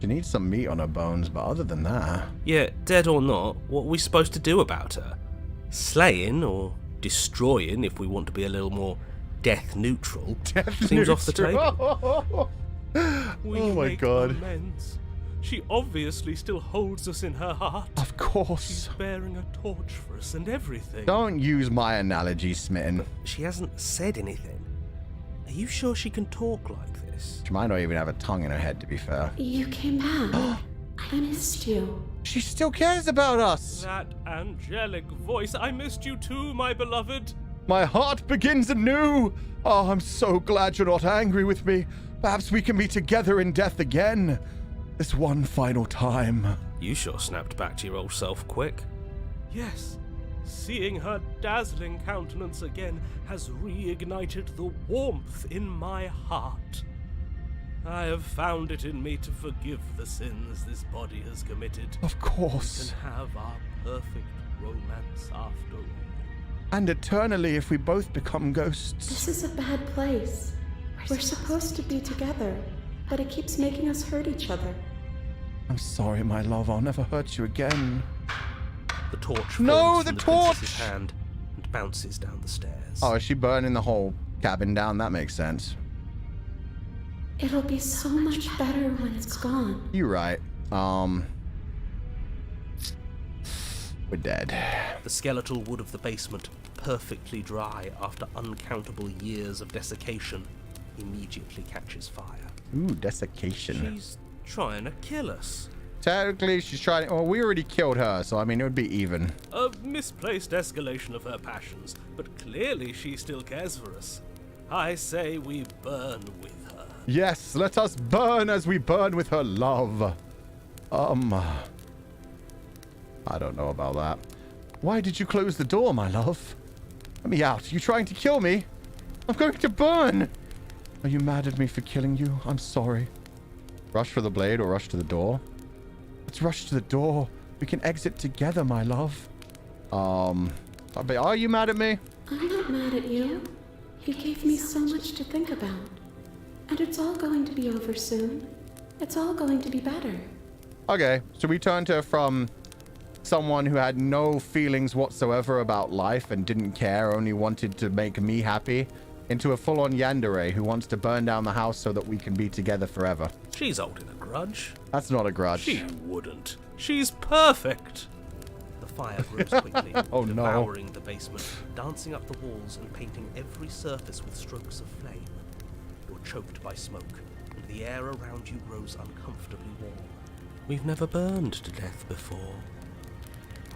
she needs some meat on her bones, but other than that... Yeah, dead or not, what are we supposed to do about her? Slaying, or destroying, if we want to be a little more death neutral, seems off the table. Oh my god. Amends. She obviously still holds us in her heart. Of course. She's bearing a torch for us and everything. Don't use my analogy, Smitten. She hasn't said anything. Are you sure she can talk like this? She might not even have a tongue in her head, to be fair. You came back. I missed you. She still cares about us. That angelic voice. I missed you too, my beloved. My heart begins anew. Oh, I'm so glad you're not angry with me. Perhaps we can be together in death again. This one final time. You sure snapped back to your old self quick. Yes. Seeing her dazzling countenance again has reignited the warmth in my heart. I have found it in me to forgive the sins this body has committed. Of course. And have our perfect romance after all. And eternally if we both become ghosts. This is a bad place. We're supposed to be together, but it keeps making us hurt each other. I'm sorry, my love. I'll never hurt you again. The torch No, falls the from the torch! princess's hand and bounces down the stairs. Oh, is she burning the whole cabin down? That makes sense. It'll be so much better when it's gone. You're right. We're dead. The skeletal wood of the basement, perfectly dry after uncountable years of desiccation, immediately catches fire. Ooh, desiccation. She's trying to kill us. Technically, she's trying... Well, we already killed her, so I mean, it would be even. A misplaced escalation of her passions, but clearly she still cares for us. I say we burn with her. Yes, let us burn as we burn with her love. I don't know about that. Why did you close the door, my love? Let me out. You trying to kill me? I'm going to burn. Are you mad at me for killing you? I'm sorry. Rush for the blade or rush to the door? Let's rush to the door. We can exit together, my love. Are you mad at me? I'm not mad at you. You gave me so much to think about. And it's all going to be over soon. It's all going to be better. Okay, so we turned her from someone who had no feelings whatsoever about life and didn't care, only wanted to make me happy, into a full-on yandere who wants to burn down the house so that we can be together forever. She's holding a grudge. That's not a grudge. She wouldn't. She's perfect. The fire grows quickly, Oh, no. devouring the basement, dancing up the walls and painting every surface with strokes of flame. You're choked by smoke, and the air around you grows uncomfortably warm. We've never burned to death before.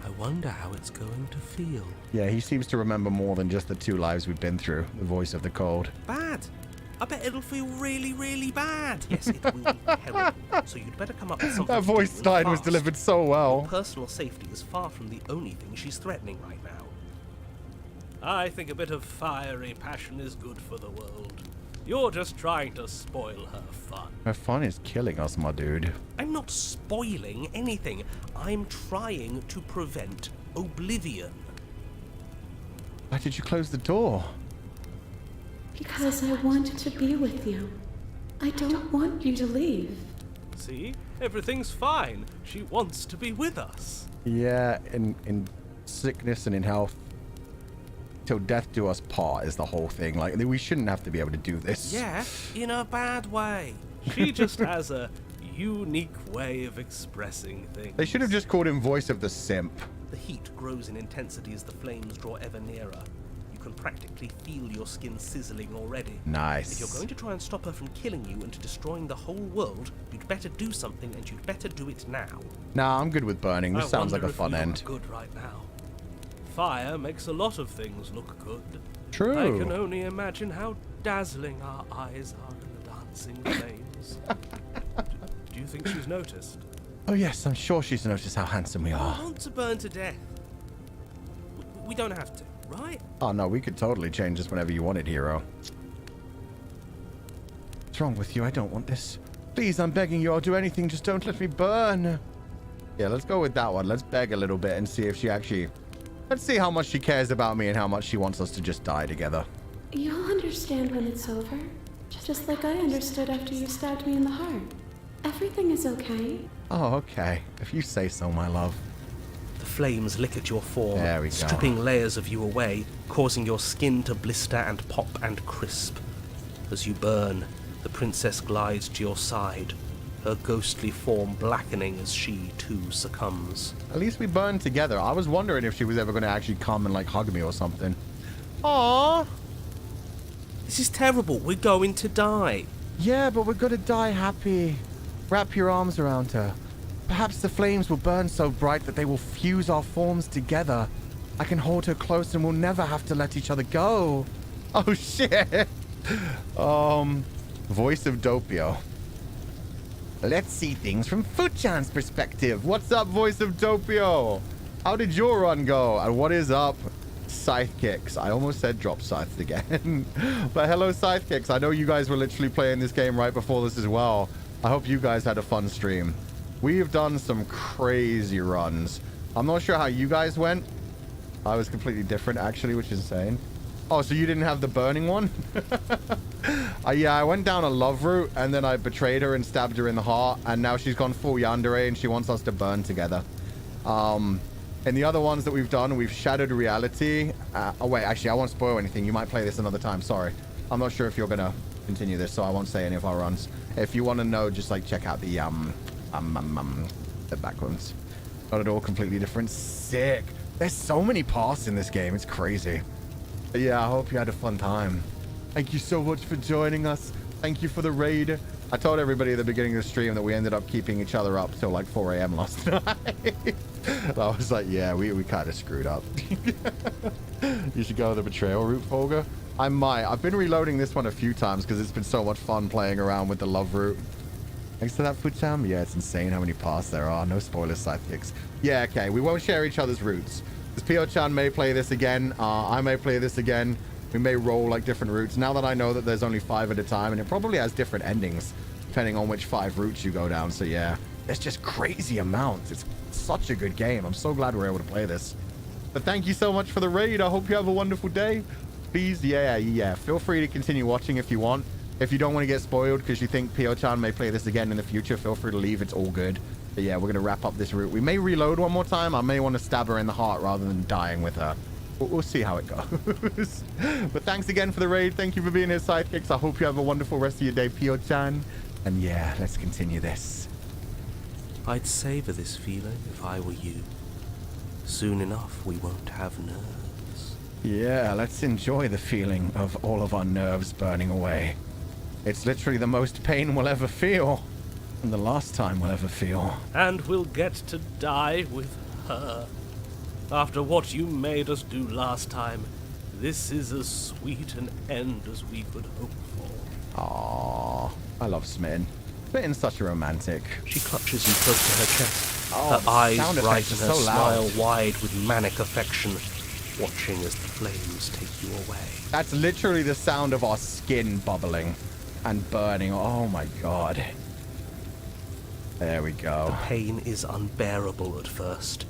I wonder how it's going to feel. Yeah, he seems to remember more than just the 2 lives we've been through. The voice of the cold. Bad. I bet it'll feel really, really bad. Yes, it will be terrible. So you'd better come up with something. That voice to do and line was fast. delivered so well. Your personal safety is far from the only thing she's threatening right now. I think a bit of fiery passion is good for the world. You're just trying to spoil her fun. Her fun is killing us, my dude. I'm not spoiling anything. I'm trying to prevent oblivion. Why did you close the door? Because I want to be with you. I don't want you to leave. See? Everything's fine. She wants to be with us. Yeah, in sickness and in health. Till death do us part is the whole thing. Like, we shouldn't have to be able to do this. Yeah, in a bad way. She just has a unique way of expressing things. They should have just called him Voice of the Simp. The heat grows in intensity as the flames draw ever nearer. You can practically feel your skin sizzling already. Nice. If you're going to try and stop her from killing you and destroying the whole world, you'd better do something, and you'd better do it now. Nah, I'm good with burning. This sounds like a fun end. Good right now. Fire makes a lot of things look good. True. I can only imagine how dazzling our eyes are in the dancing flames. Do you think she's noticed? Oh yes, I'm sure she's noticed how handsome we I are. want to burn to death. We don't have to, right? Oh no, we could totally change this whenever you wanted, hero. What's wrong with you? I don't want this. Please, I'm begging you, I'll do anything, just don't let me burn. Yeah, let's go with that one. Let's beg a little bit and see if she actually... Let's see how much she cares about me and how much she wants us to just die together. You'll understand when it's over. Just like I understood after you stabbed me in the heart. Everything is okay. Oh, okay. If you say so, my love. The flames lick at your form, There we go. stripping layers of you away, causing your skin to blister and pop and crisp. As you burn, the princess glides to your side, her ghostly form blackening as she too succumbs. At least we burned together. I was wondering if she was ever going to actually come and like hug me or something. Aww. This is terrible. We're going to die. Yeah, but we're going to die happy. Wrap your arms around her. Perhaps the flames will burn so bright that they will fuse our forms together. I can hold her close and we'll never have to let each other go. Oh, shit. Voice of Doppio. Let's see things from Fuchan's perspective. What's up, Voice of Doppio? How did your run go? And what is up, Scythe Kicks? I almost said drop scythes again. But hello, Scythe Kicks. I know you guys were literally playing this game right before this as well. I hope you guys had a fun stream. We've done some crazy runs. I'm not sure how you guys went. I was completely different, actually, which is insane. Oh, so you didn't have the burning one? Yeah, I went down a love route, and then I betrayed her and stabbed her in the heart, and now she's gone full yandere, and she wants us to burn together. In the other ones that we've done, we've shattered reality. Oh, wait, actually, I won't spoil anything. You might play this another time. Sorry. I'm not sure if you're going to continue this, so I won't say any of our runs. If you want to know, just, like, check out the backgrounds. Not at all completely different. Sick. There's so many paths in this game. It's crazy. But yeah, I hope you had a fun time. Thank you so much for joining us. Thank you for the raid. I told everybody at the beginning of the stream that we ended up keeping each other up till like 4 a.m. last night. I was like, yeah, we kind of screwed up. You should go the betrayal route, Fulgur. I might. I've been reloading this one a few times because it's been so much fun playing around with the love route. Thanks to that Fucham. Yeah, it's insane how mane paths there are. No spoilers, sidekicks. Yeah, okay. We won't share each other's routes. Because Pio-chan may play this again. I may play this again. We may roll like different routes. Now that I know that there's only 5 at a time, and it probably has different endings depending on which 5 routes you go down. So yeah, it's just crazy amounts. It's such a good game. I'm so glad we're able to play this. But thank you so much for the raid. I hope you have a wonderful day. Please, yeah. Feel free to continue watching if you want. If you don't want to get spoiled because you think Pio-chan may play this again in the future, feel free to leave. It's all good. But yeah, we're going to wrap up this route. We may reload one more time. I may want to stab her in the heart rather than dying with her. We'll see how it goes. But thanks again for the raid. Thank you for being here, sidekicks. I hope you have a wonderful rest of your day, Pio-chan. And yeah, let's continue this. I'd savor this feeling if I were you. Soon enough, we won't have nerves. Yeah, let's enjoy the feeling of all of our nerves burning away. It's literally the most pain we'll ever feel. And the last time we'll ever feel. And we'll get to die with her. After what you made us do last time, this is as sweet an end as we could hope for. Aww, I love Smitten. Smitten's such a romantic. She clutches you close to her chest, Oh, her eyes sound bright effects and are her so smile loud. wide with manic affection, watching as the flames take you away. That's literally the sound of our skin bubbling and burning. Oh my god. There we go. The pain is unbearable at first.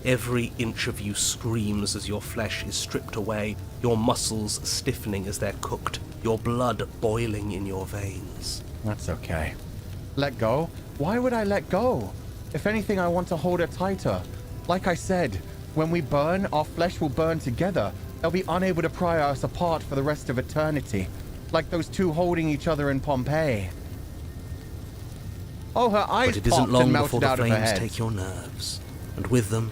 Every inch of you screams as your flesh is stripped away, your muscles stiffening as they're cooked, your blood boiling in your veins. That's okay. Let go? Why would I let go? If anything, I want to hold her tighter. Like I said, when we burn, our flesh will burn together. They'll be unable to pry us apart for the rest of eternity. Like those two holding each other in Pompeii. Oh, her eyes But it isn't popped long and before melted the out of her flames head. take your nerves, and with them,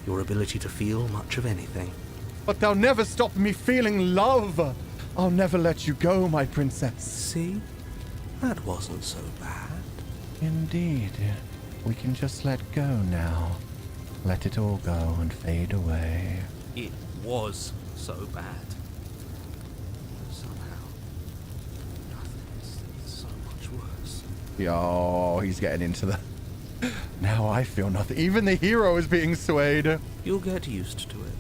your ability to feel much of anything. But they'll never stop me feeling love. I'll never let you go, my princess. See? That wasn't so bad. Indeed. We can just let go now. Let it all go and fade away. It was so bad. Somehow, nothing's so much worse. Yo, he's getting into the... Now I feel nothing. Even the hero is being swayed. You'll get used to it.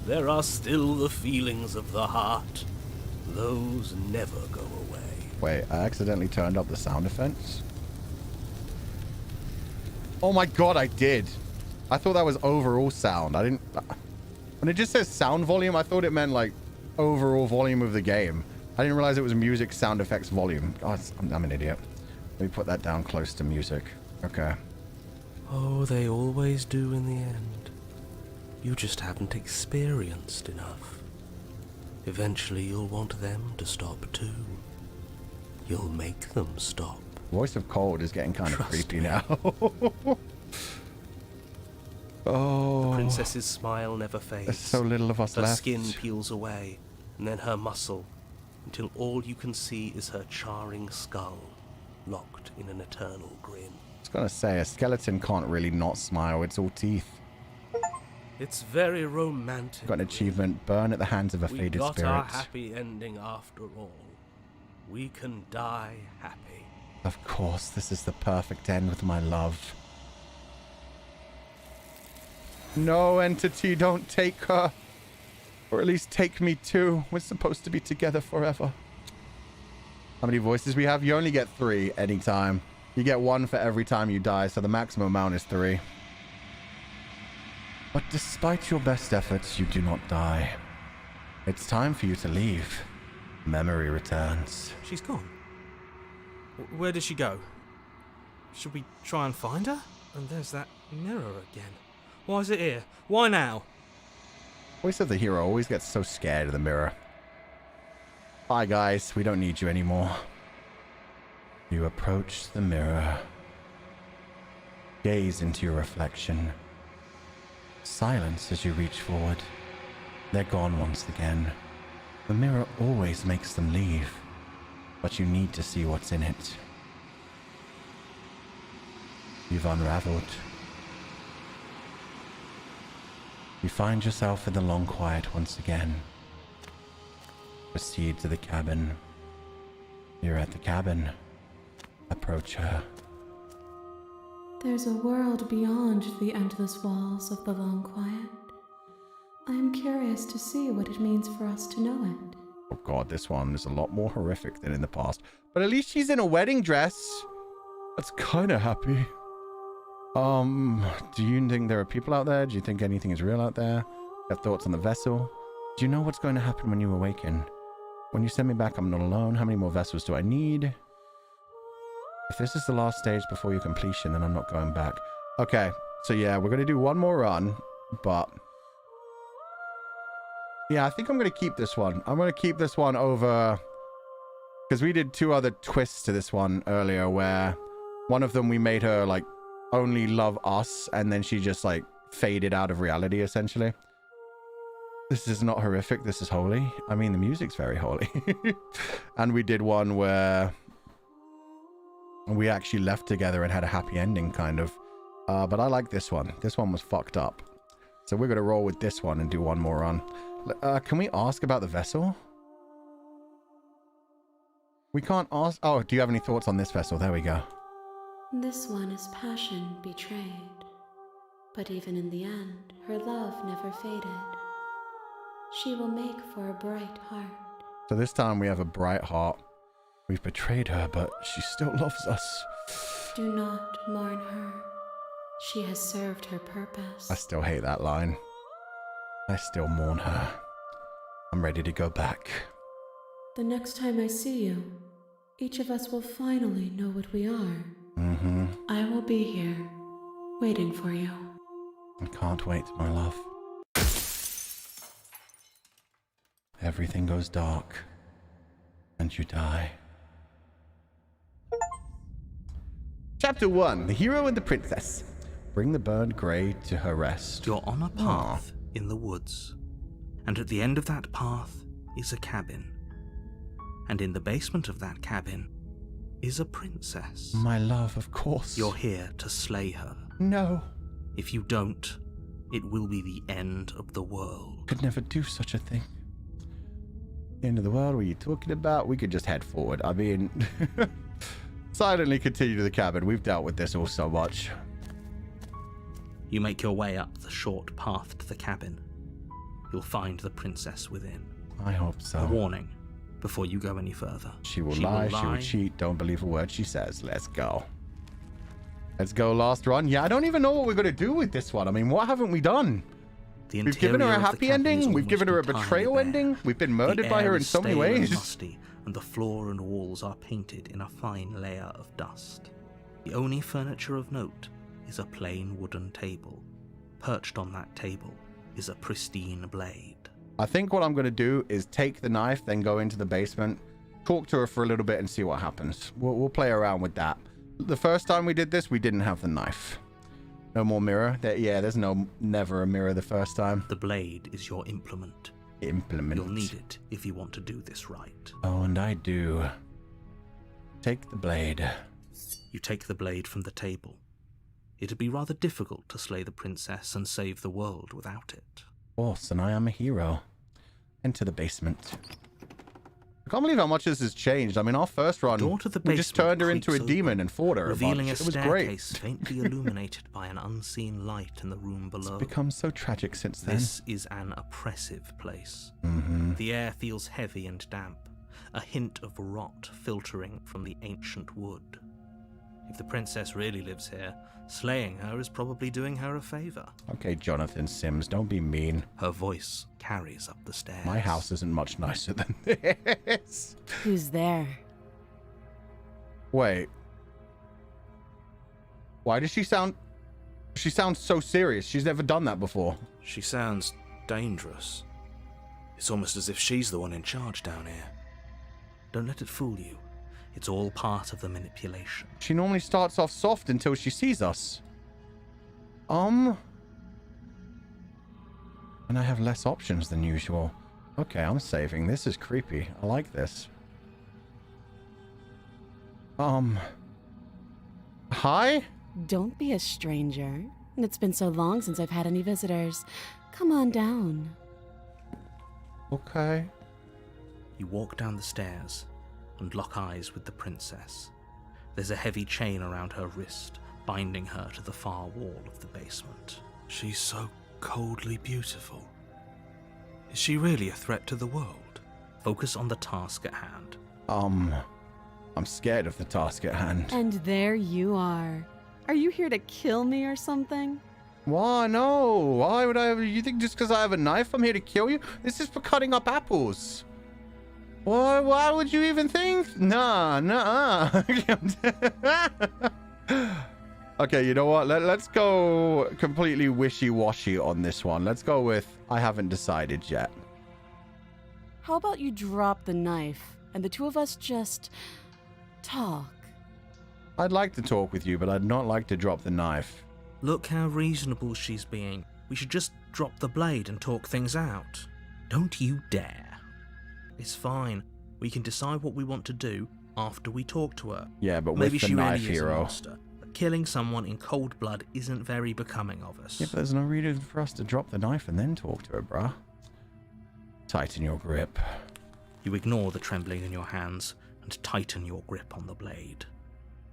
There are still the feelings of the heart. Those never go away. Wait, I accidentally turned up the sound effects. Oh my god, I did. I thought that was overall sound. I didn't... When it just says sound volume, I thought it meant like overall volume of the game. I didn't realize it was music sound effects volume. God, I'm an idiot. Let me put that down close to music. Okay. Oh, they always do in the end. You just haven't experienced enough. Eventually you'll want them to stop too. You'll make them stop. Voice of Cold is getting kind of creepy me. now. Oh. The princess's smile never fades. There's so little of us her left. skin peels away, and then her muscle, until all you can see is her charring skull, locked in an eternal grin. I was gonna say, a skeleton can't really not smile. It's all teeth. It's very romantic. Got an achievement. Burn at the hands of a faded We got spirit. our happy ending after all. We can die happy. Of course, this is the perfect end with my love. No, entity, don't take her. Or at least take me too. We're supposed to be together forever. How many voices we have? You only get 3 anytime. You get 1 for every time you die, so the maximum amount is 3. But despite your best efforts, you do not die. It's time for you to leave. Memory returns. She's gone. Where did she go? Should we try and find her? And there's that mirror again. Why is it here? Why now? Voice of the hero always gets so scared of the mirror. Bye, guys. We don't need you anymore. You approach the mirror. Gaze into your reflection. Silence as you reach forward. They're gone once again. The mirror always makes them leave, but you need to see what's in it. You've unraveled. You find yourself in the long quiet once again. Proceed to the cabin. You're at the cabin. Approach her. There's a world beyond the endless walls of the long quiet. I am curious to see what it means for us to know it. Oh god, this one is a lot more horrific than in the past. But at least she's in a wedding dress. That's kind of happy. Do you think there are people out there? Do you think anything is real out there? You have thoughts on the vessel? Do you know what's going to happen when you awaken? When you send me back, I'm not alone. How many more vessels do I need? If this is the last stage before your completion, then I'm not going back. Okay, so yeah, we're going to do one more run, but... yeah, I think I'm going to keep this one. I'm going to keep this one over... because we did 2 other twists to this one earlier, where one of them we made her, like, only love us, and then she just, like, faded out of reality, essentially. This is not horrific. This is holy. I mean, the music's very holy. And we did one where we actually left together and had a happy ending, kind of. But I like this one. This one was fucked up. So we're going to roll with this one and do one more run. Can we ask about the vessel? We can't ask... oh, do you have any thoughts on this vessel? There we go. This one is passion betrayed. But even in the end, her love never faded. She will make for a bright heart. So this time we have a bright heart. We've betrayed her, but she still loves us. Do not mourn her. She has served her purpose. I still hate that line. I still mourn her. I'm ready to go back. The next time I see you, each of us will finally know what we are. Mm-hmm. I will be here, waiting for you. I can't wait, my love. Everything goes dark, and you die. Chapter 1, The Hero and the Princess. Bring the burned grey to her rest. You're on a path in the woods, and at the end of that path is a cabin. And in the basement of that cabin is a princess. My love, of course. You're here to slay her. No. If you don't, It will be the end of the world. Could never do such a thing. End of the world, what are you talking about? We could just head forward. I mean, silently continue to the cabin. We've dealt with this all so much. You make your way up the short path to the cabin. You'll find the princess within. I hope so. A warning before you go any further. She will lie, she will cheat. Don't believe a word she says. Let's go. Let's go, last run. Yeah, I don't even know what we're going to do with this one. I mean, what haven't we done? We've given her a happy ending. We've given her a betrayal ending. We've been murdered by her in so many ways. Musty, and the floor and walls are painted in a fine layer of dust. The only furniture of note is a plain wooden table. Perched on that table is a pristine blade. I think what I'm going to do is take the knife, then go into the basement, talk to her for a little bit and see what happens. We'll play around with that. The first time we did this, we didn't have the knife. No more mirror. There's never a mirror the first time. The blade is your implement. Implement. You'll need it if you want to do this right. Oh, and I do. Take the blade. You take the blade from the table. It'd be rather difficult to slay the princess and save the world without it. Of course, and I am a hero. Enter the basement. I can't believe how much this has changed. I mean, our first run, we just turned her into a demon and fought her revealing a bunch. A it was staircase great. faintly illuminated by an unseen light in the room below. It's become so tragic since then. This is an oppressive place. The air feels heavy and damp, a hint of rot filtering from the ancient wood. If the princess really lives here, slaying her is probably doing her a favor. Okay, Jonathan Sims, don't be mean. Her voice carries up the stairs. My house isn't much nicer than this. Who's there? Wait. Why does she sound... She sounds so serious. She's never done that before. She sounds dangerous. It's almost as if she's the one in charge down here. Don't let it fool you. It's all part of the manipulation. She normally starts off soft until she sees us. And I have less options than usual. Okay, I'm saving. This is creepy. I like this. Hi? Don't be a stranger. It's been so long since I've had any visitors. Come on down. Okay. You walk down the stairs and lock eyes with the princess. There's a heavy chain around her wrist, binding her to the far wall of the basement. She's so coldly beautiful. Is she really a threat to the world? Focus on the task at hand. I'm scared of the task at hand. And there you are. Are you here to kill me or something? Why? No. Why would I? You think just because I have a knife I'm here to kill you? This is for cutting up apples. Why would you even think? Nah. Okay, you know what? Let's go completely wishy-washy on this one. Let's go with I haven't decided yet. How about you drop the knife and the two of us just talk? I'd like to talk with you, but I'd not like to drop the knife. Look how reasonable she's being. We should just drop the blade and talk things out. Don't you dare. It's fine. We can decide what we want to do after we talk to her. Yeah, but maybe with the she knife, really is a hero. monster. But killing someone in cold blood isn't very becoming of us. Yeah, but there's no reason for us to drop the knife and then talk to her, bruh. Tighten your grip. You ignore the trembling in your hands and tighten your grip on the blade.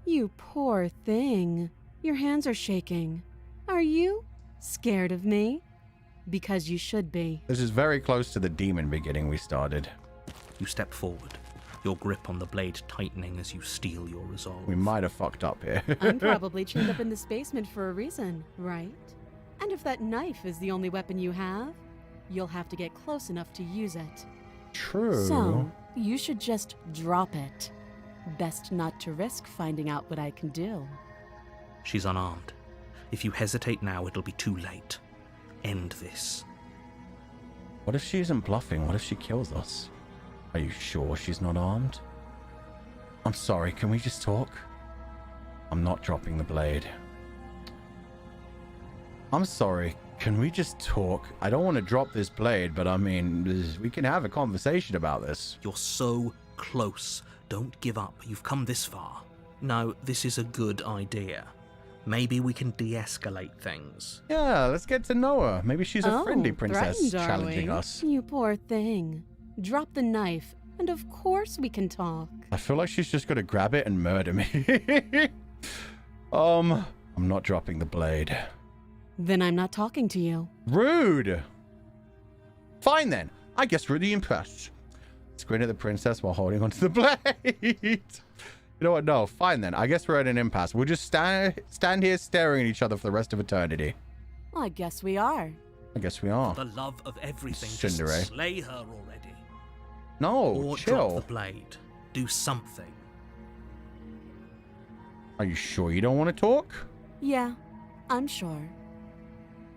You poor thing. Your hands are shaking. Are you scared of me? Because you should be. This is very close to the demon beginning we started. You step forward, your grip on the blade tightening as you steel your resolve. We might have fucked up here. I'm probably chained up in this basement for a reason, right? And if that knife is the only weapon you have, you'll have to get close enough to use it. True. So, you should just drop it. Best not to risk finding out what I can do. She's unarmed. If you hesitate now, it'll be too late. End this. What if she isn't bluffing? What if she kills us? Are you sure she's not armed? I'm sorry, can we just talk? I'm not dropping the blade. I'm sorry, can we just talk? I don't want to drop this blade, but I mean, we can have a conversation about this. You're so close. Don't give up. You've come this far. No, this is a good idea. Maybe we can de-escalate things. Yeah, let's get to know her. Maybe she's a friendly princess threatened, challenging are we? us. You poor thing. Drop the knife, and of course we can talk. I feel like she's just gonna grab it and murder me. I'm not dropping the blade. Then I'm not talking to you. Rude. Fine then. I guess really impressed. Squint at the princess while holding onto the blade. You know what? No, fine then. I guess we're at an impasse. We'll just stand here staring at each other for the rest of eternity. Well, I guess we are. I guess we are. For the love of everything, Cinderella. just slay her already. No, Or chill. drop the blade. Do something. Are you sure you don't want to talk? Yeah, I'm sure.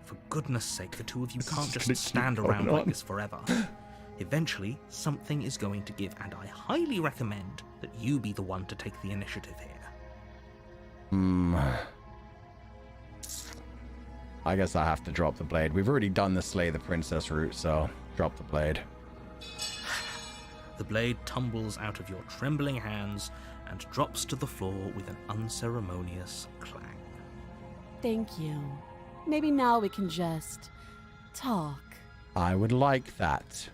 For goodness sake, the two of you can't is gonna just stand keep around going like on. this forever. Eventually, something is going to give, and I highly recommend that you be the one to take the initiative here. I guess I have to drop the blade. We've already done the slay the princess route, so drop the blade. The blade tumbles out of your trembling hands and drops to the floor with an unceremonious clang. Thank you. Maybe now we can just talk. I would like that.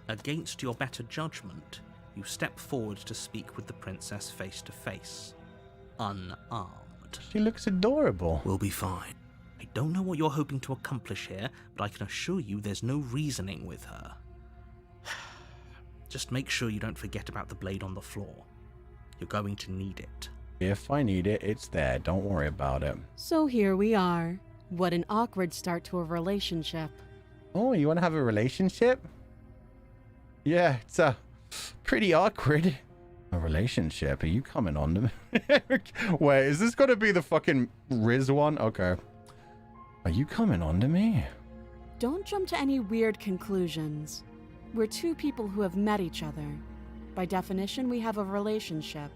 Against your better judgment, you step forward to speak with the princess face to face, unarmed. She looks adorable. We'll be fine. I don't know what you're hoping to accomplish here, but I can assure you there's no reasoning with her. Just make sure you don't forget about the blade on the floor. You're going to need it. If I need it, it's there. Don't worry about it. So here we are. What an awkward start to a relationship. Oh, you want to have a relationship? Yeah, it's pretty awkward. A relationship? Are you coming on to me? Wait, is this going to be the fucking Riz one? Okay. Are you coming on to me? Don't jump to any weird conclusions. We're two people who have met each other. By definition, we have a relationship.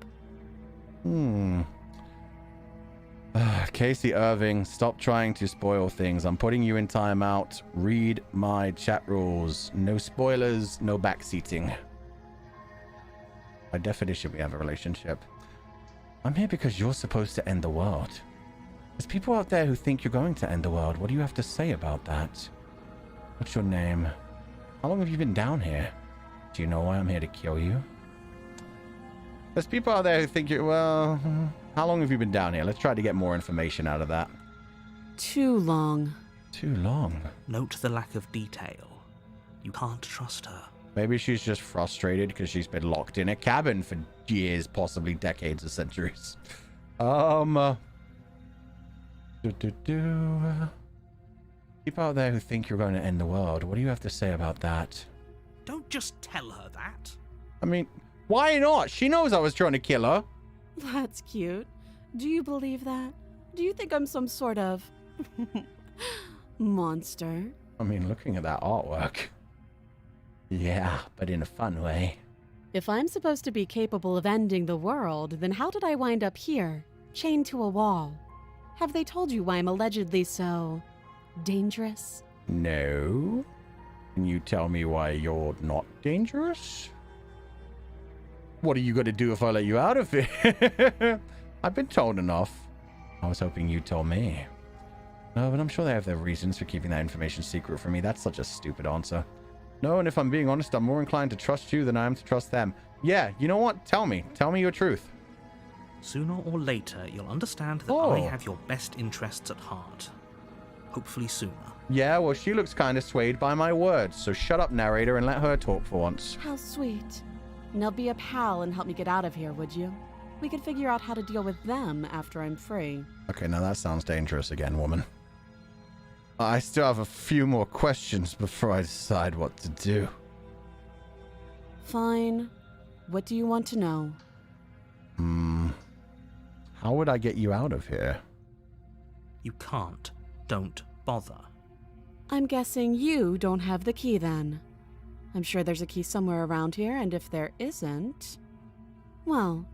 Casey Irving, stop trying to spoil things. I'm putting you in timeout. Read my chat rules. No spoilers, no backseating. By definition, we have a relationship. I'm here because you're supposed to end the world. There's people out there who think you're going to end the world. What do you have to say about that? What's your name? How long have you been down here? Do you know why I'm here to kill you? There's people out there who think you're, well, how long have you been down here? Let's try to get more information out of that. Too long. Too long. Note the lack of detail. You can't trust her. Maybe she's just frustrated because she's been locked in a cabin for years, possibly decades or centuries. People out there who think you're going to end the world. What do you have to say about that? Don't just tell her that. I mean, why not? She knows I was trying to kill her. That's cute. Do you believe that? Do you think I'm some sort of monster? I mean, looking at that artwork. Yeah, but in a fun way. If I'm supposed to be capable of ending the world, then how did I wind up here, chained to a wall? Have they told you why I'm allegedly so dangerous? No. Can you tell me why you're not dangerous? What are you going to do if I let you out of it? I've been told enough. I was hoping you told me. No, but I'm sure they have their reasons for keeping that information secret from me. That's such a stupid answer. No, and if I'm being honest, I'm more inclined to trust you than I am to trust them. Yeah, you know what? Tell me. Tell me your truth. Sooner or later, you'll understand that I have your best interests at heart. Hopefully sooner. Yeah, well, she looks kind of swayed by my words, so shut up, narrator, and let her talk for once. How sweet. Now be a pal and help me get out of here, would you? We could figure out how to deal with them after I'm free. Okay, now that sounds dangerous again, woman. I still have a few more questions before I decide what to do. Fine. What do you want to know? How would I get you out of here? You can't. Don't bother. I'm guessing you don't have the key then. I'm sure there's a key somewhere around here, and if there isn't, well,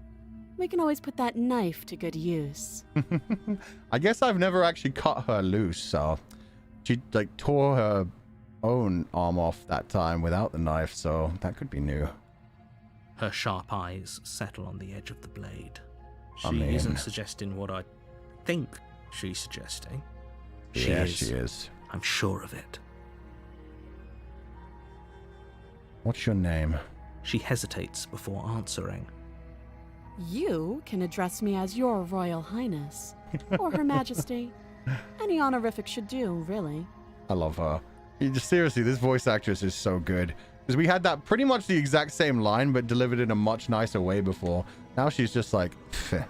we can always put that knife to good use. I guess I've never actually cut her loose, so she tore her own arm off that time without the knife, so that could be new. Her sharp eyes settle on the edge of the blade. She I mean, isn't suggesting what I think she's suggesting. She is. I'm sure of it. What's your name? She hesitates before answering. You can address me as Your Royal Highness, or Her Majesty. Any honorific should do, really. I love her. Seriously, this voice actress is so good. Because we had that pretty much the exact same line, but delivered in a much nicer way before. Now she's just like, pfft.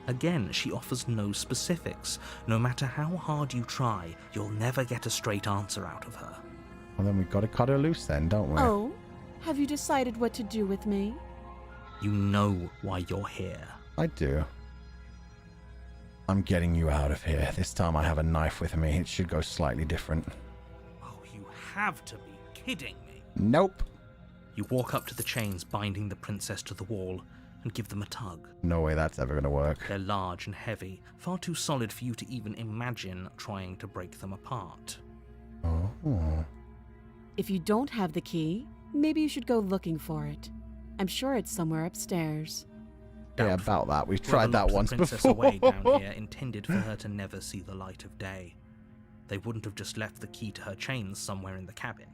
Again, she offers no specifics. No matter how hard you try, you'll never get a straight answer out of her. Well, then we've got to cut her loose then, don't we? Oh, have you decided what to do with me? You know why you're here. I do. I'm getting you out of here. This time I have a knife with me. It should go slightly different. Oh, you have to be kidding me. Nope. You walk up to the chains binding the princess to the wall and give them a tug. No way that's ever going to work. They're large and heavy, far too solid for you to even imagine trying to break them apart. Oh. If you don't have the key, maybe you should go looking for it. I'm sure it's somewhere upstairs. Yeah, about that. We've tried that once the princess before. Away down here, intended for her to never see the light of day. They wouldn't have just left the key to her chains somewhere in the cabin.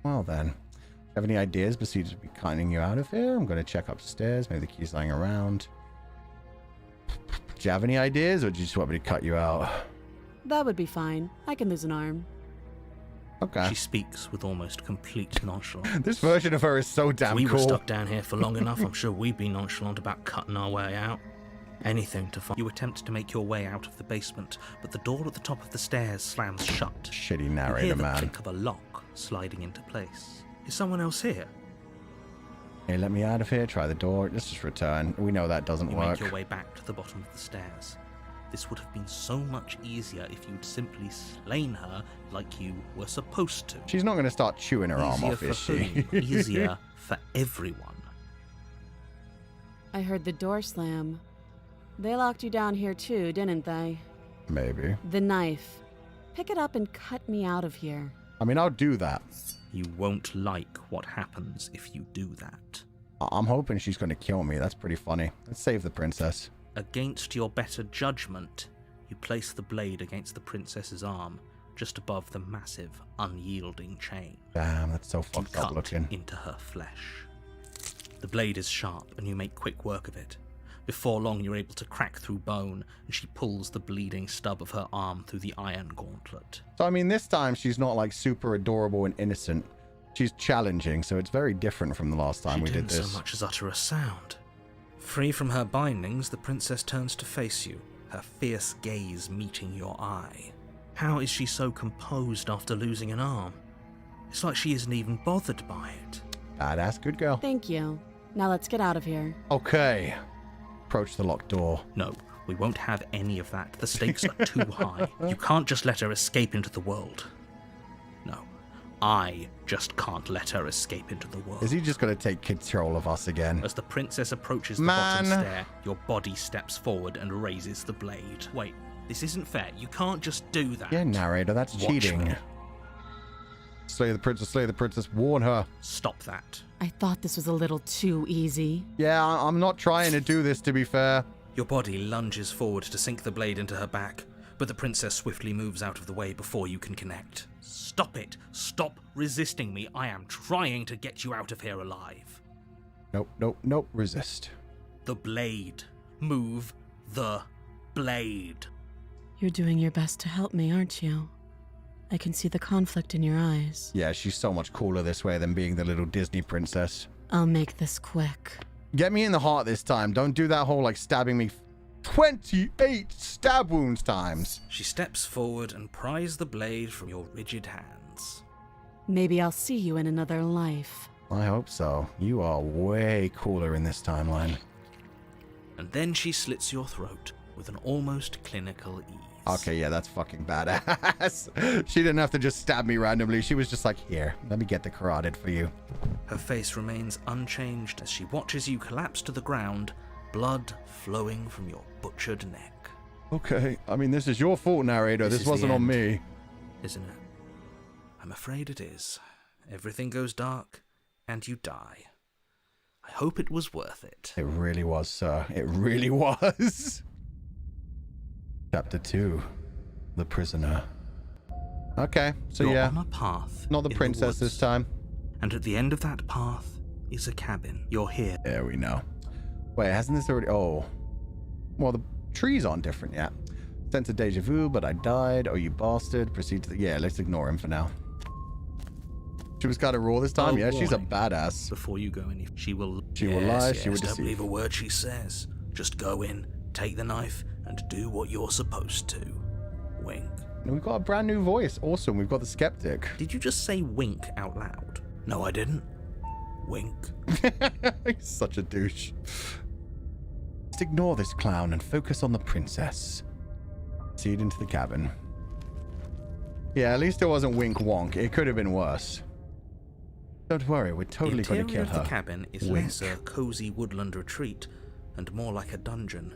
Well then, have any ideas besides me cutting you out of here? I'm going to check upstairs. Maybe the key's lying around. Do you have any ideas, or do you just want me to cut you out? That would be fine. I can lose an arm. Okay. She speaks with almost complete nonchalance. This version of her is so damn We cool. were stuck down here for long enough. I'm sure we'd be nonchalant about cutting our way out. Anything to find. You attempt to make your way out of the basement, but the door at the top of the stairs slams shut. Shitty You narrator, hear the man. click of a lock sliding into place. Is someone else here? Hey, let me out of here. Try the door. Let's just return. We know that doesn't You work. make your way back to the bottom of the stairs. This would have been so much easier if you'd simply slain her like you were supposed to. She's not going to start chewing her arm Easier off, for is she? whom? Easier for everyone. I heard the door slam. They locked you down here too, didn't they? Maybe. The knife. Pick it up and cut me out of here. I mean, I'll do that. You won't like what happens if you do that. I'm hoping she's going to kill me. That's pretty funny. Let's save the princess. Against your better judgment, you place the blade against the princess's arm, just above the massive, unyielding chain. Damn, that's so You fucked up cut looking. into her flesh. The blade is sharp, and you make quick work of it. Before long, you're able to crack through bone, and she pulls the bleeding stub of her arm through the iron gauntlet. So, I mean, this time she's not like super adorable and innocent. She's challenging, so it's very different from the last time we did She didn't this. so much as utter a sound. Free from her bindings, the princess turns to face you, her fierce gaze meeting your eye. How is she so composed after losing an arm? It's like she isn't even bothered by it. Badass, good girl. Thank you. Now let's get out of here. Okay. Approach the locked door. No, we won't have any of that. The stakes are too high. You can't just let her escape into the world. No, I just can't let her escape into the world. Is he just going to take control of us again? As the princess approaches the bottom stair, your body steps forward and raises the blade. Wait, this isn't fair. You can't just do that. Yeah, narrator, that's Watch cheating. me. Slay the princess, warn her. Stop that. I thought this was a little too easy. Yeah, I'm not trying to do this, to be fair. Your body lunges forward to sink the blade into her back, but the princess swiftly moves out of the way before you can connect. Stop it! Stop resisting me! I am trying to get you out of here alive. Nope, resist. The blade. Move the blade. You're doing your best to help me, aren't you? I can see the conflict in your eyes. Yeah, she's so much cooler this way than being the little Disney princess. I'll make this quick. Get me in the heart this time. Don't do that whole, like, stabbing me 28 stab wounds times. She steps forward and pries the blade from your rigid hands. Maybe I'll see you in another life. I hope so. You are way cooler in this timeline. And then she slits your throat with an almost clinical ease. Okay, yeah, that's fucking badass. She didn't have to just stab me randomly. She was just like, here, let me get the carotid for you. Her face remains unchanged as she watches you collapse to the ground, blood flowing from your butchered neck. Okay, I mean, this is your fault, narrator. This is the wasn't on end, me. Isn't it? I'm afraid it is. Everything goes dark, and you die. I hope it was worth it. It really was, sir. It really was. Chapter 2. The Prisoner. Okay, so You're yeah. on a path. Not the in princess woods. this time. And at the end of that path is a cabin. You're here. There we know. Wait, hasn't this already... Oh. Well, the trees aren't different yet. Sense of deja vu, but I died. Oh, you bastard. Proceed to the... Yeah, let's ignore him for now. She was kind of raw this time. Yeah, she's a badass. Before you go any... She will... She will lie, she will Don't deceive. believe a word she says. Just go in, take the knife, and do what you're supposed to. Wink. And we've got a brand new voice. Awesome. We've got the skeptic. Did you just say wink out loud? No, I didn't. Wink. He's such a douche. Just ignore this clown and focus on the princess. Proceed into the cabin. Yeah, at least it wasn't wink wonk. It could have been worse. Don't worry, we're totally going to kill The interior her. of the cabin is Wink. less a cozy woodland retreat and more like a dungeon.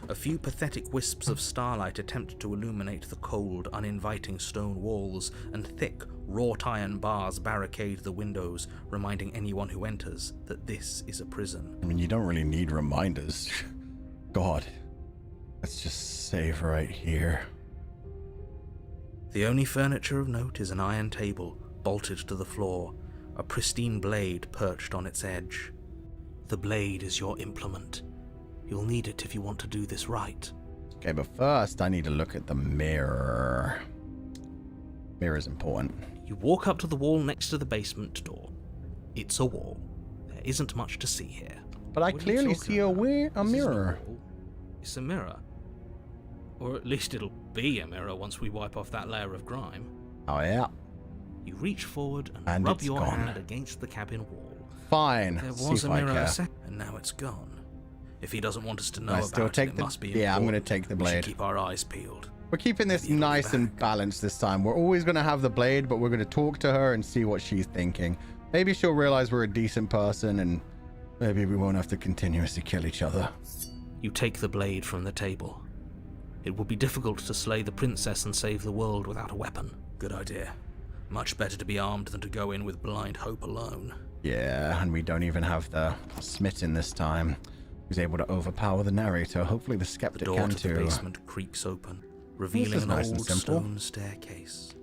A few pathetic wisps of starlight attempt to illuminate the cold, uninviting stone walls, and thick, wrought iron bars barricade the windows, reminding anyone who enters that this is a prison. I mean, you don't really need reminders. God. Let's just save right here. The only furniture of note is an iron table, bolted to the floor, a pristine blade perched on its edge. The blade is your implement. You'll need it if you want to do this right. Okay, but first I need to look at the mirror. Mirror's important. You walk up to the wall next to the basement door. It's a wall. There isn't much to see here. But I What are you clearly talking see a about? This isn't mirror. a wall. It's a mirror. Or at least it'll be a mirror once we wipe off that layer of grime. Oh, yeah. You reach forward and And rub it's your gone. hand against the cabin wall. Fine. There See was if a I mirror care. a second, and now it's gone. If he doesn't want us to know I about still it, take it the- must be yeah, I'm gonna important. take the We should blade. keep our eyes peeled. We're keeping this Maybe it'll be nice and back. balanced this time. We're always going to have the blade, but we're going to talk to her and see what she's thinking. Maybe she'll realize we're a decent person, and maybe we won't have to continuously kill each other. You take the blade from the table. It would be difficult to slay the princess and save the world without a weapon. Good idea. Much better to be armed than to go in with blind hope alone. Yeah, and we don't even have the smitten this time. He's able to overpower the narrator. Hopefully the The skeptic door can to the too. basement creaks open, revealing is an nice and old simple. stone staircase.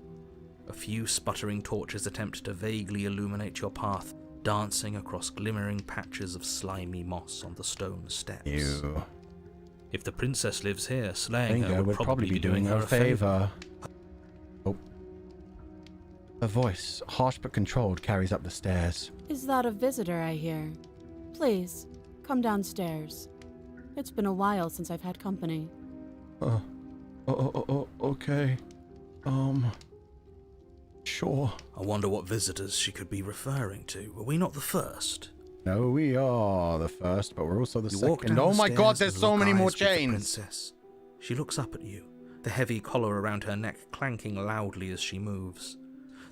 A few sputtering torches attempt to vaguely illuminate your path, dancing across glimmering patches of slimy moss on the stone steps. Ew. If the princess lives here, slaying her Bingo, would would probably be doing her a favor. Oh. A voice, harsh but controlled, carries up the stairs. Is that a visitor I hear? Please, come downstairs. It's been a while since I've had company. Okay. Sure. I wonder what visitors she could be referring to. Were we not the first? No, we are the first, but we're also the You walk second. down Oh the my god, stairs there's and so lock many more eyes with the chains. princess. She looks up at you, the heavy collar around her neck clanking loudly as she moves.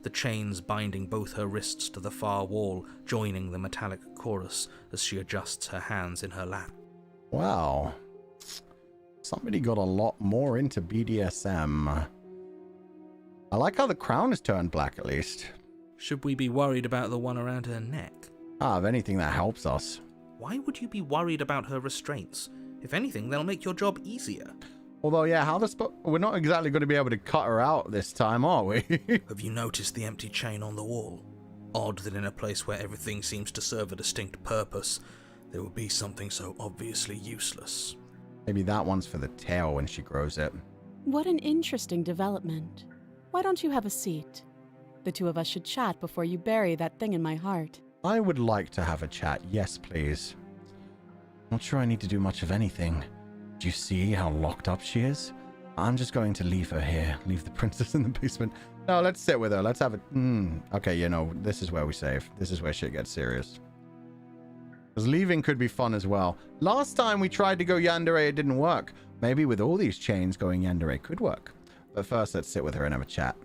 The chains binding both her wrists to the far wall, joining the metallic chorus as she adjusts her hands in her lap. Wow. Somebody got a lot more into BDSM. I like how the crown is turned black, at least. Should we be worried about the one around her neck? If anything, that helps us. Why would you be worried about her restraints? If anything, they'll make your job easier. Although, yeah, we're not exactly going to be able to cut her out this time, are we? Have you noticed the empty chain on the wall? Odd that in a place where everything seems to serve a distinct purpose, there would be something so obviously useless. Maybe that one's for the tail when she grows it. What an interesting development. Why don't you have a seat? The two of us should chat before you bury that thing in my heart. I would like to have a chat. Yes, please. Not sure I need to do much of anything. Do you see how locked up she is? I'm just going to leave her here. Leave the princess in the basement. No, let's sit with her. Let's have it. Okay, you know, this is where we save. This is where shit gets serious. Because leaving could be fun as well. Last time we tried to go yandere, it didn't work. Maybe with all these chains, going yandere could work. But first, let's sit with her and have a chat.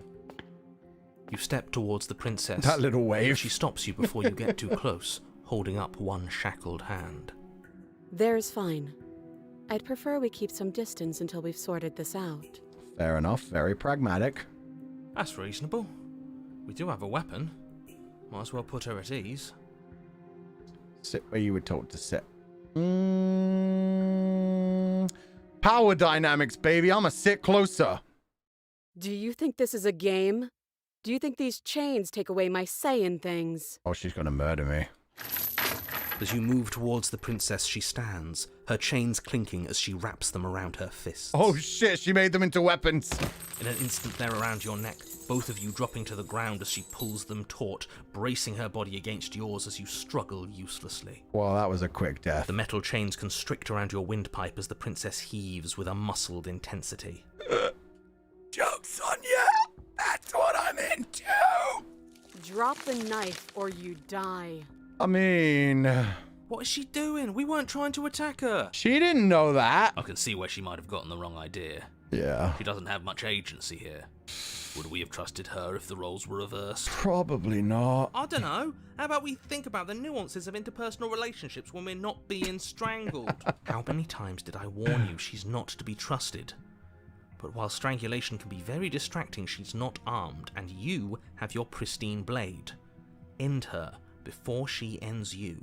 You step towards the princess. That little wave. She stops you before you get too close, holding up one shackled hand. There's fine. I'd prefer we keep some distance until we've sorted this out. Fair enough. Very pragmatic. That's reasonable. We do have a weapon. Might as well put her at ease. Sit where you were told to sit. Power dynamics, baby. I'ma sit closer. Do you think this is a game? Do you think these chains take away my say in things? Oh, she's gonna murder me. As you move towards the princess, she stands, her chains clinking as she wraps them around her fists. Oh shit, she made them into weapons. In an instant, they're around your neck, both of you dropping to the ground as she pulls them taut, bracing her body against yours as you struggle uselessly. Well, that was a quick death. The metal chains constrict around your windpipe as the princess heaves with a muscled intensity. Joke's on ya! That's what I'm into! Drop the knife or you die. I mean... What is she doing? We weren't trying to attack her. She didn't know that. I can see where she might have gotten the wrong idea. Yeah. She doesn't have much agency here. Would we have trusted her if the roles were reversed? Probably not. I don't know. How about we think about the nuances of interpersonal relationships when we're not being strangled? How many times did I warn you she's not to be trusted? But while strangulation can be very distracting, she's not armed, and you have your pristine blade. End her before she ends you.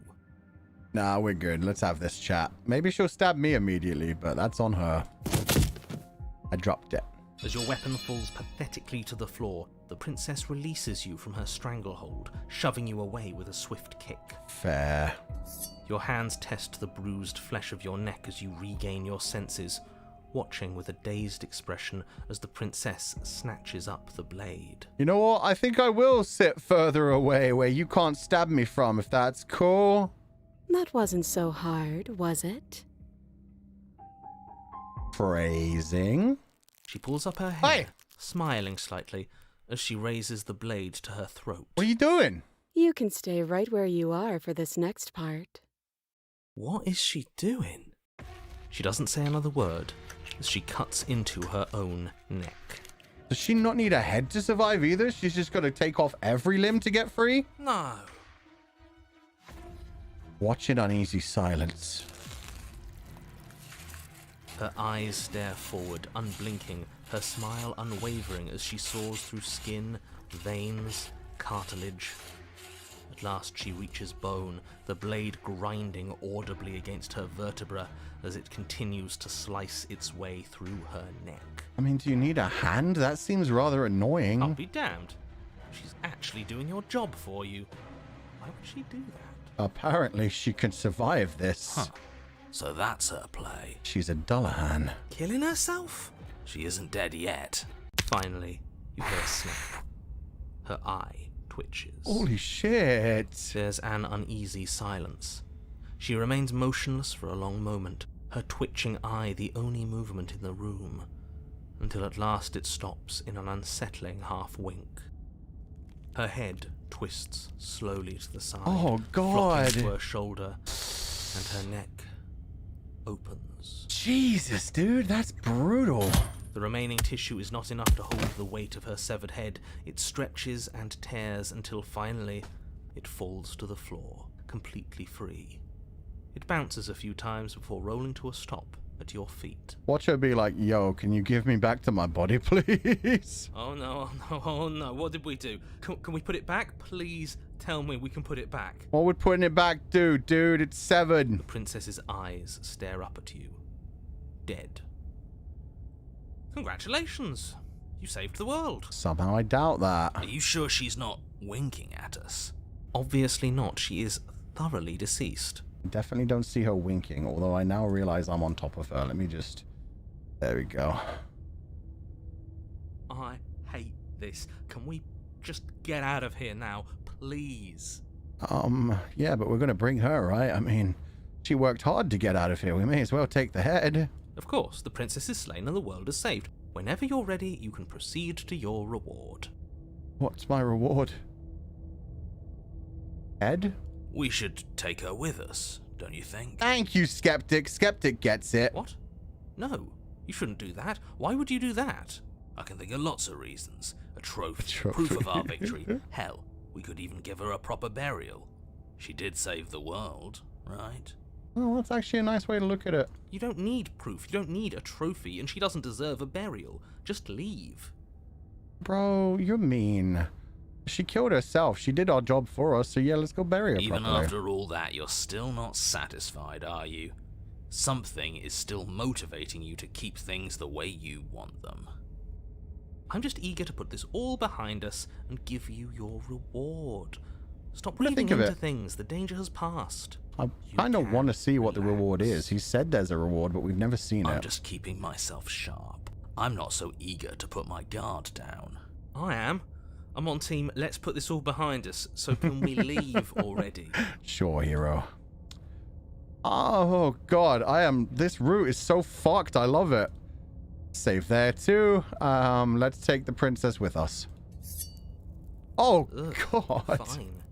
Nah, we're good. Let's have this chat. Maybe she'll stab me immediately, but that's on her. I dropped it. As your weapon falls pathetically to the floor, the princess releases you from her stranglehold, shoving you away with a swift kick. Fair. Your hands test the bruised flesh of your neck as you regain your senses, watching with a dazed expression as the princess snatches up the blade. You know what? I think I will sit further away where you can't stab me from, if that's cool. That wasn't so hard, was it? Phrasing. She pulls up her hair, Hey! smiling slightly, as she raises the blade to her throat. What are you doing? You can stay right where you are for this next part. What is she doing? She doesn't say another word as she cuts into her own neck. Does she not need a head to survive either? She's just got to take off every limb to get free? No. Watch in uneasy silence. Her eyes stare forward, unblinking, her smile unwavering as she soars through skin, veins, cartilage. At last she reaches bone, the blade grinding audibly against her vertebra as it continues to slice its way through her neck. I mean, do you need a hand? That seems rather annoying. I'll be damned. She's actually doing your job for you. Why would she do that? Apparently she can survive this. Huh. So that's her play. She's a Dullahan. Killing herself? She isn't dead yet. Finally, you hear a snap. Her eye twitches. Holy shit. There's an uneasy silence. She remains motionless for a long moment, her twitching eye the only movement in the room, until at last it stops in an unsettling half-wink. Her head twists slowly to the side, Oh, God. flopping to her shoulder, and her neck opens. Jesus, dude, that's brutal. The remaining tissue is not enough to hold the weight of her severed head. It stretches and tears until finally it falls to the floor, completely free. It bounces a few times before rolling to a stop at your feet. Watch her be like, yo, can you give me back to my body, please? Oh no, oh no, oh no, what did we do? Can we put it back? Please tell me we can put it back. What would putting it back do, dude? It's severed. The princess's eyes stare up at you. Dead. Congratulations. You saved the world. Somehow I doubt that. Are you sure she's not winking at us? Obviously not. She is thoroughly deceased. Definitely don't see her winking, although I now realize I'm on top of her. Let me just... There we go. I hate this. Can we just get out of here now, please? Yeah, but we're gonna bring her, right? I mean, she worked hard to get out of here. We may as well take the head. Of course, the princess is slain and the world is saved. Whenever you're ready, you can proceed to your reward. What's my reward? Head? We should take her with us, don't you think? Thank you, Skeptic. Skeptic gets it. What? No, you shouldn't do that. Why would you do that? I can think of lots of reasons. A trophy, trophy. proof of our victory. Hell, we could even give her a proper burial. She did save the world, right? Oh, that's actually a nice way to look at it. You don't need proof, you don't need a trophy, and she doesn't deserve a burial. Just leave. Bro, you're mean. She killed herself. She did our job for us, so yeah, let's go bury her Even properly. after all that, you're still not satisfied, are you? Something is still motivating you to keep things the way you want them. I'm just eager to put this all behind us and give you your reward. Stop reading into things. The danger has passed. I kind of want to see what the reward is. He said there's a reward, but we've never seen it. I'm just keeping myself sharp. I'm not so eager to put my guard down. I am. I'm on team, let's put this all behind us, so can we leave already? Sure, hero. Oh, God, this route is so fucked. I love it. Save there, too. Let's take the princess with us. Oh, Ugh, God. Fine.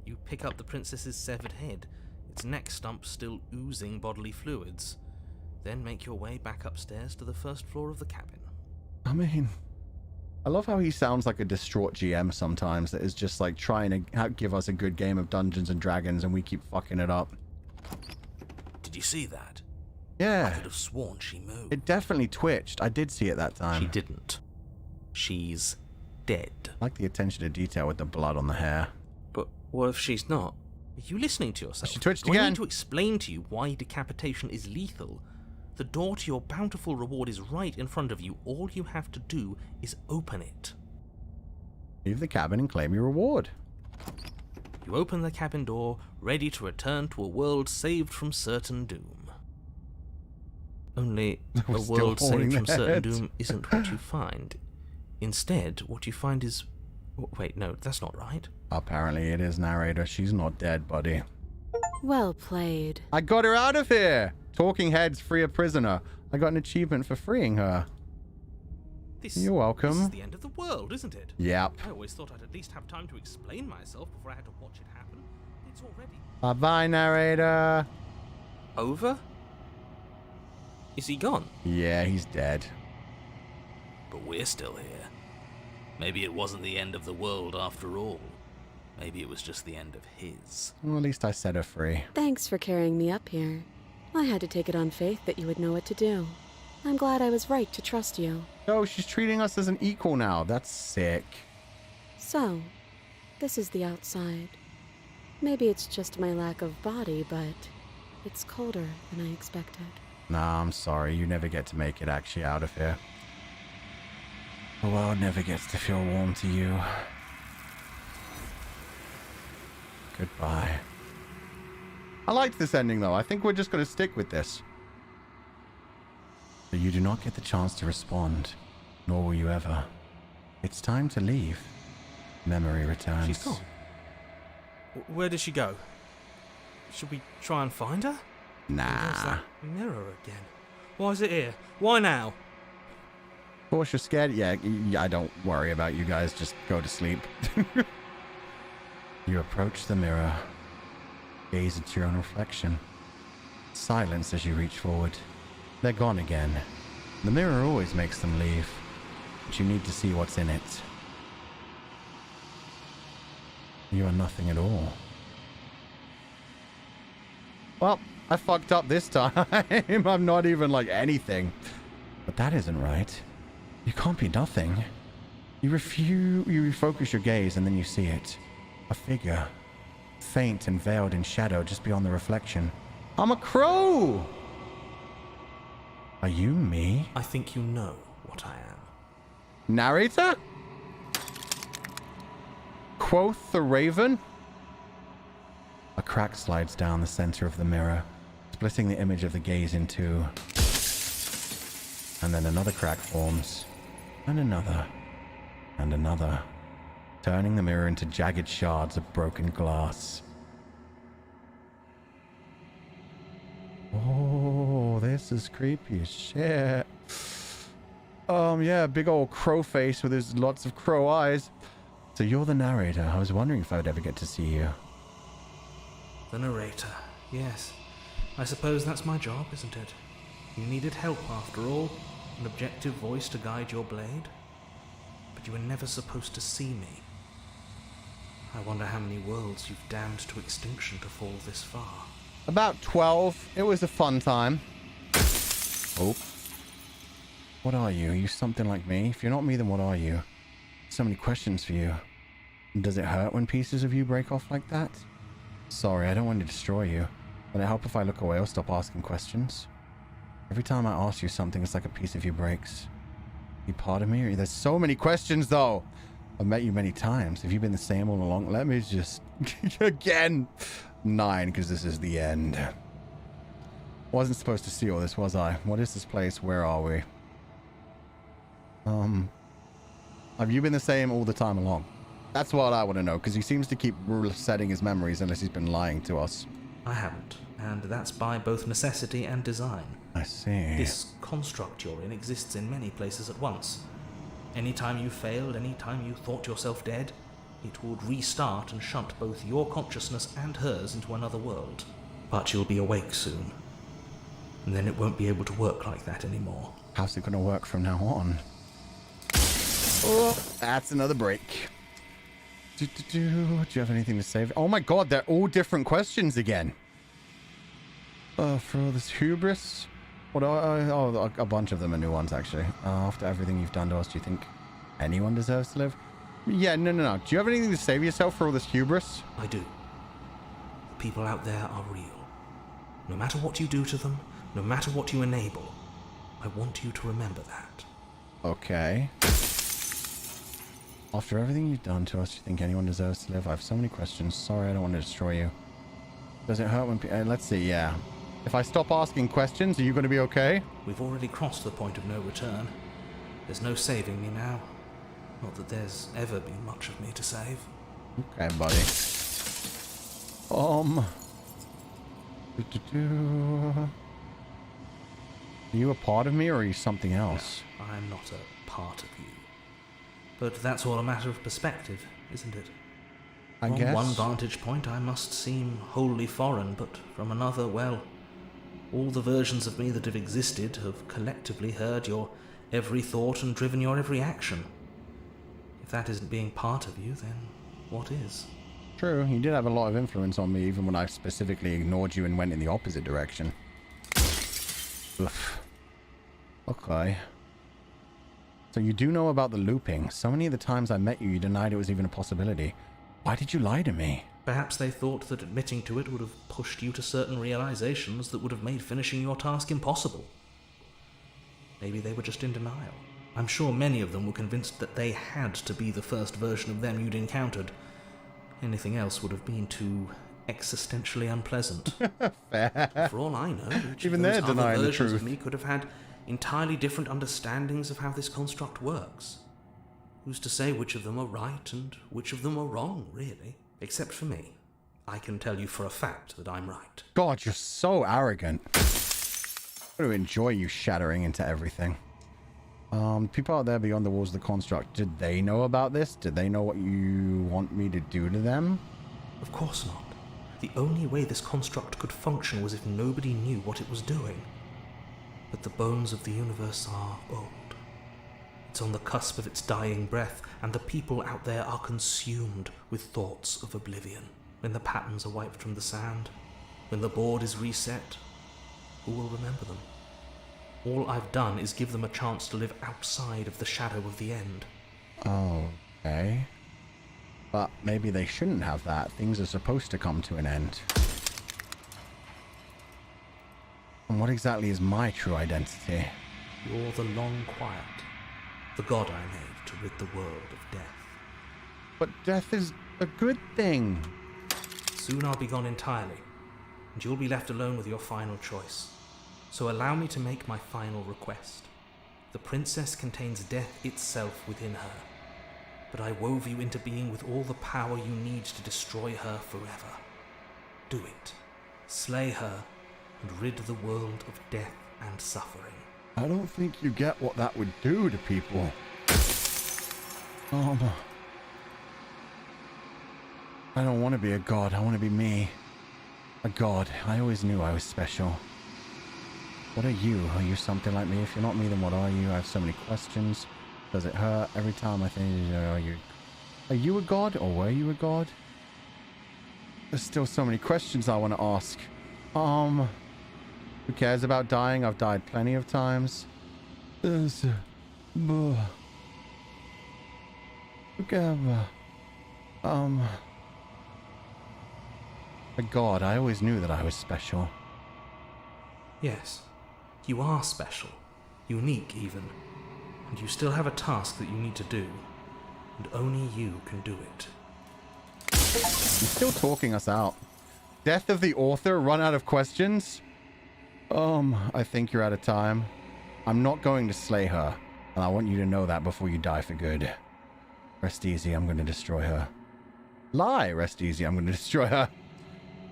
You pick up the princess's severed head, its neck stump still oozing bodily fluids. Then make your way back upstairs to the first floor of the cabin. I mean, I love how he sounds like a distraught GM sometimes that is just like trying to give us a good game of Dungeons and Dragons and we keep fucking it up. Did you see that? Yeah. I could have sworn she moved. It definitely twitched. I did see it that time. She didn't. She's dead. I like the attention to detail with the blood on the hair. But what if she's not? Are you listening to yourself? She twitched Do again. I need to explain to you why decapitation is lethal? The door to your bountiful reward is right in front of you. All you have to do is open it. Leave the cabin and claim your reward. You open the cabin door, ready to return to a world saved from certain doom. Only We're a still world holding saved from their certain heads. doom isn't what you find. Instead, what you find is... Wait, no, that's not right. Apparently it is, narrator. She's not dead, buddy. Well played. I got her out of here! Talking heads free a prisoner. I got an achievement for freeing her. You're welcome. This is the end of the world, isn't it? Yep. I always thought I'd at least have time to explain myself before I had to watch it happen. It's already... Bye-bye, narrator. Over? Is he gone? Yeah, he's dead. But we're still here. Maybe it wasn't the end of the world after all. Maybe it was just the end of his. Well, at least I set her free. Thanks for carrying me up here. I had to take it on faith that you would know what to do. I'm glad I was right to trust you. Oh, she's treating us as an equal now. That's sick. So, this is the outside. Maybe it's just my lack of body, but it's colder than I expected. Nah, I'm sorry. You never get to make it actually out of here. The world never gets to feel warm to you. Goodbye. I liked this ending, though. I think we're just going to stick with this. But you do not get the chance to respond, nor will you ever. It's time to leave. Memory returns. She's gone. Where did she go? Should we try and find her? Nah. There's that mirror again. Why is it here? Why now? Of course you're scared. Yeah, I don't worry about you guys. Just go to sleep. You approach the mirror. Gaze at your own reflection. Silence as you reach forward. They're gone again. The mirror always makes them leave, but you need to see what's in it. You are nothing at all. Well, I fucked up this time. I'm not even like anything. But that isn't right. You can't be nothing. You refocus your gaze and then you see it. A figure. Faint and veiled in shadow just beyond the reflection. I'm a crow! Are you me? I think you know what I am. Narrator? Quoth the raven? A crack slides down the center of the mirror, splitting the image of the gaze in two. And then another crack forms, and another, and another, turning the mirror into jagged shards of broken glass. Oh, this is creepy as shit. Yeah, big old crow face with his lots of crow eyes. So you're the narrator. I was wondering if I would ever get to see you. The narrator, yes. I suppose that's my job, isn't it? You needed help after all, an objective voice to guide your blade. But you were never supposed to see me. I wonder how many worlds you've damned to extinction to fall this far. About 12. It was a fun time. Oh. What are you? Are you something like me? If you're not me, then what are you? So many questions for you. Does it hurt when pieces of you break off like that? Sorry, I don't want to destroy you. Will it help if I look away or stop asking questions? Every time I ask you something, it's like a piece of you breaks. You part of me? Or there's so many questions, though. I've met you many times. Have you been the same all along? Let me just... Again! 9, because this is the end. Wasn't supposed to see all this, was I? What is this place? Where are we? Have you been the same all the time along? That's what I want to know, because he seems to keep resetting his memories unless he's been lying to us. I haven't, and that's by both necessity and design. I see. This construct you're in exists in many places at once. Anytime you failed, anytime you thought yourself dead, it would restart and shunt both your consciousness and hers into another world. But you'll be awake soon, and then it won't be able to work like that anymore. How's it going to work from now on? Oh, that's another break. Do you have anything to say? Oh my god, they're all different questions again. For all this hubris? What a bunch of them are new ones, actually. After everything you've done to us, do you think anyone deserves to live? Yeah, no. Do you have anything to say for yourself for all this hubris? I do. The people out there are real. No matter what you do to them, no matter what you enable, I want you to remember that. Okay. After everything you've done to us, do you think anyone deserves to live? I have so many questions. Sorry, I don't want to destroy you. Does it hurt when let's see, yeah. If I stop asking questions, are you going to be okay? We've already crossed the point of no return. There's no saving me now. Not that there's ever been much of me to save. Okay, buddy. Are you a part of me, or are you something else? No, I'm not a part of you. But that's all a matter of perspective, isn't it? I From guess. one vantage point, I must seem wholly foreign, but from another, well, all the versions of me that have existed have collectively heard your every thought and driven your every action. If that isn't being part of you, then what is? True, you did have a lot of influence on me, even when I specifically ignored you and went in the opposite direction. Oof. Okay. So you do know about the looping. So many of the times I met you, you denied it was even a possibility. Why did you lie to me? Perhaps they thought that admitting to it would have pushed you to certain realizations that would have made finishing your task impossible. Maybe they were just in denial. I'm sure many of them were convinced that they had to be the first version of them you'd encountered. Anything else would have been too existentially unpleasant. Fair. For all I know, each Even of they're those other denying the versions truth. of me could have had entirely different understandings of how this construct works. Who's to say which of them are right and which of them are wrong, really? Except for me. I can tell you for a fact that I'm right. God, you're so arrogant. I'm going to enjoy you shattering into everything. People out there beyond the walls of the construct, did they know about this? Did they know what you want me to do to them? Of course not. The only way this construct could function was if nobody knew what it was doing. But the bones of the universe are old. It's on the cusp of its dying breath, and the people out there are consumed with thoughts of oblivion. When the patterns are wiped from the sand, when the board is reset, who will remember them? All I've done is give them a chance to live outside of the shadow of the end. Okay. But maybe they shouldn't have that. Things are supposed to come to an end. And what exactly is my true identity? You're the long quiet, the god I made to rid the world of death. But death is a good thing. Soon I'll be gone entirely, and you'll be left alone with your final choice. So allow me to make my final request. The princess contains death itself within her, but I wove you into being with all the power you need to destroy her forever. Do it. Slay her, and rid the world of death and suffering. I don't think you get what that would do to people. I don't want to be a god. I want to be me. A god. I always knew I was special. What are you? Are you something like me? If you're not me, then what are you? I have so many questions. Does it hurt every time I think, are you a god, or were you a god? There's still so many questions I want to ask. Who cares about dying? I've died plenty of times. But God, I always knew that I was special. Yes, you are special, unique even, and you still have a task that you need to do, and only you can do it. He's still talking us out. Death of the author, run out of questions? I think you're out of time. I'm not going to slay her, and I want you to know that before you die for good. Rest easy, I'm going to destroy her. Lie, rest easy, I'm going to destroy her.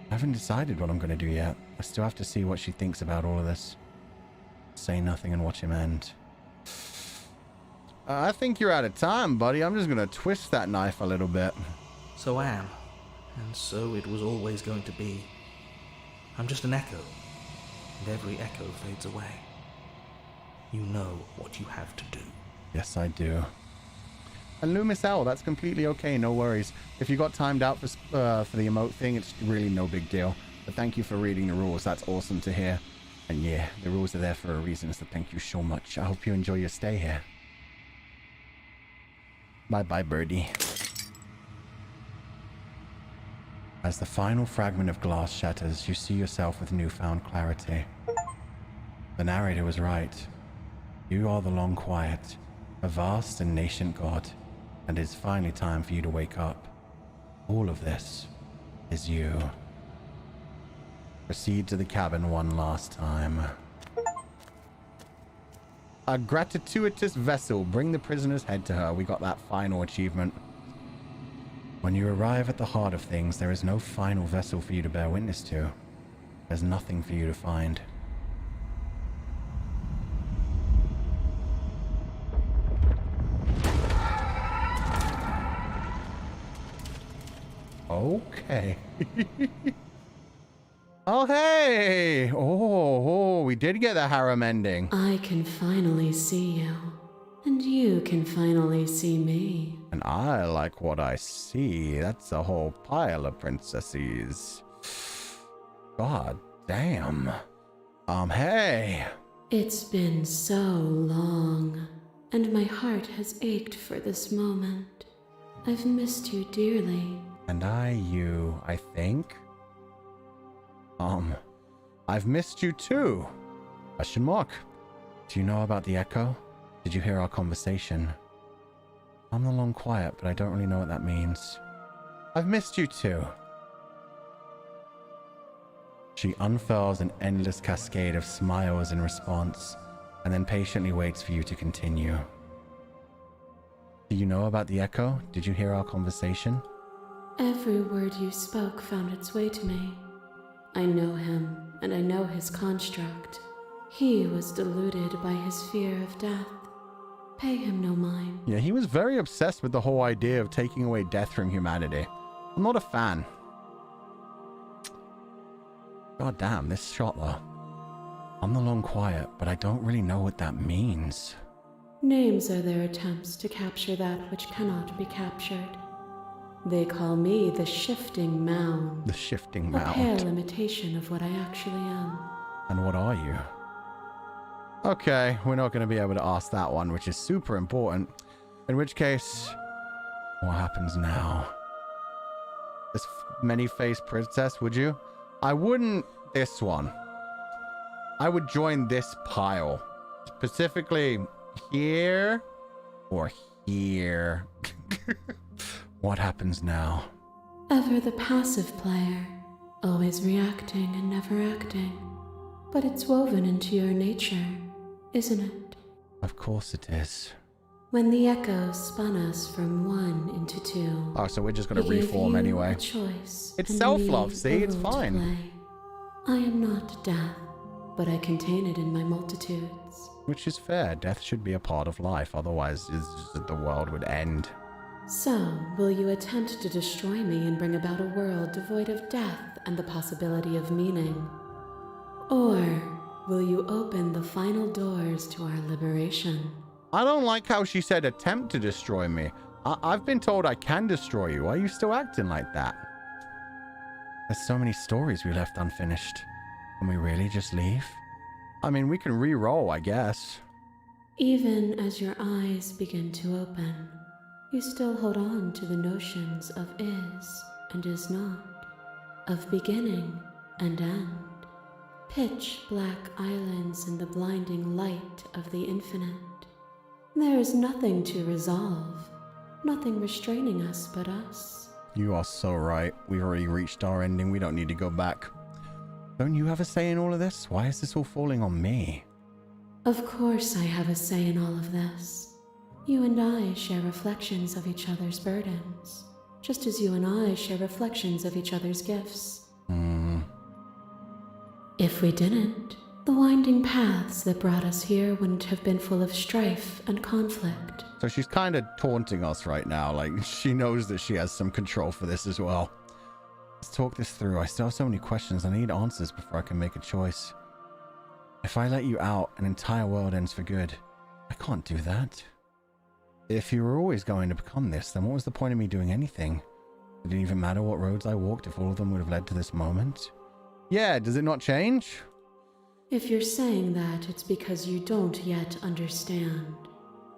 I haven't decided what I'm going to do yet. I still have to see what she thinks about all of this. Say nothing and watch him end. I think you're out of time, buddy. I'm just going to twist that knife a little bit. So I am, and so it was always going to be. I'm just an echo, and every echo fades away. You know what you have to do. Yes, I do. And Loomis Owl, that's completely okay, no worries. If you got timed out for the emote thing, it's really no big deal. But thank you for reading the rules, that's awesome to hear. And yeah, the rules are there for a reason, so thank you so much. I hope you enjoy your stay here. Bye-bye, birdie. As the final fragment of glass shatters, you see yourself with newfound clarity. The narrator was right. You are the Long Quiet, a vast and nascent god, and it's finally time for you to wake up. All of this is you. Proceed to the cabin one last time. A gratuitous vessel. Bring the prisoner's head to her. We got that final achievement. When you arrive at the heart of things, there is no final vessel for you to bear witness to. There's nothing for you to find. Okay. Oh, hey! Oh, we did get the harem ending. I can finally see you, and you can finally see me. And I like what I see. That's a whole pile of princesses. God damn. Hey. It's been so long, and my heart has ached for this moment. I've missed you dearly. And you, I think. I've missed you too. Question mark. Do you know about the echo? Did you hear our conversation? I'm the Long Quiet, but I don't really know what that means. I've missed you too. She unfurls an endless cascade of smiles in response, and then patiently waits for you to continue. Do you know about the echo? Did you hear our conversation? Every word you spoke found its way to me. I know him, and I know his construct. He was deluded by his fear of death. Pay him no mind. Yeah, he was very obsessed with the whole idea of taking away death from humanity. I'm not a fan. God damn, this shot though. I'm the Long Quiet, but I don't really know what that means. Names are their attempts to capture that which cannot be captured. They call me the Shifting Mound. The Shifting Mound. A pale imitation of what I actually am. And what are you? Okay, we're not going to be able to ask that one, which is super important. In which case, what happens now? This many-faced princess, would you? I wouldn't this one. I would join this pile. Specifically here or here. What happens now? Ever the passive player, always reacting and never acting. But it's woven into your nature, isn't it? Of course it is. When the echo spun us from one into two. Oh, so we're just going to reform anyway. Choice it's self-love, see? It's fine. I am not death, but I contain it in my multitudes. Which is fair. Death should be a part of life, otherwise the world would end. So, will you attempt to destroy me and bring about a world devoid of death and the possibility of meaning? Or will you open the final doors to our liberation? I don't like how she said attempt to destroy me. I've been told I can destroy you. Why are you still acting like that? There's so many stories we left unfinished. Can we really just leave? I mean, we can re-roll, I guess. Even as your eyes begin to open, You still hold on to the notions of is and is not, of beginning and end, pitch black islands in the blinding light of the infinite. There is nothing to resolve, nothing restraining us but us. You are so right. We already reached our ending. We don't need to go back. Don't you have a say in all of this? Why is this all falling on me? Of course I have a say in all of this. You and I share reflections of each other's burdens, just as you and I share reflections of each other's gifts. If we didn't, the winding paths that brought us here wouldn't have been full of strife and conflict. So she's kind of taunting us right now. Like, she knows that she has some control for this as well. Let's talk this through. I still have so many questions. I need answers before I can make a choice. If I let you out, an entire world ends for good. I can't do that. If you were always going to become this, then what was the point of me doing anything? Did it even matter what roads I walked if all of them would have led to this moment? Yeah, does it not change? If you're saying that, it's because you don't yet understand.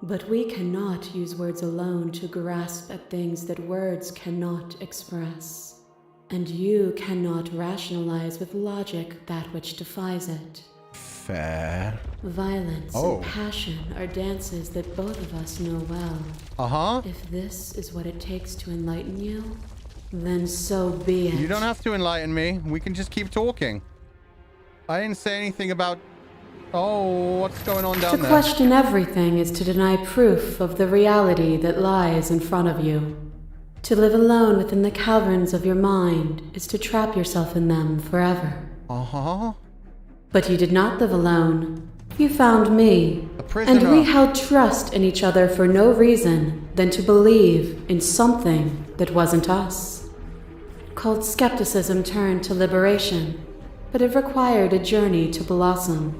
But we cannot use words alone to grasp at things that words cannot express. And you cannot rationalize with logic that which defies it. Fair. Violence and passion are dances that both of us know well. If this is what it takes to enlighten you, then so be it. You don't have to enlighten me. We can just keep talking. I didn't say anything about... Oh, what's going on down there? To question everything is to deny proof of the reality that lies in front of you. To live alone within the caverns of your mind is to trap yourself in them forever. But you did not live alone. You found me. A prisoner. And we held trust in each other for no reason than to believe in something that wasn't us. Cold skepticism turned to liberation, but it required a journey to blossom.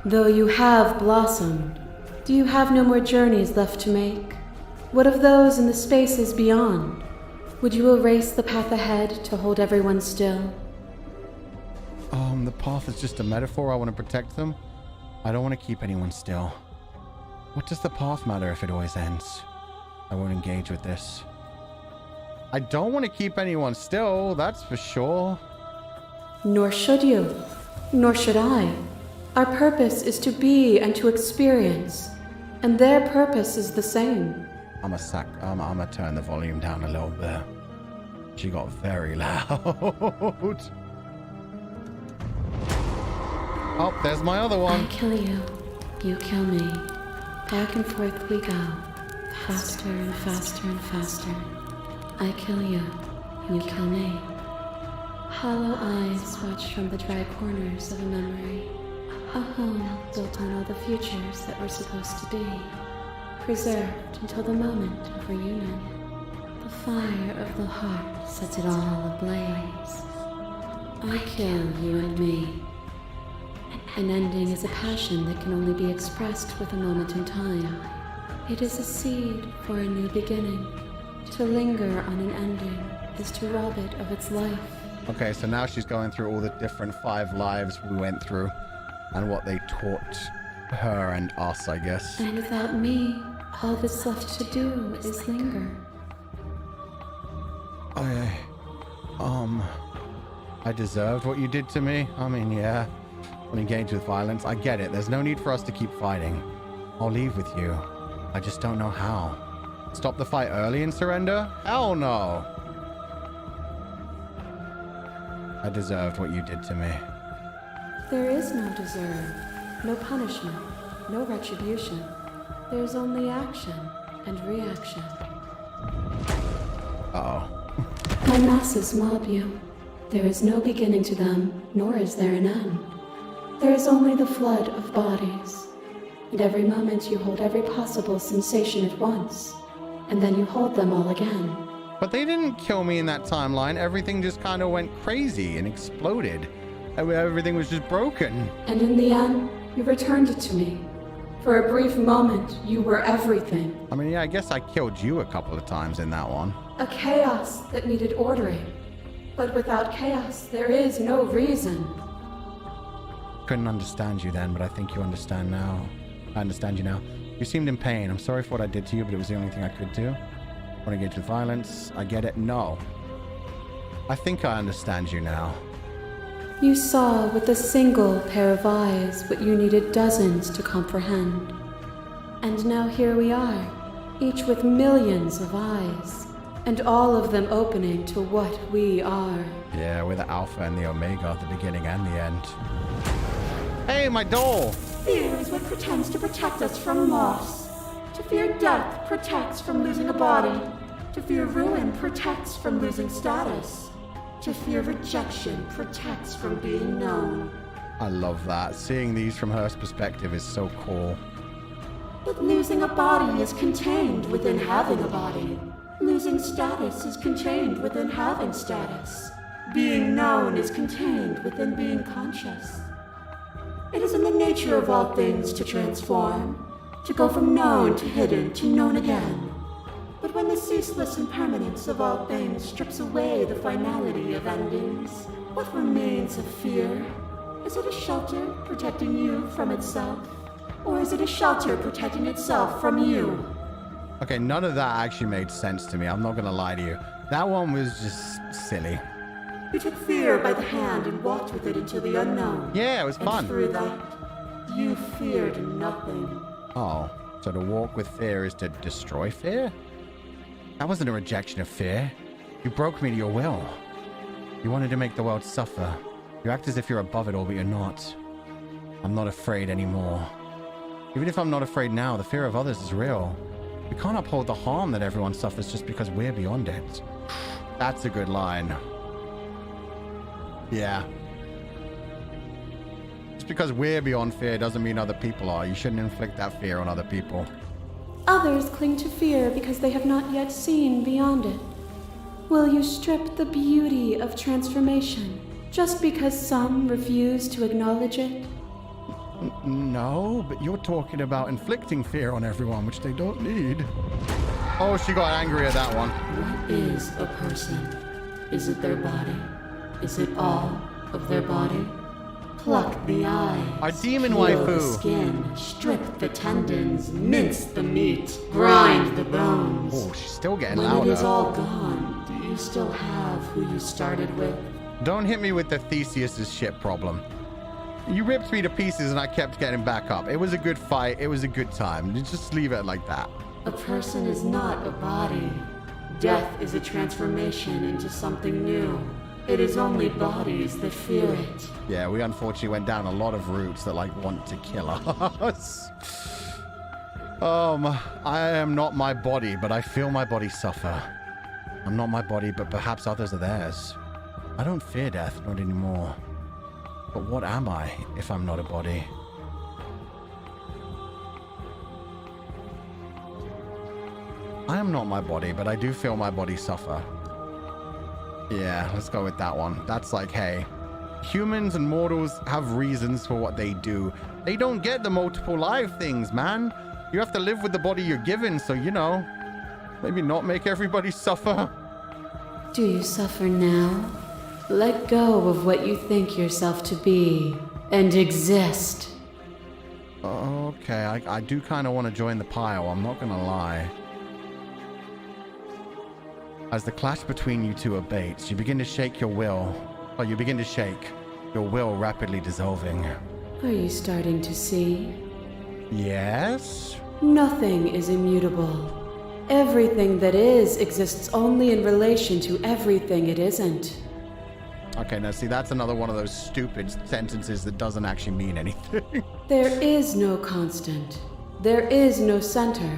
Though you have blossomed, do you have no more journeys left to make? What of those in the spaces beyond? Would you erase the path ahead to hold everyone still? The path is just a metaphor. I want to protect them. I don't want to keep anyone still. What does the path matter if it always ends? I won't engage with this. I don't want to keep anyone still, that's for sure. Nor should you. Nor should I. Our purpose is to be and to experience. And their purpose is the same. I'm gonna turn the volume down a little bit. She got very loud. Oh, there's my other one. I kill you. You kill me. Back and forth we go. Faster and faster and faster. I kill you. You kill me. Hollow eyes watch from the dry corners of a memory. A home built on all the futures that were supposed to be. Preserved until the moment of reunion. The fire of the heart sets it all ablaze. I kill you and me. An ending is a passion that can only be expressed with a moment in time. It is a seed for a new beginning. To linger on an ending is to rob it of its life. Okay, so now she's going through all the different 5 lives we went through and what they taught her and us, I guess. And without me, all that's left to do is linger. I deserved what you did to me. I mean, yeah. When engaged with violence, I get it. There's no need for us to keep fighting. I'll leave with you. I just don't know how. Stop the fight early and surrender? Hell no. I deserved what you did to me. There is no deserve, no punishment, no retribution. There's only action and reaction. My masses mob you. There is no beginning to them, nor is there an end. There is only the flood of bodies. And every moment you hold every possible sensation at once, and then you hold them all again. But they didn't kill me in that timeline. Everything just kind of went crazy and exploded. Everything was just broken. And in the end, you returned it to me. For a brief moment, you were everything. I mean, yeah, I guess I killed you a couple of times in that one. A chaos that needed ordering. But without chaos, there is no reason. Couldn't understand you then, but I think you understand now. I understand you now. You seemed in pain. I'm sorry for what I did to you, but it was the only thing I could do. Want to engage with violence? I get it. No. I think I understand you now. You saw with a single pair of eyes what you needed dozens to comprehend. And now here we are, each with millions of eyes, and all of them opening to what we are. Yeah, we're the Alpha and the Omega, the beginning and the end. Hey, my doll! Fear is what pretends to protect us from loss. To fear death protects from losing a body. To fear ruin protects from losing status. To fear rejection protects from being known. I love that. Seeing these from her perspective is so cool. But losing a body is contained within having a body. Losing status is contained within having status. Being known is contained within being conscious. It is in the nature of all things to transform, to go from known to hidden to known again. But when the ceaseless impermanence of all things strips away the finality of endings, what remains of fear? Is it a shelter protecting you from itself? Or is it a shelter protecting itself from you? Okay, none of that actually made sense to me. I'm not gonna lie to you. That one was just silly. You took fear by the hand and walked with it into the unknown. Yeah, it was fun. And through that, you feared nothing. Oh, so to walk with fear is to destroy fear? That wasn't a rejection of fear. You broke me to your will. You wanted to make the world suffer. You act as if you're above it all, but you're not. I'm not afraid anymore. Even if I'm not afraid now, the fear of others is real. We can't uphold the harm that everyone suffers just because we're beyond it. That's a good line. Yeah. Just because we're beyond fear doesn't mean other people are. You shouldn't inflict that fear on other people. Others cling to fear because they have not yet seen beyond it. Will you strip the beauty of transformation just because some refuse to acknowledge it? No, but you're talking about inflicting fear on everyone, which they don't need. Oh, she got angry at that one. What is a person? Is it their body? Is it all of their body? Pluck the eyes. Our demon peel waifu. The skin, strip the tendons, mince the meat, grind the bones. Oh, she's still getting when louder. When it is all gone, do you still have who you started with? Don't hit me with the Theseus's shit problem. You ripped me to pieces and I kept getting back up. It was a good fight. It was a good time. You just leave it like that. A person is not a body. Death is a transformation into something new. It is only bodies that fear it. Yeah, we unfortunately went down a lot of routes that want to kill us. I am not my body, but I feel my body suffer. I'm not my body, but perhaps others are theirs. I don't fear death, not anymore. But what am I if I'm not a body? I am not my body, but I do feel my body suffer. Yeah, let's go with that one. That's like, hey, humans and mortals have reasons for what they do. They don't get the multiple life things, man. You have to live with the body you're given, so, maybe not make everybody suffer. Do you suffer now? Let go of what you think yourself to be and exist. Okay, I do kind of want to join the pile, I'm not gonna lie. As the clash between you two abates, you begin to shake your will. Or you begin to shake, your will rapidly dissolving. Are you starting to see? Yes? Nothing is immutable. Everything that is exists only in relation to everything it isn't. Okay, now see, that's another one of those stupid sentences that doesn't actually mean anything. There is no constant. There is no center.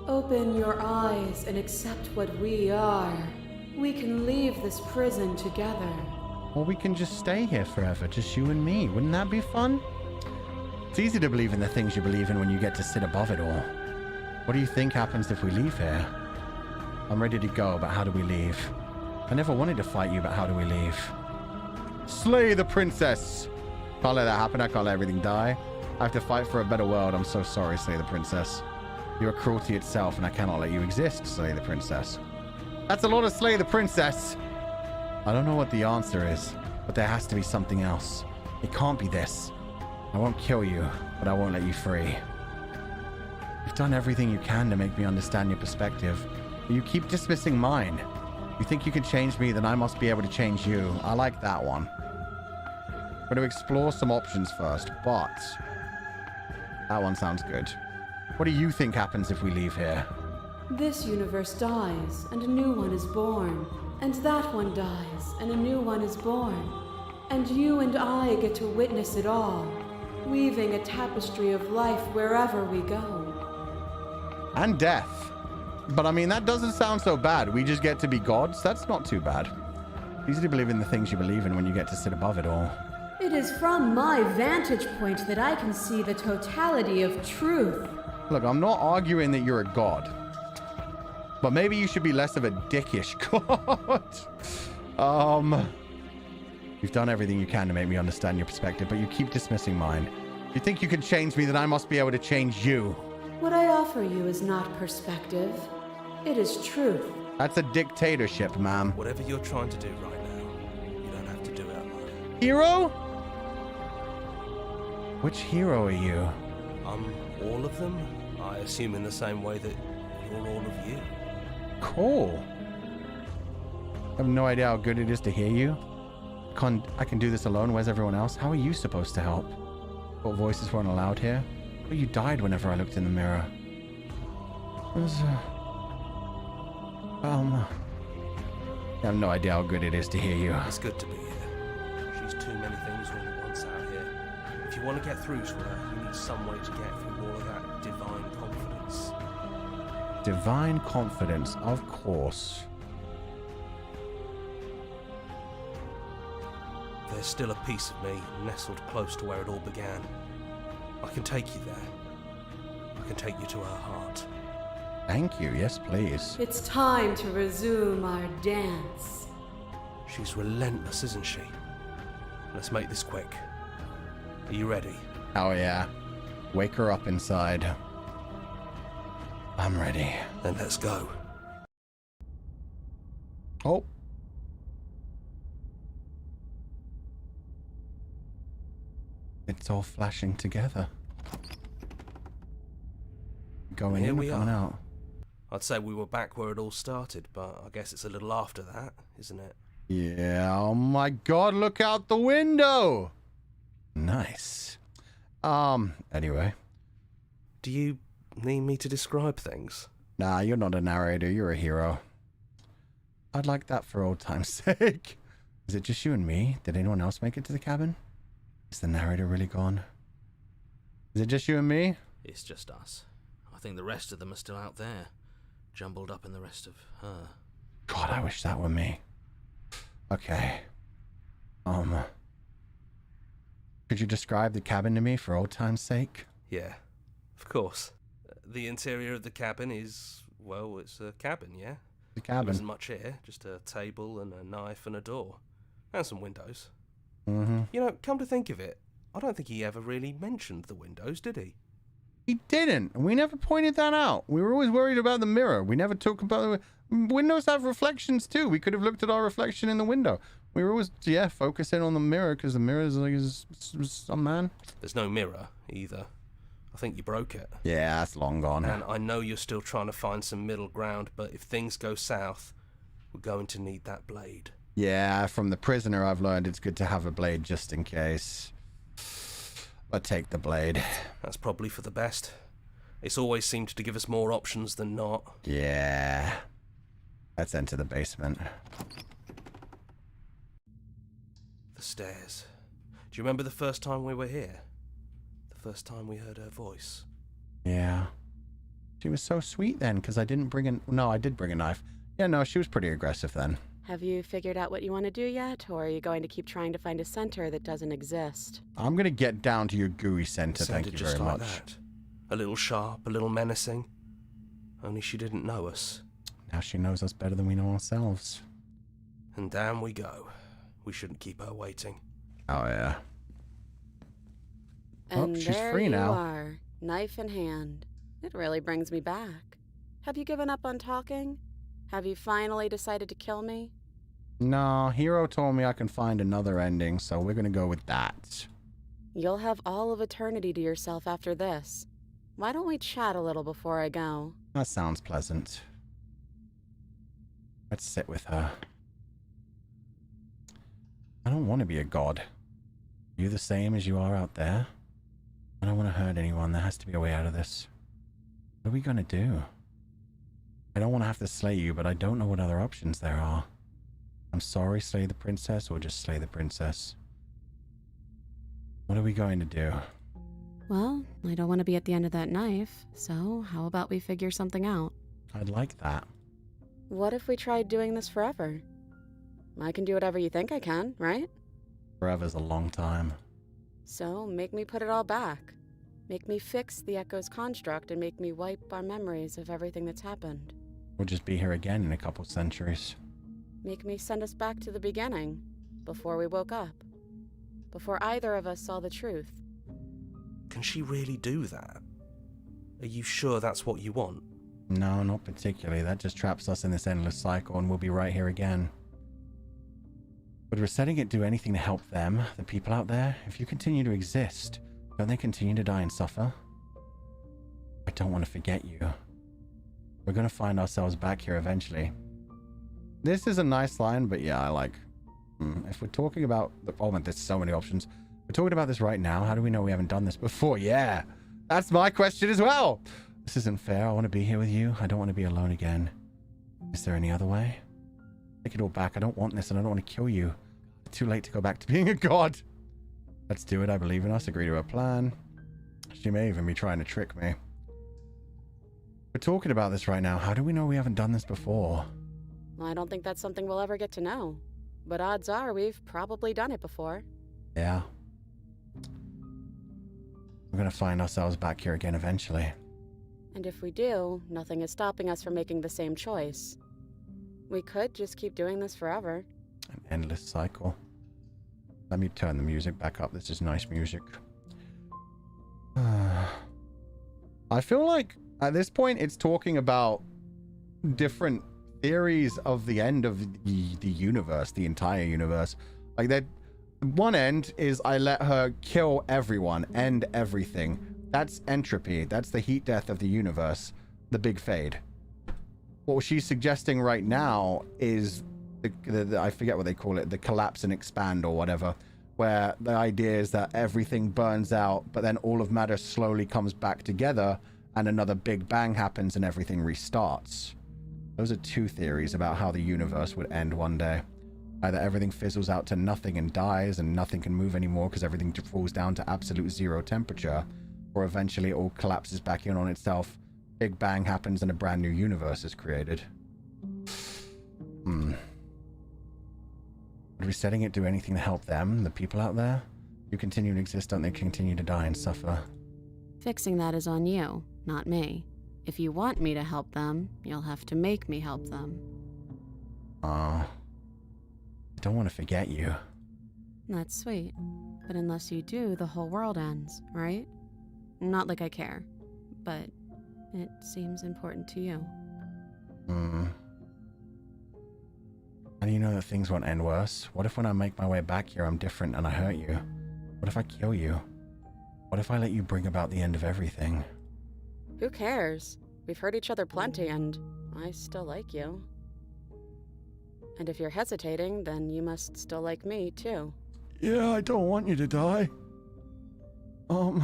Open your eyes and accept what we are. We can leave this prison together. Or we can just stay here forever, just you and me. Wouldn't that be fun? It's easy to believe in the things you believe in when you get to sit above it all. What do you think happens if we leave here? I'm ready to go, but how do we leave? I never wanted to fight you, but how do we leave? Slay the princess! Can't let that happen. I can't let everything die. I have to fight for a better world. I'm so sorry, Slay the princess. You are cruelty itself, and I cannot let you exist, Slay the princess. That's a lot of Slay the princess! I don't know what the answer is, but there has to be something else. It can't be this. I won't kill you, but I won't let you free. You've done everything you can to make me understand your perspective, but you keep dismissing mine. You think you can change me, then I must be able to change you. I like that one. We're going to explore some options first, but that one sounds good. What do you think happens if we leave here? This universe dies, and a new one is born. And that one dies, and a new one is born. And you and I get to witness it all, weaving a tapestry of life wherever we go. And death. But I mean, that doesn't sound so bad. We just get to be gods. That's not too bad. It's easy to believe in the things you believe in when you get to sit above it all. It is from my vantage point that I can see the totality of truth. Look, I'm not arguing that you're a god. But maybe you should be less of a dickish god. You've done everything you can to make me understand your perspective, but you keep dismissing mine. You think you can change me, then I must be able to change you. What I offer you is not perspective. It is truth. That's a dictatorship, ma'am. Whatever you're trying to do right now, you don't have to do it alone. Hero? Which hero are you? I'm all of them. I assume in the same way that you're all of you. Cool. I have no idea how good it is to hear you. I can do this alone. Where's everyone else? How are you supposed to help? What voices weren't allowed here? Well, you died whenever I looked in the mirror. It was, I have no idea how good it is to hear you. It's good to be here. She's too many things all at once out here. If you want to get through to her, you need some way to get through all of that divine confidence. Divine confidence, of course. There's still a piece of me nestled close to where it all began. I can take you there. I can take you to her heart. Thank you. Yes, please. It's time to resume our dance. She's relentless, isn't she? Let's make this quick. Are you ready? Oh, yeah. Wake her up inside. I'm ready. Then let's go. Oh. It's all flashing together. Going Here in we and coming are. out. I'd say we were back where it all started, but I guess it's a little after that, isn't it? Yeah, oh my god, look out the window! Nice. Anyway. Do you need me to describe things? Nah, you're not a narrator, you're a hero. I'd like that for old time's sake. Is it just you and me? Did anyone else make it to the cabin? Is the narrator really gone? Is it just you and me? It's just us. I think the rest of them are still out there, jumbled up in the rest of her. God, I wish that were me. Okay. Could you describe the cabin to me for old time's sake? Yeah, of course. The interior of the cabin is, well, it's a cabin, yeah? The cabin. There isn't much here, just a table and a knife and a door. And some windows. Mm-hmm. You know, come to think of it, I don't think he ever really mentioned the windows, did he? He didn't. We never pointed that out. We were always worried about the mirror. We never talked about the windows have reflections too. We could have looked at our reflection in the window. We were always, yeah, focusing on the mirror because the mirror is like some man. There's no mirror either. I think you broke it. Yeah, that's long gone. And I know you're still trying to find some middle ground, but if things go south, we're going to need that blade. Yeah, from the prisoner I've learned it's good to have a blade just in case. But take the blade. That's probably for the best. It's always seemed to give us more options than not. Yeah. Let's enter the basement. The stairs. Do you remember the first time we were here? The first time we heard her voice? Yeah. She was so sweet then, because I didn't bring a... No, I did bring a knife. Yeah, no, she was pretty aggressive then. Have you figured out what you want to do yet, or are you going to keep trying to find a center that doesn't exist? I'm going to get down to your gooey center, thank you very much. That. A little sharp, a little menacing. Only she didn't know us. Now she knows us better than we know ourselves. And down we go. We shouldn't keep her waiting. Oh, yeah. And she's there free now. You are, knife in hand. It really brings me back. Have you given up on talking? Have you finally decided to kill me? No, Hero told me I can find another ending, so we're gonna go with that. You'll have all of eternity to yourself after this. why don't we chat a little before I go? That sounds pleasant. Let's sit with her. I don't want to be a god. Are you the same as you are out there? I don't want to hurt anyone. There has to be a way out of this. What are we going to do? I don't want to have to slay you, but I don't know what other options there are. I'm sorry, slay the princess, or just slay the princess. What are we going to do? Well, I don't want to be at the end of that knife, so how about we figure something out? I'd like that. What if we tried doing this forever? I can do whatever you think I can, right? Forever's a long time. So, make me put it all back. Make me fix the Echo's construct and make me wipe our memories of everything that's happened. We'll just be here again in a couple centuries. Make me send us back to the beginning, before we woke up. Before either of us saw the truth. Can she really do that? Are you sure that's what you want? No, not particularly. That just traps us in this endless cycle and we'll be right here again. Would resetting it do anything to help them, the people out there? If you continue to exist, don't they continue to die and suffer? I don't want to forget you. We're going to find ourselves back here eventually. This is a nice line, but yeah, I like... If we're talking about... there's so many options. We're talking about this right now. How do we know we haven't done this before? Yeah, that's my question as well. This isn't fair. I want to be here with you. I don't want to be alone again. Is there any other way? Take it all back. I don't want this and I don't want to kill you. It's too late to go back to being a god. Let's do it. I believe in us. Agree to a plan. She may even be trying to trick me. We're talking about this right now. How do we know we haven't done this before? I don't think that's something we'll ever get to know. But odds are we've probably done it before. Yeah. We're going to find ourselves back here again eventually. And if we do, nothing is stopping us from making the same choice. We could just keep doing this forever. An endless cycle. Let me turn the music back up. This is nice music. I feel like at this point it's talking about different theories of the end of the universe, the entire universe. Like that one end is I let her kill everyone, end everything. That's entropy. That's the heat death of the universe. The big fade. What she's suggesting right now is the I forget what they call it, the collapse and expand or whatever, where the idea is that everything burns out, but then all of matter slowly comes back together and another big bang happens and everything restarts. Those are two theories about how the universe would end one day. Either everything fizzles out to nothing and dies and nothing can move anymore because everything falls down to absolute zero temperature, or eventually it all collapses back in on itself, big bang happens and a brand new universe is created. Would resetting it do anything to help them, the people out there? You continue to exist, don't they continue to die and suffer? Fixing that is on you, not me. If you want me to help them, you'll have to make me help them. I don't want to forget you. That's sweet. But unless you do, the whole world ends, right? Not like I care, but it seems important to you. How do you know that things won't end worse? What if when I make my way back here I'm different and I hurt you? What if I kill you? What if I let you bring about the end of everything? Who cares? We've hurt each other plenty and I still like you. And if you're hesitating, then you must still like me too. Yeah, I don't want you to die. You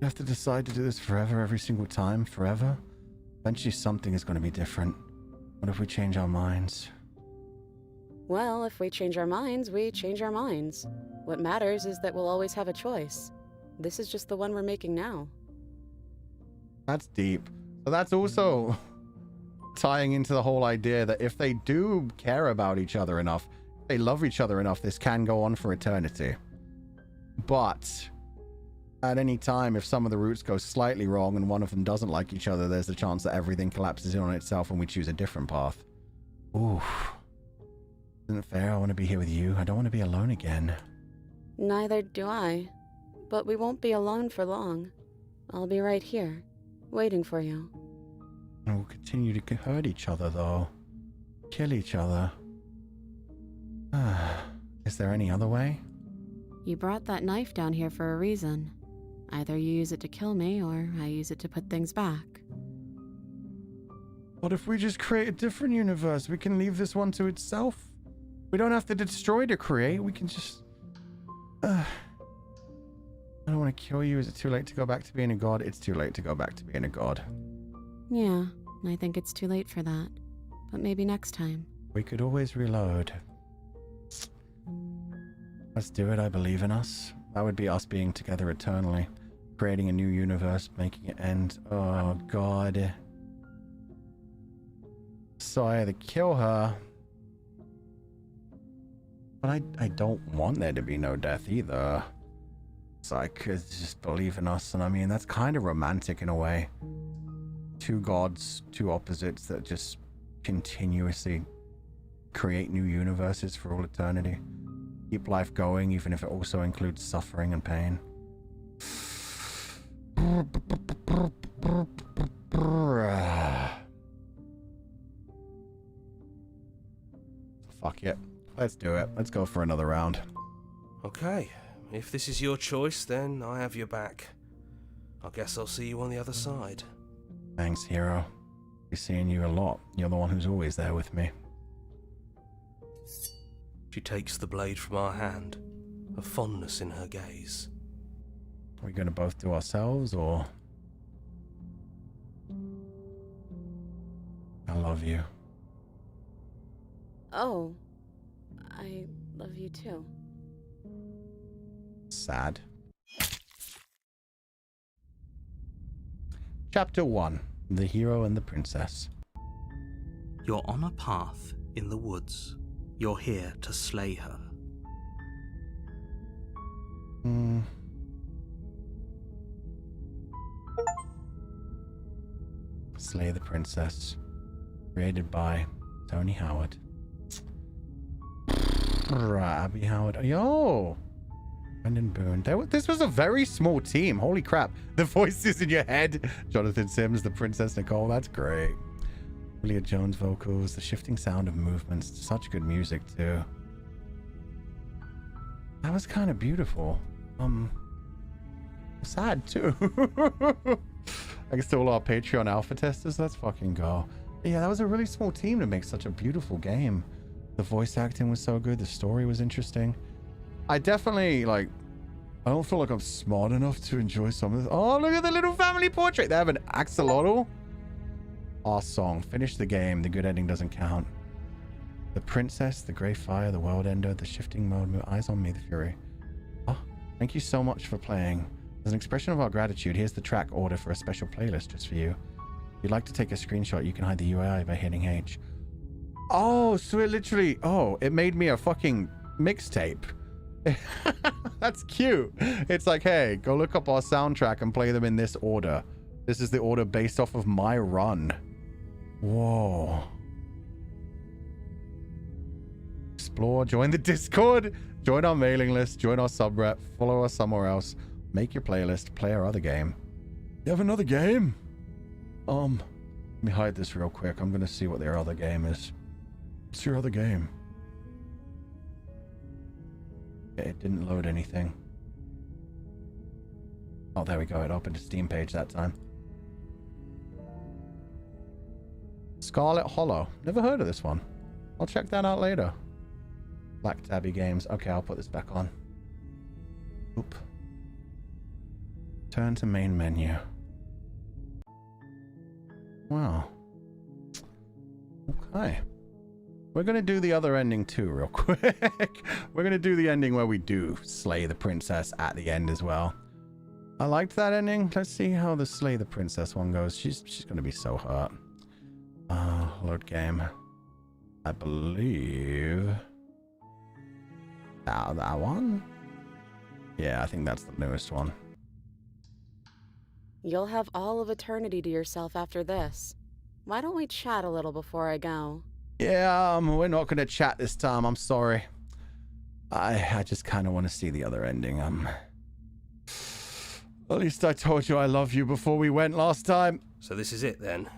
have to decide to do this forever, every single time, forever? Eventually something is going to be different. What if we change our minds? Well, if we change our minds, we change our minds. What matters is that we'll always have a choice. This is just the one we're making now. That's deep. So that's also tying into the whole idea that if they do care about each other enough, they love each other enough, this can go on for eternity. But at any time, if some of the routes go slightly wrong and one of them doesn't like each other, there's a chance that everything collapses in on itself and we choose a different path. Oof. Isn't it fair? I want to be here with you. I don't want to be alone again. Neither do I. But we won't be alone for long. I'll be right here, waiting for you. And we'll continue to hurt each other, though. Kill each other. Is there any other way? You brought that knife down here for a reason. Either you use it to kill me, or I use it to put things back. What if we just create a different universe? We can leave this one to itself. We don't have to destroy to create. We can just... I don't want to kill you. Is it too late to go back to being a god? It's too late to go back to being a god. Yeah, I think it's too late for that. But maybe next time. We could always reload. Let's do it. I believe in us. That would be us being together eternally. Creating a new universe, making it end. Oh, God. So I either kill her... But I don't want there to be no death either. So I could just believe in us. And I mean, that's kind of romantic in a way. Two gods, two opposites that just continuously create new universes for all eternity. Keep life going, even if it also includes suffering and pain. Fuck it. Let's do it. Let's go for another round. Okay, if this is your choice, then I have your back. I guess I'll see you on the other side. Thanks, hero. Be seeing you a lot. You're the one who's always there with me. She takes the blade from our hand, a fondness in her gaze. Are we gonna both do ourselves, or... I love you. Oh, I love you too. Sad. Chapter 1. The Hero and the Princess. You're on a path in the woods. You're here to slay her. Slay the Princess. Created by Tony Howard. Abby Howard. Yo! Brendan Boone. This was a very small team. Holy crap. The voices in your head. Jonathan Sims, the Princess Nicole. That's great. Julia Jones vocals. The shifting sound of movements. Such good music, too. That was kind of beautiful. Sad, too. I guess to all our Patreon alpha testers, let's fucking go. Yeah, that was a really small team to make such a beautiful game. The voice acting was so good. The story was interesting. I definitely, like, I don't feel like I'm smart enough to enjoy some of this. Oh, look at the little family portrait. They have an axolotl. Our song. Finish the game. The good ending doesn't count. The Princess, the Grey Fire, the World Ender, the Shifting Mode, Eyes on Me, the Fury. Oh, thank you so much for playing. As an expression of our gratitude, here's the track order for a special playlist just for you. If you'd like to take a screenshot, you can hide the UI by hitting H. Oh, so it literally... Oh, it made me a fucking mixtape. That's cute. It's like, hey, go look up our soundtrack and play them in this order. This is the order based off of my run. Whoa. Explore, join the Discord, join our mailing list, join our subreddit, follow us somewhere else, make your playlist, play our other game. You have another game? Let me hide this real quick. I'm gonna see what their other game is. What's your other game? It didn't load anything. Oh, there we go. It opened a Steam page that time. Scarlet Hollow. Never heard of this one. I'll check that out later. Black Tabby Games. Okay, I'll put this back on. Oop. Turn to main menu. Wow. Okay. We're going to do the other ending too real quick. We're going to do the ending where we do slay the princess at the end as well. I liked that ending. Let's see how the slay the princess one goes. She's going to be so hurt. Load game. I believe... that one? Yeah, I think that's the newest one. You'll have all of eternity to yourself after this. Why don't we chat a little before I go? Yeah, we're not going to chat this time. I'm sorry. I just kind of want to see the other ending. At least I told you I love you before we went last time. So this is it then.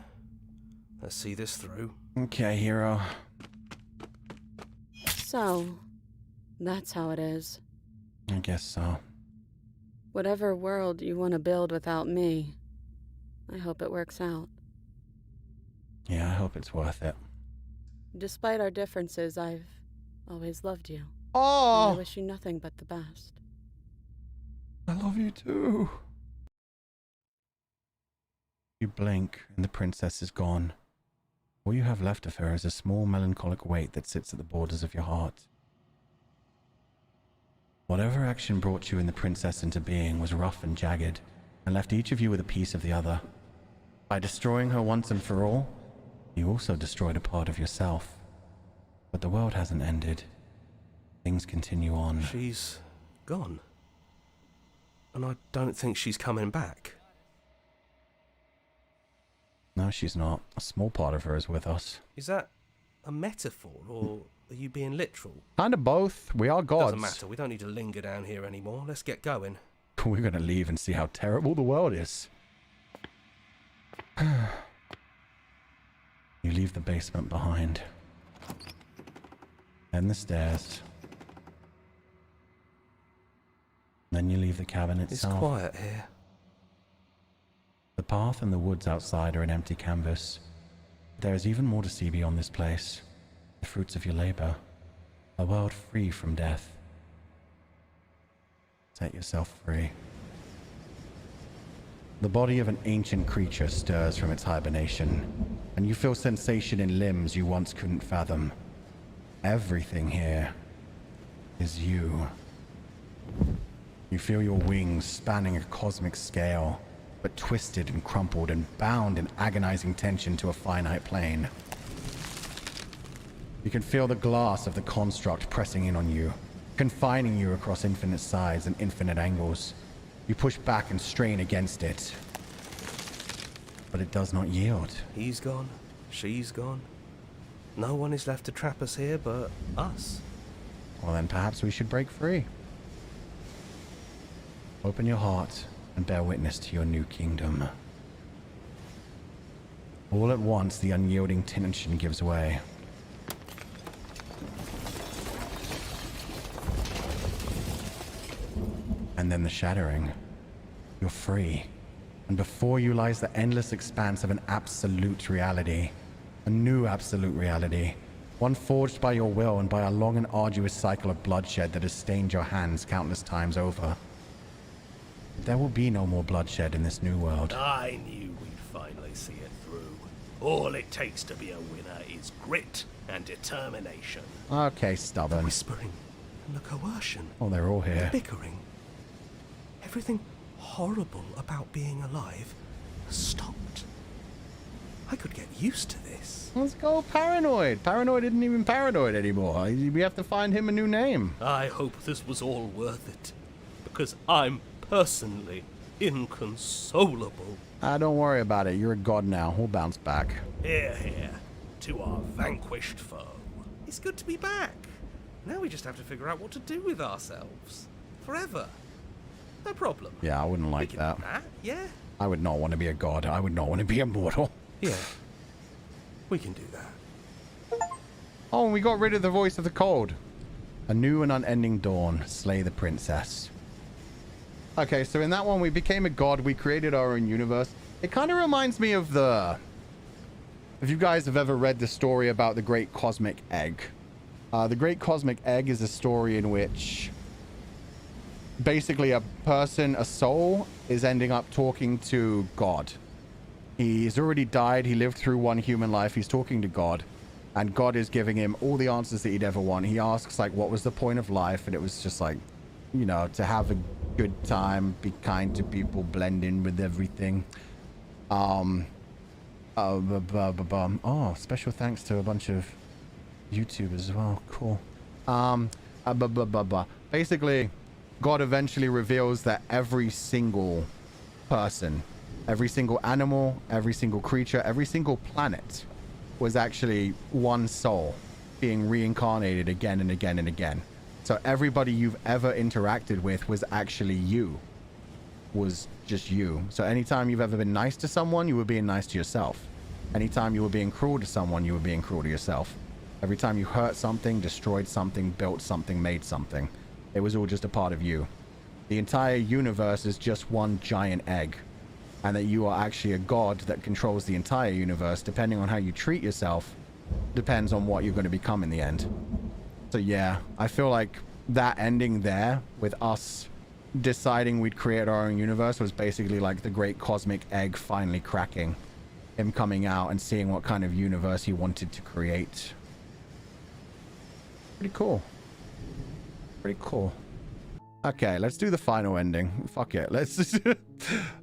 Let's see this through. Okay, hero. So, that's how it is. I guess so. Whatever world you want to build without me, I hope it works out. Yeah, I hope it's worth it. Despite our differences, I've always loved you. Oh! And I wish you nothing but the best. I love you too. You blink and the princess is gone. All you have left of her is a small melancholic weight that sits at the borders of your heart. Whatever action brought you and the princess into being was rough and jagged, and left each of you with a piece of the other. By destroying her once and for all, you also destroyed a part of yourself. But the world hasn't ended. Things continue on. She's gone. And I don't think she's coming back. No, she's not. A small part of her is with us. Is that a metaphor, or are you being literal? Kind of both. We are gods. Doesn't matter. We don't need to linger down here anymore. Let's get going. We're going to leave and see how terrible the world is. You leave the basement behind. Then the stairs. Then you leave the cabin itself. It's quiet here. The path and the woods outside are an empty canvas. There is even more to see beyond this place. The fruits of your labor. A world free from death. Set yourself free. The body of an ancient creature stirs from its hibernation, and you feel sensation in limbs you once couldn't fathom. Everything here is you. You feel your wings spanning a cosmic scale, but twisted and crumpled and bound in agonizing tension to a finite plane. You can feel the glass of the construct pressing in on you, confining you across infinite sides and infinite angles. You push back and strain against it, but it does not yield. He's gone. She's gone. No one is left to trap us here but us. Well, then perhaps we should break free. Open your heart and bear witness to your new kingdom. All at once, the unyielding tension gives way. And then the shattering. You're free. And before you lies the endless expanse of an absolute reality. A new absolute reality. One forged by your will and by a long and arduous cycle of bloodshed that has stained your hands countless times over. There will be no more bloodshed in this new world. I knew we'd finally see it through. All it takes to be a winner is grit and determination. Okay, stubborn. The whispering and the coercion. Oh, they're all here. The bickering. Everything horrible about being alive has stopped. I could get used to this. Let's go paranoid. Paranoid isn't even paranoid anymore. We have to find him a new name. I hope this was all worth it, because I'm personally inconsolable. Don't worry about it. You're a god now. We'll bounce back. Hear, hear, to our vanquished foe. It's good to be back. Now we just have to figure out what to do with ourselves. Forever. No problem. Yeah, I wouldn't We like can that. do that, yeah? I would not want to be a god. I would not want to be immortal. Yeah. We can do that. Oh, and we got rid of the voice of the cold. A new and unending dawn. Slay the princess. Okay, so in that one, we became a god. We created our own universe. It kind of reminds me of the... If you guys have ever read the story about the Great Cosmic Egg. The Great Cosmic Egg is a story in which... basically a person, a soul, is ending up talking to God. He's already died. He lived through one human life. He's talking to God. And God is giving him all the answers that he'd ever want. He asks, like, what was the point of life? And it was just like, you know, to have a good time, be kind to people, blend in with everything. Oh, special thanks to a bunch of YouTubers as well. Cool. Basically, God eventually reveals that every single person, every single animal, every single creature, every single planet was actually one soul being reincarnated again and again and again. So everybody you've ever interacted with was actually you. Was just you. So anytime you've ever been nice to someone, you were being nice to yourself. Anytime you were being cruel to someone, you were being cruel to yourself. Every time you hurt something, destroyed something, built something, made something, it was all just a part of you. The entire universe is just one giant egg. And that you are actually a god that controls the entire universe. Depending on how you treat yourself, depends on what you're going to become in the end. So yeah, I feel like that ending there with us deciding we'd create our own universe was basically like the great cosmic egg finally cracking. Him coming out and seeing what kind of universe he wanted to create. Pretty cool. Pretty cool. Okay, let's do the final ending. Fuck it. Let's just...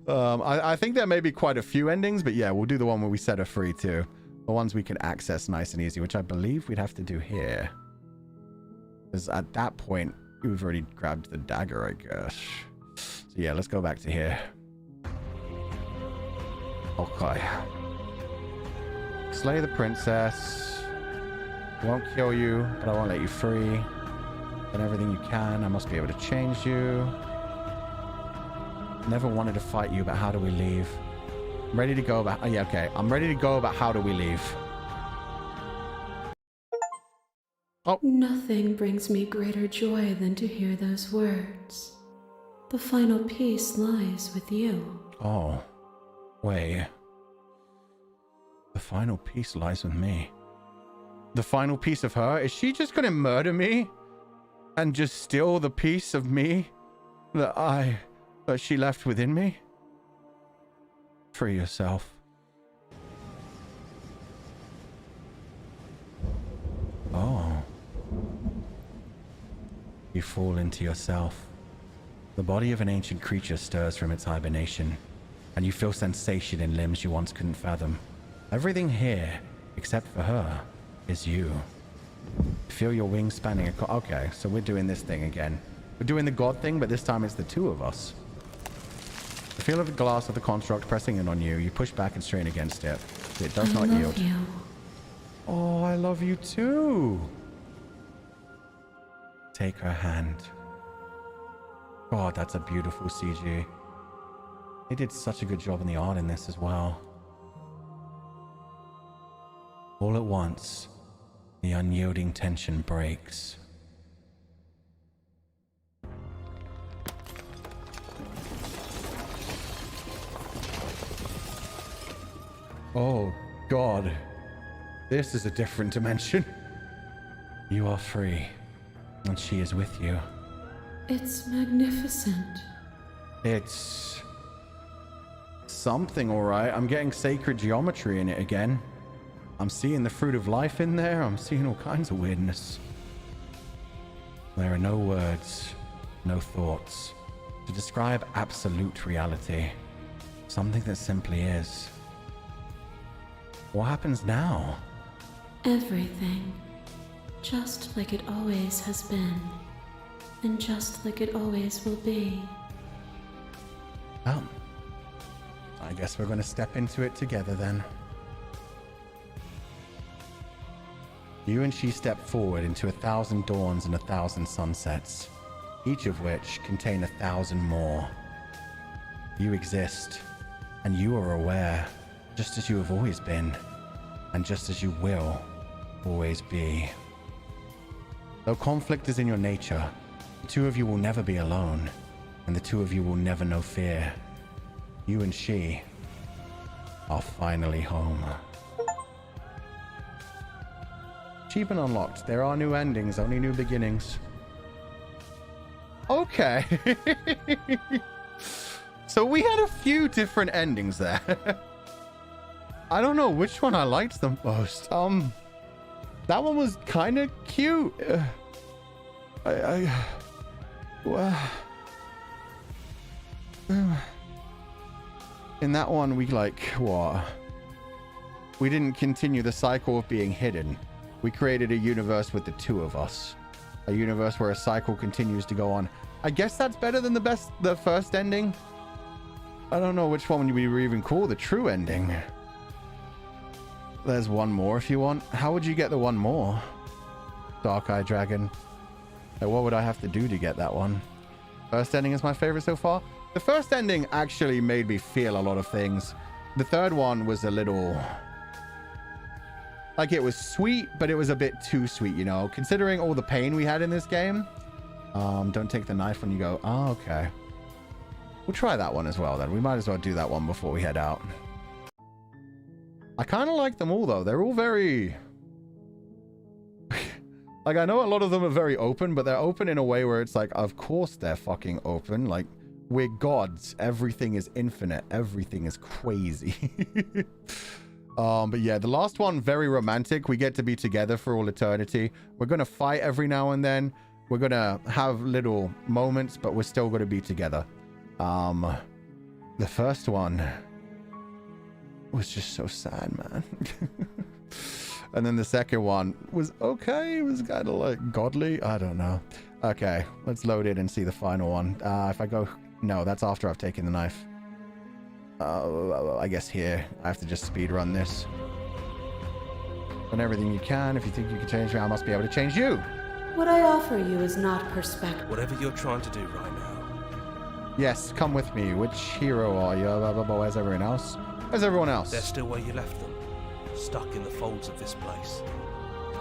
I think there may be quite a few endings, but yeah, we'll do the one where we set her free too. The ones we can access nice and easy, which I believe we'd have to do here. Because at that point, we've already grabbed the dagger, I guess. So yeah, let's go back to here. Okay. Slay the princess. Won't kill you, but I won't let you free. Done everything you can. I must be able to change you. Never wanted to fight you, but how do we leave? I'm ready to go about... Oh, yeah, okay. I'm ready to go about how do we leave. Oh. Nothing brings me greater joy than to hear those words. The final piece lies with you. Oh. Wait. The final piece lies with me. The final piece of her? Is she just gonna murder me? And just steal the piece of me that she left within me? Free yourself. Oh. You fall into yourself. The body of an ancient creature stirs from its hibernation, and you feel sensation in limbs you once couldn't fathom. Everything here, except for her, is you. Feel your wings spanning across. Okay, so we're doing this thing again. We're doing the god thing, but this time it's the two of us. The feel of the glass of the construct pressing in on you. You push back and strain against it. It does not yield. You. Oh, I love you too. Take her hand. God, that's a beautiful CG. They did such a good job in the art in this as well. All at once, the unyielding tension breaks. Oh, God. This is a different dimension. You are free, and she is with you. It's magnificent. It's something, all right. I'm getting sacred geometry in it again. I'm seeing the fruit of life in there. I'm seeing all kinds of weirdness. There are no words, no thoughts to describe absolute reality. Something that simply is. What happens now? Everything. Just like it always has been. And just like it always will be. Well, I guess we're going to step into it together then. You and she step forward into 1,000 dawns and 1,000 sunsets, each of which contain 1,000 more. You exist, and you are aware, just as you have always been, and just as you will always be. Though conflict is in your nature, the two of you will never be alone, and the two of you will never know fear. You and she are finally home. Achievement unlocked. There are new endings, only new beginnings. Okay. So we had a few different endings there. I don't know which one I liked the most. That one was kind of cute. In that one, we we didn't continue the cycle of being hidden. We created a universe with the two of us. A universe where a cycle continues to go on. I guess that's better than the first ending. I don't know which one we would even call the true ending. There's one more if you want. How would you get the one more? Dark Eye Dragon. Like, what would I have to do to get that one? First ending is my favorite so far. The first ending actually made me feel a lot of things. The third one was a little... like, it was sweet, but it was a bit too sweet, you know? Considering all the pain we had in this game, Don't take the knife when you go. Oh, okay. We'll try that one as well then. We might as well do that one before we head out. I kind of like them all though. They're all very... like, I know a lot of them are very open, but they're open in a way where it's like, of course they're fucking open. Like, we're gods. Everything is infinite. Everything is crazy. But yeah, the last one, very romantic. We get to be together for all eternity. We're going to fight every now and then. We're going to have little moments, but we're still going to be together. The first one was just so sad, man. And then the second one was okay. It was kind of like godly. I don't know. Okay, let's load it and see the final one. If I go... No, that's after I've taken the knife. I guess here. I have to just speed run this. Done everything you can. If you think you can change me, I must be able to change you. What I offer you is not perspective. Whatever you're trying to do right now. Yes, come with me. Which hero are you? Where's everyone else? Where's everyone else? They're still where you left them. Stuck in the folds of this place.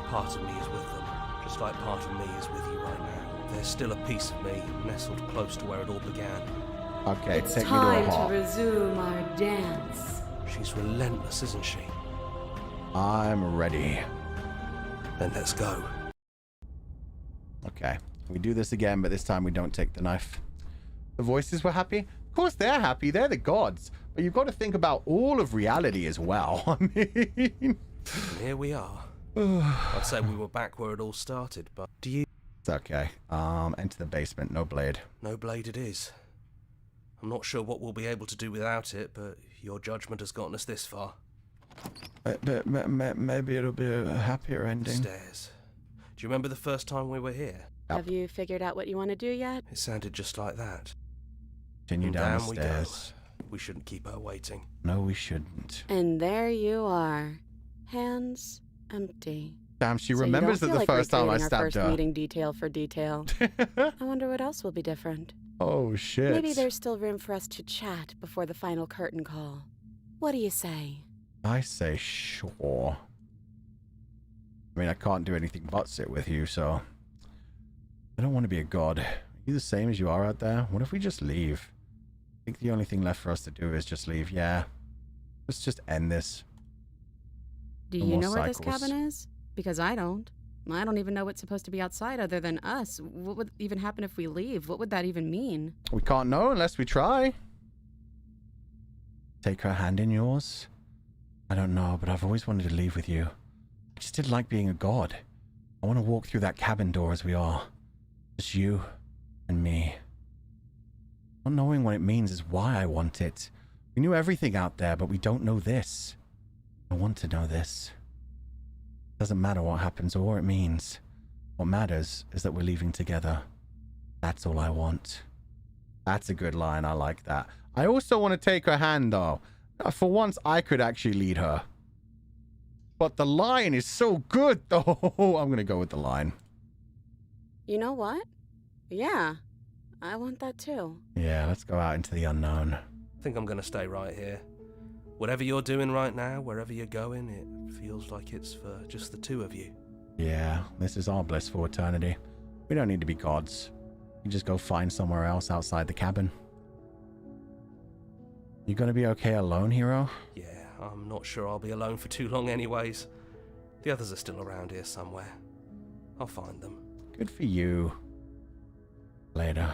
Part of me is with them, just like part of me is with you right now. There's still a piece of me nestled close to where it all began. Okay, It's take me to a time heart. to resume our dance. She's relentless, isn't she? I'm ready. Then let's go. Okay, we do this again, but this time we don't take the knife. The voices were happy? Of course they're happy. They're the gods. But you've got to think about all of reality as well. I mean... And here we are. I'd say we were back where it all started, but do you... It's okay. Enter the basement. No blade. No blade it is. I'm not sure what we'll be able to do without it, but your judgment has gotten us this far. Maybe it'll be a happier ending. Stairs. Do you remember the first time we were here? Yep. Have you figured out what you want to do yet? It sounded just like that. Continue And down the we stairs. go. We shouldn't keep her waiting. No, we shouldn't. And there you are. Hands empty. Damn, she So remembers you that don't the feel like first time I recreating our stabbed first her. meeting detail for detail. I wonder what else will be different. Oh, shit. Maybe there's still room for us to chat before the final curtain call. What do you say? I say sure. I mean, I can't do anything but sit with you, so... I don't want to be a god. Are you the same as you are out there? What if we just leave? I think the only thing left for us to do is just leave. Yeah. Let's just end this. Do No you more know where this cycles. cabin is? Because I don't. I don't even know what's supposed to be outside other than us. What would even happen if we leave? What would that even mean? We can't know unless we try. Take her hand in yours? I don't know, but I've always wanted to leave with you. I just didn't like being a god. I want to walk through that cabin door as we are. Just you and me. Not knowing what it means is why I want it. We knew everything out there, but we don't know this. I want to know this. Doesn't matter what happens or what it means. What matters is that we're leaving together. That's all I want. That's a good line. I like that. I also want to take her hand, though. For once, I could actually lead her. But the line is so good, though. I'm going to go with the line. You know what? Yeah, I want that too. Yeah, let's go out into the unknown. I think I'm going to stay right here. Whatever you're doing right now, wherever you're going, it feels like it's for just the two of you. Yeah, this is our blissful eternity. We don't need to be gods. We just go find somewhere else outside the cabin. You gonna be okay alone, hero? Yeah, I'm not sure I'll be alone for too long anyways. The others are still around here somewhere. I'll find them. Good for you. Later.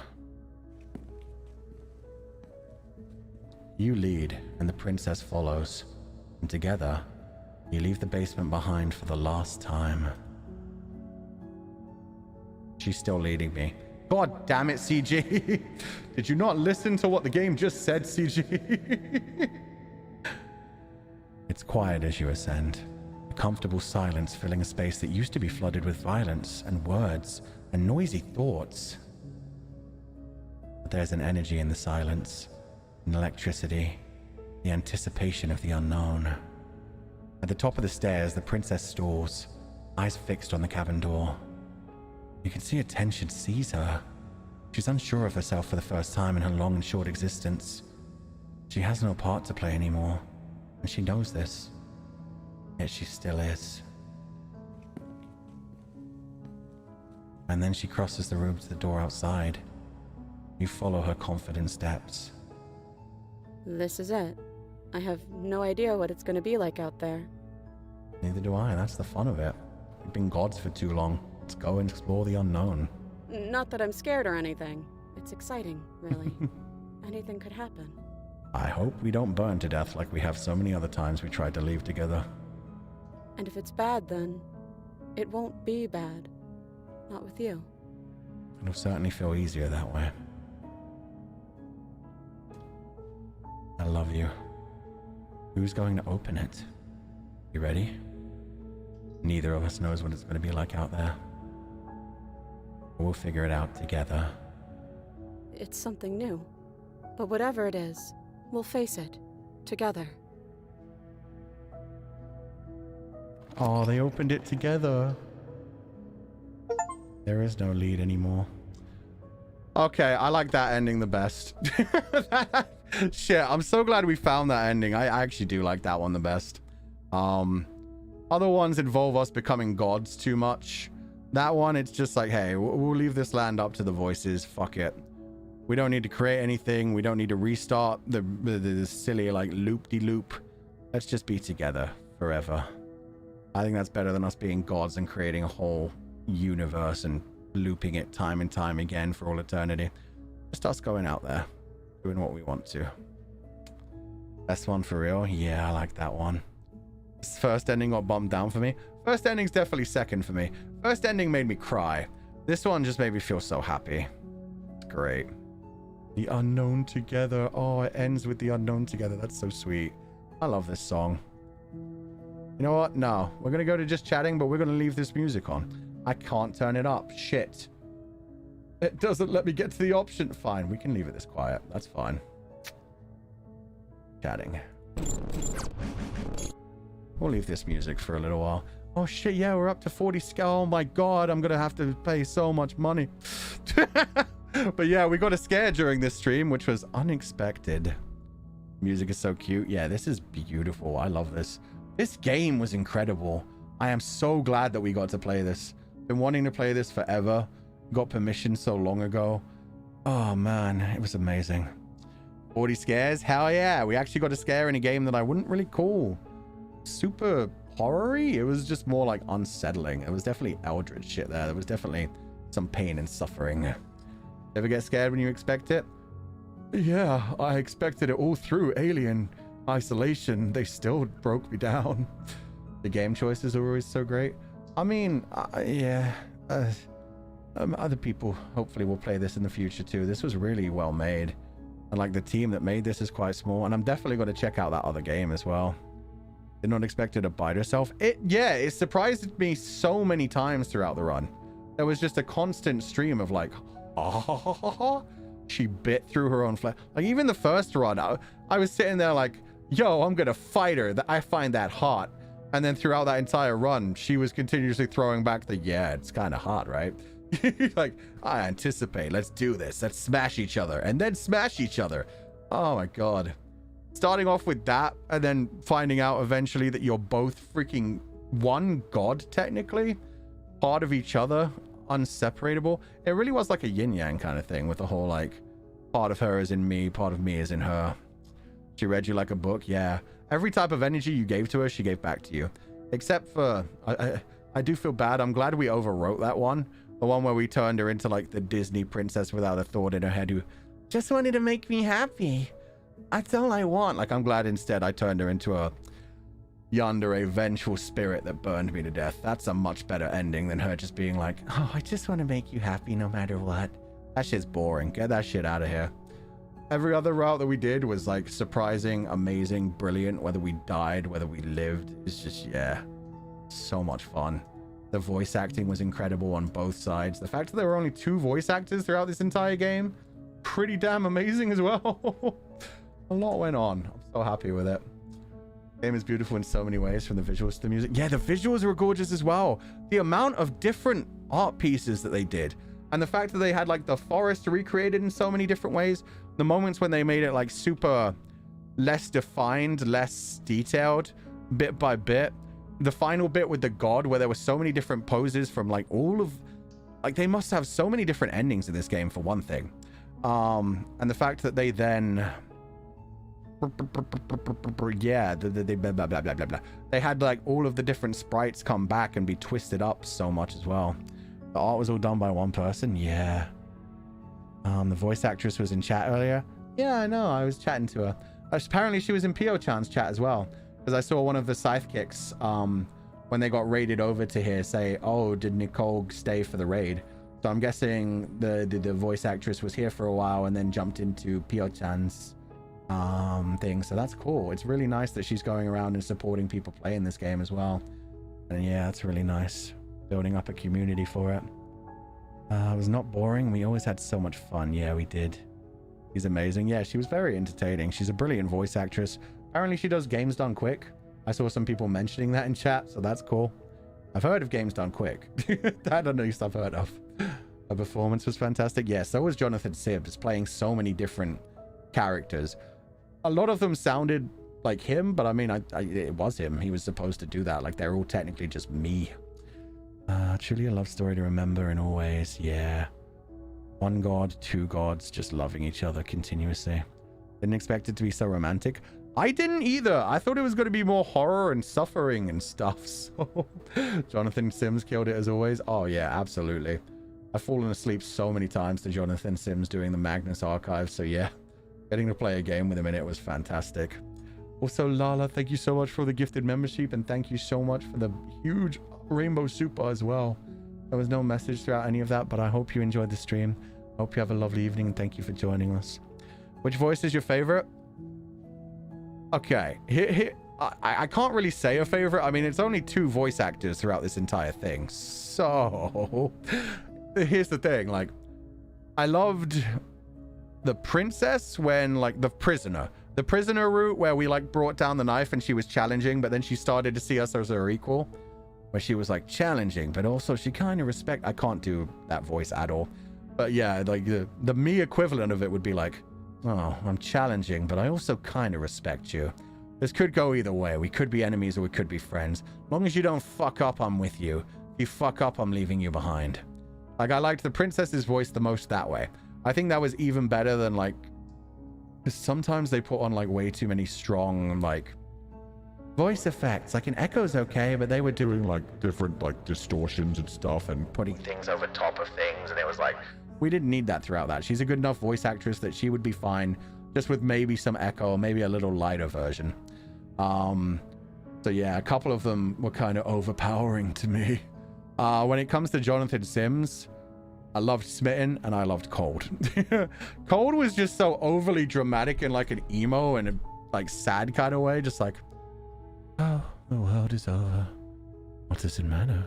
You lead, and the princess follows. And together, you leave the basement behind for the last time. She's still leading me. God damn it, CG. Did you not listen to what the game just said, CG? It's quiet as you ascend. A comfortable silence filling a space that used to be flooded with violence and words and noisy thoughts. But there's an energy in the silence, an electricity, the anticipation of the unknown. At the top of the stairs, the princess stalls, eyes fixed on the cabin door. You can see a tension seize her. She's unsure of herself for the first time in her long and short existence. She has no part to play anymore, and she knows this. Yet she still is. And then she crosses the room to the door outside. You follow her confident steps. This is it. I have no idea what it's going to be like out there. Neither do I. That's the fun of it. We've been gods for too long. Let's go and explore the unknown. Not that I'm scared or anything. It's exciting, really. Anything could happen. I hope we don't burn to death like we have so many other times we tried to leave together. And if it's bad, then it won't be bad. Not with you. It'll certainly feel easier that way. I love you. Who's going to open it? You ready? Neither of us knows what it's going to be like out there. We'll figure it out together. It's something new. But whatever it is, we'll face it. Together. Oh, they opened it together. There is no lead anymore. Okay, I like that ending the best. Shit, I'm so glad we found that ending. I actually do like that one the best. Other ones involve us becoming gods too much. That one, it's just like, hey, we'll leave this land up to the voices. Fuck it. We don't need to create anything. We don't need to restart the silly, like, loop-de-loop. Let's just be together forever. I think that's better than us being gods and creating a whole universe and looping it time and time again for all eternity. Just us going out there, doing what we want to. Best one for real? Yeah, I like that one. This first ending got bumped down for me. First ending's definitely second for me. First ending made me cry. This one just made me feel so happy. It's great. The unknown together. Oh, it ends with the unknown together. That's so sweet. I love this song. You know what? No, we're going to go to just chatting, but we're going to leave this music on. I can't turn it up. Shit. It doesn't let me get to the option. Fine, we can leave it this quiet. That's fine. Chatting. We'll leave this music for a little while. Oh shit, yeah, we're up to 40 scale. Oh my god, I'm gonna have to pay so much money. But yeah, we got a scare during this stream, which was unexpected. Music is so cute. Yeah, this is beautiful. I love this. This game was incredible. I am so glad that we got to play this. Been wanting to play this forever. Got permission so long ago. Oh man, it was amazing. 40 scares? Hell yeah. We actually got a scare in a game that I wouldn't really call super horror-y. It was just more like unsettling. It was definitely eldritch shit there. There was definitely some pain and suffering. Ever get scared when you expect it? Yeah, I expected it all through Alien Isolation. They still broke me down. The game choices are always so great. I mean, yeah. Other people hopefully will play this in the future too. This was really well made. And like the team that made this is quite small. And I'm definitely going to check out that other game as well. Did not expect her to bite herself. It surprised me so many times throughout the run. There was just a constant stream of like, she bit through her own flesh. Like even the first run, I was sitting there like, yo, I'm gonna fight her. I find that hot. And then throughout that entire run, she was continuously throwing back the, yeah, it's kind of hot, right? Like, I anticipate. Let's do this. Let's smash each other and then smash each other. Oh my god. Starting off with that and then finding out eventually that you're both freaking one god, technically, part of each other, unseparable. It really was like a yin-yang kind of thing with the whole like part of her is in me, part of me is in her. She read you like a book. Yeah, every type of energy you gave to her, she gave back to you, except for I do feel bad. I'm glad we overwrote that one, the one where we turned her into like the Disney princess without a thought in her head who just wanted to make me happy. That's all I want. Like, I'm glad instead I turned her into a vengeful spirit that burned me to death. That's a much better ending than her just being like, oh, I just want to make you happy no matter what. That shit's boring. Get that shit out of here. Every other route that we did was like surprising, amazing, brilliant. Whether we died, whether we lived, it's just, yeah, so much fun. The voice acting was incredible on both sides. The fact that there were only 2 voice actors throughout this entire game, pretty damn amazing as well. A lot went on. I'm so happy with it. The game is beautiful in so many ways, from the visuals to the music. Yeah, the visuals were gorgeous as well. The amount of different art pieces that they did, and the fact that they had like the forest recreated in so many different ways. The moments when they made it like super less defined, less detailed, bit by bit. The final bit with the god, where there were so many different poses from like all of like, they must have so many different endings in this game, for one thing. And the fact that they then... Yeah, they blah, blah, blah, blah, blah, blah. They had, like, all of the different sprites come back and be twisted up so much as well. The art was all done by one person. Yeah. The voice actress was in chat earlier. Yeah, I know. I was chatting to her. Apparently, she was in Pio-chan's chat as well. Because I saw one of the Scythe Kicks, when they got raided over to here, say, oh, did Nicole stay for the raid? So I'm guessing the voice actress was here for a while and then jumped into Pio-chan's thing. So that's cool. It's really nice that she's going around and supporting people playing this game as well. And yeah, it's really nice. Building up a community for it. It was not boring. We always had so much fun. Yeah, we did. She's amazing. Yeah, she was very entertaining. She's a brilliant voice actress. Apparently she does Games Done Quick. I saw some people mentioning that in chat, so that's cool. I've heard of Games Done Quick. That at least I've heard of. Her performance was fantastic. Yeah, so was Jonathan Sims, playing so many different characters. A lot of them sounded like him, but I mean, it was him. He was supposed to do that. Like, they're all technically just me. Truly a love story to remember in all ways. Yeah. One god, two gods, just loving each other continuously. Didn't expect it to be so romantic. I didn't either. I thought it was going to be more horror and suffering and stuff. So Jonathan Sims killed it as always. Oh yeah, absolutely. I've fallen asleep so many times to Jonathan Sims doing the Magnus Archive. So yeah, getting to play a game with him in it was fantastic. Also, Lala, thank you so much for the gifted membership, and thank you so much for the huge rainbow super as well. There was no message throughout any of that, but I hope you enjoyed the stream. Hope you have a lovely evening, and thank you for joining us. Which voice is your favorite? Okay, I can't really say a favorite. I mean, it's only 2 voice actors throughout this entire thing. So here's the thing, like, I loved the princess when, like, the prisoner route where we, like, brought down the knife and she was challenging, but then she started to see us as her equal, where she was, like, challenging, but also she kind of I can't do that voice at all. But yeah, like, the me equivalent of it would be like, oh, I'm challenging, but I also kind of respect you. This could go either way. We could be enemies or we could be friends. As long as you don't fuck up, I'm with you. If you fuck up, I'm leaving you behind. Like, I liked the princess's voice the most that way. I think that was even better than, like, because sometimes they put on, like, way too many strong, like, voice effects. Like, in Echo's okay, but they were doing, like, different, like, distortions and stuff and putting things over top of things, and it was like, we didn't need that throughout that. She's a good enough voice actress that she would be fine just with maybe some echo, maybe a little lighter version. So yeah, a couple of them were kind of overpowering to me. When it comes to Jonathan Sims, I loved Smitten and I loved Cold. Cold was just so overly dramatic in, like, an emo and a, like, sad kind of way, just like, oh, the world is over. What does it matter?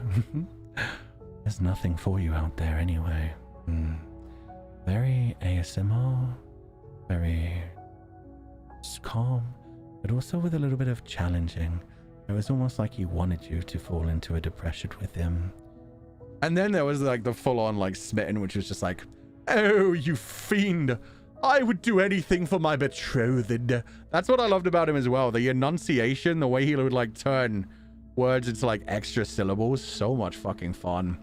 There's nothing for you out there anyway. Very ASMR, very calm, but also with a little bit of challenging. It was almost like he wanted you to fall into a depression with him. And then there was, like, the full-on, like, Smitten, which was just like, oh, you fiend, I would do anything for my betrothed. That's what I loved about him as well. The enunciation, the way he would, like, turn words into, like, extra syllables. So much fucking fun.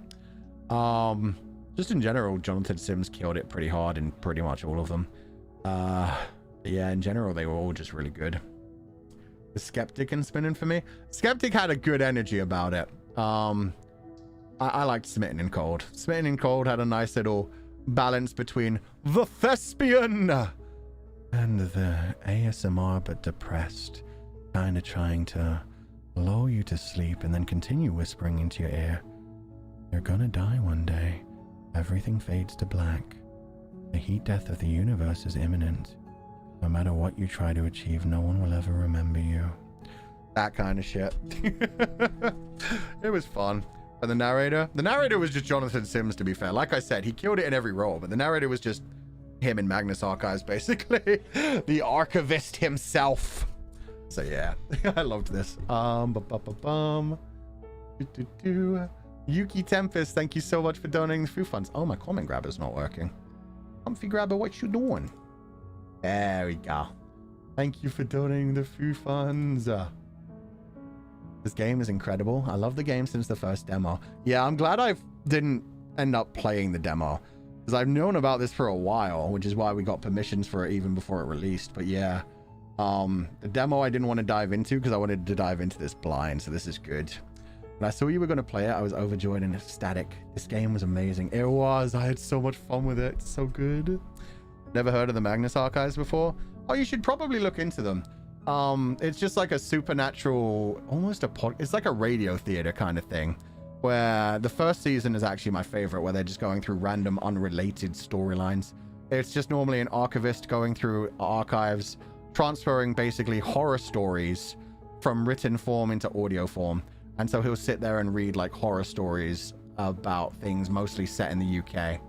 Just in general, Jonathan Sims killed it pretty hard in pretty much all of them. Yeah, in general, they were all just really good. The Skeptic and Smitten for me. Skeptic had a good energy about it. I liked Smitten and Cold. Smitten and Cold had a nice little balance between the thespian and the ASMR but depressed, kind of trying to lull you to sleep and then continue whispering into your ear. You're gonna die one day. Everything fades to black. The heat death of the universe is imminent. No matter what you try to achieve, no one will ever remember you. That kind of shit. It was fun. And the narrator was just Jonathan Sims, to be fair. Like I said, he killed it in every role, but the narrator was just him in Magnus Archives, basically. The archivist himself. So yeah, I loved this. Yuki Tempest, thank you so much for donating the food funds. Oh, my comment grabber's not working. Comfy grabber, what you doing? There we go. Thank you for donating the food funds. This game is incredible. I love the game since the first demo. Yeah, I'm glad I didn't end up playing the demo. Because I've known about this for a while, which is why we got permissions for it even before it released. But yeah, the demo I didn't want to dive into because I wanted to dive into this blind, so this is good. When I saw you were going to play it, I was overjoyed and ecstatic. This game was amazing. It was. I had so much fun with it. It's so good. Never heard of the Magnus Archives before? Oh, you should probably look into them. It's just like a supernatural, almost it's like a radio theater kind of thing, where the first season is actually my favorite, where they're just going through random unrelated storylines. It's just normally an archivist going through archives, transferring basically horror stories from written form into audio form. And so he'll sit there and read like horror stories about things mostly set in the UK,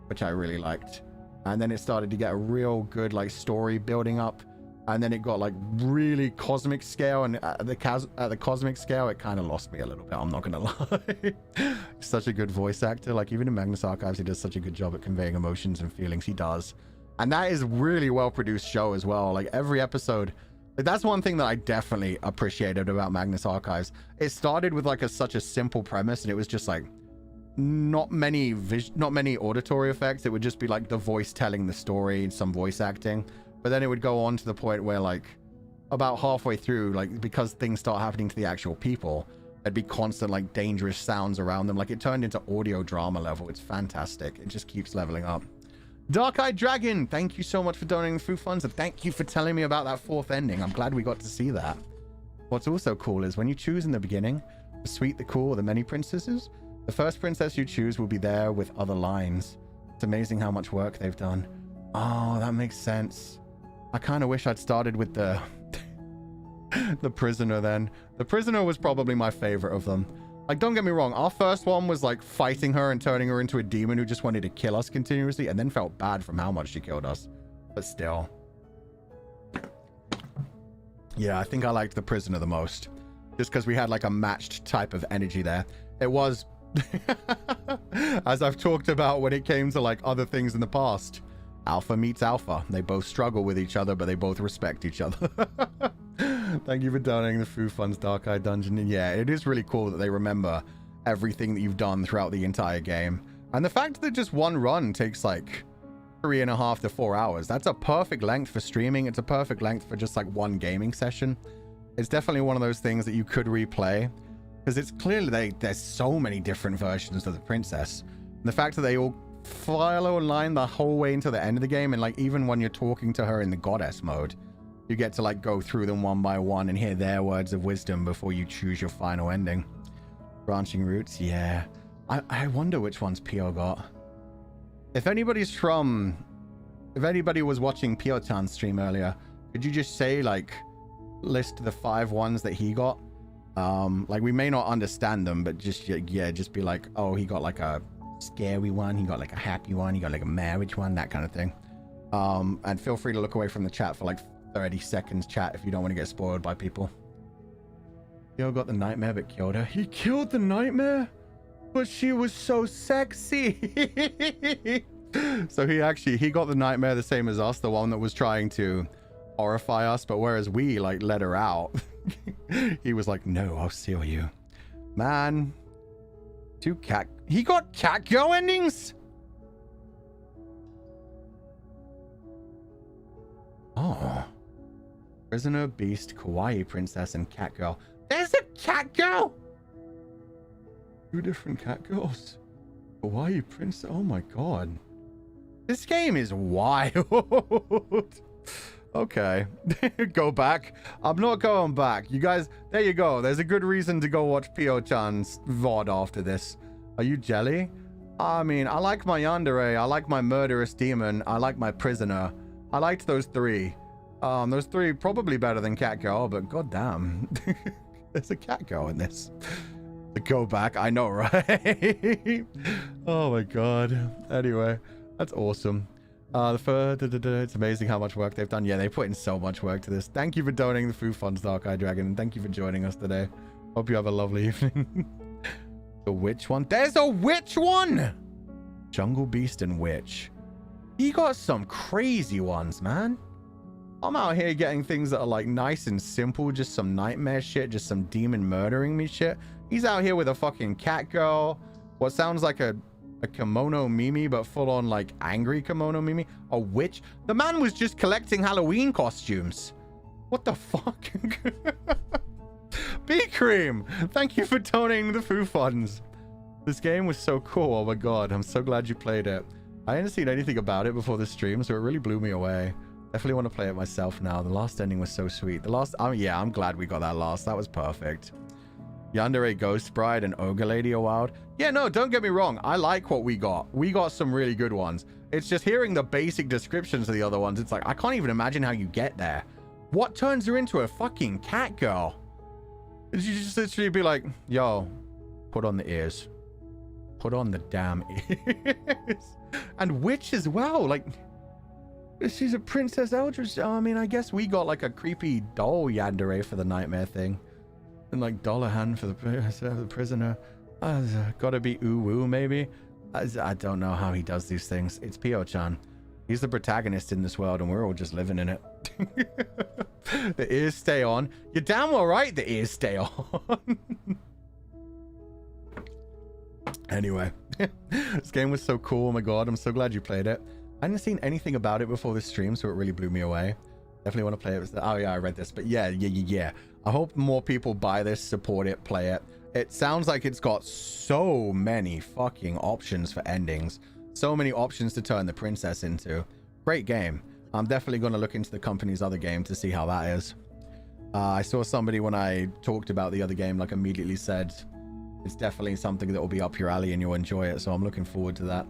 which I really liked. And then it started to get a real good like story building up. And then it got like really cosmic scale, and at the cosmic scale, it kind of lost me a little bit. I'm not gonna lie. He's such a good voice actor. Like even in Magnus Archives, he does such a good job at conveying emotions and feelings. He does, and that is really well produced show as well. Like every episode, like that's one thing that I definitely appreciated about Magnus Archives. It started with like such a simple premise, and it was just like not many auditory effects. It would just be like the voice telling the story, some voice acting. But then it would go on to the point where like about halfway through, like because things start happening to the actual people, there'd be constant like dangerous sounds around them. Like it turned into audio drama level. It's fantastic. It just keeps leveling up. Dark-Eyed Dragon, thank you so much for donating the food funds, and thank you for telling me about that fourth ending. I'm glad we got to see that. What's also cool is when you choose in the beginning, the sweet, the cool, or the many princesses, the first princess you choose will be there with other lines. It's amazing how much work they've done. Oh, that makes sense. I kind of wish I'd started with the the prisoner then. The prisoner was probably my favorite of them. Like, don't get me wrong, our first one was like fighting her and turning her into a demon who just wanted to kill us continuously, and then felt bad from how much she killed us. But still. Yeah, I think I liked the prisoner the most. Just because we had like a matched type of energy there. It was, as I've talked about when it came to like other things in the past. Alpha meets alpha. They both struggle with each other, but they both respect each other. Thank you for donating the food funds, Dark-Eyed Dungeon. And yeah, it is really cool that they remember everything that you've done throughout the entire game. And the fact that just one run takes like 3.5 to 4 hours. That's a perfect length for streaming. It's a perfect length for just like one gaming session. It's definitely one of those things that you could replay. Because it's clearly there's so many different versions of the princess. And the fact that they all follow a line the whole way until the end of the game, and like even when you're talking to her in the goddess mode, you get to like go through them one by one and hear their words of wisdom before you choose your final ending. Branching roots, yeah. I wonder which ones Pio got. If anybody was watching Pio-chan's stream earlier, could you just say like list the 5 ones that he got? Like we may not understand them, but just yeah, just be like, oh, he got like a scary one, he got like a happy one, he got like a marriage one, that kind of thing. And feel free to look away from the chat for like 30 seconds chat if you don't want to get spoiled by people. Yo got the nightmare but killed her. He killed the nightmare? But she was so sexy. So he got the nightmare the same as us, the one that was trying to horrify us, but whereas we like let her out, he was like, no, I'll seal you. Man. He got cat girl endings? Oh. Prisoner, Beast, Kawaii Princess, and Cat Girl. There's a Cat Girl! 2 different Cat Girls. Kawaii Princess. Oh my god. This game is wild. Okay. Go back. I'm not going back. You guys, there you go. There's a good reason to go watch Pio-chan's VOD after this. Are you jelly? I mean, I like my yandere. I like my murderous demon. I like my prisoner. I liked those 3. Those 3 probably better than Cat Girl, but goddamn. There's a Cat Girl in this. To go back. I know, right? Oh my god. Anyway, that's awesome. It's amazing how much work they've done. Yeah, they put in so much work to this. Thank you for donating the food funds, Dark-Eyed Dragon, and thank you for joining us today. Hope you have a lovely evening. The witch one? There's a witch one! Jungle Beast and Witch. He got some crazy ones, man. I'm out here getting things that are like nice and simple, just some nightmare shit, just some demon murdering me shit. He's out here with a fucking cat girl, what sounds like a A kimono Mimi, but full on like angry kimono Mimi. A witch. The man was just collecting Halloween costumes. What the fuck? B-Cream, thank you for donating the Foo Funds. This game was so cool. Oh my god, I'm so glad you played it. I hadn't seen anything about it before the stream, so it really blew me away. Definitely want to play it myself now. The last ending was so sweet. The last, yeah, I'm glad we got that last. That was perfect. Yandere Ghost Bride and Ogre Lady are wild. Yeah, no, don't get me wrong. I like what we got. We got some really good ones. It's just hearing the basic descriptions of the other ones. It's like, I can't even imagine how you get there. What turns her into a fucking cat girl? You just literally be like, yo, put on the ears. Put on the damn ears. And witch as well. Like, she's a Princess Eldritch. I mean, I guess we got like a creepy doll Yandere for the nightmare thing. And like Dollahan for the prisoner. Gotta be Uwu maybe. I don't know how he does these things. It's Pio-chan. He's the protagonist in this world and we're all just living in it. The ears stay on. You're damn well right the ears stay on. Anyway, this game was so cool. Oh my god, I'm so glad you played it. I hadn't seen anything about it before this stream, so it really blew me away. Definitely want to play it. Oh yeah, I read this, but yeah. I hope more people buy this, support it, play it. It sounds like it's got so many fucking options for endings. So many options to turn the princess into. Great game. I'm definitely going to look into the company's other game to see how that is. I saw somebody when I talked about the other game, like immediately said, it's definitely something that will be up your alley and you'll enjoy it. So I'm looking forward to that.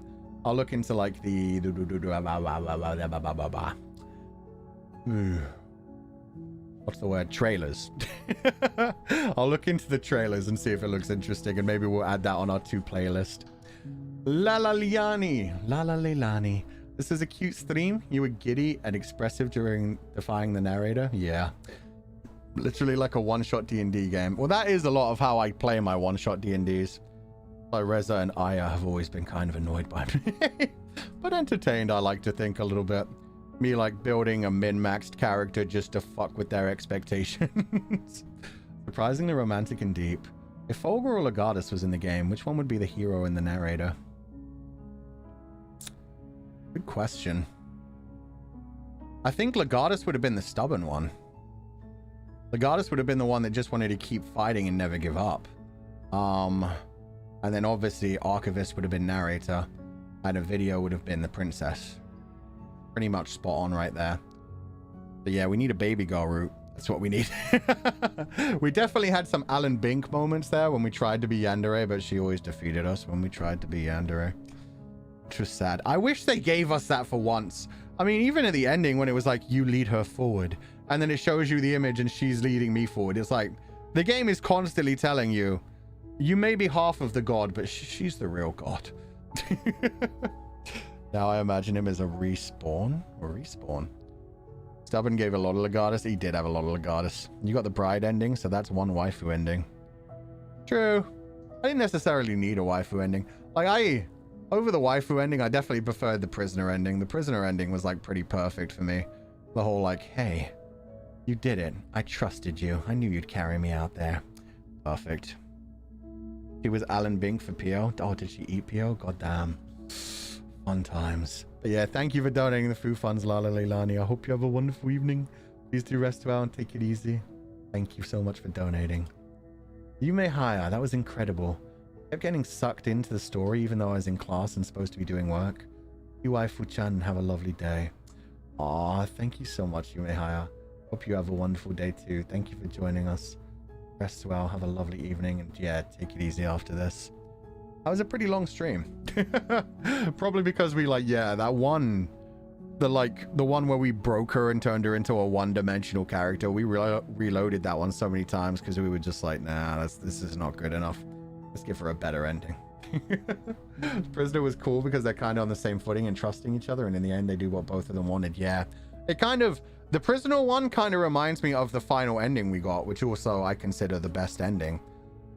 I'll look into like the what's the word? Trailers. I'll look into the trailers and see if it looks interesting, and maybe we'll add that on our 2 playlist. Lala Leilani. This is a cute stream. You were giddy and expressive during defying the narrator. Yeah. Literally like a one-shot D&D game. Well, that is a lot of how I play my one-shot D&Ds. Like Reza and Aya have always been kind of annoyed by me. But entertained, I like to think a little bit. Me like building a min-maxed character just to fuck with their expectations. Surprisingly romantic and deep. If Fulgur or Legatus was in the game, which one would be the hero and the narrator? Good question. I think Legatus would have been the stubborn one. Legatus would have been the one that just wanted to keep fighting and never give up. And then obviously Archivist would have been narrator, and a video would have been the princess. Pretty much spot on right there. But yeah, we need a baby girl route. That's what we need. We definitely had some Alan Bink moments there when we tried to be Yandere, but she always defeated us when we tried to be Yandere. Which was sad. I wish they gave us that for once. I mean, even at the ending when it was like, you lead her forward, and then it shows you the image and she's leading me forward. It's like, the game is constantly telling you, you may be half of the god, but she's the real god. Now I imagine him as a respawn. Stubborn gave a lot of Legatus. He did have a lot of Legatus. You got the bride ending, so that's one waifu ending. True. I didn't necessarily need a waifu ending. Like, over the waifu ending, I definitely preferred the prisoner ending. The prisoner ending was like pretty perfect for me. The whole like, hey, you did it. I trusted you. I knew you'd carry me out there. Perfect. She was Alan Bink for Pio. Oh, did she eat Pio? God damn. Fun times. But yeah, thank you for donating the Foo Funds, Lala Leilani. I hope you have a wonderful evening. Please do rest well and take it easy. Thank you so much for donating. Yume Haya, that was incredible. I kept getting sucked into the story even though I was in class and supposed to be doing work. Waifu-chan, have a lovely day. Aw, thank you so much, Yume Haya. Hope you have a wonderful day too. Thank you for joining us. Rest well, have a lovely evening, and yeah, take it easy after this. That was a pretty long stream. Probably because we like, yeah, that one, the one where we broke her and turned her into a one-dimensional character. We reloaded that one so many times because we were just like, nah, this is not good enough. Let's give her a better ending. Prisoner was cool because they're kind of on the same footing and trusting each other, and in the end they do what both of them wanted. Yeah, it kind of, the Prisoner one kind of reminds me of the final ending we got, which also I consider the best ending.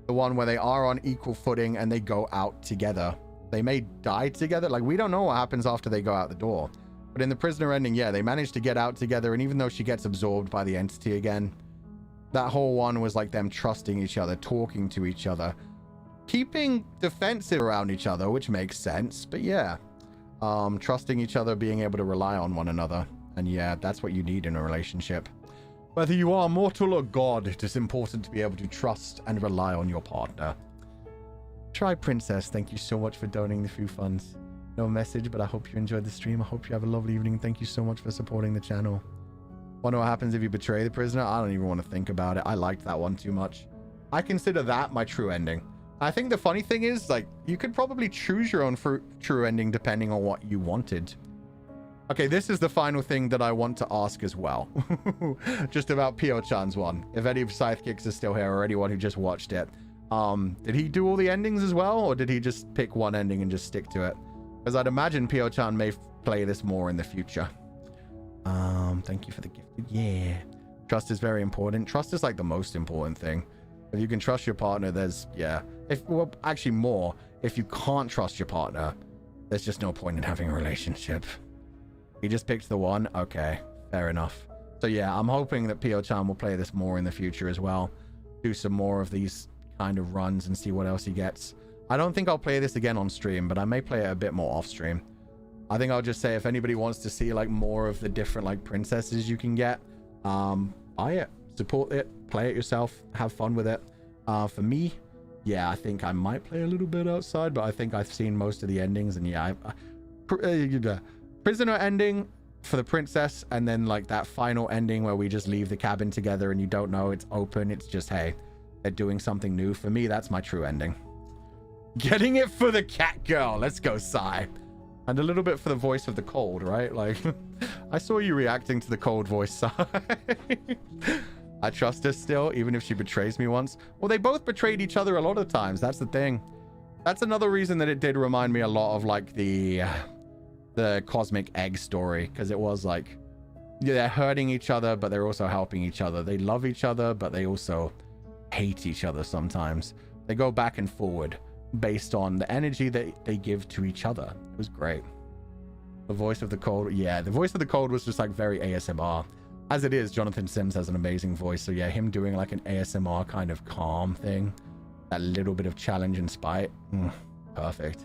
The one where they are on equal footing and they go out together. They may die together. Like, we don't know what happens after they go out the door. But in the Prisoner ending, yeah, they managed to get out together, and even though she gets absorbed by the entity again, that whole one was like them trusting each other, talking to each other. keeping defensive around each other, which makes sense. But yeah, trusting each other, being able to rely on one another. And yeah, that's what you need in a relationship. Whether you are mortal or god, it is important to be able to trust and rely on your partner. Try Princess, thank you so much for donating the few funds. No message, but I hope you enjoyed the stream. I hope you have a lovely evening. Thank you so much for supporting the channel. Wonder what happens if you betray the prisoner? I don't even want to think about it. I liked that one too much. I consider that my true ending. I think the funny thing is, like, you could probably choose your own true ending depending on what you wanted. Okay, this is the final thing that I want to ask as well. Just about Pio-chan's one. If any of Sidekicks is still here or anyone who just watched it. Did he do all the endings as well? Or did he just pick one ending and just stick to it? Because I'd imagine Pio-chan may play this more in the future. Thank you for the gifted. Yeah. Trust is very important. Trust is like the most important thing. If you can trust your partner, there's, yeah. Well, actually more. If you can't trust your partner, there's just no point in having a relationship. He just picked the one. Okay, fair enough. So yeah, I'm hoping that Pio-chan will play this more in the future as well. Do some more of these kind of runs and see what else he gets. I don't think I'll play this again on stream, but I may play it a bit more off stream. I think I'll just say if anybody wants to see like more of the different like princesses you can get, buy it, support it, play it yourself, have fun with it. For me, yeah, I think I might play a little bit outside, but I think I've seen most of the endings, and yeah, prisoner ending for the princess, and then like that final ending where we just leave the cabin together and you don't know, it's open, it's just, hey, they're doing something new. For me, that's my true ending. Getting it for the cat girl. Let's go, Sai. And a little bit for the voice of the cold, right? Like, I saw you reacting to the cold voice, Sai. I trust her still, even if she betrays me once. Well, they both betrayed each other a lot of times. That's the thing. That's another reason that it did remind me a lot of like the cosmic egg story, because it was like, yeah, they're hurting each other, but they're also helping each other. They love each other, but they also hate each other sometimes. They go back and forward based on the energy that they give to each other. It was great. The voice of the cold, yeah, the voice of the cold was just like very ASMR. As it is, Jonathan Sims has an amazing voice, so yeah, him doing like an ASMR kind of calm thing, that little bit of challenge and spite, perfect.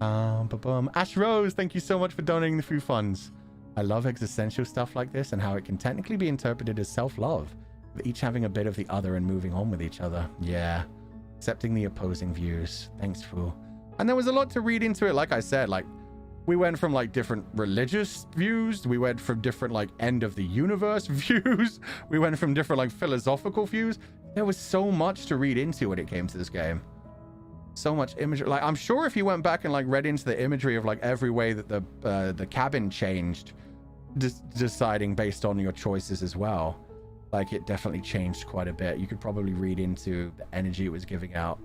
Ash Rose, thank you so much for donating the few funds. I love existential stuff like this and how it can technically be interpreted as self-love, with each having a bit of the other and moving on with each other. Yeah, accepting the opposing views. Thanks, Fu. And there was a lot to read into it. Like I said, like we went from like different religious views, we went from different like end of the universe views, we went from different like philosophical views. There was so much to read into when it came to this game. So much imagery. Like, I'm sure if you went back and like read into the imagery of like every way that the cabin changed, deciding based on your choices as well, like it definitely changed quite a bit. You could probably read into the energy it was giving out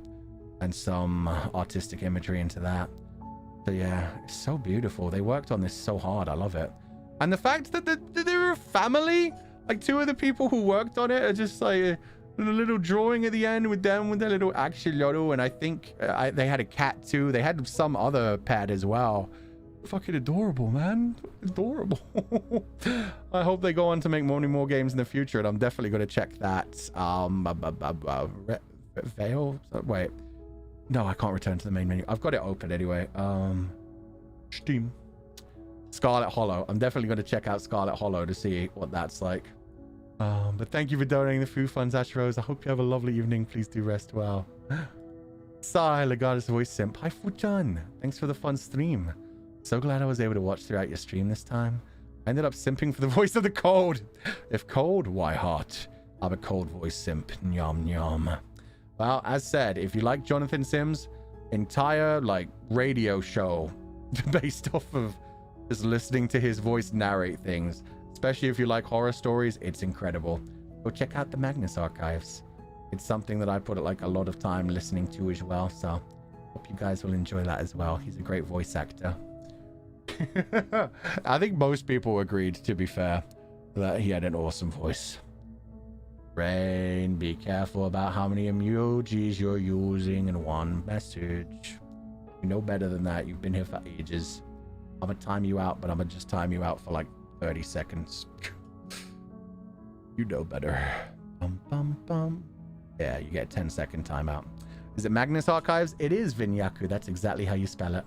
and some artistic imagery into that. So yeah, it's so beautiful. They worked on this so hard. I love it. And the fact that they're a family, like two of the people who worked on it are just like a little drawing at the end with them with their little axolotl, and I think they had a cat too. They had some other pet as well. Fucking adorable, man. Adorable. I hope they go on to make more games in the future, and I'm definitely going to check that. Veil? Wait. No, I can't return to the main menu. I've got it open anyway. Steam. Scarlet Hollow. I'm definitely going to check out Scarlet Hollow to see what that's like. But thank you for donating the food funds, Ash Rose. I hope you have a lovely evening. Please do rest well. Sai, Legatus Voice Simp. Hi, Fuchan. Thanks for the fun stream. So glad I was able to watch throughout your stream this time. I ended up simping for the voice of the cold. If cold, why hot? I'm a cold voice simp. Nyam nyam. Well, as said, if you like Jonathan Sims' entire like radio show based off of just listening to his voice narrate things, especially if you like horror stories, it's incredible. Go check out the Magnus Archives. It's something that I put like a lot of time listening to as well, so hope you guys will enjoy that as well. He's a great voice actor. I think most people agreed, to be fair, that he had an awesome voice. Rain, be careful about how many emojis you're using in one message. You know better than that. You've been here for ages. I'm gonna time you out, but I'm gonna just time you out for like 30 seconds. You know better. Bum, bum, bum. Yeah, you get a 10-second timeout. Is it Magnus Archives? It is Vinyaku. That's exactly how you spell it.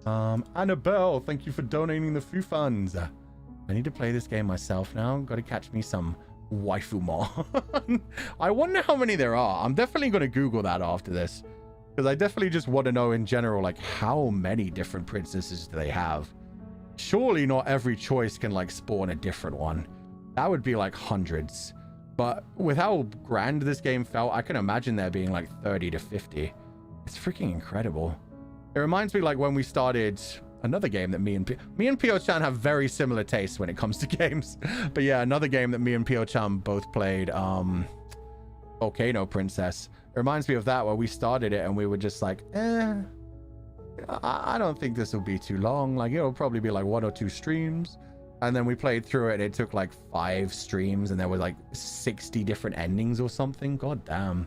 Annabelle, thank you for donating the Foo funds. I need to play this game myself now. Got to catch me some Waifumon. I wonder how many there are. I'm definitely going to Google that after this. Because I definitely just want to know in general, like, how many different princesses do they have? Surely not every choice can, like, spawn a different one. That would be, like, hundreds. But with how grand this game felt, I can imagine there being, like, 30 to 50. It's freaking incredible. It reminds me, like, when we started another game that me and Pio-chan have very similar tastes when it comes to games. But yeah, another game that me and Pio-chan both played, Volcano Princess. It reminds me of that, where we started it and we were just like, I don't think this will be too long. Like, it'll probably be like 1 or 2 streams. And then we played through it and it took like 5 streams and there were like 60 different endings or something. God damn.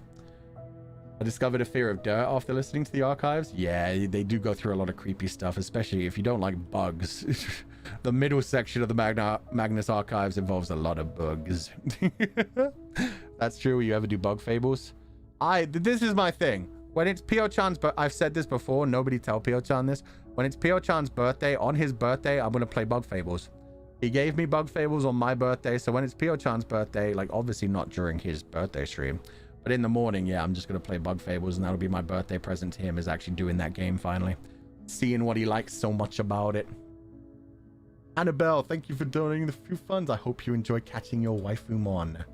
I discovered a fear of dirt after listening to the archives. Yeah, they do go through a lot of creepy stuff, especially if you don't like bugs. The middle section of the Magnus Archives involves a lot of bugs. That's true. Will you ever do bug fables? This is my thing. When it's Pio-chan's, but I've said this before, nobody tell Pio-chan this. When it's Pio-chan's birthday, on his birthday, I'm going to play bug fables. He gave me bug fables on my birthday, so when it's Pio-chan's birthday, like obviously not during his birthday stream, but in the morning, yeah, I'm just going to play bug fables, and that'll be my birthday present to him, is actually doing that game finally. Seeing what he likes so much about it. Annabelle, thank you for donating the few funds. I hope you enjoy catching your Waifumon.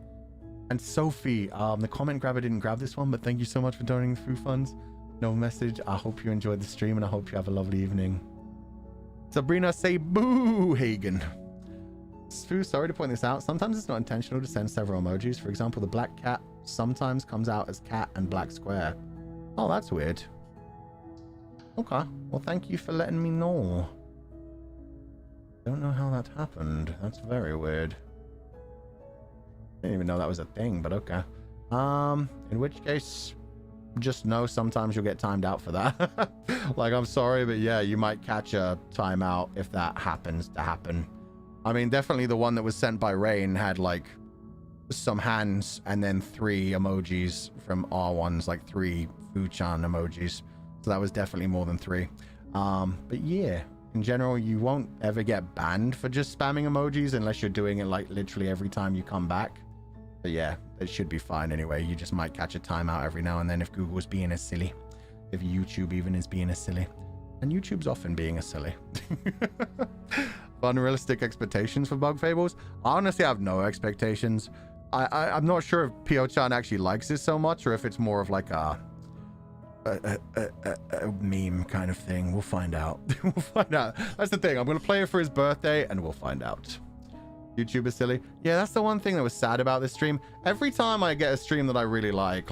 And Sophie, the comment grabber didn't grab this one, but thank you so much for donating the few funds. No message. I hope you enjoyed the stream, and I hope you have a lovely evening. Sabrina, say boo, Hagen. Fu, sorry to point this out. Sometimes it's not intentional to send several emojis. For example, the black cat sometimes comes out as cat and black square. Oh, that's weird. Okay. Well, thank you for letting me know. Don't know how that happened. That's very weird. Didn't even know that was a thing, but okay. In which case, just know sometimes you'll get timed out for that. Like, I'm sorry, but yeah, you might catch a timeout if that happens to happen. I mean, definitely the one that was sent by Rain had like some hands and then 3 emojis from R1's, like 3 Fu-chan emojis. So that was definitely more than 3. But yeah, in general, you won't ever get banned for just spamming emojis unless you're doing it like literally every time you come back. But yeah, it should be fine anyway. You just might catch a timeout every now and then if Google's being as silly. If YouTube even is being as silly. And YouTube's often being as silly. Unrealistic expectations for bug fables? I honestly have no expectations. I'm not sure if Pio-chan actually likes this so much or if it's more of like a meme kind of thing. We'll find out. We'll find out. That's the thing. I'm going to play it for his birthday and we'll find out. YouTube is silly. Yeah, that's the one thing that was sad about this stream. Every time I get a stream that I really like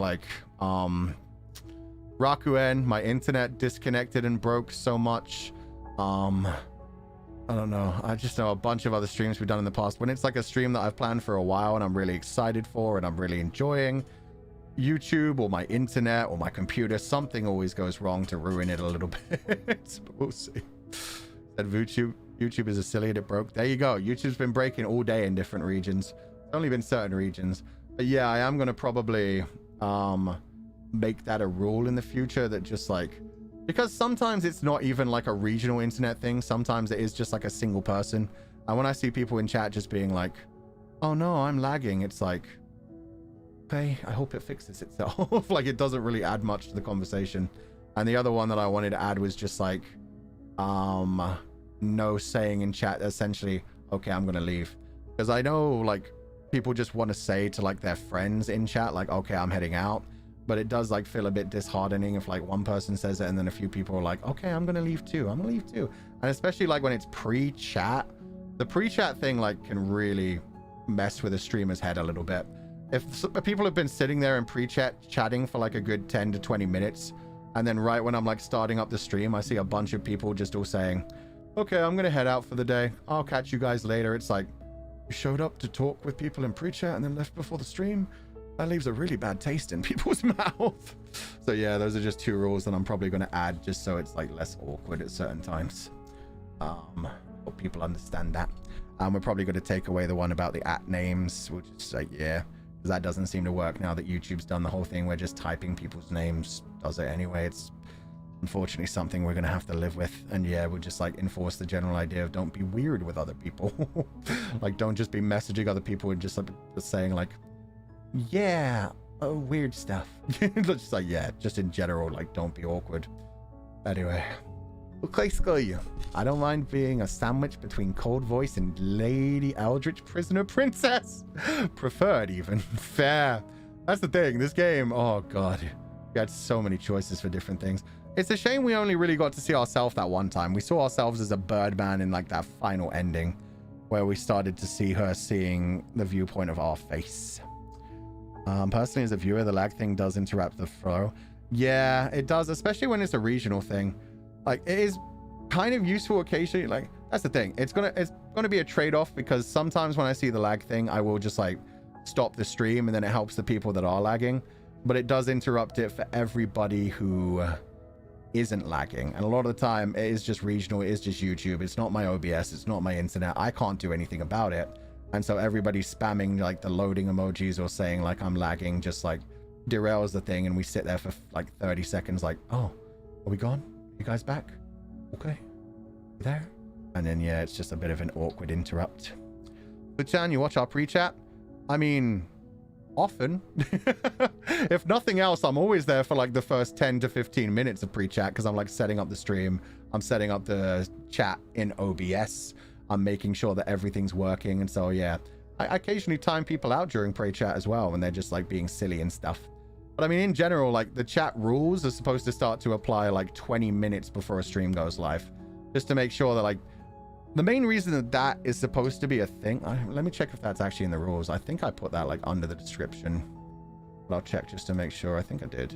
Rakuen, my internet disconnected and broke so much. I don't know. I just know a bunch of other streams we've done in the past. When it's like a stream that I've planned for a while and I'm really excited for and I'm really enjoying, YouTube or my internet or my computer, something always goes wrong to ruin it a little bit. But we'll see. Said YouTube is a silly and it broke. There you go. YouTube's been breaking all day in different regions. It's only been certain regions. But yeah, I am going to probably make that a rule in the future that just like, because sometimes it's not even like a regional internet thing. Sometimes it is just like a single person. And when I see people in chat just being like, oh no, I'm lagging, it's like, okay, I hope it fixes itself. Like, it doesn't really add much to the conversation. And the other one that I wanted to add was just like, no saying in chat essentially, okay, I'm gonna leave. Because I know like people just want to say to like their friends in chat, like, okay, I'm heading out. But it does like feel a bit disheartening if like one person says it and then a few people are like, okay, I'm gonna leave too. I'm gonna leave too. And especially like when it's pre-chat, the pre-chat thing like can really mess with a streamer's head a little bit. If people have been sitting there in pre-chat chatting for like a good 10 to 20 minutes, and then right when I'm like starting up the stream, I see a bunch of people just all saying, okay, I'm gonna head out for the day. I'll catch you guys later. It's like, you showed up to talk with people in pre-chat and then left before the stream? That leaves a really bad taste in people's mouth. So yeah, those are just 2 rules that I'm probably going to add just so it's like less awkward at certain times. Hope people understand that. We're probably going to take away the one about the @ names. We'll just say, yeah. Because that doesn't seem to work now that YouTube's done the whole thing where just typing people's names does it anyway. It's unfortunately something we're going to have to live with. And yeah, we'll just like enforce the general idea of don't be weird with other people. Like, don't just be messaging other people and just like saying like, yeah, weird stuff. Just like, yeah, just in general, like, don't be awkward. Anyway. Okay, screw you. I don't mind being a sandwich between Cold Voice and Lady Eldritch Prisoner Princess. Preferred, even. Fair. That's the thing. This game, oh god. We had so many choices for different things. It's a shame we only really got to see ourselves that one time. We saw ourselves as a Birdman in like that final ending where we started to see her seeing the viewpoint of our face. Personally, as a viewer, the lag thing does interrupt the flow. Yeah, it does, especially when it's a regional thing. Like, it is kind of useful occasionally. Like, that's the thing. It's gonna be a trade-off, because sometimes when I see the lag thing, I will just like stop the stream, and then it helps the people that are lagging. But it does interrupt it for everybody who isn't lagging. And a lot of the time, it is just regional. It is just YouTube. It's not my OBS. It's not my internet. I can't do anything about it. And so everybody's spamming like the loading emojis or saying like I'm lagging, just like derails the thing. And we sit there for like 30 seconds like, oh, are we gone? You guys back? Okay. You there? And then, yeah, it's just a bit of an awkward interrupt. But Chan, you watch our pre-chat? I mean, often. If nothing else, I'm always there for like the first 10 to 15 minutes of pre-chat, because I'm like setting up the stream. I'm setting up the chat in OBS. I'm making sure that everything's working. And so, yeah, I occasionally time people out during pre-chat as well when they're just like being silly and stuff. But I mean, in general, like the chat rules are supposed to start to apply like 20 minutes before a stream goes live, just to make sure that like the main reason that that is supposed to be a thing. Let me check if that's actually in the rules. I think I put that like under the description, but I'll check just to make sure. I think I did.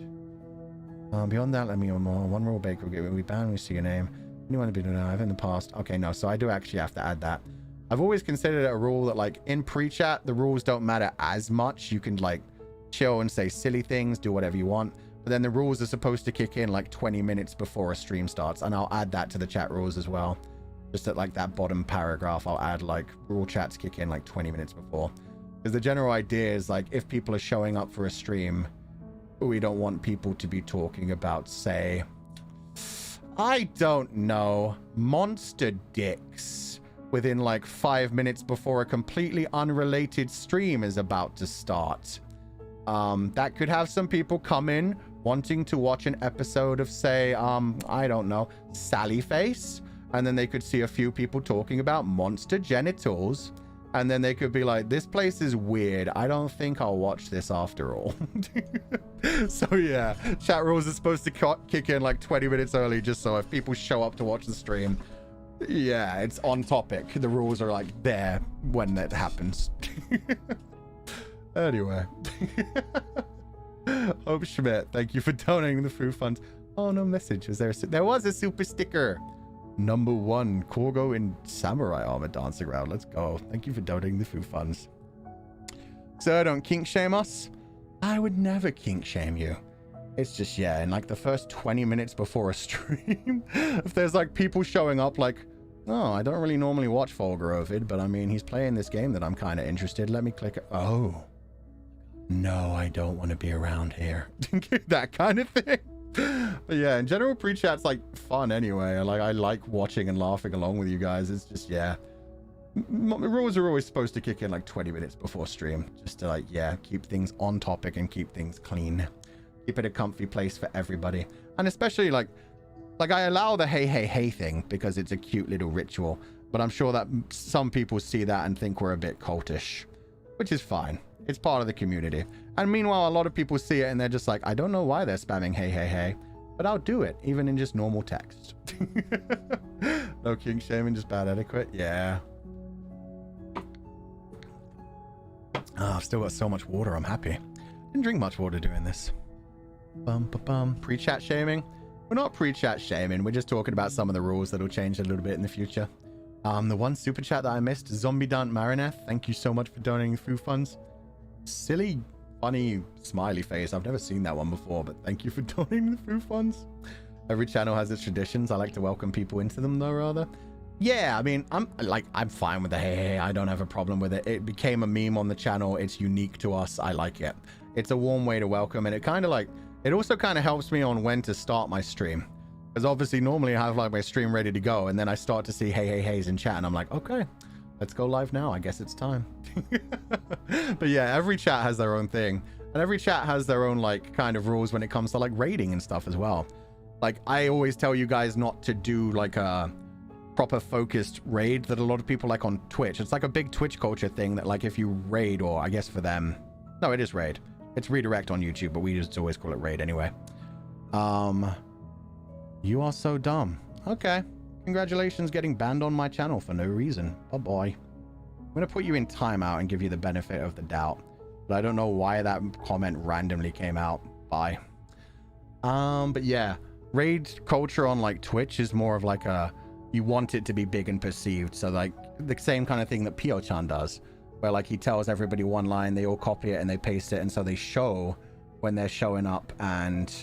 Beyond that, let me know more. One rule break will be banned. We see your name. Anyone to be alive in the past? Okay, no. So I do actually have to add that. I've always considered it a rule that like in pre-chat, the rules don't matter as much. You can like chill and say silly things, do whatever you want, but then the rules are supposed to kick in like 20 minutes before a stream starts. And I'll add that to the chat rules as well. Just at like that bottom paragraph, I'll add like rule chats kick in like 20 minutes before, because the general idea is like if people are showing up for a stream, we don't want people to be talking about, say, I don't know, monster dicks within like 5 minutes before a completely unrelated stream is about to start. That could have some people come in wanting to watch an episode of, say, I don't know, Sally Face, and then they could see a few people talking about monster genitals, and then they could be like, this place is weird. I don't think I'll watch this after all. So yeah, chat rules are supposed to kick in like 20 minutes early, just so if people show up to watch the stream, yeah, it's on topic. The rules are like there when that happens. Anyway. Hope Schmidt, thank you for donating the food funds. Oh, no message. Was there there was a super sticker. Number 1, Korgo in samurai armor dancing around. Let's go. Thank you for donating the food funds. So don't kink shame us. I would never kink shame you. It's just, yeah, in like the first 20 minutes before a stream, if there's like people showing up like, oh, I don't really normally watch Fulgur Ovid, but I mean, he's playing this game that I'm kind of interested. Let me click it. Oh, no, I don't want to be around here. That kind of thing. But yeah, in general, pre-chat's like fun anyway. I like watching and laughing along with you guys. It's just, yeah. Rules are always supposed to kick in like 20 minutes before stream, just to like, yeah, keep things on topic and keep things clean. Keep it a comfy place for everybody. And especially like I allow the hey thing because it's a cute little ritual, but I'm sure that some people see that and think we're a bit cultish, which is fine. It's part of the community. And meanwhile, a lot of people see it and they're just like, I don't know why they're spamming hey, but I'll do it, even in just normal text. No king shaming, just bad etiquette. Yeah. Oh, I've still got so much water. I'm happy. Didn't drink much water doing this. Pre-chat shaming. We're not pre-chat shaming. We're just talking about some of the rules that'll change a little bit in the future. The one super chat that I missed, Zombie Dant Marineth. Thank you so much for donating food funds. Silly, funny, smiley face. I've never seen that one before, but thank you for donating the food funds. Every channel has its traditions. I like to welcome people into them, though, rather. yeah, I mean, I'm fine with the hey, I don't have a problem with it. It became a meme on the channel. It's unique to us. I like it. It's a warm way to welcome, and it kind of like, it also kind of helps me on when to start my stream. Because obviously normally I have like my stream ready to go, and then I start to see hey in chat, and I'm like, okay, let's go live now. I guess it's time. But yeah, every chat has their own thing, and every chat has their own like kind of rules when it comes to like raiding and stuff as well. Like I always tell you guys not to do like a proper focused raid that a lot of people like on Twitch. It's like a big Twitch culture thing that like if you raid, or I guess for them, no, it is raid. It's redirect on YouTube, but we just always call it raid anyway. You are so dumb. Okay. Congratulations getting banned on my channel for no reason. Bye-bye. I'm going to put you in timeout and give you the benefit of the doubt. But I don't know why that comment randomly came out. Bye. But yeah, raid culture on like Twitch is more of like a, you want it to be big and perceived. So like the same kind of thing that Pio-chan does, where like he tells everybody one line, they all copy it and they paste it. And so they show when they're showing up, and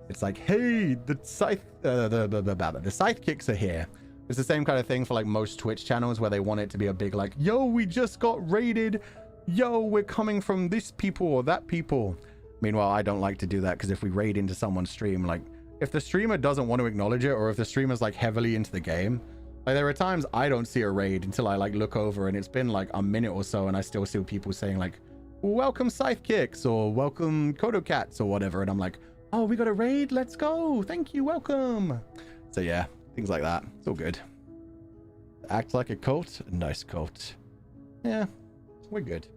it's like, hey, the scythe kicks are here. It's the same kind of thing for like most Twitch channels where they want it to be a big like, yo, we just got raided. Yo, we're coming from this people or that people. Meanwhile, I don't like to do that, because if we raid into someone's stream, like if the streamer doesn't want to acknowledge it, or if the streamer's like heavily into the game, like there are times I don't see a raid until I like look over and it's been like a minute or so and I still see people saying like, welcome Scythe Kicks or welcome Kodo Cats or whatever. And I'm like, oh, we got a raid. Let's go. Thank you. Welcome. So yeah, things like that. It's all good. Act like a cult. A nice cult. Yeah, we're good.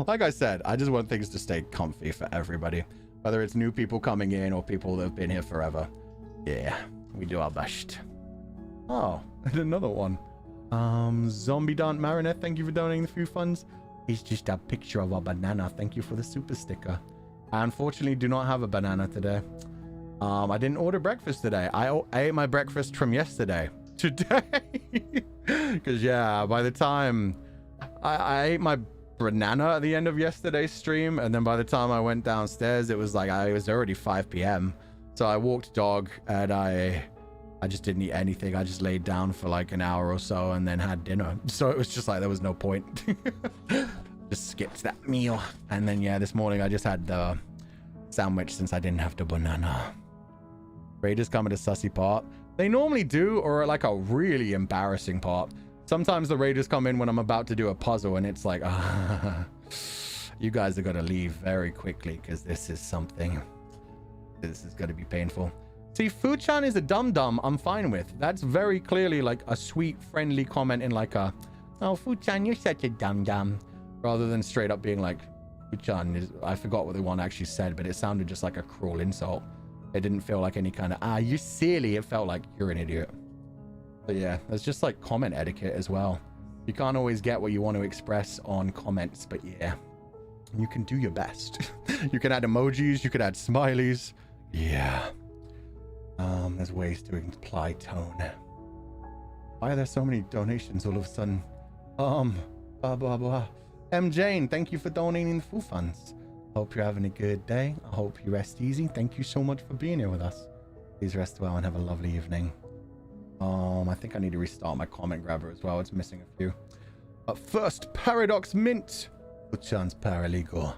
Like I said, I just want things to stay comfy for everybody, whether it's new people coming in or people that have been here forever. Yeah, we do our best. Oh, and another one. Zombie Dant Marinette, thank you for donating the few funds. It's just a picture of a banana. Thank you for the super sticker. I unfortunately do not have a banana today. I didn't order breakfast today. I ate my breakfast from yesterday. Today. Because yeah, by the time I ate my banana at the end of yesterday's stream, and then by the time I went downstairs, it was like it was already 5 p.m. So I walked dog, and I just didn't eat anything. I just laid down for like an hour or so and then had dinner. So it was just like there was no point. Just skipped that meal. And then yeah, this morning I just had the sandwich since I didn't have the banana. Raiders come at a sussy part. They normally do, or at like a really embarrassing part. Sometimes the raiders come in when I'm about to do a puzzle, and it's like, you guys are going to leave very quickly because this is something. This is going to be painful. See, Fu-chan is a dum-dum I'm fine with. That's very clearly like a sweet, friendly comment in like a, oh, Fu-chan, you're such a dum-dum. Rather than straight up being like, Fu-chan is, I forgot what the one actually said, but it sounded just like a cruel insult. It didn't feel like any kind of, you're silly. It felt like you're an idiot. But yeah, there's just like comment etiquette as well. You can't always get what you want to express on comments, but yeah, you can do your best. You can add emojis, you can add smileys. Yeah. There's ways to imply tone. Why are there so many donations all of a sudden? Blah, blah, blah. M. Jane, thank you for donating the full funds. Hope you're having a good day. I hope you rest easy. Thank you so much for being here with us. Please rest well and have a lovely evening. I think I need to restart my comment grabber as well. It's missing a few. But first, Paradox Mint. Fu-chan's paralegal.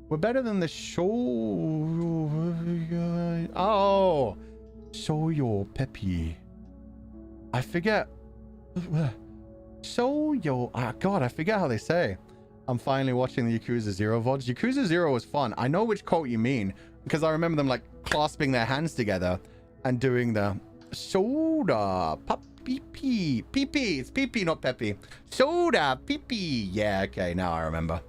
We're better than the show. Oh, show your peppy. I forget. Show your. God, I forget how they say. I'm finally watching the Yakuza 0 VODs. Yakuza 0 was fun. I know which cult you mean, because I remember them like clasping their hands together and doing the soda pee-pee. Pee-pee. It's pee-pee, not peppy. Soda pee-pee. Yeah, okay, now I remember.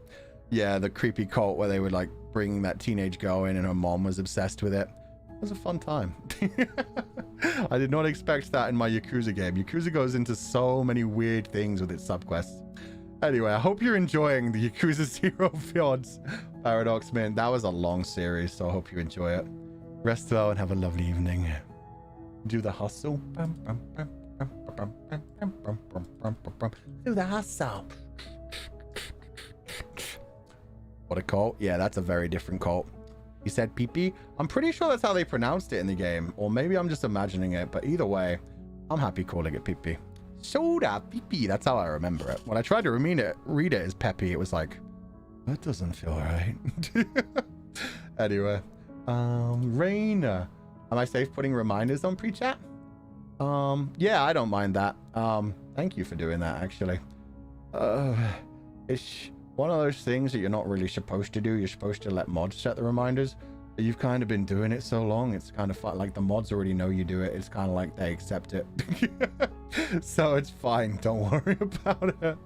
Yeah, the creepy cult where they would like bring that teenage girl in and her mom was obsessed with it. It was a fun time. I did not expect that in my Yakuza game. Yakuza goes into so many weird things with its subquests. Anyway, I hope you're enjoying the Yakuza 0 VODs. Paradox Mint. That was a long series, so I hope you enjoy it. Rest well and have a lovely evening. Do the hustle. Do the hustle. What a cult. Yeah, that's a very different cult. You said pee-pee? I'm pretty sure that's how they pronounced it in the game. Or maybe I'm just imagining it. But either way, I'm happy calling it pee-pee. Soda pee. That's how I remember it. When I tried to read it as Peppy, it was like, that doesn't feel right. Anyway, Raina, am I safe putting reminders on pre-chat? Yeah, I don't mind that. Thank you for doing that, actually. It's one of those things that you're not really supposed to do. You're supposed to let mods set the reminders. But you've kind of been doing it so long, it's kind of fun. Like, the mods already know you do it. It's kind of like they accept it. So it's fine. Don't worry about it.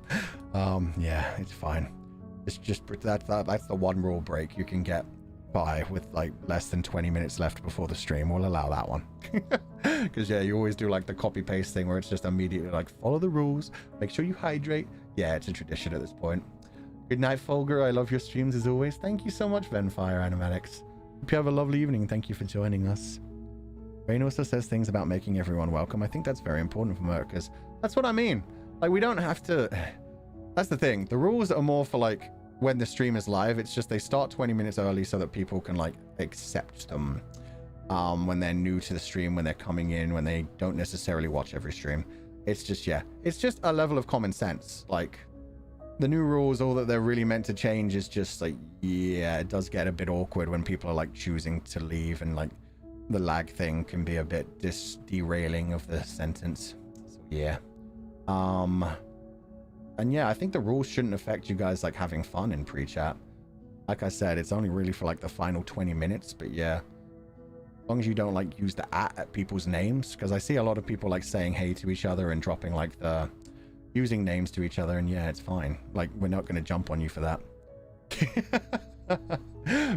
Yeah, it's fine. It's just, that's the one rule break you can get by with, like, less than 20 minutes left before the stream. We'll allow that one. Because, yeah, you always do, like, the copy-paste thing where it's just immediately, like, follow the rules. Make sure you hydrate. Yeah, it's a tradition at this point. Good night, Fulgur. I love your streams as always. Thank you so much, Venfire Animatics. Hope you have a lovely evening. Thank you for joining us. Rain also says things about making everyone welcome. I think that's very important for Merc, because that's what I mean. Like, we don't have to... That's the thing. The rules are more for, like, when the stream is live. It's just they start 20 minutes early so that people can, like, accept them when they're new to the stream, when they're coming in, when they don't necessarily watch every stream. It's just, yeah. It's just a level of common sense. Like... The new rules, all that they're really meant to change is just like, yeah, it does get a bit awkward when people are like choosing to leave, and like the lag thing can be a bit derailing of the sentence. So yeah. And yeah, I think the rules shouldn't affect you guys like having fun in pre-chat. Like I said, it's only really for like the final 20 minutes, but yeah. As long as you don't like use the at people's names, because I see a lot of people like saying hey to each other and dropping like the... using names to each other, and yeah, it's fine. Like, we're not going to jump on you for that.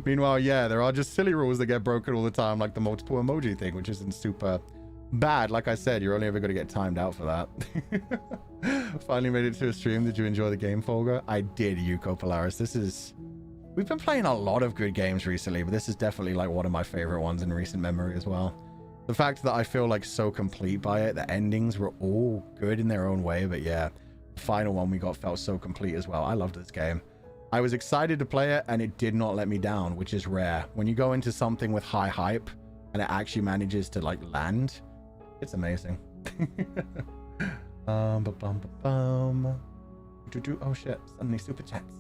Meanwhile, yeah, there are just silly rules that get broken all the time, like the multiple emoji thing, which isn't super bad. Like I said, you're only ever going to get timed out for that. Finally made it to a stream. Did you enjoy the game, Fulgur? I did, Yuko Polaris. We've been playing a lot of good games recently, but this is definitely like one of my favorite ones in recent memory as well. The fact that I feel like so complete by it, the endings were all good in their own way, but yeah, the final one we got felt so complete as well. I loved this game. I was excited to play it, and it did not let me down, which is rare. When you go into something with high hype, and it actually manages to, like, land, it's amazing. Oh, shit. Suddenly super chats.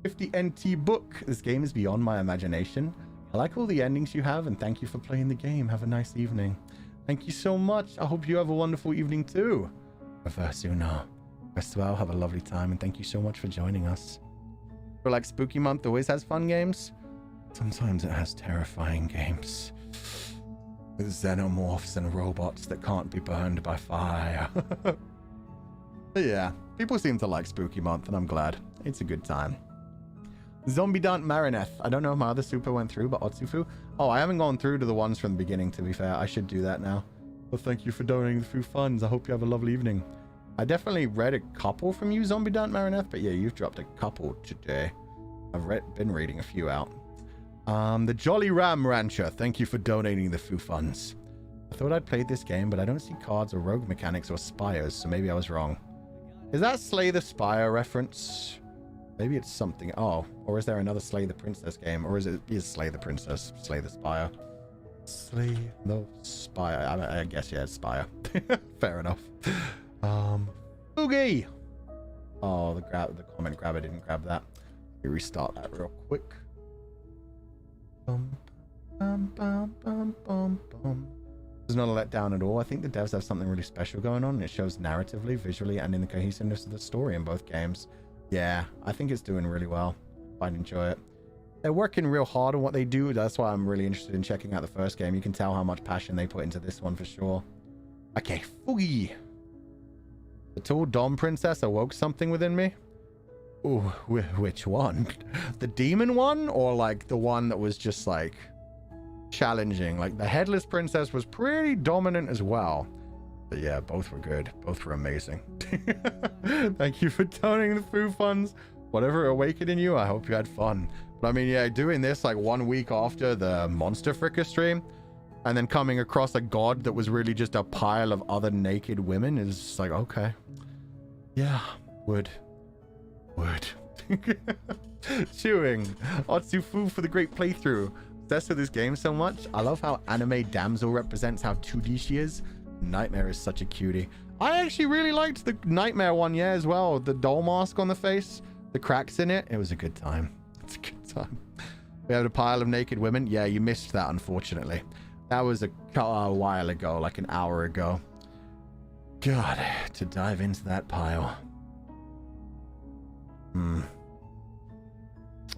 50 NT book. This game is beyond my imagination. I like all the endings you have, and thank you for playing the game. Have a nice evening. Thank you so much. I hope you have a wonderful evening too. Reverse Una. Rest well, have a lovely time, and thank you so much for joining us. For like Spooky Month always has fun games. Sometimes it has terrifying games. With xenomorphs and robots that can't be burned by fire. But yeah, people seem to like Spooky Month, and I'm glad. It's a good time. Zombie Dant Marineth. I don't know if my other super went through, but Otsufu. Oh, I haven't gone through to the ones from the beginning, to be fair. I should do that now. Well, thank you for donating the few funds. I hope you have a lovely evening. I definitely read a couple from you, Zombie Dant Marineth, but yeah, you've dropped a couple today. I've been reading a few out. The Jolly Ram Rancher. Thank you for donating the few funds. I thought I'd played this game, but I don't see cards or rogue mechanics or spires, so maybe I was wrong. Is that Slay the Spire reference? Maybe it's something. Oh, or is there another Slay the Princess game? Or is Slay the Princess, Slay the Spire? Slay the Spire. I guess, yeah, it's Spire. Fair enough. Oogie! Oh, the comment grabber didn't grab that. Let me restart that real quick. It's not a letdown at all. I think the devs have something really special going on, and it shows narratively, visually, and in the cohesiveness of the story in both games. Yeah, I think it's doing really well. I'd enjoy it. They're working real hard on what they do. That's why I'm really interested in checking out the first game. You can tell how much passion they put into this one for sure. Okay, Foogie. The tall Dom Princess awoke something within me. Ooh, which one? The demon one, or like the one that was just like challenging? Like the Headless Princess was pretty dominant as well. But yeah, both were good. Both were amazing. Thank you for donating the food funds. Whatever awakened in you, I hope you had fun. But I mean, yeah, doing this like 1 week after the Monster Fricker stream, and then coming across a god that was really just a pile of other naked women is just like, okay. Yeah, would. Chewing. Otsufu for the great playthrough. Obsessed with this game so much. I love how anime damsel represents how 2D she is. Nightmare is such a cutie. I actually really liked the Nightmare one, yeah, as well. The doll mask on the face, the cracks in it. It was a good time. It's a good time. We have a pile of naked women. Yeah, you missed that, unfortunately. That was a while ago, like an hour ago. God, to dive into that pile. I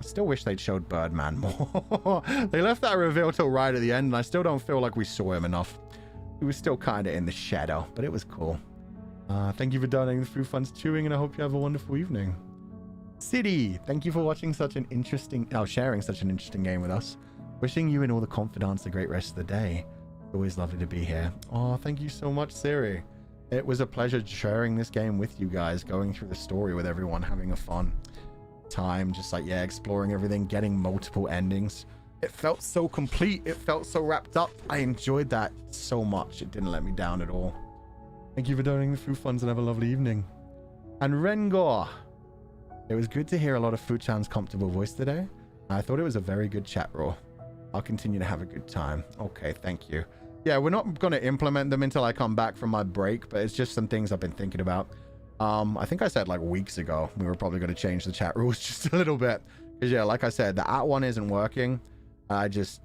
still wish they'd showed Birdman more. They left that reveal till right at the end, and I still don't feel like we saw him enough. He was still kind of in the shadow, but it was cool. Thank you for donating the food funds chewing, and I hope you have a wonderful evening. City, thank you for watching such an interesting, sharing such an interesting game with us. Wishing you and all the confidants a great rest of the day. Always lovely to be here. Oh, thank you so much, Siri. It was a pleasure sharing this game with you guys, going through the story with everyone, having a fun time, just like, yeah, exploring everything, getting multiple endings. It felt so complete. It felt so wrapped up. I enjoyed that so much. It didn't let me down at all. Thank you for donating the food funds and have a lovely evening. And Rengor, it was good to hear a lot of Fuchan's comfortable voice today. I thought it was a very good chat roll. I'll continue to have a good time. Okay, thank you. Yeah, we're not going to implement them until I come back from my break, but it's just some things I've been thinking about. I think I said like weeks ago we were probably going to change the chat rules just a little bit. Because yeah, like I said, the @one isn't working. It's just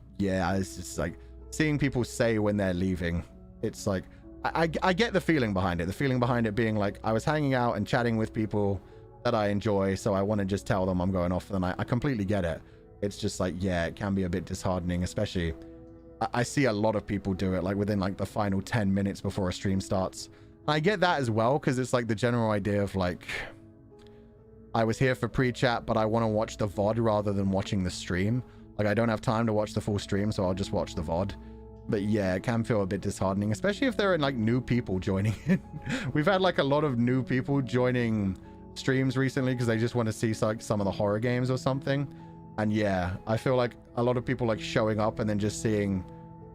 like seeing people say when they're leaving. It's like, I get the feeling behind it. The feeling behind it being like, I was hanging out and chatting with people that I enjoy, so I want to just tell them I'm going off for the night. I completely get it. It's just like, yeah, it can be a bit disheartening, especially I see a lot of people do it like within like the final 10 minutes before a stream starts. I get that as well, because it's like the general idea of like, I was here for pre-chat, but I want to watch the VOD rather than watching the stream. Like, I don't have time to watch the full stream, so I'll just watch the VOD. But yeah, it can feel a bit disheartening, especially if there are like new people joining in. We've had like a lot of new people joining streams recently because they just want to see like some of the horror games or something. And yeah, I feel like a lot of people like showing up and then just seeing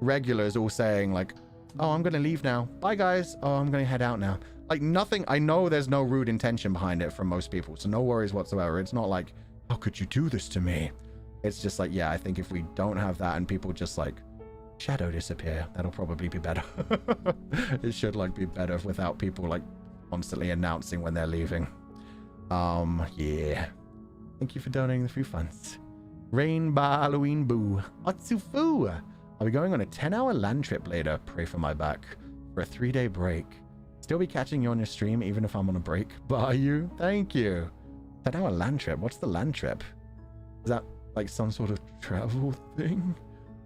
regulars all saying like, oh, I'm gonna leave now, bye guys, oh, I'm gonna head out now. Like, nothing, I know there's no rude intention behind it from most people, so no worries whatsoever. It's not like, how could you do this to me? It's just like, yeah, I think if we don't have that and people just like shadow disappear, that'll probably be better. It should like be better without people like constantly announcing when they're leaving. Yeah, thank you for donating the few funds. Rainbow Halloween Boo Atsufu, I'll be going on a 10-hour land trip later. Pray for my back. For a 3-day break. Still be catching you on your stream even if I'm on a break. Bye you. Thank you. 10-hour land trip. What's the land trip? Is that like some sort of travel thing?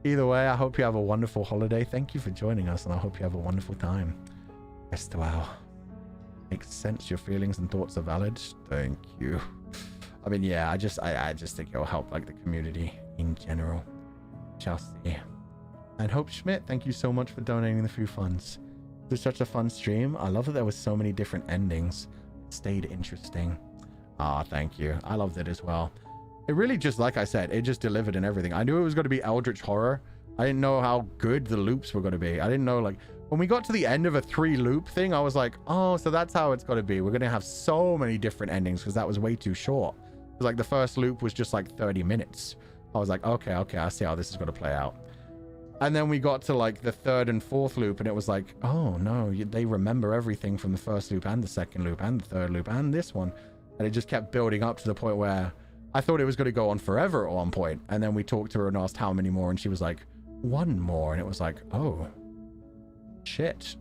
Either way, I hope you have a wonderful holiday. Thank you for joining us, and I hope you have a wonderful time. Rest well. Makes sense. Your feelings and thoughts are valid. Thank you. I mean, yeah, I just think it'll help like the community in general. Shall see. And Hope Schmidt, thank you so much for donating the few funds. It was such a fun stream. I love that there was so many different endings. It stayed interesting. Ah, thank you. I loved it as well. It really just, like I said, it just delivered in everything. I knew it was going to be Eldritch Horror. I didn't know how good the loops were going to be. I didn't know, like, when we got to the end of a 3-loop thing, I was like, oh, so that's how it's got to be. We're going to have so many different endings because that was way too short. Because, like, the first loop was just, like, 30 minutes. I was like, okay, I see how this is going to play out. And then we got to, like, the 3rd and 4th loop, and it was like, oh, no, they remember everything from the first loop and the 2nd loop and the 3rd loop and this one. And it just kept building up to the point where I thought it was going to go on forever at one point. And then we talked to her and asked how many more, and she was like, 1 more. And it was like, oh, shit.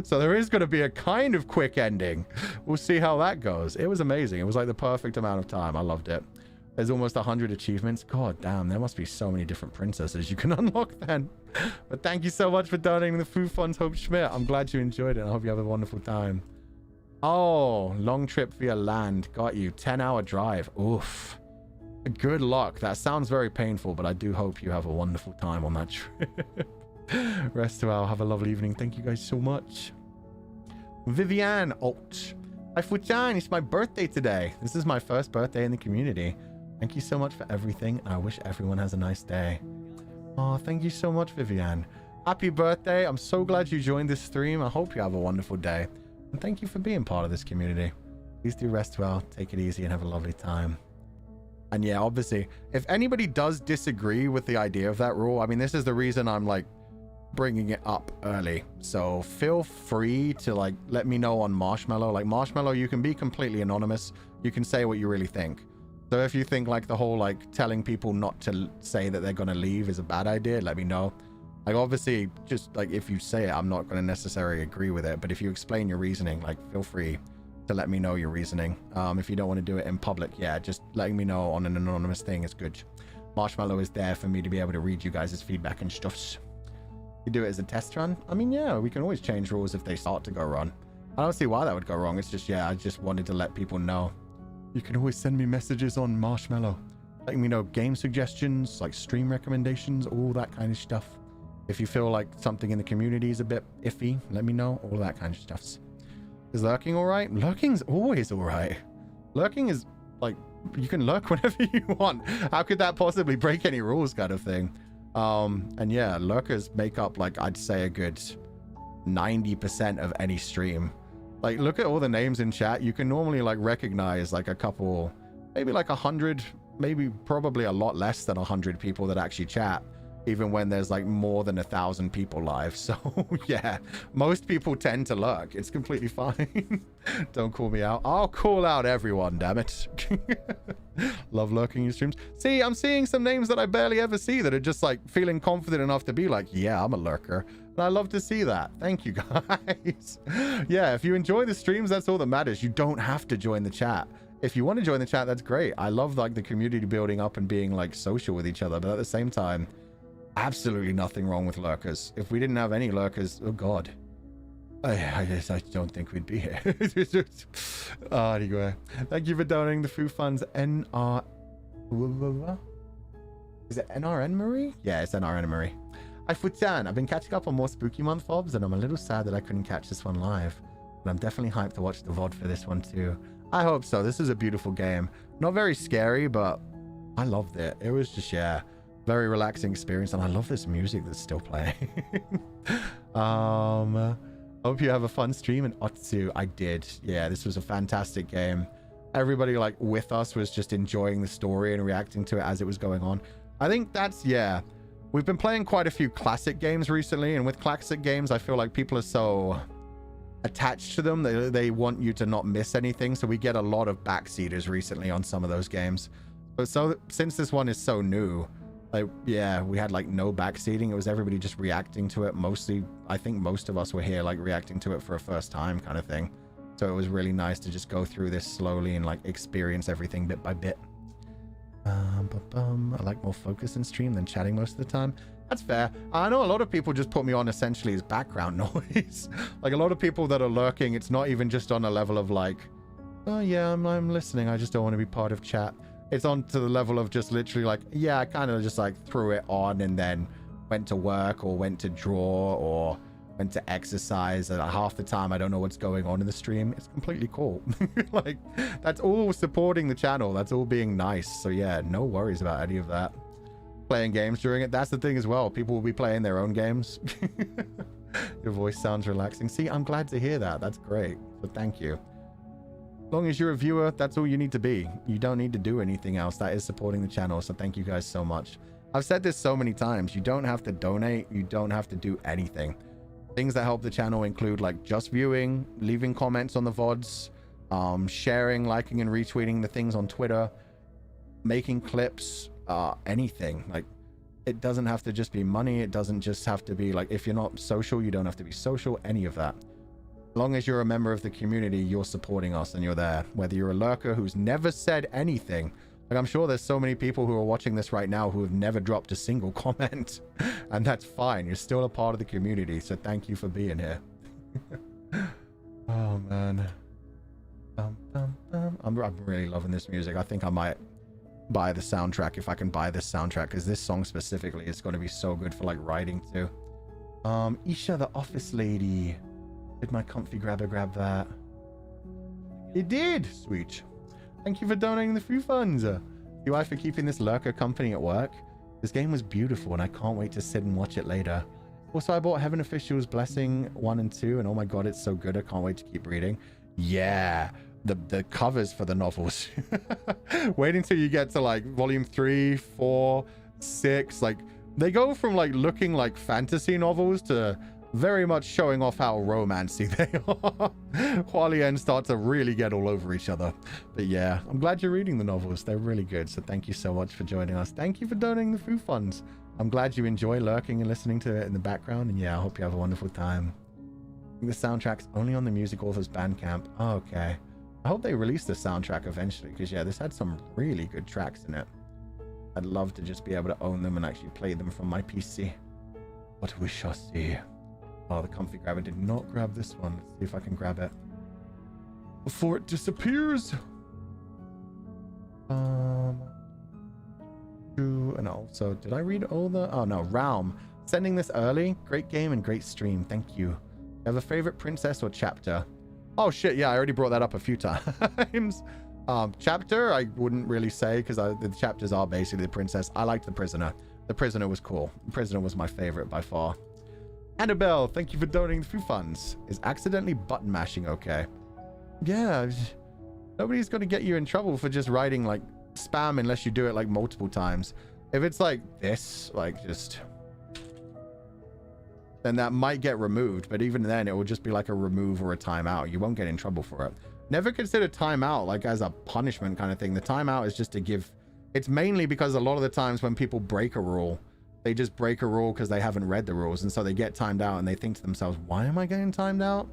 So there is going to be a kind of quick ending. We'll see how that goes. It was amazing. It was like the perfect amount of time. I loved it. There's almost 100 achievements. God damn, there must be so many different princesses you can unlock then. But thank you so much for donating the food funds, Hope Schmidt. I'm glad you enjoyed it. I hope you have a wonderful time. Oh, long trip via land. Got you. 10-hour drive. Oof. Good luck. That sounds very painful, but I do hope you have a wonderful time on that trip. Rest well. Have a lovely evening. Thank you guys so much. Viviane Alt. Hi, Fuchan. It's my birthday today. This is my first birthday in the community. Thank you so much for everything. I wish everyone has a nice day. Oh, thank you so much, Viviane. Happy birthday. I'm so glad you joined this stream. I hope you have a wonderful day. And thank you for being part of this community. Please do rest well, take it easy, and have a lovely time. And yeah, obviously, if anybody does disagree with the idea of that rule, I mean, this is the reason I'm like bringing it up early. So feel free to like let me know on Marshmallow. Like Marshmallow, you can be completely anonymous. You can say what you really think. So if you think like the whole like telling people not to say that they're going to leave is a bad idea, let me know. Like obviously just like if you say it, I'm not going to necessarily agree with it. But if you explain your reasoning, like feel free to let me know your reasoning. If you don't want to do it in public, yeah, just letting me know on an anonymous thing is good. Marshmallow is there for me to be able to read you guys' feedback and stuffs. You do it as a test run? I mean, yeah, we can always change rules if they start to go wrong. I don't see why that would go wrong. It's just, yeah, I just wanted to let people know. You can always send me messages on Marshmallow, letting me know game suggestions, like stream recommendations, all that kind of stuff. If you feel like something in the community is a bit iffy, let me know, all that kind of stuffs. Is lurking all right? Lurking's always all right. Lurking is like, you can lurk whenever you want. How could that possibly break any rules kind of thing? And yeah, lurkers make up like, I'd say a good 90% of any stream. Like, look at all the names in chat. You can normally like recognize like a couple, maybe like 100, maybe probably a lot less than 100 people that actually chat, even when there's like more than 1,000 people live. So yeah, most people tend to lurk. It's completely fine. Don't call me out. I'll call out everyone, damn it. Love lurking in streams. See, I'm seeing some names that I barely ever see that are just like feeling confident enough to be like, yeah, I'm a lurker. And I love to see that. Thank you guys. Yeah, if you enjoy the streams, that's all that matters. You don't have to join the chat. If you want to join the chat, that's great. I love like the community building up and being like social with each other, but at the same time, absolutely nothing wrong with lurkers. If we didn't have any lurkers, oh god, I don't think we'd be here. Anyway, thank you for donating the food funds. Is it NRN Marie? Yeah, it's NRN Marie. Hi Futan, I've been catching up on more Spooky Month VODs and I'm a little sad that I couldn't catch this one live, but I'm definitely hyped to watch the VOD for this one too. I hope so. This is a beautiful game. Not very scary, but I loved it. It was just, yeah, very relaxing experience, and I love this music that's still playing. Hope you have a fun stream. And Otsu, I did. Yeah, this was a fantastic game. Everybody like with us was just enjoying the story and reacting to it as it was going on. I think that's, yeah, we've been playing quite a few classic games recently, and with classic games I feel like people are so attached to them. They want you to not miss anything, so we get a lot of backseaters recently on some of those games. But so since this one is so new, like, yeah, we had like no backseating. It was everybody just reacting to it. Mostly, I think most of us were here like reacting to it for a first time kind of thing. So it was really nice to just go through this slowly and like experience everything bit by bit. I like more focus in stream than chatting most of the time. That's fair. I know a lot of people just put me on essentially as background noise. Like a lot of people that are lurking, it's not even just on a level of like, oh yeah, I'm listening, I just don't want to be part of chat. It's on to the level of just literally like, yeah, I kind of just like threw it on and then went to work or went to draw or went to exercise. And half the time I don't know what's going on in the stream. It's completely cool. Like, that's all supporting the channel. That's all being nice. So yeah, no worries about any of that. Playing games during it, that's the thing as well. People will be playing their own games. Your voice sounds relaxing. See, I'm glad to hear that. That's great. So thank you. As long as you're a viewer, that's all you need to be. You don't need to do anything else. That is supporting the channel. So thank you guys so much. I've said this so many times. You don't have to donate. You don't have to do anything. Things that help the channel include like just viewing, leaving comments on the VODs, sharing, liking and retweeting the things on Twitter, making clips, anything. Like, it doesn't have to just be money. It doesn't just have to be like, if you're not social, you don't have to be social, any of that. As long as you're a member of the community, you're supporting us and you're there. Whether you're a lurker who's never said anything, like I'm sure there's so many people who are watching this right now who have never dropped a single comment, and that's fine. You're still a part of the community, so thank you for being here. Oh man, I'm really loving this music. I think I might buy the soundtrack if I can buy this soundtrack, because this song specifically is going to be so good for like riding too. Isha the office lady, did my comfy grabber grab that? It did. Sweet. Thank you for donating the few funds. UI for keeping this lurker company at work. This game was beautiful and I can't wait to sit and watch it later. Also, I bought Heaven Officials Blessing 1 and 2, and oh my god, it's so good. I can't wait to keep reading. Yeah, the covers for the novels. Wait until you get to like volume 3, 4, 6. Like They go from like looking like fantasy novels to very much showing off how romancy they are. Hualien start to really get all over each other. But yeah, I'm glad you're reading the novels. They're really good. So thank you so much for joining us. Thank you for donating the food funds. I'm glad you enjoy lurking and listening to it in the background. And yeah, I hope you have a wonderful time. I think the soundtrack's only on the music author's Bandcamp. Oh, okay. I hope they release the soundtrack eventually, because yeah, this had some really good tracks in it. I'd love to just be able to own them and actually play them from my PC. But we shall see. Oh, the comfy grabber did not grab this one. Let's see if I can grab it before it disappears. And also, did I read all the... Oh no, Realm. Sending this early. Great game and great stream. Thank you. You have a favorite princess or chapter? Oh shit, yeah, I already brought that up a few times. Chapter, I wouldn't really say, because the chapters are basically the princess. I liked the prisoner. The prisoner was cool. The prisoner was my favorite by far. Annabelle, thank you for donating the few funds. Is accidentally button mashing okay? Yeah, nobody's going to get you in trouble for just writing like spam unless you do it like multiple times. If it's like this, like just... then that might get removed, but even then it will just be like a remove or a timeout. You won't get in trouble for it. Never consider timeout like as a punishment kind of thing. The timeout is just to give... It's mainly because a lot of the times when people break a rule, they just break a rule because they haven't read the rules, and so they get timed out and they think to themselves, why am I getting timed out?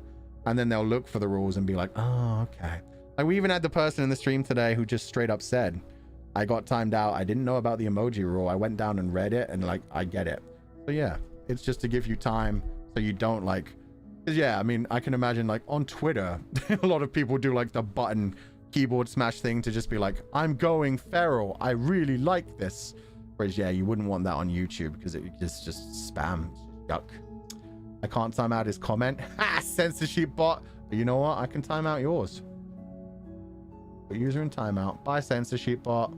And then they'll look for the rules and be like, oh, okay. Like we even had the person in the stream today who just straight up said, I got timed out. I didn't know about the emoji rule. I went down and read it and like, I get it. So yeah, it's just to give you time so you don't like... Because yeah, I mean, I can imagine like on Twitter, a lot of people do like the button keyboard smash thing to just be like, I'm going feral. I really like this. Whereas yeah, you wouldn't want that on YouTube because it just spam. Yuck. I can't time out his comment. Ha! Censorship bot. But you know what? I can time out yours. Put user in timeout. Bye, censorship bot.